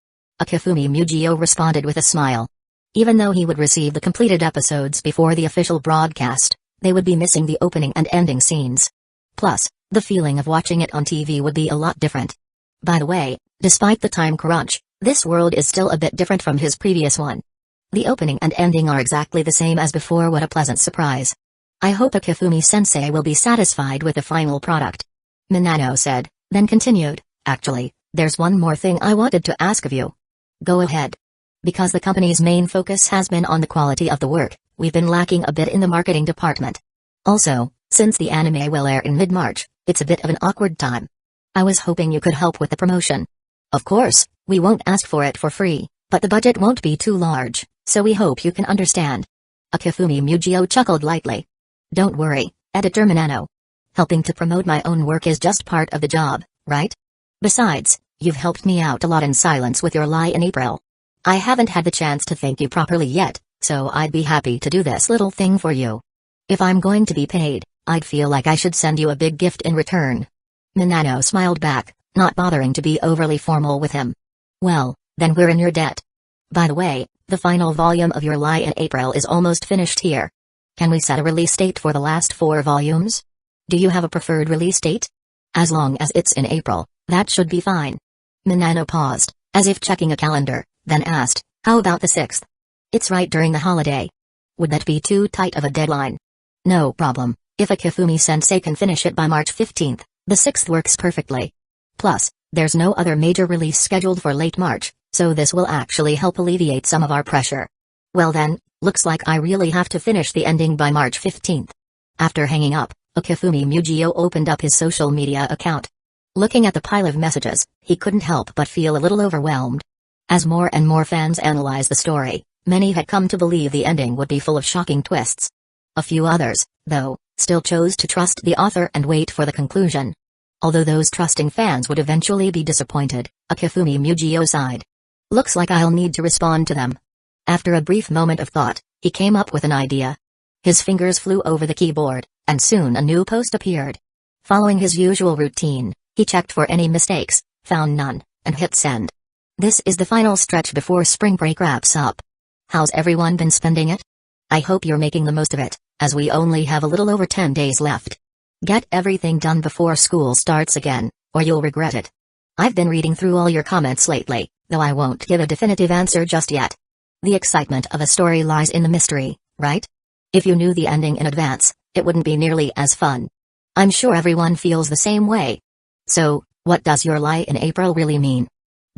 S1: Akifumi Mujio responded with a smile. Even though he would receive the completed episodes before the official broadcast, they would be missing the opening and ending scenes. Plus, the feeling of watching it on TV would be a lot different. By the way, despite the time crunch, this world is still a bit different from his previous one. The opening and ending are exactly the same as before. What a pleasant surprise. I hope Akifumi-sensei will be satisfied with the final product. Minano said, then continued, actually, there's one more thing I wanted to ask of you. Go ahead. Because the company's main focus has been on the quality of the work, we've been lacking a bit in the marketing department. Also, since the anime will air in mid-March, it's a bit of an awkward time. I was hoping you could help with the promotion. Of course, we won't ask for it for free, but the budget won't be too large, so we hope you can understand. Akifumi Mujio chuckled lightly. Don't worry, Editor Minano. Helping to promote my own work is just part of the job, right? Besides, you've helped me out a lot in silence with Your Lie in April. I haven't had the chance to thank you properly yet, so I'd be happy to do this little thing for you. If I'm going to be paid, I'd feel like I should send you a big gift in return. Minano smiled back, not bothering to be overly formal with him. Well, then we're in your debt. By the way, the final volume of Your Lie in April is almost finished here. Can we set a release date for the last 4 volumes? Do you have a preferred release date? As long as it's in April, that should be fine. Minano paused, as if checking a calendar, then asked, how about the 6th? It's right during the holiday. Would that be too tight of a deadline? No problem, if a Kifumi-sensei can finish it by March 15th, the 6th works perfectly. Plus, there's no other major release scheduled for late March, so this will actually help alleviate some of our pressure. Well then, looks like I really have to finish the ending by March 15th. After hanging up, Okifumi Mugio opened up his social media account. Looking at the pile of messages, he couldn't help but feel a little overwhelmed. As more and more fans analyzed the story, many had come to believe the ending would be full of shocking twists. A few others, though, still chose to trust the author and wait for the conclusion. Although those trusting fans would eventually be disappointed, Okifumi Mugio sighed. Looks like I'll need to respond to them. After a brief moment of thought, he came up with an idea. His fingers flew over the keyboard, and soon a new post appeared. Following his usual routine, he checked for any mistakes, found none, and hit send. This is the final stretch before spring break wraps up. How's everyone been spending it? I hope you're making the most of it, as we only have a little over 10 days left. Get everything done before school starts again, or you'll regret it. I've been reading through all your comments lately, though I won't give a definitive answer just yet. The excitement of a story lies in the mystery, right? If you knew the ending in advance, it wouldn't be nearly as fun. I'm sure everyone feels the same way. So, what does Your Lie in April really mean?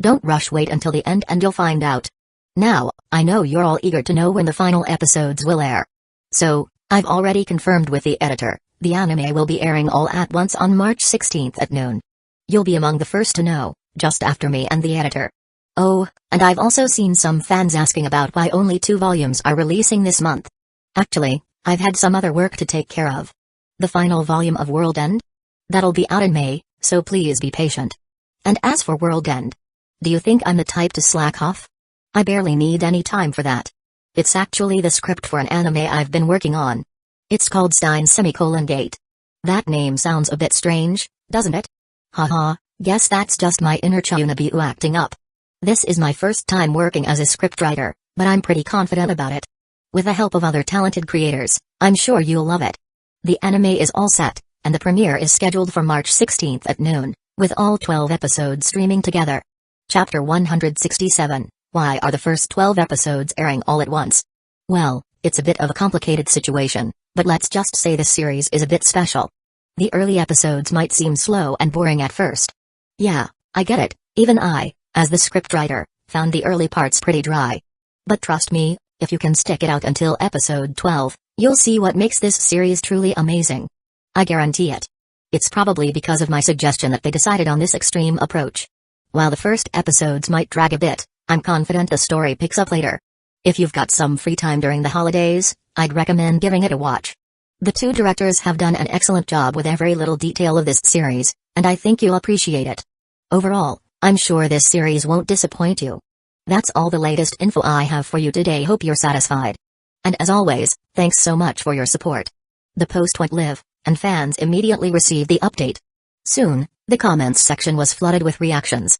S1: Don't rush, wait until the end and you'll find out. Now, I know you're all eager to know when the final episodes will air. So, I've already confirmed with the editor, the anime will be airing all at once on March 16th at noon. You'll be among the first to know, just after me and the editor. Oh, and I've also seen some fans asking about why only 2 volumes are releasing this month. Actually, I've had some other work to take care of. The final volume of World End? That'll be out in May, so please be patient. And as for World End, do you think I'm the type to slack off? I barely need any time for that. It's actually the script for an anime I've been working on. It's called Steins Gate. That name sounds a bit strange, doesn't it? Haha, guess that's just my inner Chunabu acting up. This is my first time working as a scriptwriter, but I'm pretty confident about it. With the help of other talented creators, I'm sure you'll love it. The anime is all set, and the premiere is scheduled for March 16th at noon, with all 12 episodes streaming together. Chapter 167, Why are the first 12 episodes airing all at once? Well, it's a bit of a complicated situation, but let's just say this series is a bit special. The early episodes might seem slow and boring at first. Yeah, I get it, even I, as the scriptwriter, found the early parts pretty dry. But trust me, if you can stick it out until episode 12, you'll see what makes this series truly amazing. I guarantee it. It's probably because of my suggestion that they decided on this extreme approach. While the first episodes might drag a bit, I'm confident the story picks up later. If you've got some free time during the holidays, I'd recommend giving it a watch. The 2 directors have done an excellent job with every little detail of this series, and I think you'll appreciate it. Overall, I'm sure this series won't disappoint you. That's all the latest info I have for you today. Hope you're satisfied. And as always, thanks so much for your support. The post went live, and fans immediately received the update. Soon, the comments section was flooded with reactions.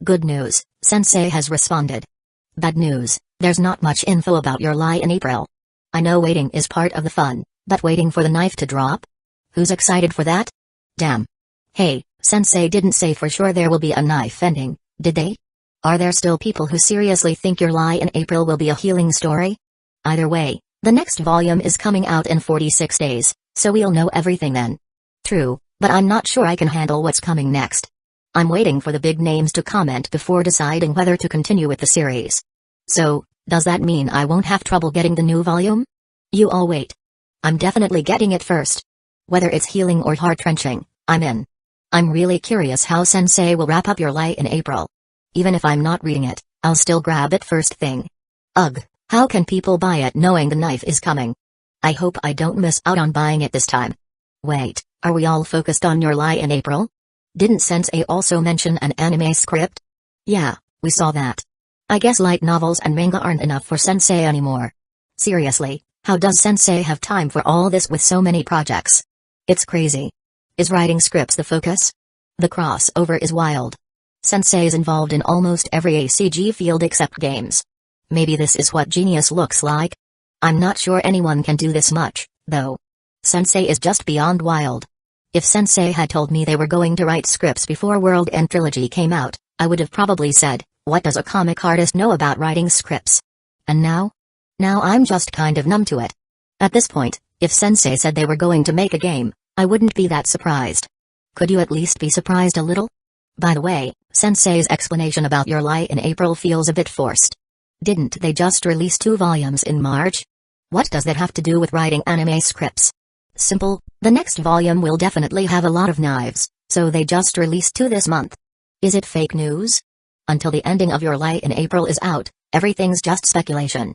S1: Good news, Sensei has responded. Bad news, there's not much info about Your Lie in April. I know waiting is part of the fun, but waiting for the knife to drop? Who's excited for that? Damn. Hey, Sensei didn't say for sure there will be a knife ending, did they? Are there still people who seriously think Your Lie in April will be a healing story? Either way, the next volume is coming out in 46 days, so we'll know everything then. True, but I'm not sure I can handle what's coming next. I'm waiting for the big names to comment before deciding whether to continue with the series. So, does that mean I won't have trouble getting the new volume? You all wait. I'm definitely getting it first. Whether it's healing or heart-wrenching, I'm in. I'm really curious how Sensei will wrap up Your Lie in April. Even if I'm not reading it, I'll still grab it first thing. Ugh, how can people buy it knowing the knife is coming? I hope I don't miss out on buying it this time. Wait, are we all focused on Your Lie in April? Didn't Sensei also mention an anime script? Yeah, we saw that. I guess light novels and manga aren't enough for Sensei anymore. Seriously, how does Sensei have time for all this with so many projects? It's crazy. Is writing scripts the focus? The crossover is wild. Sensei is involved in almost every ACG field except games. Maybe this is what genius looks like? I'm not sure anyone can do this much, though. Sensei is just beyond wild. If Sensei had told me they were going to write scripts before World End Trilogy came out, I would have probably said, what does a comic artist know about writing scripts? And now? Now I'm just kind of numb to it. At this point, if Sensei said they were going to make a game, I wouldn't be that surprised. Could you at least be surprised a little? By the way, Sensei's explanation about Your Lie in April feels a bit forced. Didn't they just release 2 volumes in March? What does that have to do with writing anime scripts? Simple, the next volume will definitely have a lot of knives, so they just released 2 this month. Is it fake news? Until the ending of Your Lie in April is out, everything's just speculation.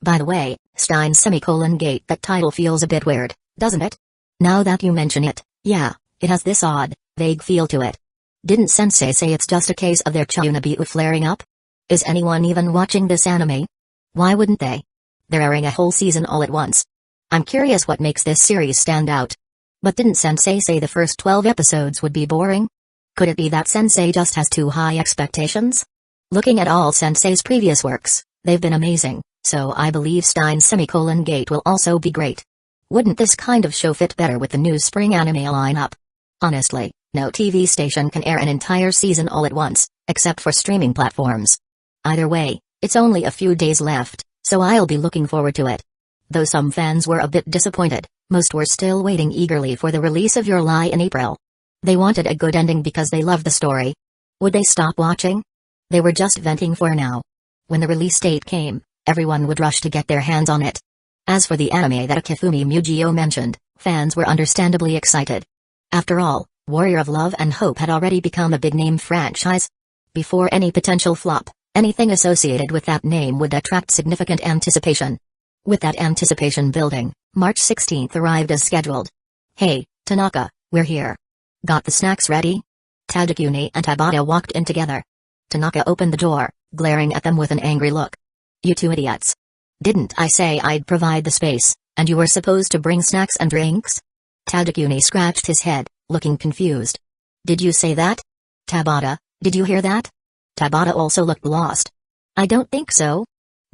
S1: By the way, Stein's semicolon gate, that title feels a bit weird, doesn't it? Now that you mention it, yeah, it has this odd, vague feel to it. Didn't Sensei say it's just a case of their Chunibyo flaring up? Is anyone even watching this anime? Why wouldn't they? They're airing a whole season all at once. I'm curious what makes this series stand out. But didn't Sensei say the first 12 episodes would be boring? Could it be that Sensei just has too high expectations? Looking at all Sensei's previous works, they've been amazing, so I believe Stein's semicolon gate will also be great. Wouldn't this kind of show fit better with the new spring anime lineup? Honestly, no TV station can air an entire season all at once, except for streaming platforms. Either way, it's only a few days left, so I'll be looking forward to it. Though some fans were a bit disappointed, most were still waiting eagerly for the release of Your Lie in April. They wanted a good ending because they loved the story. Would they stop watching? They were just venting for now. When the release date came, everyone would rush to get their hands on it. As for the anime that Akifumi Mugio mentioned, fans were understandably excited. After all, Warrior of Love and Hope had already become a big-name franchise. Before any potential flop, anything associated with that name would attract significant anticipation. With that anticipation building, March 16th arrived as scheduled. Hey, Tanaka, we're here. Got the snacks ready? Tadakuni and Tabata walked in together. Tanaka opened the door, glaring at them with an angry look. You two idiots. Didn't I say I'd provide the space, and you were supposed to bring snacks and drinks? Tadakuni scratched his head, looking confused. Did you say that? Tabata, did you hear that? Tabata also looked lost. I don't think so.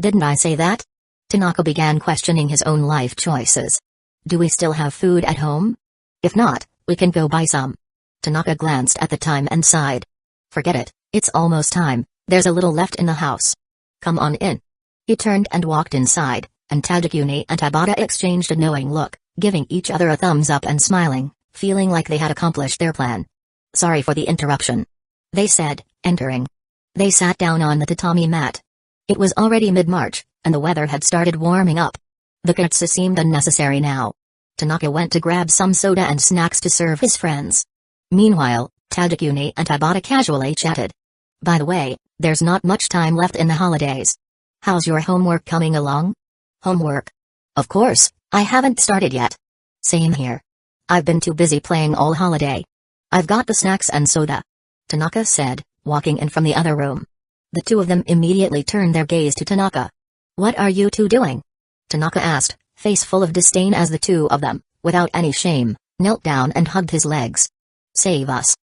S1: Didn't I say that? Tanaka began questioning his own life choices. Do we still have food at home? If not, we can go buy some. Tanaka glanced at the time and sighed. Forget it, it's almost time, there's a little left in the house. Come on in. He turned and walked inside, and Tadakuni and Tabata exchanged a knowing look, giving each other a thumbs up and smiling, feeling like they had accomplished their plan. Sorry for the interruption, they said, entering. They sat down on the tatami mat. It was already mid-March, and the weather had started warming up. The katsu seemed unnecessary now. Tanaka went to grab some soda and snacks to serve his friends. Meanwhile, Tadakuni and Tabata casually chatted. By the way, there's not much time left in the holidays. How's your homework coming along? Homework? Of course, I haven't started yet. Same here. I've been too busy playing all holiday. I've got the snacks and soda, Tanaka said, walking in from the other room. The two of them immediately turned their gaze to Tanaka. What are you two doing? Tanaka asked, face full of disdain as the two of them, without any shame, knelt down and hugged his legs. Save us.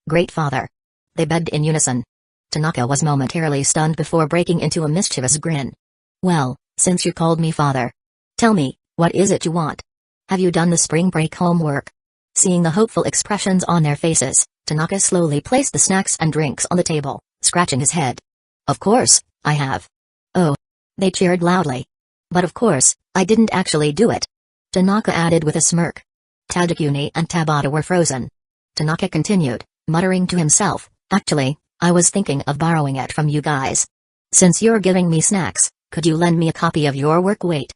S1: Great father. They begged in unison. Tanaka was momentarily stunned before breaking into a mischievous grin. Well, since you called me father. Tell me, what is it you want? Have you done the spring break homework? Seeing the hopeful expressions on their faces, Tanaka slowly placed the snacks and drinks on the table, scratching his head. Of course, I have. Oh. They cheered loudly. But of course, I didn't actually do it. Tanaka added with a smirk. Tadakuni and Tabata were frozen. Tanaka continued, muttering to himself, actually, I was thinking of borrowing it from you guys. Since you're giving me snacks, could you lend me a copy of your work? Wait.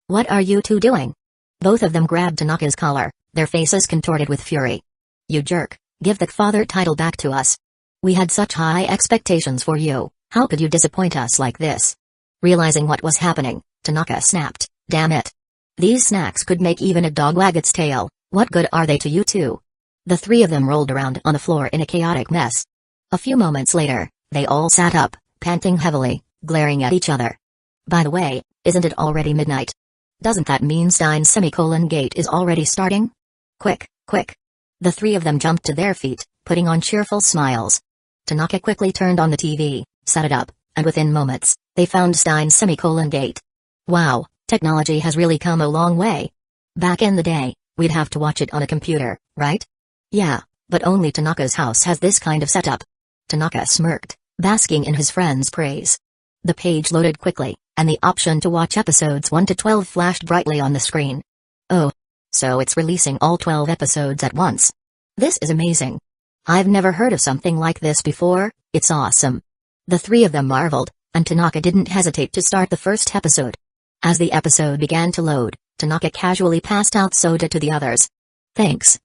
S1: What are you two doing? Both of them grabbed Tanaka's collar, their faces contorted with fury. You jerk, give the father title back to us. We had such high expectations for you, how could you disappoint us like this? Realizing what was happening, Tanaka snapped, damn it. These snacks could make even a dog wag its tail, what good are they to you two? The three of them rolled around on the floor in a chaotic mess. A few moments later, they all sat up, panting heavily, glaring at each other. By the way, isn't it already midnight? Doesn't that mean Stein's semicolon gate is already starting? Quick, quick. The three of them jumped to their feet, putting on cheerful smiles. Tanaka quickly turned on the TV, set it up, and within moments, they found Stein's Gate. Wow, technology has really come a long way. Back in the day, we'd have to watch it on a computer, right? Yeah, but only Tanaka's house has this kind of setup. Tanaka smirked, basking in his friend's praise. The page loaded quickly, and the option to watch episodes 1 to 12 flashed brightly on the screen. Oh. So it's releasing all 12 episodes at once. This is amazing. I've never heard of something like this before, it's awesome. The three of them marveled, and Tanaka didn't hesitate to start the first episode. As the episode began to load, Tanaka casually passed out soda to the others. Thanks.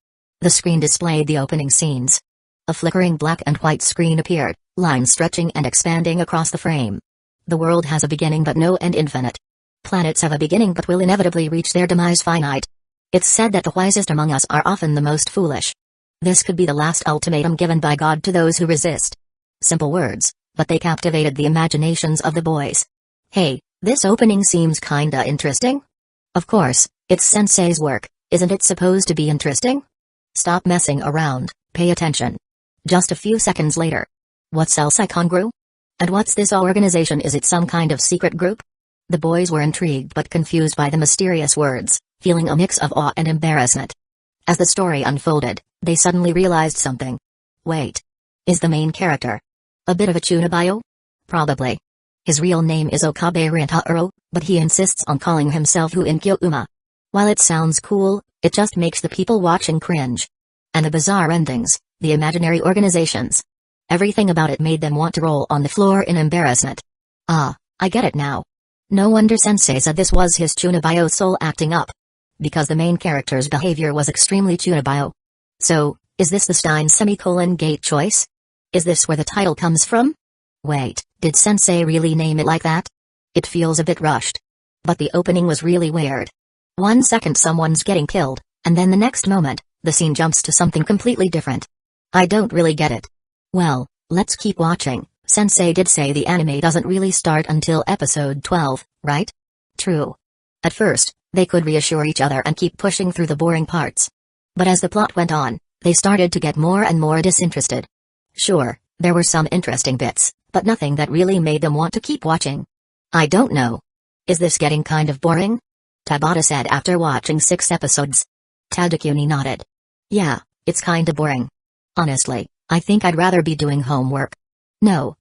S1: The screen displayed the opening scenes. A flickering black and white screen appeared, lines stretching and expanding across the frame. The world has a beginning but no end. Infinite. Planets have a beginning but will inevitably reach their demise. Finite. It's said that the wisest among us are often the most foolish. This could be the last ultimatum given by God to those who resist. Simple words, but they captivated the imaginations of the boys. Hey, this opening seems kinda interesting? Of course, it's Sensei's work, isn't it supposed to be interesting? Stop messing around, pay attention. Just a few seconds later. What's else incongru? And what's this organization? Is it some kind of secret group? The boys were intrigued but confused by the mysterious words, feeling a mix of awe and embarrassment. As the story unfolded, they suddenly realized something. Wait. Is the main character a bit of a Chunabayo? Probably. His real name is Okabe Rintaro, but he insists on calling himself Huinkyo Uma. While it sounds cool, it just makes the people watching cringe. And the bizarre endings, the imaginary organizations. Everything about it made them want to roll on the floor in embarrassment. Ah, I get it now. No wonder Sensei said this was his Chunabayo soul acting up. Because the main character's behavior was extremely Chunabayo. So, is this the Stein's Gate choice? Is this where the title comes from? Wait, did Sensei really name it like that? It feels a bit rushed. But the opening was really weird. 1 second someone's getting killed, and then the next moment, the scene jumps to something completely different. I don't really get it. Well, let's keep watching. Sensei did say the anime doesn't really start until episode 12, right? True. At first, they could reassure each other and keep pushing through the boring parts. But as the plot went on, they started to get more and more disinterested. Sure, there were some interesting bits, but nothing that really made them want to keep watching. I don't know. Is this getting kind of boring? Tabata said after watching 6 episodes. Tadakuni nodded. Yeah, it's kinda boring. Honestly, I think I'd rather be doing homework. No,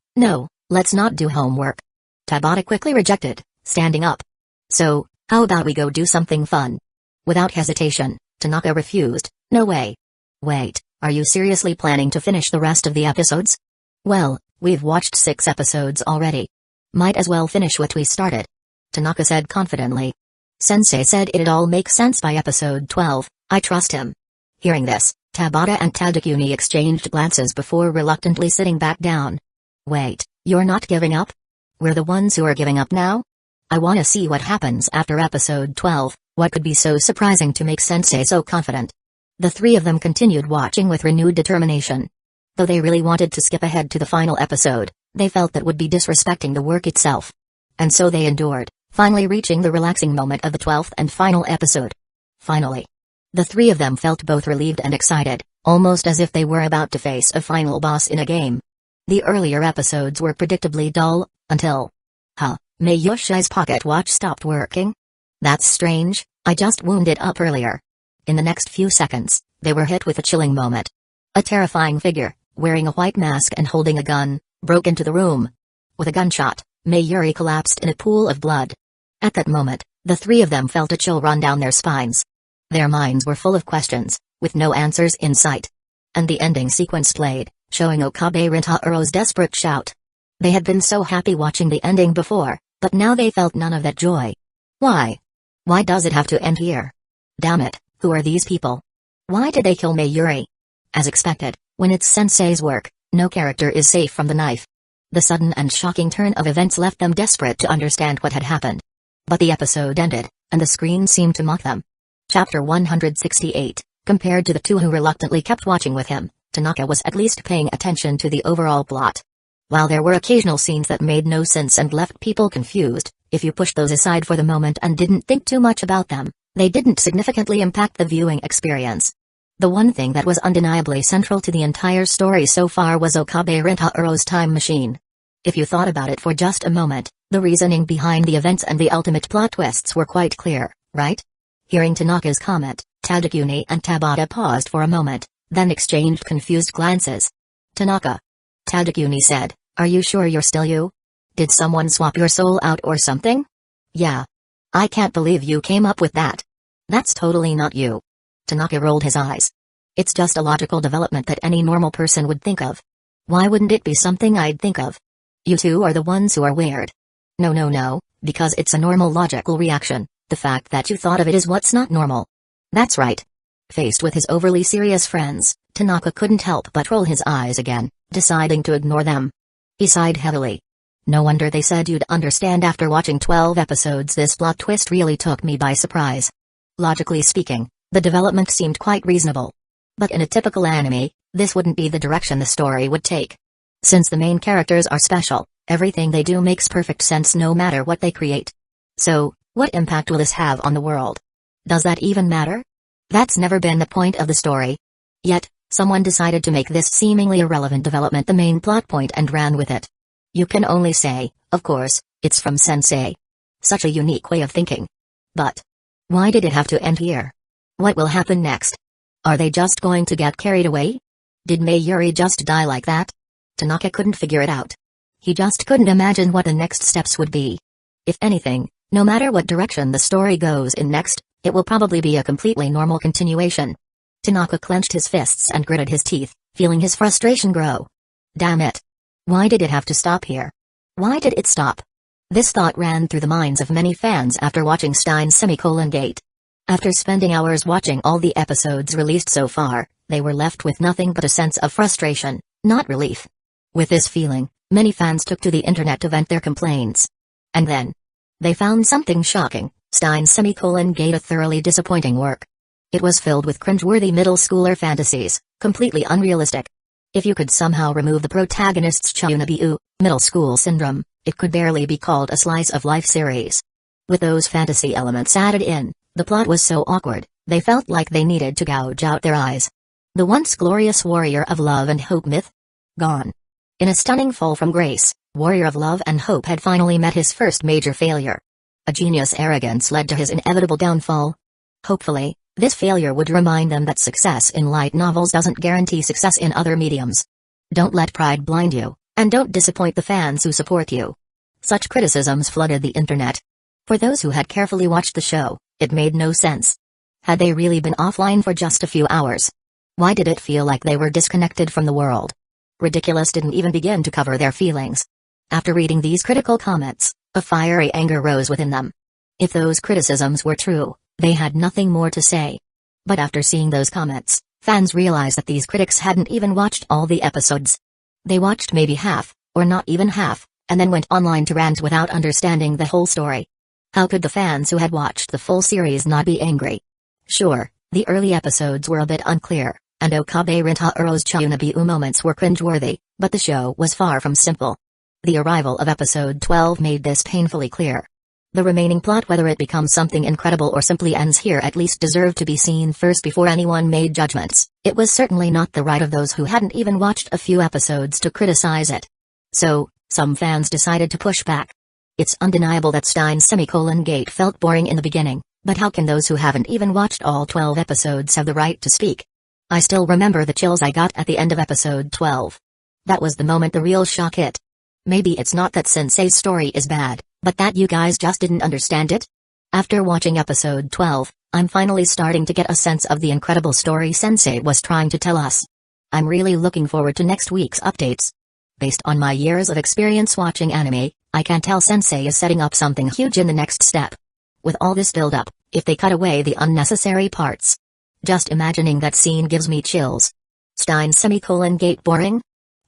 S1: let's not do homework. Tabata quickly rejected, standing up. So, how about we go do something fun? Without hesitation, Tanaka refused. No way. Wait, are you seriously planning to finish the rest of the episodes? Well, we've watched 6 episodes already. Might as well finish what we started. Tanaka said confidently. Sensei said it'd all make sense by episode 12, I trust him. Hearing this, Tabata and Tadakuni exchanged glances before reluctantly sitting back down. Wait, you're not giving up? We're the ones who are giving up now? I wanna see what happens after episode 12, what could be so surprising to make Sensei so confident. The three of them continued watching with renewed determination. Though they really wanted to skip ahead to the final episode, they felt that would be disrespecting the work itself. And so they endured, finally reaching the relaxing moment of the 12th and final episode. Finally. The three of them felt both relieved and excited, almost as if they were about to face a final boss in a game. The earlier episodes were predictably dull, until... Mayushi's pocket watch stopped working? That's strange, I just wound it up earlier. In the next few seconds, they were hit with a chilling moment. A terrifying figure, wearing a white mask and holding a gun, broke into the room. With a gunshot, Mayuri collapsed in a pool of blood. At that moment, the three of them felt a chill run down their spines. Their minds were full of questions, with no answers in sight. And the ending sequence played, showing Okabe Rintaro's desperate shout. They had been so happy watching the ending before, but now they felt none of that joy. Why? Why does it have to end here? Damn it, who are these people? Why did they kill Mayuri? As expected, when it's Sensei's work, no character is safe from the knife. The sudden and shocking turn of events left them desperate to understand what had happened. But the episode ended, and the screen seemed to mock them. Chapter 168. Compared to the two who reluctantly kept watching with him, Tanaka was at least paying attention to the overall plot. While there were occasional scenes that made no sense and left people confused, if you pushed those aside for the moment and didn't think too much about them, they didn't significantly impact the viewing experience. The one thing that was undeniably central to the entire story so far was Okabe Rintaro's time machine. If you thought about it for just a moment, the reasoning behind the events and the ultimate plot twists were quite clear, right? Hearing Tanaka's comment, Tadakuni and Tabata paused for a moment, then exchanged confused glances. Tanaka. Tadakuni said, "Are you sure you're still you? Did someone swap your soul out or something?" "Yeah. I can't believe you came up with that. That's totally not you." Tanaka rolled his eyes. "It's just a logical development that any normal person would think of. Why wouldn't it be something I'd think of? You two are the ones who are weird." No, because it's a normal logical reaction. The fact that you thought of it is what's not normal." "That's right." Faced with his overly serious friends, Tanaka couldn't help but roll his eyes again, deciding to ignore them. He sighed heavily. "No wonder they said you'd understand after watching 12 episodes. This plot twist really took me by surprise. Logically speaking, the development seemed quite reasonable. But in a typical anime, this wouldn't be the direction the story would take. Since the main characters are special, everything they do makes perfect sense no matter what they create. So, what impact will this have on the world? Does that even matter? That's never been the point of the story. Yet, someone decided to make this seemingly irrelevant development the main plot point and ran with it. You can only say, of course, it's from Sensei. Such a unique way of thinking. But why did it have to end here? What will happen next? Are they just going to get carried away? Did Mayuri just die like that? Tanaka couldn't figure it out. He just couldn't imagine what the next steps would be. If anything, no matter what direction the story goes in next, it will probably be a completely normal continuation. Tanaka clenched his fists and gritted his teeth, feeling his frustration grow. Damn it. Why did it have to stop here? Why did it stop? This thought ran through the minds of many fans after watching Steins Gate. After spending hours watching all the episodes released so far, they were left with nothing but a sense of frustration, not relief. With this feeling, many fans took to the internet to vent their complaints. And then they found something shocking: Steins Gate, a thoroughly disappointing work. It was filled with cringeworthy middle schooler fantasies, completely unrealistic. If you could somehow remove the protagonist's Chunabiu, middle school syndrome, it could barely be called a slice of life series. With those fantasy elements added in, the plot was so awkward, they felt like they needed to gouge out their eyes. The once glorious warrior of love and hope myth? Gone. In a stunning fall from grace, Warrior of Love and Hope had finally met his first major failure. A genius arrogance led to his inevitable downfall. Hopefully, this failure would remind them that success in light novels doesn't guarantee success in other mediums. Don't let pride blind you, and don't disappoint the fans who support you. Such criticisms flooded the internet. For those who had carefully watched the show, it made no sense. Had they really been offline for just a few hours? Why did it feel like they were disconnected from the world? Ridiculous didn't even begin to cover their feelings. After reading these critical comments, a fiery anger rose within them. If those criticisms were true, they had nothing more to say. But after seeing those comments, fans realized that these critics hadn't even watched all the episodes. They watched maybe half, or not even half, and then went online to rant without understanding the whole story. How could the fans who had watched the full series not be angry? Sure, the early episodes were a bit unclear, and Okabe Rintaro's Chunabiu moments were cringeworthy, but the show was far from simple. The arrival of episode 12 made this painfully clear. The remaining plot, whether it becomes something incredible or simply ends here, at least deserved to be seen first before anyone made judgments. It was certainly not the right of those who hadn't even watched a few episodes to criticize it. So, some fans decided to push back. It's undeniable that Steins Gate felt boring in the beginning, but how can those who haven't even watched all 12 episodes have the right to speak? I still remember the chills I got at the end of episode 12. That was the moment the real shock hit. Maybe it's not that Sensei's story is bad, but that you guys just didn't understand it? After watching episode 12, I'm finally starting to get a sense of the incredible story Sensei was trying to tell us. I'm really looking forward to next week's updates. Based on my years of experience watching anime, I can tell Sensei is setting up something huge in the next step. With all this build-up, if they cut away the unnecessary parts. Just imagining that scene gives me chills. Steins Gate boring?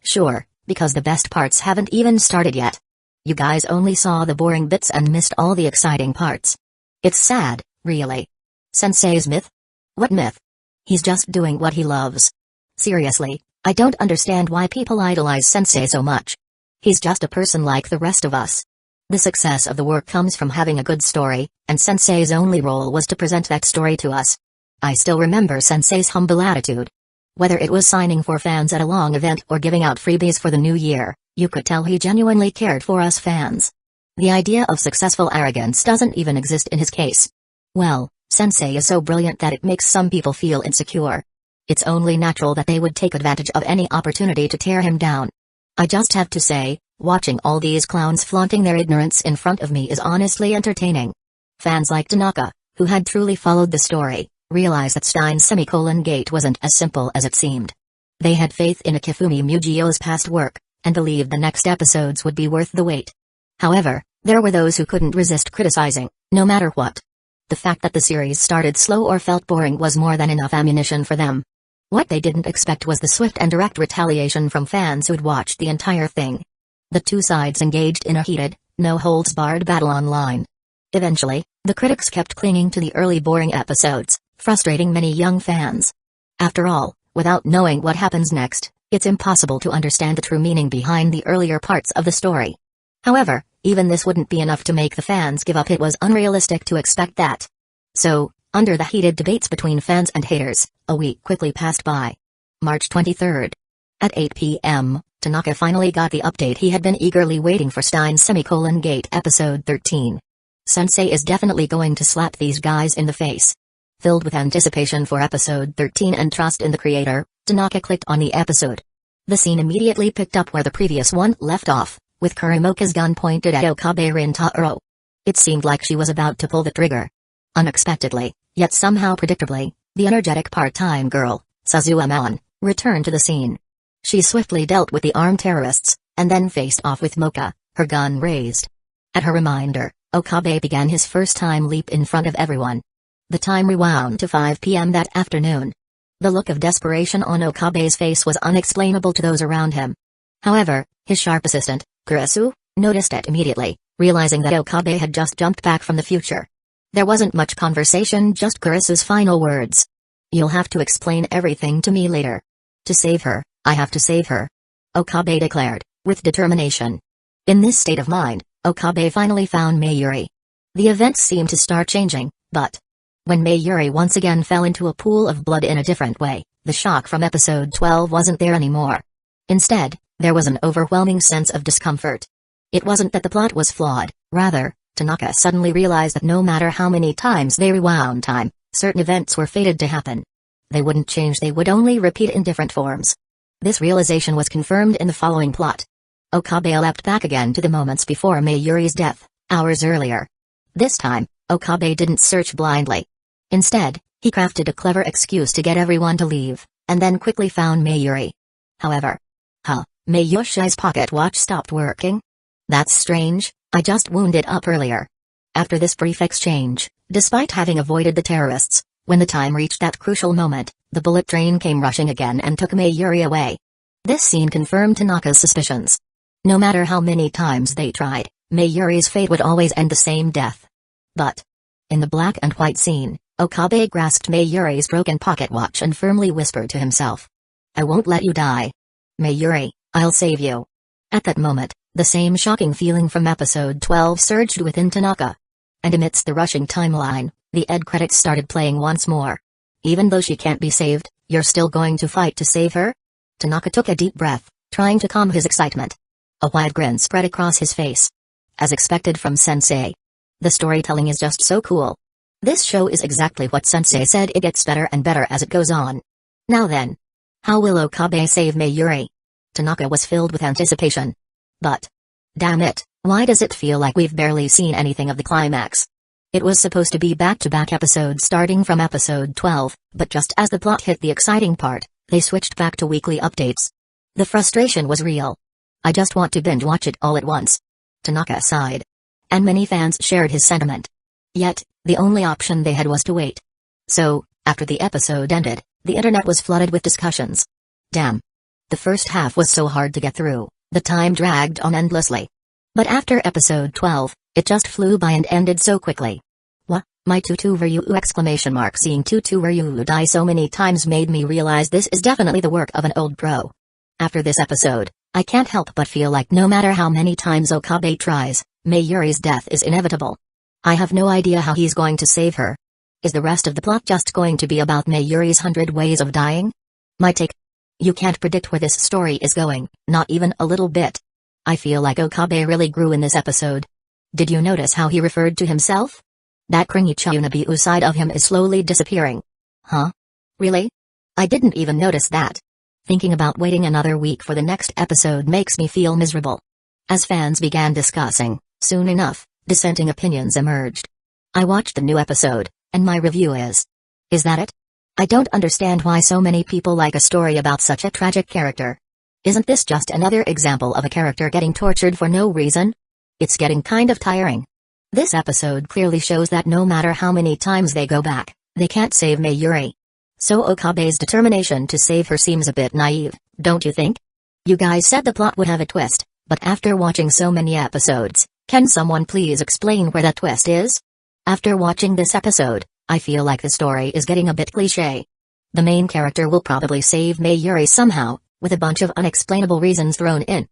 S1: Sure, because the best parts haven't even started yet. You guys only saw the boring bits and missed all the exciting parts. It's sad, really. Sensei's myth? What myth? He's just doing what he loves. Seriously, I don't understand why people idolize Sensei so much. He's just a person like the rest of us. The success of the work comes from having a good story, and Sensei's only role was to present that story to us. I still remember Sensei's humble attitude. Whether it was signing for fans at a long event or giving out freebies for the new year, you could tell he genuinely cared for us fans. The idea of successful arrogance doesn't even exist in his case. Well, Sensei is so brilliant that it makes some people feel insecure. It's only natural that they would take advantage of any opportunity to tear him down. I just have to say, watching all these clowns flaunting their ignorance in front of me is honestly entertaining. Fans like Tanaka, who had truly followed the story, realized that Stein's gate wasn't as simple as it seemed. They had faith in Akifumi Mugio's past work, and believed the next episodes would be worth the wait. However, there were those who couldn't resist criticizing, no matter what. The fact that the series started slow or felt boring was more than enough ammunition for them. What they didn't expect was the swift and direct retaliation from fans who'd watched the entire thing. The two sides engaged in a heated, no-holds-barred battle online. Eventually, the critics kept clinging to the early boring episodes, frustrating many young fans. After all, without knowing what happens next, it's impossible to understand the true meaning behind the earlier parts of the story. However, even this wouldn't be enough to make the fans give up. It was unrealistic to expect that. So, under the heated debates between fans and haters, a week quickly passed by. March 23rd. At 8 p.m., Tanaka finally got the update he had been eagerly waiting for: Stein's Gate Episode 13. Sensei is definitely going to slap these guys in the face. Filled with anticipation for Episode 13 and trust in the creator, Tanaka clicked on the episode. The scene immediately picked up where the previous one left off, with Kurimoka's gun pointed at Okabe Rintaro. It seemed like she was about to pull the trigger. Unexpectedly, yet somehow predictably, the energetic part-time girl, Suzuha-man, returned to the scene. She swiftly dealt with the armed terrorists, and then faced off with Moka, her gun raised. At her reminder, Okabe began his first-time leap in front of everyone. The time rewound to 5 p.m. that afternoon. The look of desperation on Okabe's face was unexplainable to those around him. However, his sharp assistant, Kurisu, noticed it immediately, realizing that Okabe had just jumped back from the future. There wasn't much conversation, just Kurisu's final words. "You'll have to explain everything to me later. To save her, I have to save her," Okabe declared, with determination. In this state of mind, Okabe finally found Mayuri. The events seemed to start changing, but when Mayuri once again fell into a pool of blood in a different way, the shock from Episode 12 wasn't there anymore. Instead, there was an overwhelming sense of discomfort. It wasn't that the plot was flawed, rather, Tanaka suddenly realized that no matter how many times they rewound time, certain events were fated to happen. They wouldn't change, they would only repeat in different forms. This realization was confirmed in the following plot. Okabe leapt back again to the moments before Mayuri's death, hours earlier. This time, Okabe didn't search blindly. Instead, he crafted a clever excuse to get everyone to leave, and then quickly found Mayuri. However, Mayushi's pocket watch stopped working? That's strange, I just wound it up earlier. After this brief exchange, despite having avoided the terrorists, when the time reached that crucial moment, the bullet train came rushing again and took Mayuri away. This scene confirmed Tanaka's suspicions. No matter how many times they tried, Mayuri's fate would always end the same death. But in the black and white scene, Okabe grasped Mayuri's broken pocket watch and firmly whispered to himself, "I won't let you die. Mayuri, I'll save you." At that moment, the same shocking feeling from Episode 12 surged within Tanaka. And amidst the rushing timeline, the end credits started playing once more. "Even though she can't be saved, you're still going to fight to save her?" Tanaka took a deep breath, trying to calm his excitement. A wide grin spread across his face. As expected from Sensei. The storytelling is just so cool. This show is exactly what Sensei said, it gets better and better as it goes on. Now then. How will Okabe save Mayuri? Tanaka was filled with anticipation. But damn it, why does it feel like we've barely seen anything of the climax? It was supposed to be back-to-back episodes starting from Episode 12, but just as the plot hit the exciting part, they switched back to weekly updates. The frustration was real. "I just want to binge-watch it all at once," Tanaka sighed. And many fans shared his sentiment. Yet, the only option they had was to wait. So, after the episode ended, the internet was flooded with discussions. Damn. The first half was so hard to get through, the time dragged on endlessly. But after Episode 12, it just flew by and ended so quickly. "What? My Tutu Ryu!" Seeing Tutu Ryu die so many times made me realize this is definitely the work of an old pro. After this episode, I can't help but feel like no matter how many times Okabe tries, Mayuri's death is inevitable. I have no idea how he's going to save her. Is the rest of the plot just going to be about Mayuri's 100 ways of dying? My take. You can't predict where this story is going, not even a little bit. I feel like Okabe really grew in this episode. Did you notice how he referred to himself? That cringy Chunabiu side of him is slowly disappearing. Huh? Really? I didn't even notice that. Thinking about waiting another week for the next episode makes me feel miserable. As fans began discussing, soon enough, dissenting opinions emerged. I watched the new episode, and my review is that it? I don't understand why so many people like a story about such a tragic character. Isn't this just another example of a character getting tortured for no reason? It's getting kind of tiring. This episode clearly shows that no matter how many times they go back, they can't save Mayuri. So Okabe's determination to save her seems a bit naive, don't you think? You guys said the plot would have a twist, but after watching so many episodes, can someone please explain where that twist is? After watching this episode, I feel like the story is getting a bit cliché. The main character will probably save Mayuri somehow, with a bunch of unexplainable reasons thrown in.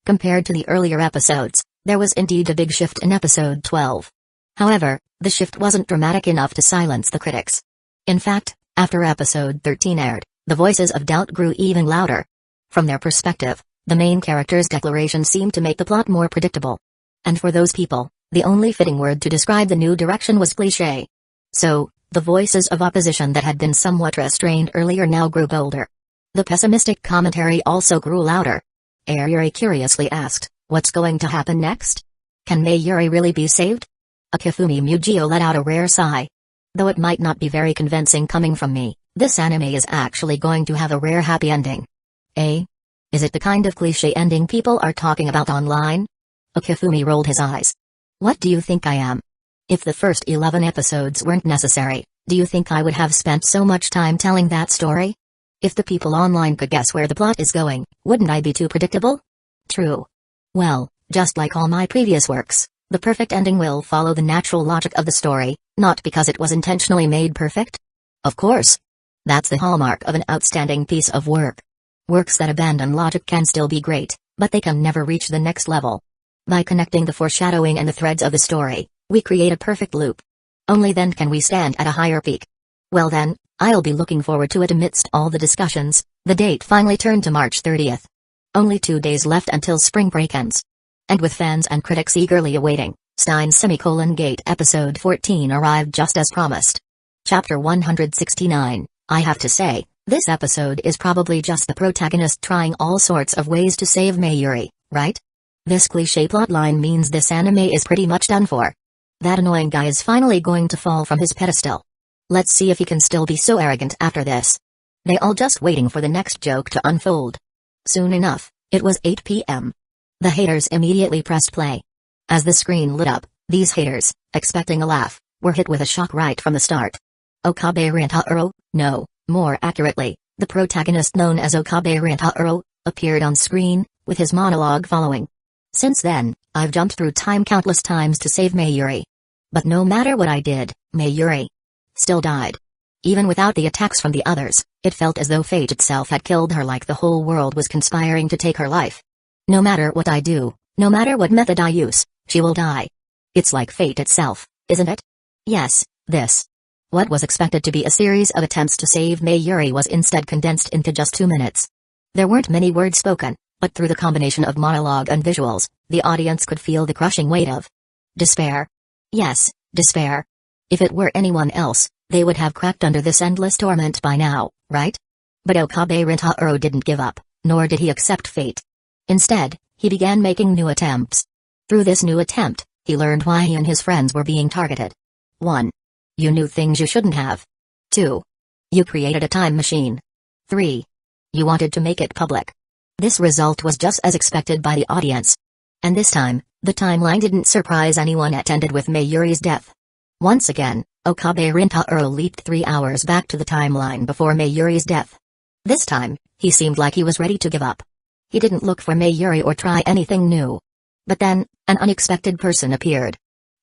S1: Compared to the earlier episodes, there was indeed a big shift in episode 12. However, the shift wasn't dramatic enough to silence the critics. In fact, after episode 13 aired, the voices of doubt grew even louder. From their perspective, the main character's declaration seemed to make the plot more predictable. And for those people, the only fitting word to describe the new direction was cliché. So, the voices of opposition that had been somewhat restrained earlier now grew bolder. The pessimistic commentary also grew louder. Ayuri curiously asked, what's going to happen next? Can Mayuri really be saved? Akifumi Mujio let out a rare sigh. Though it might not be very convincing coming from me, this anime is actually going to have a rare happy ending. Eh? Is it the kind of cliché ending people are talking about online? Akifumi rolled his eyes. What do you think I am? If the first 11 episodes weren't necessary, do you think I would have spent so much time telling that story? If the people online could guess where the plot is going, wouldn't I be too predictable? True. Well, just like all my previous works, the perfect ending will follow the natural logic of the story, not because it was intentionally made perfect. Of course. That's the hallmark of an outstanding piece of work. Works that abandon logic can still be great, but they can never reach the next level. By connecting the foreshadowing and the threads of the story, we create a perfect loop. Only then can we stand at a higher peak. Well then, I'll be looking forward to it amidst all the discussions. The date finally turned to March 30th. Only 2 days left until spring break ends. And with fans and critics eagerly awaiting, Stein's Gate episode 14 arrived just as promised. Chapter 169, I have to say, this episode is probably just the protagonist trying all sorts of ways to save Mayuri, right? This cliché plotline means this anime is pretty much done for. That annoying guy is finally going to fall from his pedestal. Let's see if he can still be so arrogant after this. They all just waiting for the next joke to unfold. Soon enough, it was 8 p.m. The haters immediately pressed play. As the screen lit up, these haters, expecting a laugh, were hit with a shock right from the start. Okabe Rintaro, no, more accurately, the protagonist known as Okabe Rintaro, appeared on screen, with his monologue following. Since then, I've jumped through time countless times to save Mayuri. But no matter what I did, Mayuri still died. Even without the attacks from the others, it felt as though fate itself had killed her, like the whole world was conspiring to take her life. No matter what I do, no matter what method I use, she will die. It's like fate itself, isn't it? Yes, this. What was expected to be a series of attempts to save Mayuri was instead condensed into just 2 minutes. There weren't many words spoken, but through the combination of monologue and visuals, the audience could feel the crushing weight of despair. Yes, despair. If it were anyone else, they would have cracked under this endless torment by now, right? But Okabe Rintaro didn't give up, nor did he accept fate. Instead, he began making new attempts. Through this new attempt, he learned why he and his friends were being targeted. 1. You knew things you shouldn't have. 2. You created a time machine. 3. You wanted to make it public. This result was just as expected by the audience. And this time, the timeline didn't surprise anyone. It ended with Mayuri's death. Once again, Okabe Rintaro leaped 3 hours back to the timeline before Mayuri's death. This time, he seemed like he was ready to give up. He didn't look for Mayuri or try anything new. But then, an unexpected person appeared.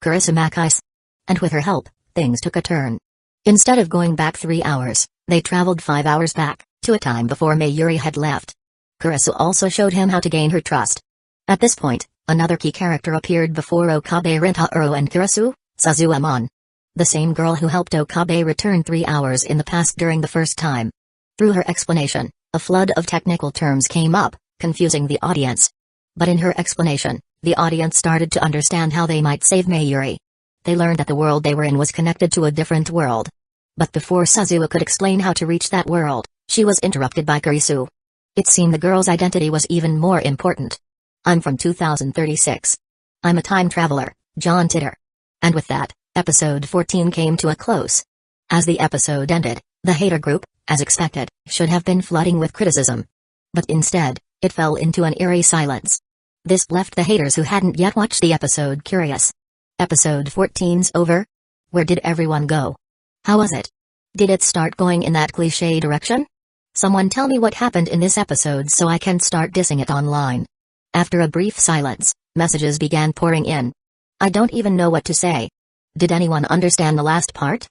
S1: Kurisumakis. And with her help, things took a turn. Instead of going back 3 hours, they traveled 5 hours back, to a time before Mayuri had left. Kurisu also showed him how to gain her trust. At this point, another key character appeared before Okabe Rintaro and Kurisu, Suzuamon. The same girl who helped Okabe return 3 hours in the past during the first time. Through her explanation, a flood of technical terms came up, confusing the audience. But in her explanation, the audience started to understand how they might save Mayuri. They learned that the world they were in was connected to a different world. But before Suzuha could explain how to reach that world, she was interrupted by Kurisu. It seemed the girl's identity was even more important. "I'm from 2036. I'm a time traveler, John Titter." And with that, episode 14 came to a close. As the episode ended, the hater group, as expected, should have been flooding with criticism. But instead, it fell into an eerie silence. This left the haters who hadn't yet watched the episode curious. Episode 14's over? Where did everyone go? How was it? Did it start going in that cliché direction? Someone tell me what happened in this episode so I can start dissing it online. After a brief silence, messages began pouring in. I don't even know what to say. Did anyone understand the last part?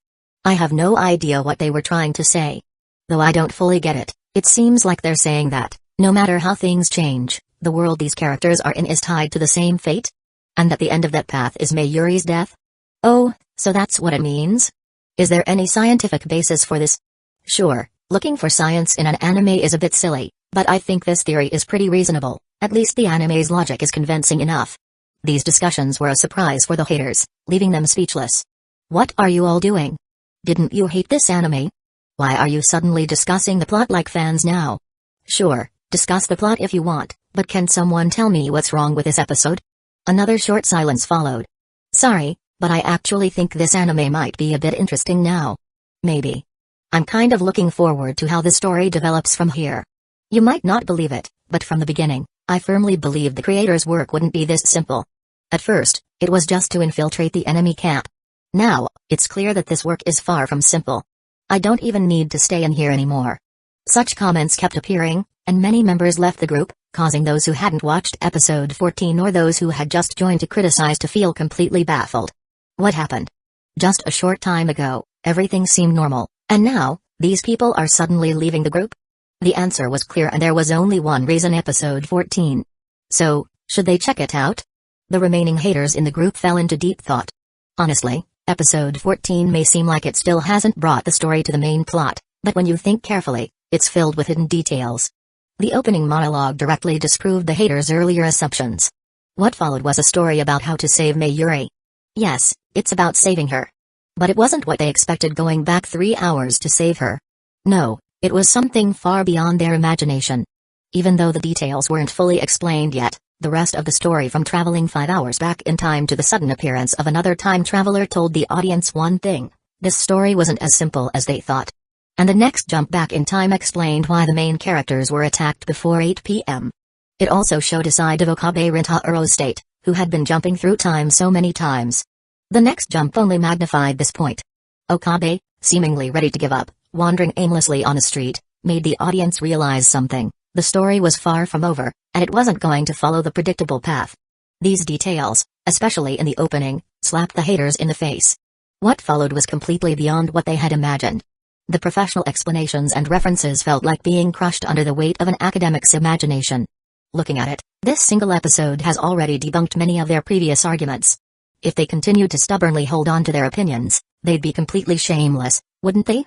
S1: I have no idea what they were trying to say. Though I don't fully get it, it seems like they're saying that, no matter how things change, the world these characters are in is tied to the same fate? And that the end of that path is Mayuri's death? Oh, so that's what it means? Is there any scientific basis for this? Sure, looking for science in an anime is a bit silly, but I think this theory is pretty reasonable. At least the anime's logic is convincing enough. These discussions were a surprise for the haters, leaving them speechless. What are you all doing? Didn't you hate this anime? Why are you suddenly discussing the plot like fans now? Sure, discuss the plot if you want, but can someone tell me what's wrong with this episode? Another short silence followed. Sorry, but I actually think this anime might be a bit interesting now. Maybe. I'm kind of looking forward to how the story develops from here. You might not believe it, but from the beginning, I firmly believed the creator's work wouldn't be this simple. At first, it was just to infiltrate the enemy camp. Now, it's clear that this work is far from simple. I don't even need to stay in here anymore. Such comments kept appearing, and many members left the group, causing those who hadn't watched episode 14 or those who had just joined to criticize to feel completely baffled. What happened? Just a short time ago, everything seemed normal, and now, these people are suddenly leaving the group? The answer was clear and there was only one reason: episode 14. So, should they check it out? The remaining haters in the group fell into deep thought. Honestly, episode 14 may seem like it still hasn't brought the story to the main plot, but when you think carefully, it's filled with hidden details. The opening monologue directly disproved the haters' earlier assumptions. What followed was a story about how to save Mayuri. Yes, it's about saving her. But it wasn't what they expected, going back 3 hours to save her. No. It was something far beyond their imagination. Even though the details weren't fully explained yet, the rest of the story, from traveling 5 hours back in time to the sudden appearance of another time traveler, told the audience one thing: this story wasn't as simple as they thought. And the next jump back in time explained why the main characters were attacked before 8 p.m. It also showed a side of Okabe Rintaro's state, who had been jumping through time so many times. The next jump only magnified this point. Okabe, seemingly ready to give up, wandering aimlessly on a street, made the audience realize something: the story was far from over, and it wasn't going to follow the predictable path. These details, especially in the opening, slapped the haters in the face. What followed was completely beyond what they had imagined. The professional explanations and references felt like being crushed under the weight of an academic's imagination. Looking at it, this single episode has already debunked many of their previous arguments. If they continued to stubbornly hold on to their opinions, they'd be completely shameless, wouldn't they?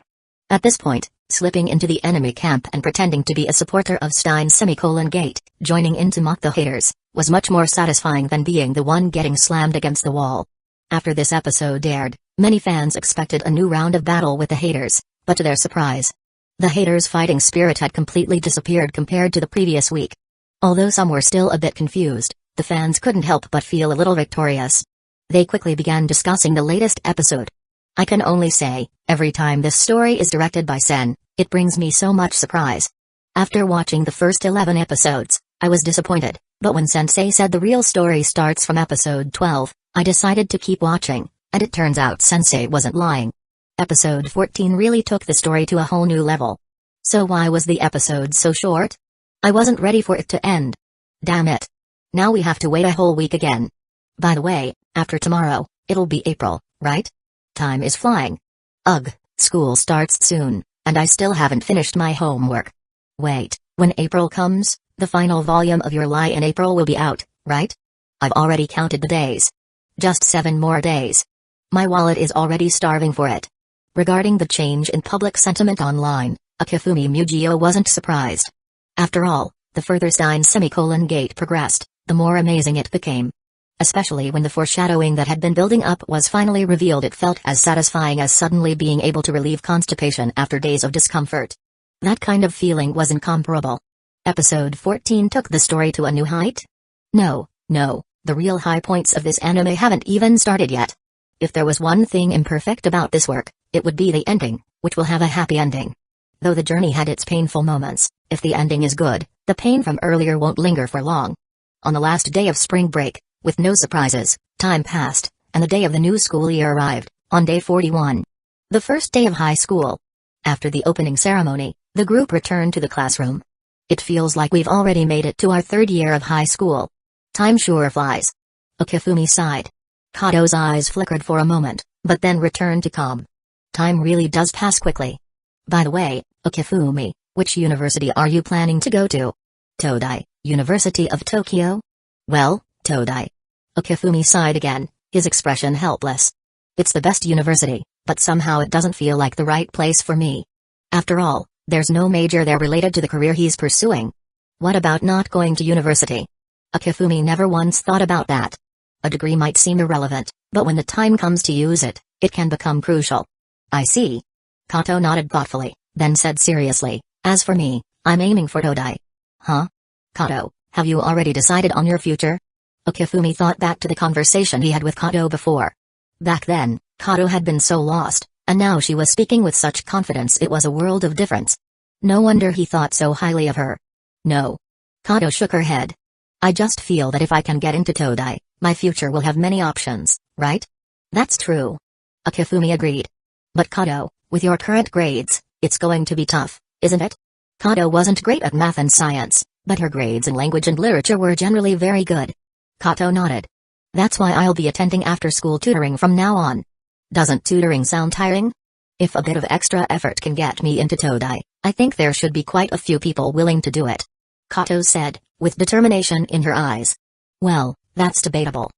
S1: At this point, slipping into the enemy camp and pretending to be a supporter of Stein's Gate, joining in to mock the haters, was much more satisfying than being the one getting slammed against the wall. After this episode aired, many fans expected a new round of battle with the haters, but to their surprise, the haters' fighting spirit had completely disappeared compared to the previous week. Although some were still a bit confused, the fans couldn't help but feel a little victorious. They quickly began discussing the latest episode. I can only say, every time this story is directed by Sen, it brings me so much surprise. After watching the first 11 episodes, I was disappointed, but when Sensei said the real story starts from episode 12, I decided to keep watching, and it turns out Sensei wasn't lying. Episode 14 really took the story to a whole new level. So why was the episode so short? I wasn't ready for it to end. Damn it. Now we have to wait a whole week again. By the way, after tomorrow, it'll be April, right? Time is flying. Ugh, school starts soon, and I still haven't finished my homework. Wait, when April comes, the final volume of Your Lie in April will be out, right? I've already counted the days. Just 7 more days. My wallet is already starving for it. Regarding the change in public sentiment online, Akifumi Mugio wasn't surprised. After all, the further Stein gate progressed, the more amazing it became. Especially when the foreshadowing that had been building up was finally revealed, it felt as satisfying as suddenly being able to relieve constipation after days of discomfort. That kind of feeling was incomparable. Episode 14 took the story to a new height? No, the real high points of this anime haven't even started yet. If there was one thing imperfect about this work, it would be the ending, which will have a happy ending. Though the journey had its painful moments, if the ending is good, the pain from earlier won't linger for long. On the last day of spring break, with no surprises, time passed, and the day of the new school year arrived, on day 41. The first day of high school. After the opening ceremony, the group returned to the classroom. It feels like we've already made it to our third year of high school. Time sure flies. Akifumi sighed. Kato's eyes flickered for a moment, but then returned to calm. Time really does pass quickly. By the way, Akifumi, which university are you planning to go to? Todai, University of Tokyo? Well, Todai. Akifumi sighed again, his expression helpless. It's the best university, but somehow it doesn't feel like the right place for me. After all, there's no major there related to the career he's pursuing. What about not going to university? Akifumi never once thought about that. A degree might seem irrelevant, but when the time comes to use it, it can become crucial. I see. Kato nodded thoughtfully, then said seriously, as for me, I'm aiming for Todai. Huh? Kato, have you already decided on your future? Akifumi thought back to the conversation he had with Kato before. Back then, Kato had been so lost, and now she was speaking with such confidence it was a world of difference. No wonder he thought so highly of her. No. Kato shook her head. I just feel that if I can get into Todai, my future will have many options, right? That's true. Akifumi agreed. But Kato, with your current grades, it's going to be tough, isn't it? Kato wasn't great at math and science, but her grades in language and literature were generally very good. Kato nodded. That's why I'll be attending after-school tutoring from now on. Doesn't tutoring sound tiring? If a bit of extra effort can get me into Todai, I think there should be quite a few people willing to do it. Kato said, with determination in her eyes. Well, that's debatable.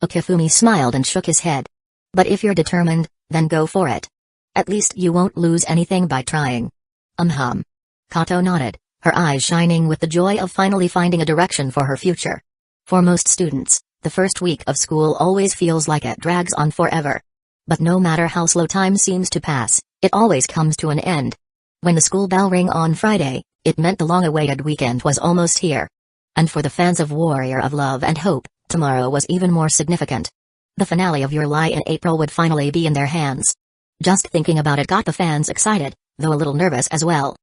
S1: Akifumi smiled and shook his head. But if you're determined, then go for it. At least you won't lose anything by trying. Kato nodded, her eyes shining with the joy of finally finding a direction for her future. For most students, the first week of school always feels like it drags on forever. But no matter how slow time seems to pass, it always comes to an end. When the school bell rang on Friday, it meant the long-awaited weekend was almost here. And for the fans of Warrior of Love and Hope, tomorrow was even more significant. The finale of Your Lie in April would finally be in their hands. Just thinking about it got the fans excited, though a little nervous as well.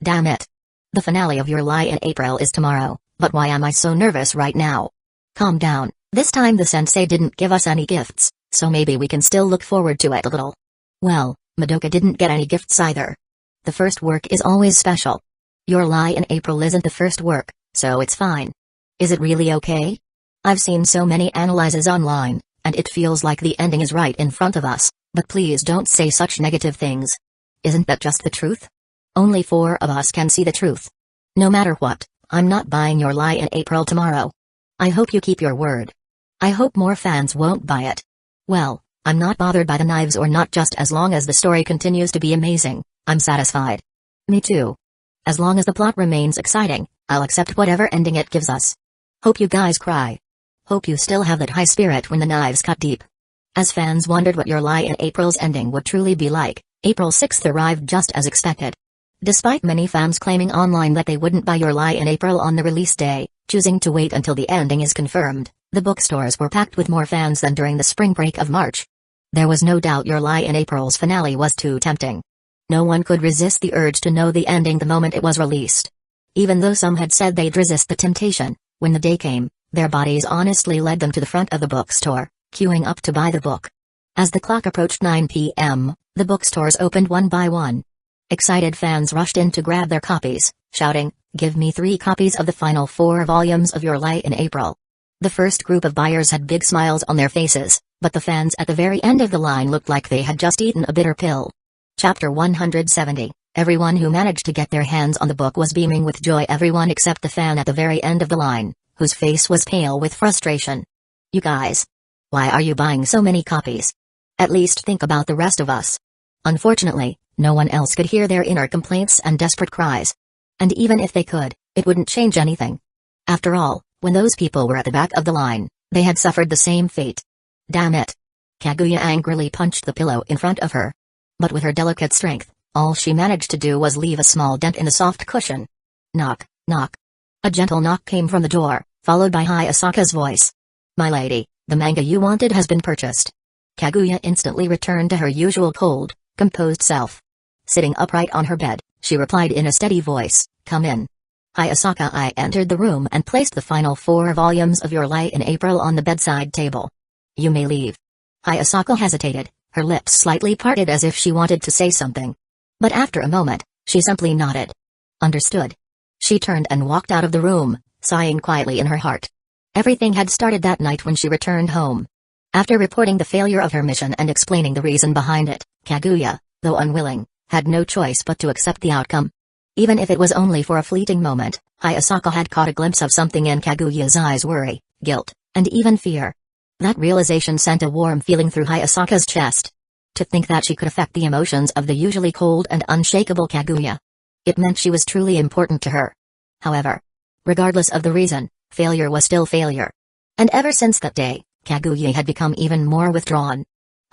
S1: Damn it. The finale of Your Lie in April is tomorrow, but why am I so nervous right now? Calm down, this time the sensei didn't give us any gifts, so maybe we can still look forward to it a little. Well, Madoka didn't get any gifts either. The first work is always special. Your Lie in April isn't the first work, so it's fine. Is it really okay? I've seen so many analyses online, and it feels like the ending is right in front of us, but please don't say such negative things. Isn't that just the truth? Only 4 of us can see the truth. No matter what, I'm not buying Your Lie in April tomorrow. I hope you keep your word. I hope more fans won't buy it. Well, I'm not bothered by the knives or not, just as long as the story continues to be amazing, I'm satisfied. Me too. As long as the plot remains exciting, I'll accept whatever ending it gives us. Hope you guys cry. Hope you still have that high spirit when the knives cut deep. As fans wondered what Your Lie in April's ending would truly be like, April 6th arrived just as expected. Despite many fans claiming online that they wouldn't buy Your Lie in April on the release day, choosing to wait until the ending is confirmed, the bookstores were packed with more fans than during the spring break of March. There was no doubt Your Lie in April's finale was too tempting. No one could resist the urge to know the ending the moment it was released. Even though some had said they'd resist the temptation, when the day came, their bodies honestly led them to the front of the bookstore, queuing up to buy the book. As the clock approached 9 p.m., the bookstores opened one by one. Excited fans rushed in to grab their copies, shouting, "Give me 3 copies of the final 4 volumes of Your Lie in April." The first group of buyers had big smiles on their faces, but the fans at the very end of the line looked like they had just eaten a bitter pill. Chapter 170. Everyone who managed to get their hands on the book was beaming with joy, everyone except the fan at the very end of the line, whose face was pale with frustration. You guys. Why are you buying so many copies? At least think about the rest of us. Unfortunately, no one else could hear their inner complaints and desperate cries. And even if they could, it wouldn't change anything. After all, when those people were at the back of the line, they had suffered the same fate. Damn it. Kaguya angrily punched the pillow in front of her. But with her delicate strength, all she managed to do was leave a small dent in the soft cushion. Knock, knock. A gentle knock came from the door, followed by Hayasaka's voice. My lady, the manga you wanted has been purchased. Kaguya instantly returned to her usual cold, composed self. Sitting upright on her bed, she replied in a steady voice, come in. Hayasaka I entered the room and placed the final 4 volumes of Your Lie in April on the bedside table. You may leave. Hayasaka hesitated, her lips slightly parted as if she wanted to say something. But after a moment, she simply nodded. Understood. She turned and walked out of the room, sighing quietly in her heart. Everything had started that night when she returned home. After reporting the failure of her mission and explaining the reason behind it, Kaguya, though unwilling, had no choice but to accept the outcome. Even if it was only for a fleeting moment, Hayasaka had caught a glimpse of something in Kaguya's eyes: worry, guilt, and even fear. That realization sent a warm feeling through Hayasaka's chest. To think that she could affect the emotions of the usually cold and unshakable Kaguya. It meant she was truly important to her. However, regardless of the reason, failure was still failure. And ever since that day, Kaguya had become even more withdrawn.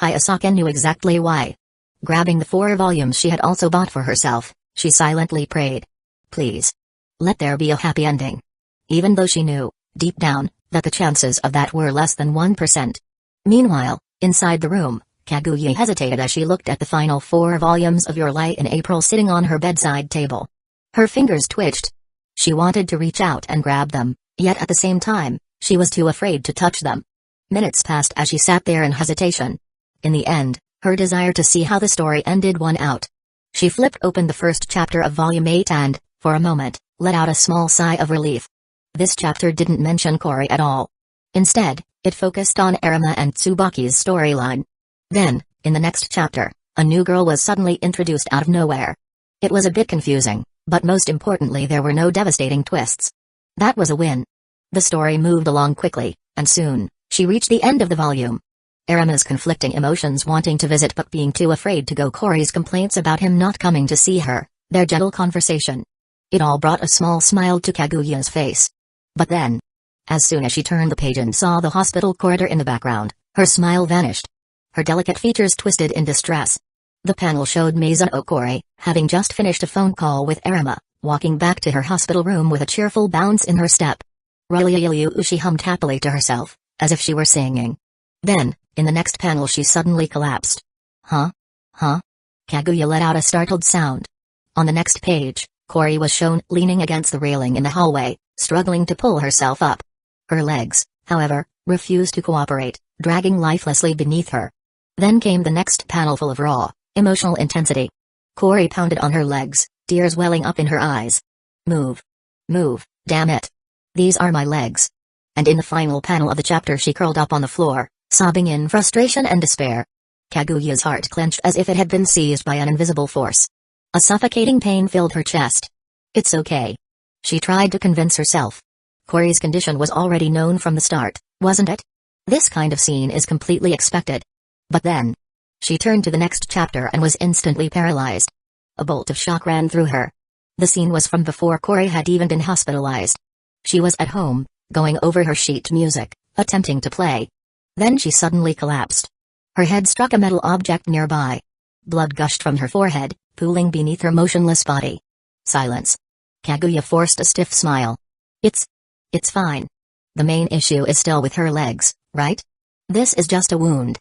S1: Hayasaka knew exactly why. Grabbing the 4 volumes she had also bought for herself, she silently prayed. Please. Let there be a happy ending. Even though she knew, deep down, that the chances of that were less than 1%. Meanwhile, inside the room, Kaguya hesitated as she looked at the final 4 volumes of Your Lie in April sitting on her bedside table. Her fingers twitched. She wanted to reach out and grab them, yet at the same time, she was too afraid to touch them. Minutes passed as she sat there in hesitation. In the end, her desire to see how the story ended won out. She flipped open the first chapter of Volume 8 and, for a moment, let out a small sigh of relief. This chapter didn't mention Kori at all. Instead, it focused on Arima and Tsubaki's storyline. Then, in the next chapter, a new girl was suddenly introduced out of nowhere. It was a bit confusing, but most importantly there were no devastating twists. That was a win. The story moved along quickly, and soon, she reached the end of the volume. Arima's conflicting emotions, wanting to visit but being too afraid to go, Kori's complaints about him not coming to see her, their gentle conversation. It all brought a small smile to Kaguya's face. But then, as soon as she turned the page and saw the hospital corridor in the background, her smile vanished. Her delicate features twisted in distress. The panel showed Maizao Kori, having just finished a phone call with Arima, walking back to her hospital room with a cheerful bounce in her step. Rulililiu, she hummed happily to herself, as if she were singing. Then, in the next panel she suddenly collapsed. Huh? Huh? Kaguya let out a startled sound. On the next page, Kori was shown leaning against the railing in the hallway, struggling to pull herself up. Her legs, however, refused to cooperate, dragging lifelessly beneath her. Then came the next panel full of raw, emotional intensity. Kori pounded on her legs, tears welling up in her eyes. Move. Move, damn it. These are my legs. And in the final panel of the chapter she curled up on the floor, sobbing in frustration and despair. Kaguya's heart clenched as if it had been seized by an invisible force. A suffocating pain filled her chest. It's okay. She tried to convince herself. Kori's condition was already known from the start, wasn't it? This kind of scene is completely expected. But then, she turned to the next chapter and was instantly paralyzed. A bolt of shock ran through her. The scene was from before Kori had even been hospitalized. She was at home, going over her sheet music, attempting to play. Then she suddenly collapsed. Her head struck a metal object nearby. Blood gushed from her forehead, pooling beneath her motionless body. Silence. Kaguya forced a stiff smile. It's fine. The main issue is still with her legs, right? This is just a wound.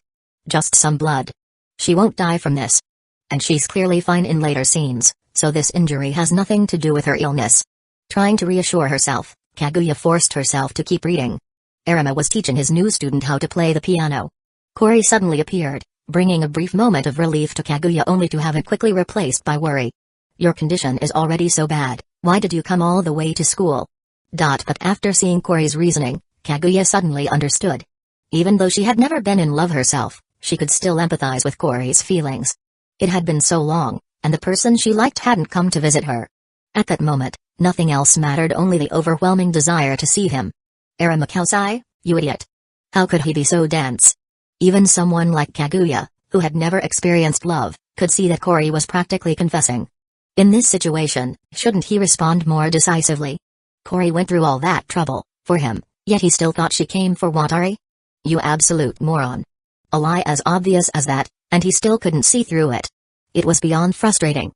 S1: Just some blood. She won't die from this. And she's clearly fine in later scenes, so this injury has nothing to do with her illness. Trying to reassure herself, Kaguya forced herself to keep reading. Arima was teaching his new student how to play the piano. Kori suddenly appeared, bringing a brief moment of relief to Kaguya only to have it quickly replaced by worry. Your condition is already so bad, why did you come all the way to school? But after seeing Kori's reasoning, Kaguya suddenly understood. Even though she had never been in love herself, she could still empathize with Kori's feelings. It had been so long, and the person she liked hadn't come to visit her. At that moment, nothing else mattered, only the overwhelming desire to see him. Arima Kausai, you idiot. How could he be so dense? Even someone like Kaguya, who had never experienced love, could see that Corey was practically confessing. In this situation, shouldn't he respond more decisively? Corey went through all that trouble for him, yet he still thought she came for Watari? You absolute moron. A lie as obvious as that, and he still couldn't see through it. It was beyond frustrating.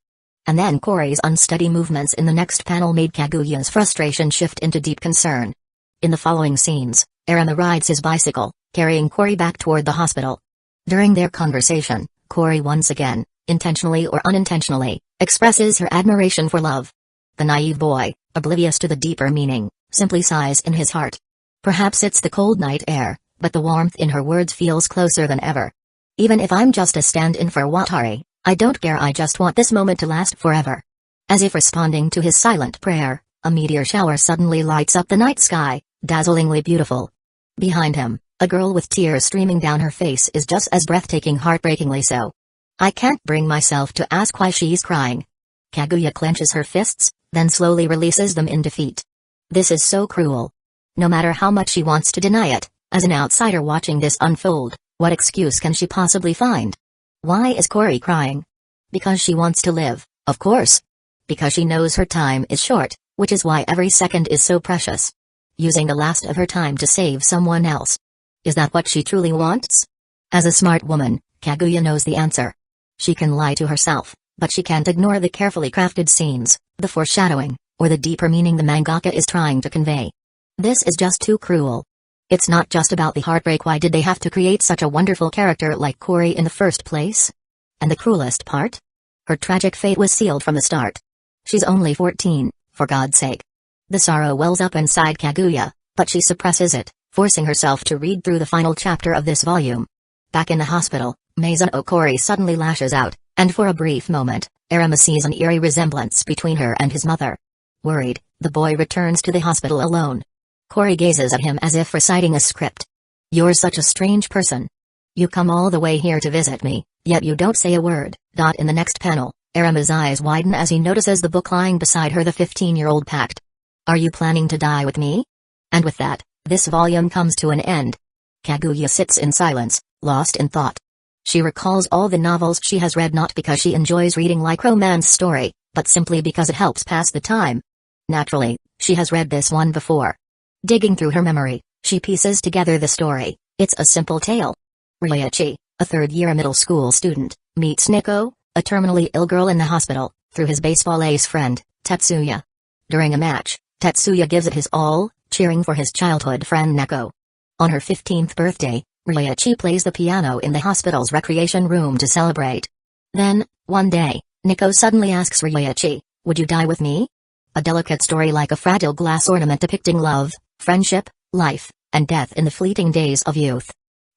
S1: And then Corey's unsteady movements in the next panel made Kaguya's frustration shift into deep concern. In the following scenes, Arima rides his bicycle, carrying Corey back toward the hospital. During their conversation, Corey once again, intentionally or unintentionally, expresses her admiration for love. The naive boy, oblivious to the deeper meaning, simply sighs in his heart. Perhaps it's the cold night air, but the warmth in her words feels closer than ever. Even if I'm just a stand-in for Watari, I don't care, I just want this moment to last forever. As if responding to his silent prayer, a meteor shower suddenly lights up the night sky, dazzlingly beautiful. Behind him, a girl with tears streaming down her face is just as breathtaking, heartbreakingly so. I can't bring myself to ask why she's crying. Kaguya clenches her fists, then slowly releases them in defeat. This is so cruel. No matter how much she wants to deny it, as an outsider watching this unfold, what excuse can she possibly find? Why is Corey crying? Because she wants to live, of course. Because she knows her time is short, which is why every second is so precious. Using the last of her time to save someone else. Is that what she truly wants? As a smart woman, Kaguya knows the answer. She can lie to herself, but she can't ignore the carefully crafted scenes, the foreshadowing, or the deeper meaning the mangaka is trying to convey. This is just too cruel. It's not just about the heartbreak. Why did they have to create such a wonderful character like Corey in the first place? And the cruelest part? Her tragic fate was sealed from the start. She's only 14, for God's sake. The sorrow wells up inside Kaguya, but she suppresses it, forcing herself to read through the final chapter of this volume. Back in the hospital, Mizuno Corey suddenly lashes out, and for a brief moment, Arima sees an eerie resemblance between her and his mother. Worried, the boy returns to the hospital alone. Corey gazes at him as if reciting a script. You're such a strange person. You come all the way here to visit me, yet you don't say a word. In the next panel, Arima's eyes widen as he notices the book lying beside her, the 15-year-old pact. Are you planning to die with me? And with that, this volume comes to an end. Kaguya sits in silence, lost in thought. She recalls all the novels she has read, not because she enjoys reading like romance story, but simply because it helps pass the time. Naturally, she has read this one before. Digging through her memory, she pieces together the story. It's a simple tale. Ecchi, a third-year middle school student, meets Nico, a terminally ill girl in the hospital, through his baseball ace friend, Tetsuya. During a match, Tetsuya gives it his all, cheering for his childhood friend Neko. On her 15th birthday, Ecchi plays the piano in the hospital's recreation room to celebrate. Then, one day, Nico suddenly asks Ecchi, "Would you die with me?" A delicate story like a fragile glass ornament depicting love, friendship, life, and death in the fleeting days of youth.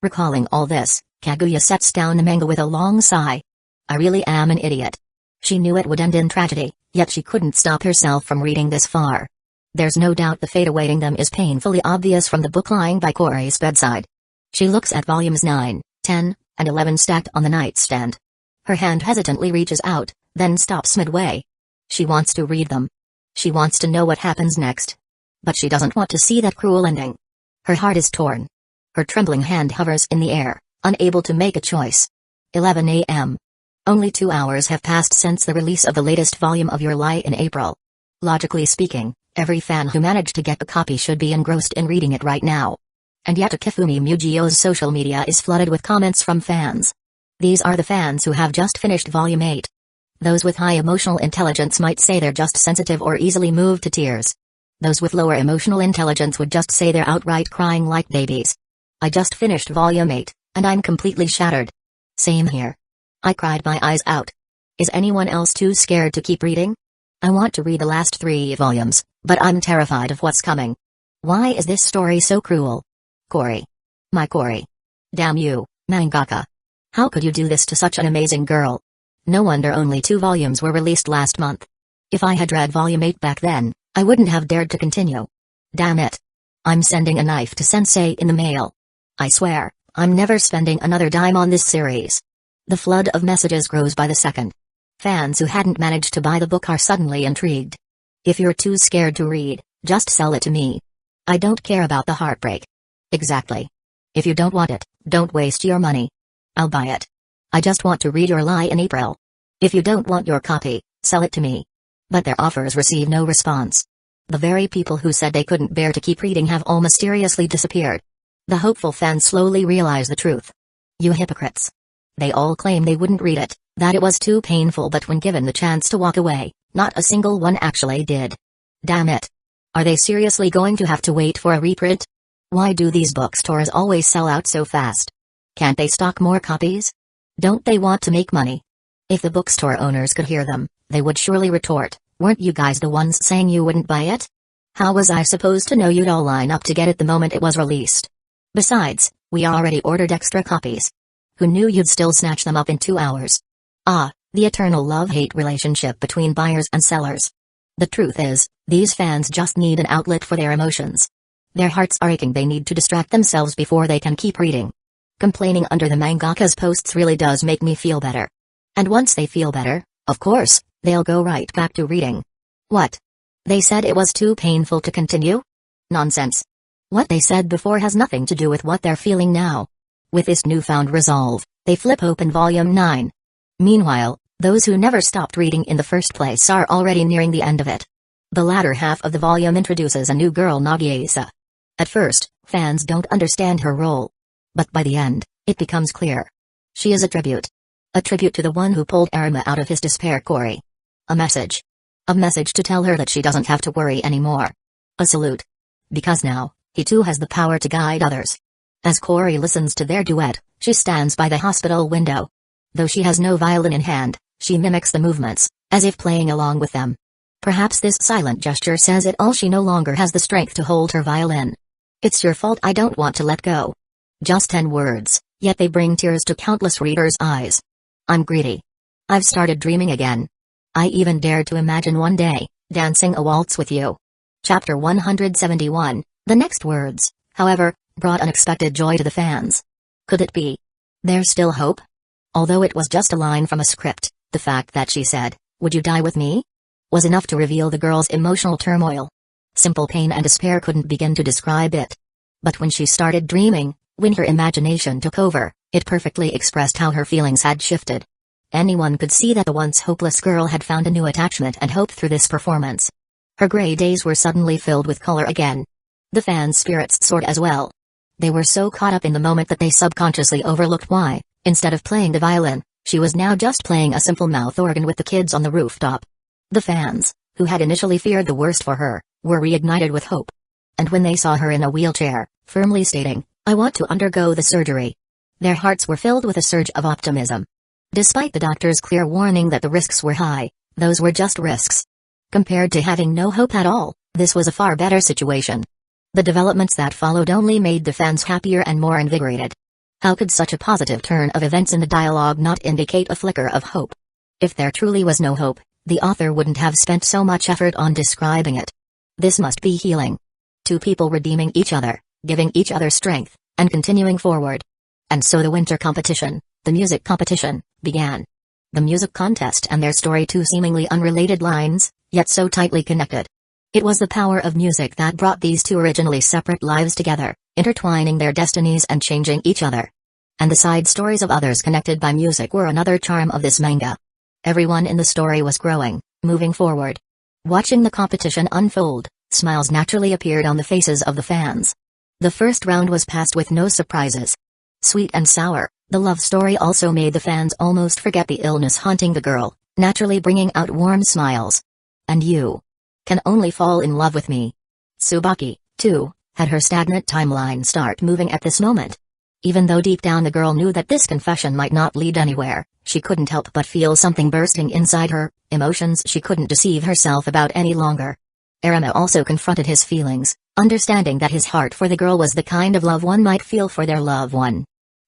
S1: Recalling all this, Kaguya sets down the manga with a long sigh. I really am an idiot. She knew it would end in tragedy, yet she couldn't stop herself from reading this far. There's no doubt the fate awaiting them is painfully obvious from the book lying by Corey's bedside. She looks at volumes 9, 10, and 11 stacked on the nightstand. Her hand hesitantly reaches out, then stops midway. She wants to read them. She wants to know what happens next. But she doesn't want to see that cruel ending. Her heart is torn. Her trembling hand hovers in the air, unable to make a choice. 11 a.m. Only 2 hours have passed since the release of the latest volume of Your Lie in April. Logically speaking, every fan who managed to get the copy should be engrossed in reading it right now. And yet Akifumi Mugio's social media is flooded with comments from fans. These are the fans who have just finished Volume 8. Those with high emotional intelligence might say they're just sensitive or easily moved to tears. Those with lower emotional intelligence would just say they're outright crying like babies. I just finished Volume 8, and I'm completely shattered. Same here. I cried my eyes out. Is anyone else too scared to keep reading? I want to read the last 3 volumes, but I'm terrified of what's coming. Why is this story so cruel? Corey. My Corey. Damn you, mangaka. How could you do this to such an amazing girl? No wonder only 2 volumes were released last month. If I had read Volume 8 back then, I wouldn't have dared to continue. Damn it. I'm sending a knife to Sensei in the mail. I swear, I'm never spending another dime on this series. The flood of messages grows by the second. Fans who hadn't managed to buy the book are suddenly intrigued. If you're too scared to read, just sell it to me. I don't care about the heartbreak. Exactly. If you don't want it, don't waste your money. I'll buy it. I just want to read your lie in April. If you don't want your copy, sell it to me. But their offers receive no response. The very people who said they couldn't bear to keep reading have all mysteriously disappeared. The hopeful fans slowly realize the truth. You hypocrites. They all claim they wouldn't read it, that it was too painful, but when given the chance to walk away, not a single one actually did. Damn it. Are they seriously going to have to wait for a reprint? Why do these bookstores always sell out so fast? Can't they stock more copies? Don't they want to make money? If the bookstore owners could hear them, they would surely retort, weren't you guys the ones saying you wouldn't buy it? How was I supposed to know you'd all line up to get it the moment it was released? Besides, we already ordered extra copies. Who knew you'd still snatch them up in 2 hours? Ah, the eternal love-hate relationship between buyers and sellers. The truth is, these fans just need an outlet for their emotions. Their hearts are aching, they need to distract themselves before they can keep reading. Complaining under the mangaka's posts really does make me feel better. And once they feel better, of course, they'll go right back to reading. What? They said it was too painful to continue? Nonsense. What they said before has nothing to do with what they're feeling now. With this newfound resolve, they flip open volume 9. Meanwhile, those who never stopped reading in the first place are already nearing the end of it. The latter half of the volume introduces a new girl, Nagisa. At first, fans don't understand her role. But by the end, it becomes clear. She is a tribute. A tribute to the one who pulled Arima out of his despair, Cory. A message. A message to tell her that she doesn't have to worry anymore. A salute. Because now, he too has the power to guide others. As Cory listens to their duet, she stands by the hospital window. Though she has no violin in hand, she mimics the movements, as if playing along with them. Perhaps this silent gesture says it all. She no longer has the strength to hold her violin. It's your fault, I don't want to let go. Just 10 words, yet they bring tears to countless readers' eyes. I'm greedy. I've started dreaming again. I even dared to imagine one day, dancing a waltz with you. Chapter 171, the next words, however, brought unexpected joy to the fans. Could it be? There's still hope? Although it was just a line from a script, the fact that she said, "Would you die with me?" was enough to reveal the girl's emotional turmoil. Simple pain and despair couldn't begin to describe it. But when she started dreaming, when her imagination took over, it perfectly expressed how her feelings had shifted. Anyone could see that the once hopeless girl had found a new attachment and hope through this performance. Her gray days were suddenly filled with color again. The fans' spirits soared as well. They were so caught up in the moment that they subconsciously overlooked why, instead of playing the violin, she was now just playing a simple mouth organ with the kids on the rooftop. The fans, who had initially feared the worst for her, were reignited with hope. And when they saw her in a wheelchair, firmly stating, "I want to undergo the surgery," their hearts were filled with a surge of optimism. Despite the doctor's clear warning that the risks were high, those were just risks. Compared to having no hope at all, this was a far better situation. The developments that followed only made the fans happier and more invigorated. How could such a positive turn of events in the dialogue not indicate a flicker of hope? If there truly was no hope, the author wouldn't have spent so much effort on describing it. This must be healing. Two people redeeming each other, giving each other strength, and continuing forward. And so the winter competition, the music competition, began. The music contest and their story, two seemingly unrelated lines, yet so tightly connected. It was the power of music that brought these two originally separate lives together, intertwining their destinies and changing each other. And the side stories of others connected by music were another charm of this manga. Everyone in the story was growing, moving forward. Watching the competition unfold, smiles naturally appeared on the faces of the fans. The first round was passed with no surprises. Sweet and sour, the love story also made the fans almost forget the illness haunting the girl, naturally bringing out warm smiles. And you can only fall in love with me. Tsubaki, too, had her stagnant timeline start moving at this moment. Even though deep down the girl knew that this confession might not lead anywhere, she couldn't help but feel something bursting inside her, emotions she couldn't deceive herself about any longer. Arima also confronted his feelings, understanding that his heart for the girl was the kind of love one might feel for their loved one.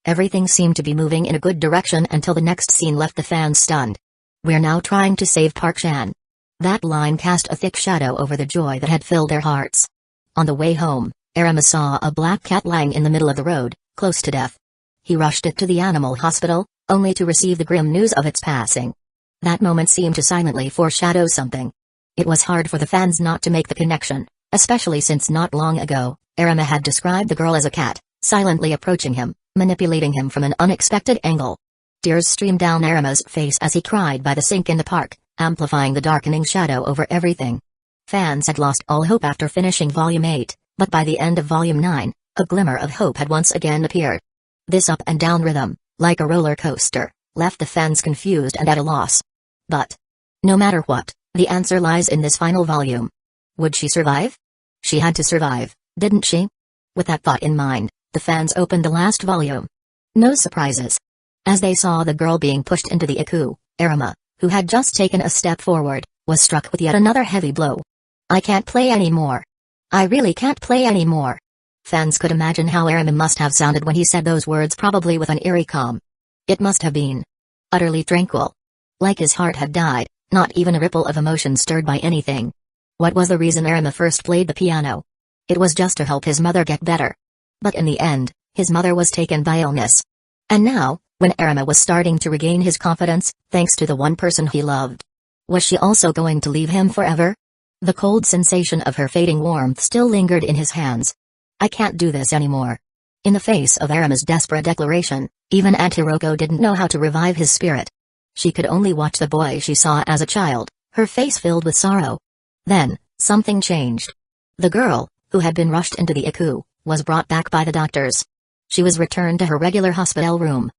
S1: Everything seemed to be moving in a good direction until the next scene left the fans stunned. "We're now trying to save Park Chan." That line cast a thick shadow over the joy that had filled their hearts. On the way home, Arima saw a black cat lying in the middle of the road, close to death. He rushed it to the animal hospital, only to receive the grim news of its passing. That moment seemed to silently foreshadow something. It was hard for the fans not to make the connection, especially since not long ago, Arima had described the girl as a cat, silently approaching him, manipulating him from an unexpected angle. Tears streamed down Arima's face as he cried by the sink in the park, amplifying the darkening shadow over everything. Fans had lost all hope after finishing Volume 8, but by the end of Volume 9, a glimmer of hope had once again appeared. This up-and-down rhythm, like a roller coaster, left the fans confused and at a loss. But no matter what, the answer lies in this final volume. Would she survive? She had to survive, didn't she? With that thought in mind, the fans opened the last volume. No surprises. As they saw the girl being pushed into the Ecchi, Arima, who had just taken a step forward, was struck with yet another heavy blow. I can't play anymore. I really can't play anymore. Fans could imagine how Arima must have sounded when he said those words, probably with an eerie calm. It must have been utterly tranquil. Like his heart had died, not even a ripple of emotion stirred by anything. What was the reason Arima first played the piano? It was just to help his mother get better. But in the end, his mother was taken by illness. And now, when Arima was starting to regain his confidence, thanks to the one person he loved, was she also going to leave him forever? The cold sensation of her fading warmth still lingered in his hands. I can't do this anymore. In the face of Arima's desperate declaration, even Aunt Hiroko didn't know how to revive his spirit. She could only watch the boy she saw as a child, her face filled with sorrow. Then, something changed. The girl, who had been rushed into the Ecchi, was brought back by the doctors. She was returned to her regular hospital room.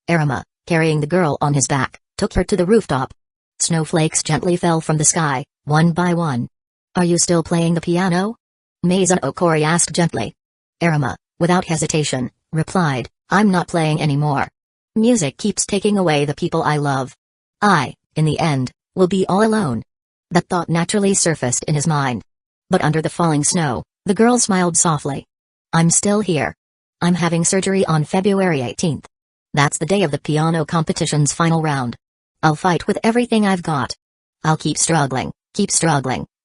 S1: Arima, carrying the girl on his back, took her to the rooftop. Snowflakes gently fell from the sky, one by one. Are you still playing the piano? Maison Okori asked gently. Arima, without hesitation, replied, I'm not playing anymore. Music keeps taking away the people I love. I, in the end, will be all alone. That thought naturally surfaced in his mind. But under the falling snow, the girl smiled softly. I'm still here. I'm having surgery on February 18th. That's the day of the piano competition's final round. I'll fight with everything I've got. I'll keep struggling,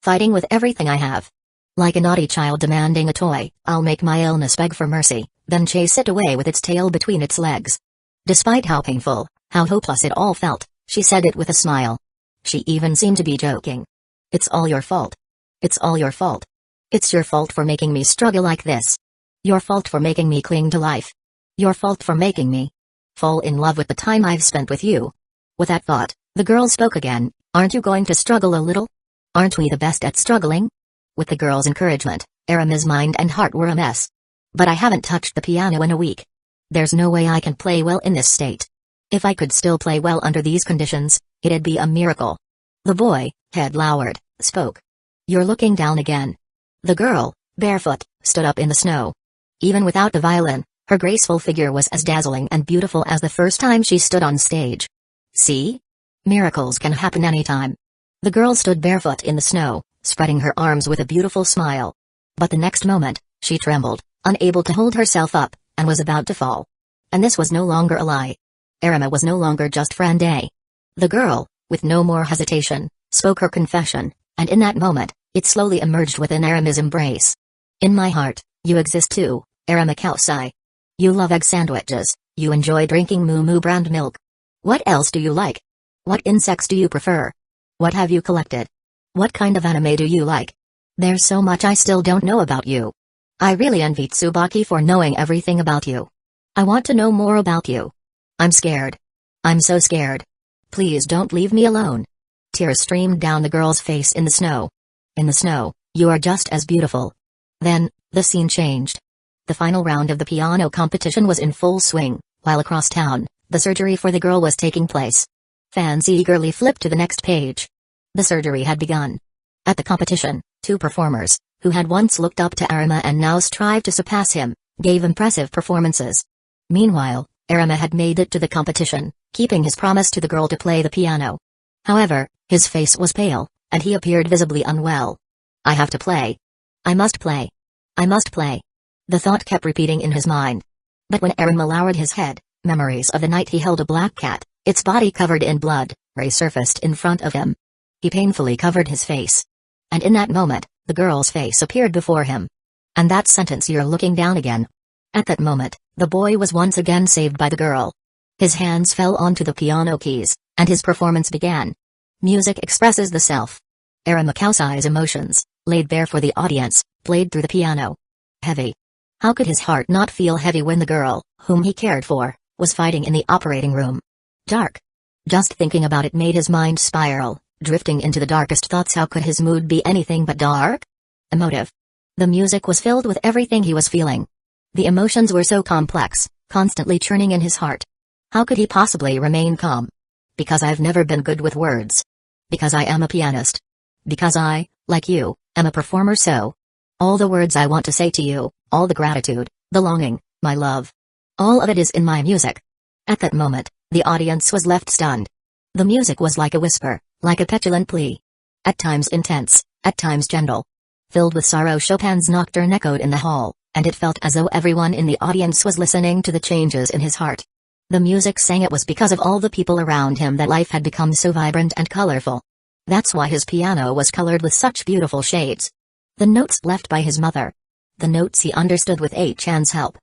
S1: fighting with everything I have. Like a naughty child demanding a toy, I'll make my illness beg for mercy, then chase it away with its tail between its legs. Despite how painful, how hopeless it all felt, she said it with a smile. She even seemed to be joking. It's all your fault. It's all your fault. It's your fault for making me struggle like this. Your fault for making me cling to life. Your fault for making me fall in love with the time I've spent with you. With that thought, the girl spoke again. Aren't you going to struggle a little? Aren't we the best at struggling? With the girl's encouragement, Arima's mind and heart were a mess. But I haven't touched the piano in a week. There's no way I can play well in this state. If I could still play well under these conditions, it'd be a miracle. The boy, head lowered, spoke. You're looking down again. The girl, barefoot, stood up in the snow. Even without the violin, her graceful figure was as dazzling and beautiful as the first time she stood on stage. See? Miracles can happen anytime. The girl stood barefoot in the snow, spreading her arms with a beautiful smile. But the next moment, she trembled, unable to hold herself up, and was about to fall. And this was no longer a lie. Arima was no longer just Frande. The girl, with no more hesitation, spoke her confession, and in that moment, it slowly emerged within Arima's embrace. In my heart, you exist too, Arima Kausai. You love egg sandwiches, you enjoy drinking Moo Moo brand milk. What else do you like? What insects do you prefer? What have you collected? What kind of anime do you like? There's so much I still don't know about you. I really envy Tsubaki for knowing everything about you. I want to know more about you. I'm scared. I'm so scared. Please don't leave me alone. Tears streamed down the girl's face in the snow. In the snow, you are just as beautiful. Then, the scene changed. The final round of the piano competition was in full swing, while across town, the surgery for the girl was taking place. Fans eagerly flipped to the next page. The surgery had begun. At the competition, two performers, who had once looked up to Arima and now strived to surpass him, gave impressive performances. Meanwhile, Arima had made it to the competition, keeping his promise to the girl to play the piano. However, his face was pale, and he appeared visibly unwell. I have to play. I must play. I must play. The thought kept repeating in his mind. But when Arima lowered his head, memories of the night he held a black cat, its body covered in blood, resurfaced in front of him. He painfully covered his face. And in that moment, the girl's face appeared before him. And that sentence, you're looking down again. At that moment, the boy was once again saved by the girl. His hands fell onto the piano keys, and his performance began. Music expresses the self. Arima Kausai's emotions, laid bare for the audience, played through the piano. Heavy. How could his heart not feel heavy when the girl, whom he cared for, was fighting in the operating room? Dark. Just thinking about it made his mind spiral, drifting into the darkest thoughts. How could his mood be anything but dark? Emotive. The music was filled with everything he was feeling. The emotions were so complex, constantly churning in his heart. How could he possibly remain calm? Because I've never been good with words. Because I am a pianist. Because I, like you, am a performer. So, all the words I want to say to you, all the gratitude, the longing, my love, all of it is in my music. At that moment, the audience was left stunned. The music was like a whisper, like a petulant plea. At times intense, at times gentle. Filled with sorrow, Chopin's nocturne echoed in the hall, and it felt as though everyone in the audience was listening to the changes in his heart. The music sang. It was because of all the people around him that life had become so vibrant and colorful. That's why his piano was colored with such beautiful shades. The notes left by his mother. The notes he understood with Chan's help.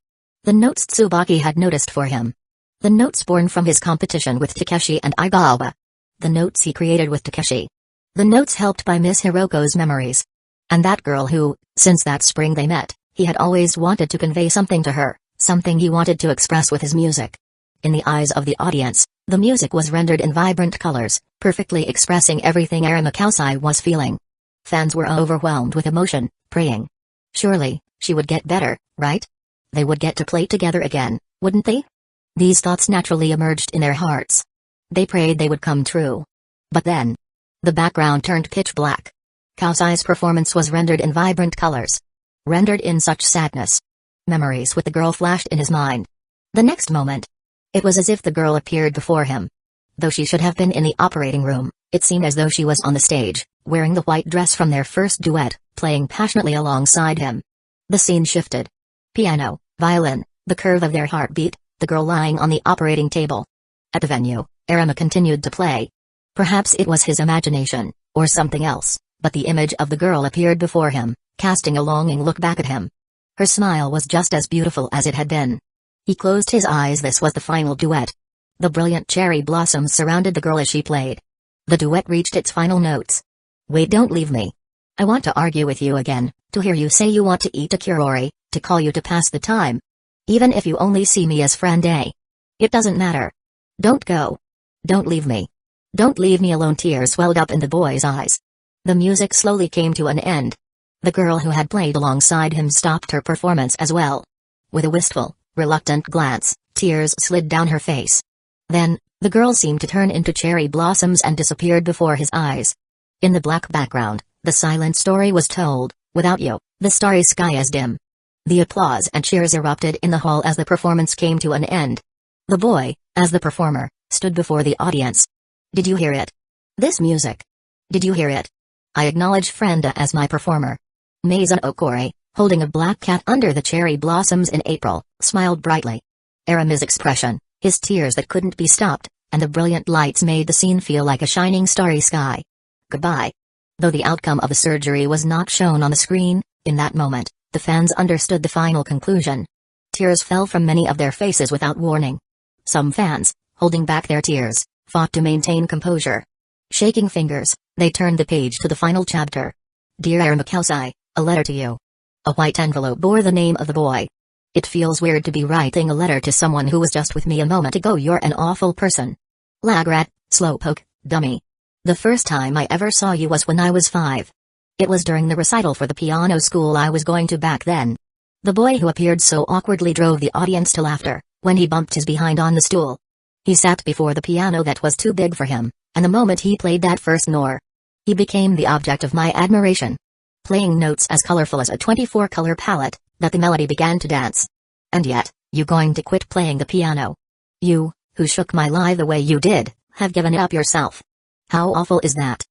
S1: The notes Tsubaki had noticed for him. The notes born from his competition with Takeshi and Aigawa. The notes he created with Takeshi. The notes helped by Miss Hiroko's memories. And that girl who, since that spring they met, he had always wanted to convey something to her, something he wanted to express with his music. In the eyes of the audience, the music was rendered in vibrant colors, perfectly expressing everything Aramakausai was feeling. Fans were overwhelmed with emotion, praying. Surely, she would get better, right? They would get to play together again, wouldn't they? These thoughts naturally emerged in their hearts. They prayed they would come true. But then, the background turned pitch black. Kausai's performance was rendered in vibrant colors. Rendered in such sadness. Memories with the girl flashed in his mind. The next moment, it was as if the girl appeared before him. Though she should have been in the operating room, it seemed as though she was on the stage, wearing the white dress from their first duet, playing passionately alongside him. The scene shifted. Piano, violin, the curve of their heartbeat, the girl lying on the operating table. At the venue, Arama continued to play. Perhaps it was his imagination, or something else, but the image of the girl appeared before him, casting a longing look back at him. Her smile was just as beautiful as it had been. He closed his eyes. This was the final duet. The brilliant cherry blossoms surrounded the girl as she played. The duet reached its final notes. Wait, don't leave me. I want to argue with you again, to hear you say you want to eat a curori, to call you to pass the time. Even if you only see me as friend A. It doesn't matter. Don't go. Don't leave me. Don't leave me alone. Tears welled up in the boy's eyes. The music slowly came to an end. The girl who had played alongside him stopped her performance as well. With a wistful, reluctant glance, tears slid down her face. Then, the girl seemed to turn into cherry blossoms and disappeared before his eyes. In the black background, the silent story was told. Without you, the starry sky is dim. The applause and cheers erupted in the hall as the performance came to an end. The boy, as the performer, stood before the audience. Did you hear it? This music. Did you hear it? I acknowledge Frenda as my performer. Meiza Okori, holding a black cat under the cherry blossoms in April, smiled brightly. Arama's expression, his tears that couldn't be stopped, and the brilliant lights made the scene feel like a shining starry sky. Goodbye. Though the outcome of the surgery was not shown on the screen, in that moment, the fans understood the final conclusion. Tears fell from many of their faces without warning. Some fans, holding back their tears, fought to maintain composure. Shaking fingers, they turned the page to the final chapter. Dear Aramakausai, a letter to you. A white envelope bore the name of the boy. It feels weird to be writing a letter to someone who was just with me a moment ago. You're an awful person. Lagrat, slowpoke, dummy. The first time I ever saw you was when I was 5. It was during the recital for the piano school I was going to back then. The boy who appeared so awkwardly drove the audience to laughter, when he bumped his behind on the stool. He sat before the piano that was too big for him, and the moment he played that first nor, he became the object of my admiration. Playing notes as colorful as a 24-color palette, that the melody began to dance. And yet, you going to quit playing the piano? You, who shook my lie the way you did, have given it up yourself. How awful is that?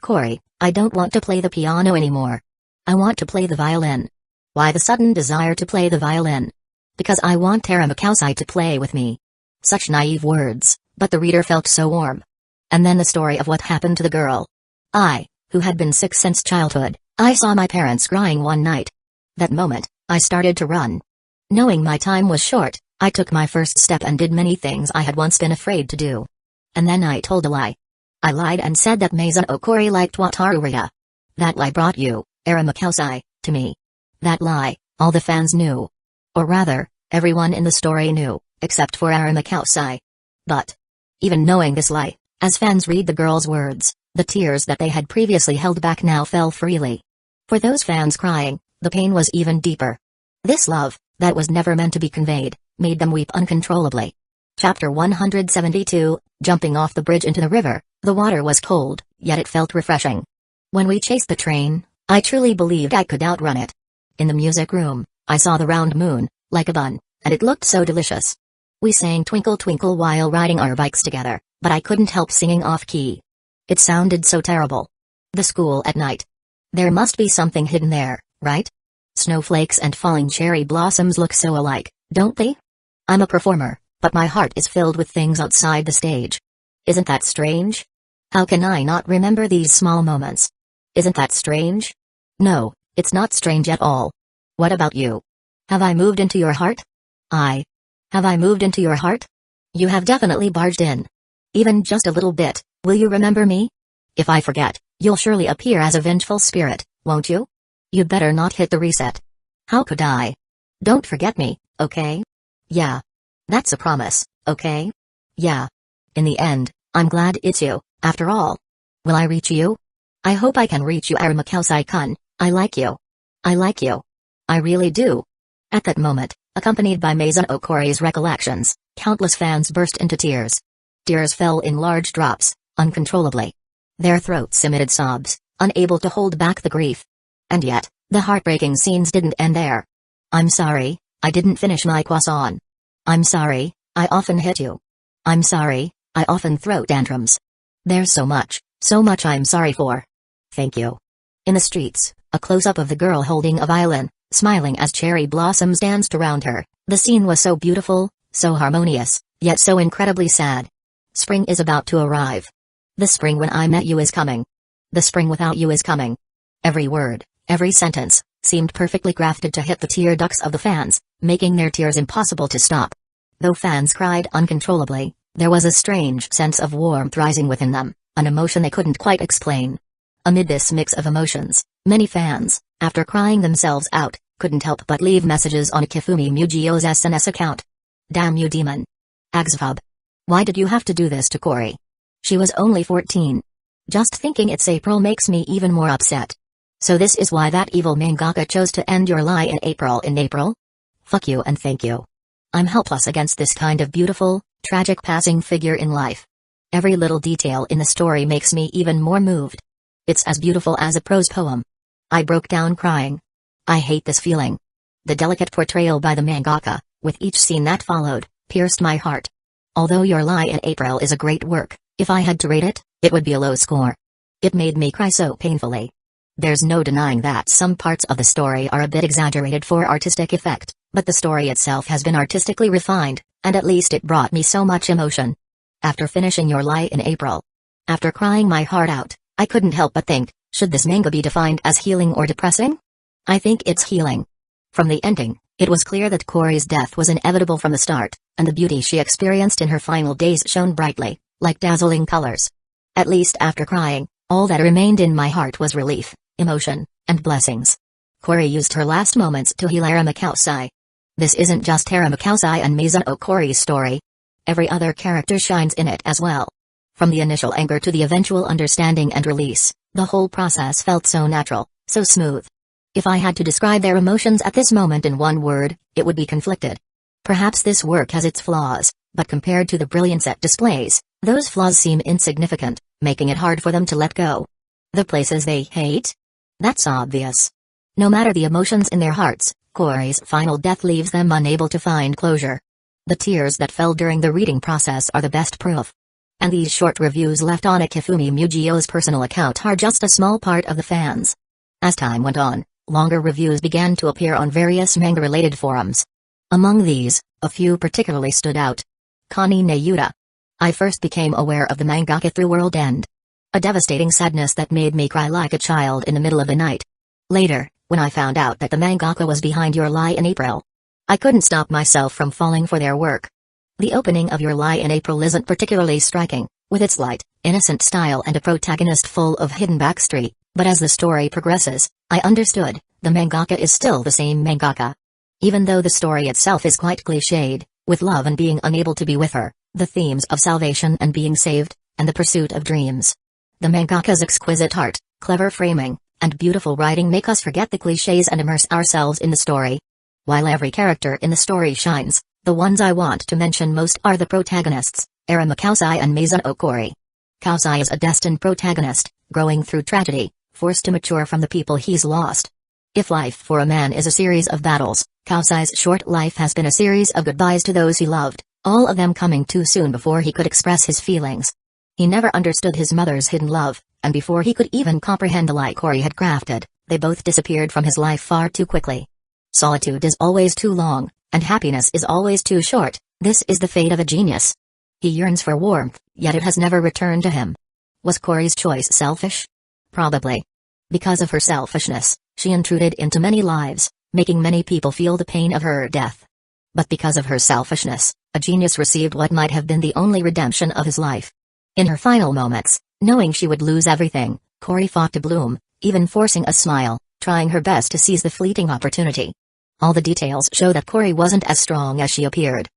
S1: Corey, I don't want to play the piano anymore. I want to play the violin. Why the sudden desire to play the violin? Because I want Aramakausai to play with me. Such naive words, but the reader felt so warm. And then the story of what happened to the girl. I, who had been sick since childhood, I saw my parents crying one night. That moment, I started to run. Knowing my time was short, I took my first step and did many things I had once been afraid to do. And then I told a lie. I lied and said that Meiza Okori liked Wataruya. That lie brought you, Aramakausai, to me. That lie, all the fans knew. Or rather, everyone in the story knew, except for Aramakausai. But Even knowing this lie, as fans read the girl's words, the tears that they had previously held back now fell freely. For those fans crying, the pain was even deeper. This love, that was never meant to be conveyed, made them weep uncontrollably. Chapter 172, Jumping off the bridge into the river. The water was cold, yet it felt refreshing. When we chased the train, I truly believed I could outrun it. In the music room, I saw the round moon, like a bun, and it looked so delicious. We sang Twinkle Twinkle while riding our bikes together, but I couldn't help singing off-key. It sounded so terrible. The school at night. There must be something hidden there, right? Snowflakes and falling cherry blossoms look so alike, don't they? I'm a performer, but my heart is filled with things outside the stage. Isn't that strange? How can I not remember these small moments? Isn't that strange? No, it's not strange at all. What about you? Have I moved into your heart? Have I moved into your heart? You have definitely barged in. Even just a little bit, will you remember me? If I forget, you'll surely appear as a vengeful spirit, won't you? You'd better not hit the reset. How could I? Don't forget me, okay? Yeah. That's a promise, okay? Yeah. In the end, I'm glad it's you, after all. Will I reach you? I hope I can reach you, Aramakausai-kun. I like you. I like you. I really do. At that moment, accompanied by Mizuno Kori's recollections, countless fans burst into tears. Tears fell in large drops, uncontrollably. Their throats emitted sobs, unable to hold back the grief. And yet, the heartbreaking scenes didn't end there. I'm sorry, I didn't finish my croissant. I'm sorry, I often hit you. I'm sorry, I often throw tantrums. There's so much I'm sorry for. Thank you. In the streets, a close-up of the girl holding a violin, smiling as cherry blossoms danced around her. The scene was so beautiful, so harmonious, yet so incredibly sad. Spring is about to arrive. The spring when I met you is coming. The spring without you is coming. Every word, every sentence, seemed perfectly crafted to hit the tear ducts of the fans, making their tears impossible to stop. Though fans cried uncontrollably, there was a strange sense of warmth rising within them, an emotion they couldn't quite explain. Amid this mix of emotions, many fans, after crying themselves out, couldn't help but leave messages on Kifumi Mugio's SNS account. Damn you, demon. Agzfub. Why did you have to do this to Kori? She was only 14. Just thinking it's April makes me even more upset. So this is why that evil mangaka chose to end your lie in April? Fuck you and thank you. I'm helpless against this kind of beautiful, tragic passing figure in life. Every little detail in the story makes me even more moved. It's as beautiful as a prose poem. I broke down crying. I hate this feeling. The delicate portrayal by the mangaka, with each scene that followed, pierced my heart. Although Your Lie in April is a great work, if I had to rate it, it would be a low score. It made me cry so painfully. There's no denying that some parts of the story are a bit exaggerated for artistic effect, but the story itself has been artistically refined, and at least it brought me so much emotion. After finishing Your Lie in April, after crying my heart out, I couldn't help but think, should this manga be defined as healing or depressing? I think it's healing. From the ending, it was clear that Kori's death was inevitable from the start, and the beauty she experienced in her final days shone brightly, like dazzling colors. At least after crying, all that remained in my heart was relief, emotion, and blessings. Kori used her last moments to heal Aramakausai. This isn't just Aramakausai and Mizuno Kori's story. Every other character shines in it as well. From the initial anger to the eventual understanding and release, the whole process felt so natural, so smooth. If I had to describe their emotions at this moment in one word, it would be conflicted. Perhaps this work has its flaws, but compared to the brilliance it displays, those flaws seem insignificant, making it hard for them to let go. The places they hate? That's obvious. No matter the emotions in their hearts, Kori's final death leaves them unable to find closure. The tears that fell during the reading process are the best proof. And these short reviews left on Kifumi Mugio's personal account are just a small part of the fans. As time went on, longer reviews began to appear on various manga-related forums. Among these, a few particularly stood out. Connie Nayuta. I first became aware of the mangaka through World End. A devastating sadness that made me cry like a child in the middle of the night. Later, when I found out that the mangaka was behind Your Lie in April, I couldn't stop myself from falling for their work. The opening of Your Lie in April isn't particularly striking, with its light, innocent style and a protagonist full of hidden backstory, but as the story progresses, I understood, the mangaka is still the same mangaka. Even though the story itself is quite cliched, with love and being unable to be with her, the themes of salvation and being saved, and the pursuit of dreams. The mangaka's exquisite art, clever framing, and beautiful writing make us forget the clichés and immerse ourselves in the story. While every character in the story shines, the ones I want to mention most are the protagonists, Arima Kausai and Mizuno Kori. Kausai is a destined protagonist, growing through tragedy, forced to mature from the people he's lost. If life for a man is a series of battles, Kausai's short life has been a series of goodbyes to those he loved, all of them coming too soon before he could express his feelings. He never understood his mother's hidden love, and before he could even comprehend the lie Kori had crafted, they both disappeared from his life far too quickly. Solitude is always too long, and happiness is always too short. This is the fate of a genius. He yearns for warmth, yet it has never returned to him. Was Kori's choice selfish? Probably. Because of her selfishness, she intruded into many lives, making many people feel the pain of her death. But because of her selfishness, a genius received what might have been the only redemption of his life. In her final moments, knowing she would lose everything, Kori fought to bloom, even forcing a smile, trying her best to seize the fleeting opportunity. All the details show that Kori wasn't as strong as she appeared.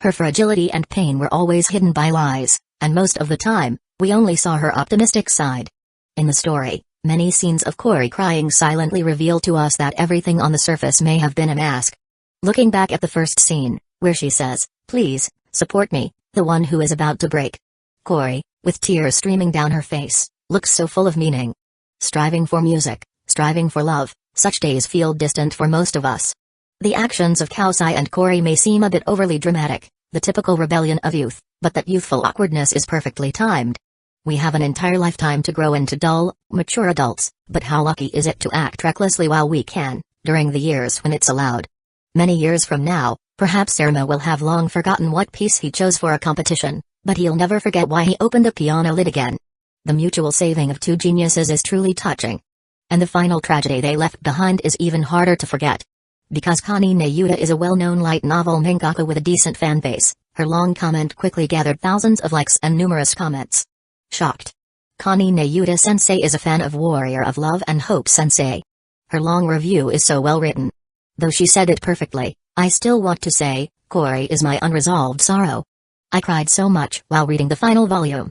S1: Her fragility and pain were always hidden by lies, and most of the time, we only saw her optimistic side. In the story, many scenes of Kori crying silently reveal to us that everything on the surface may have been a mask. Looking back at the first scene, where she says, "Please, support me," the one who is about to break. Kori, with tears streaming down her face, looks so full of meaning. Striving for music, striving for love, such days feel distant for most of us. The actions of Kausai and Kori may seem a bit overly dramatic, the typical rebellion of youth, but that youthful awkwardness is perfectly timed. We have an entire lifetime to grow into dull, mature adults, but how lucky is it to act recklessly while we can, during the years when it's allowed? Many years from now, perhaps Arima will have long forgotten what piece he chose for a competition, but he'll never forget why he opened the piano lid again. The mutual saving of two geniuses is truly touching. And the final tragedy they left behind is even harder to forget. Because Kanine Yuta is a well-known light novel mangaka with a decent fan base, her long comment quickly gathered thousands of likes and numerous comments. Shocked. Kanine Yuta sensei is a fan of Warrior of Love and Hope sensei. Her long review is so well written. Though she said it perfectly, I still want to say, Kori is my unresolved sorrow. I cried so much while reading the final volume.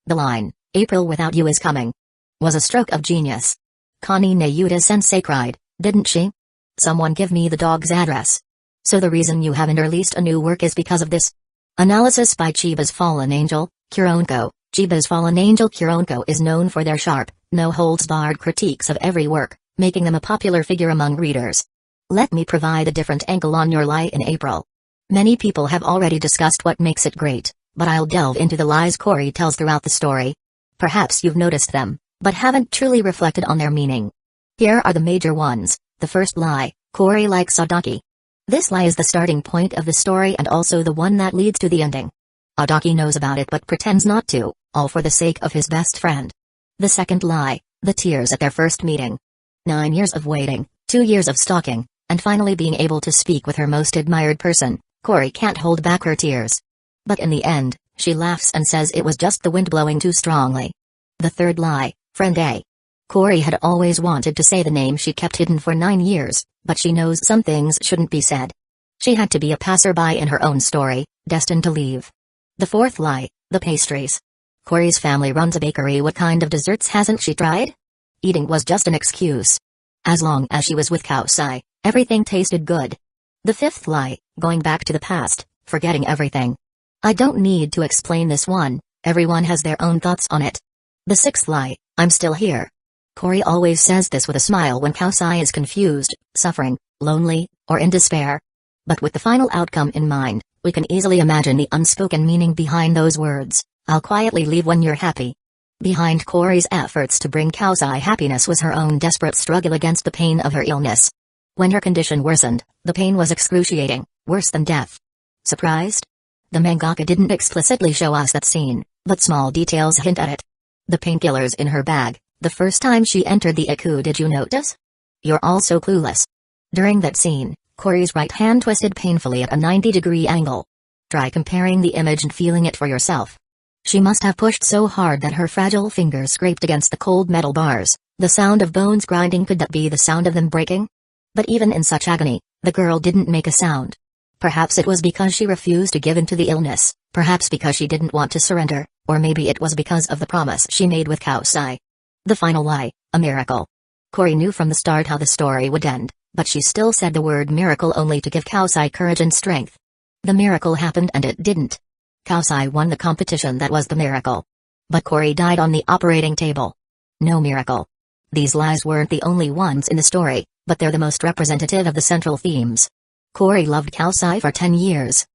S1: The line, "April without you is coming," was a stroke of genius. Kanine Yuta sensei cried, didn't she? Someone give me the dog's address. So the reason you haven't released a new work is because of this? Analysis by Chiba's Fallen Angel, Kuronko. Chiba's Fallen Angel Kuronko is known for their sharp, no-holds-barred critiques of every work, making them a popular figure among readers. Let me provide a different angle on your lie in April. Many people have already discussed what makes it great, but I'll delve into the lies Kori tells throughout the story. Perhaps you've noticed them, but haven't truly reflected on their meaning. Here are the major ones. The first lie, Kori likes Adaki. This lie is the starting point of the story and also the one that leads to the ending. Adaki knows about it but pretends not to, all for the sake of his best friend. The second lie, the tears at their first meeting. 9 years of waiting, 2 years of stalking, and finally being able to speak with her most admired person, Kori can't hold back her tears. But in the end, she laughs and says it was just the wind blowing too strongly. The third lie, friend A. Kori had always wanted to say the name she kept hidden for 9 years, but she knows some things shouldn't be said. She had to be a passerby in her own story, destined to leave. The fourth lie, the pastries. Kori's family runs a bakery. What kind of desserts hasn't she tried? Eating was just an excuse. As long as she was with Kausai, everything tasted good. The fifth lie, going back to the past, forgetting everything. I don't need to explain this one, everyone has their own thoughts on it. The sixth lie, I'm still here. Kori always says this with a smile when Kausai is confused, suffering, lonely, or in despair. But with the final outcome in mind, we can easily imagine the unspoken meaning behind those words, I'll quietly leave when you're happy. Behind Kori's efforts to bring Kausai happiness was her own desperate struggle against the pain of her illness. When her condition worsened, the pain was excruciating, worse than death. Surprised? The mangaka didn't explicitly show us that scene, but small details hint at it. The painkillers in her bag. The first time she entered the Ecchi, did you notice? You're all so clueless. During that scene, Kori's right hand twisted painfully at a 90-degree angle. Try comparing the image and feeling it for yourself. She must have pushed so hard that her fragile fingers scraped against the cold metal bars. The sound of bones grinding, could that be the sound of them breaking? But even in such agony, the girl didn't make a sound. Perhaps it was because she refused to give in to the illness, Perhaps because she didn't want to surrender, or maybe it was because of the promise she made with Kaosai. The final lie, a miracle. Cory knew from the start how the story would end, but she still said the word miracle only to give Kaosai courage and strength. The miracle happened and it didn't. Kaosai won the competition that was the miracle. But Cory died on the operating table. No miracle. These lies weren't the only ones in the story, but they're the most representative of the central themes. Cory loved Kaosai for 10 years.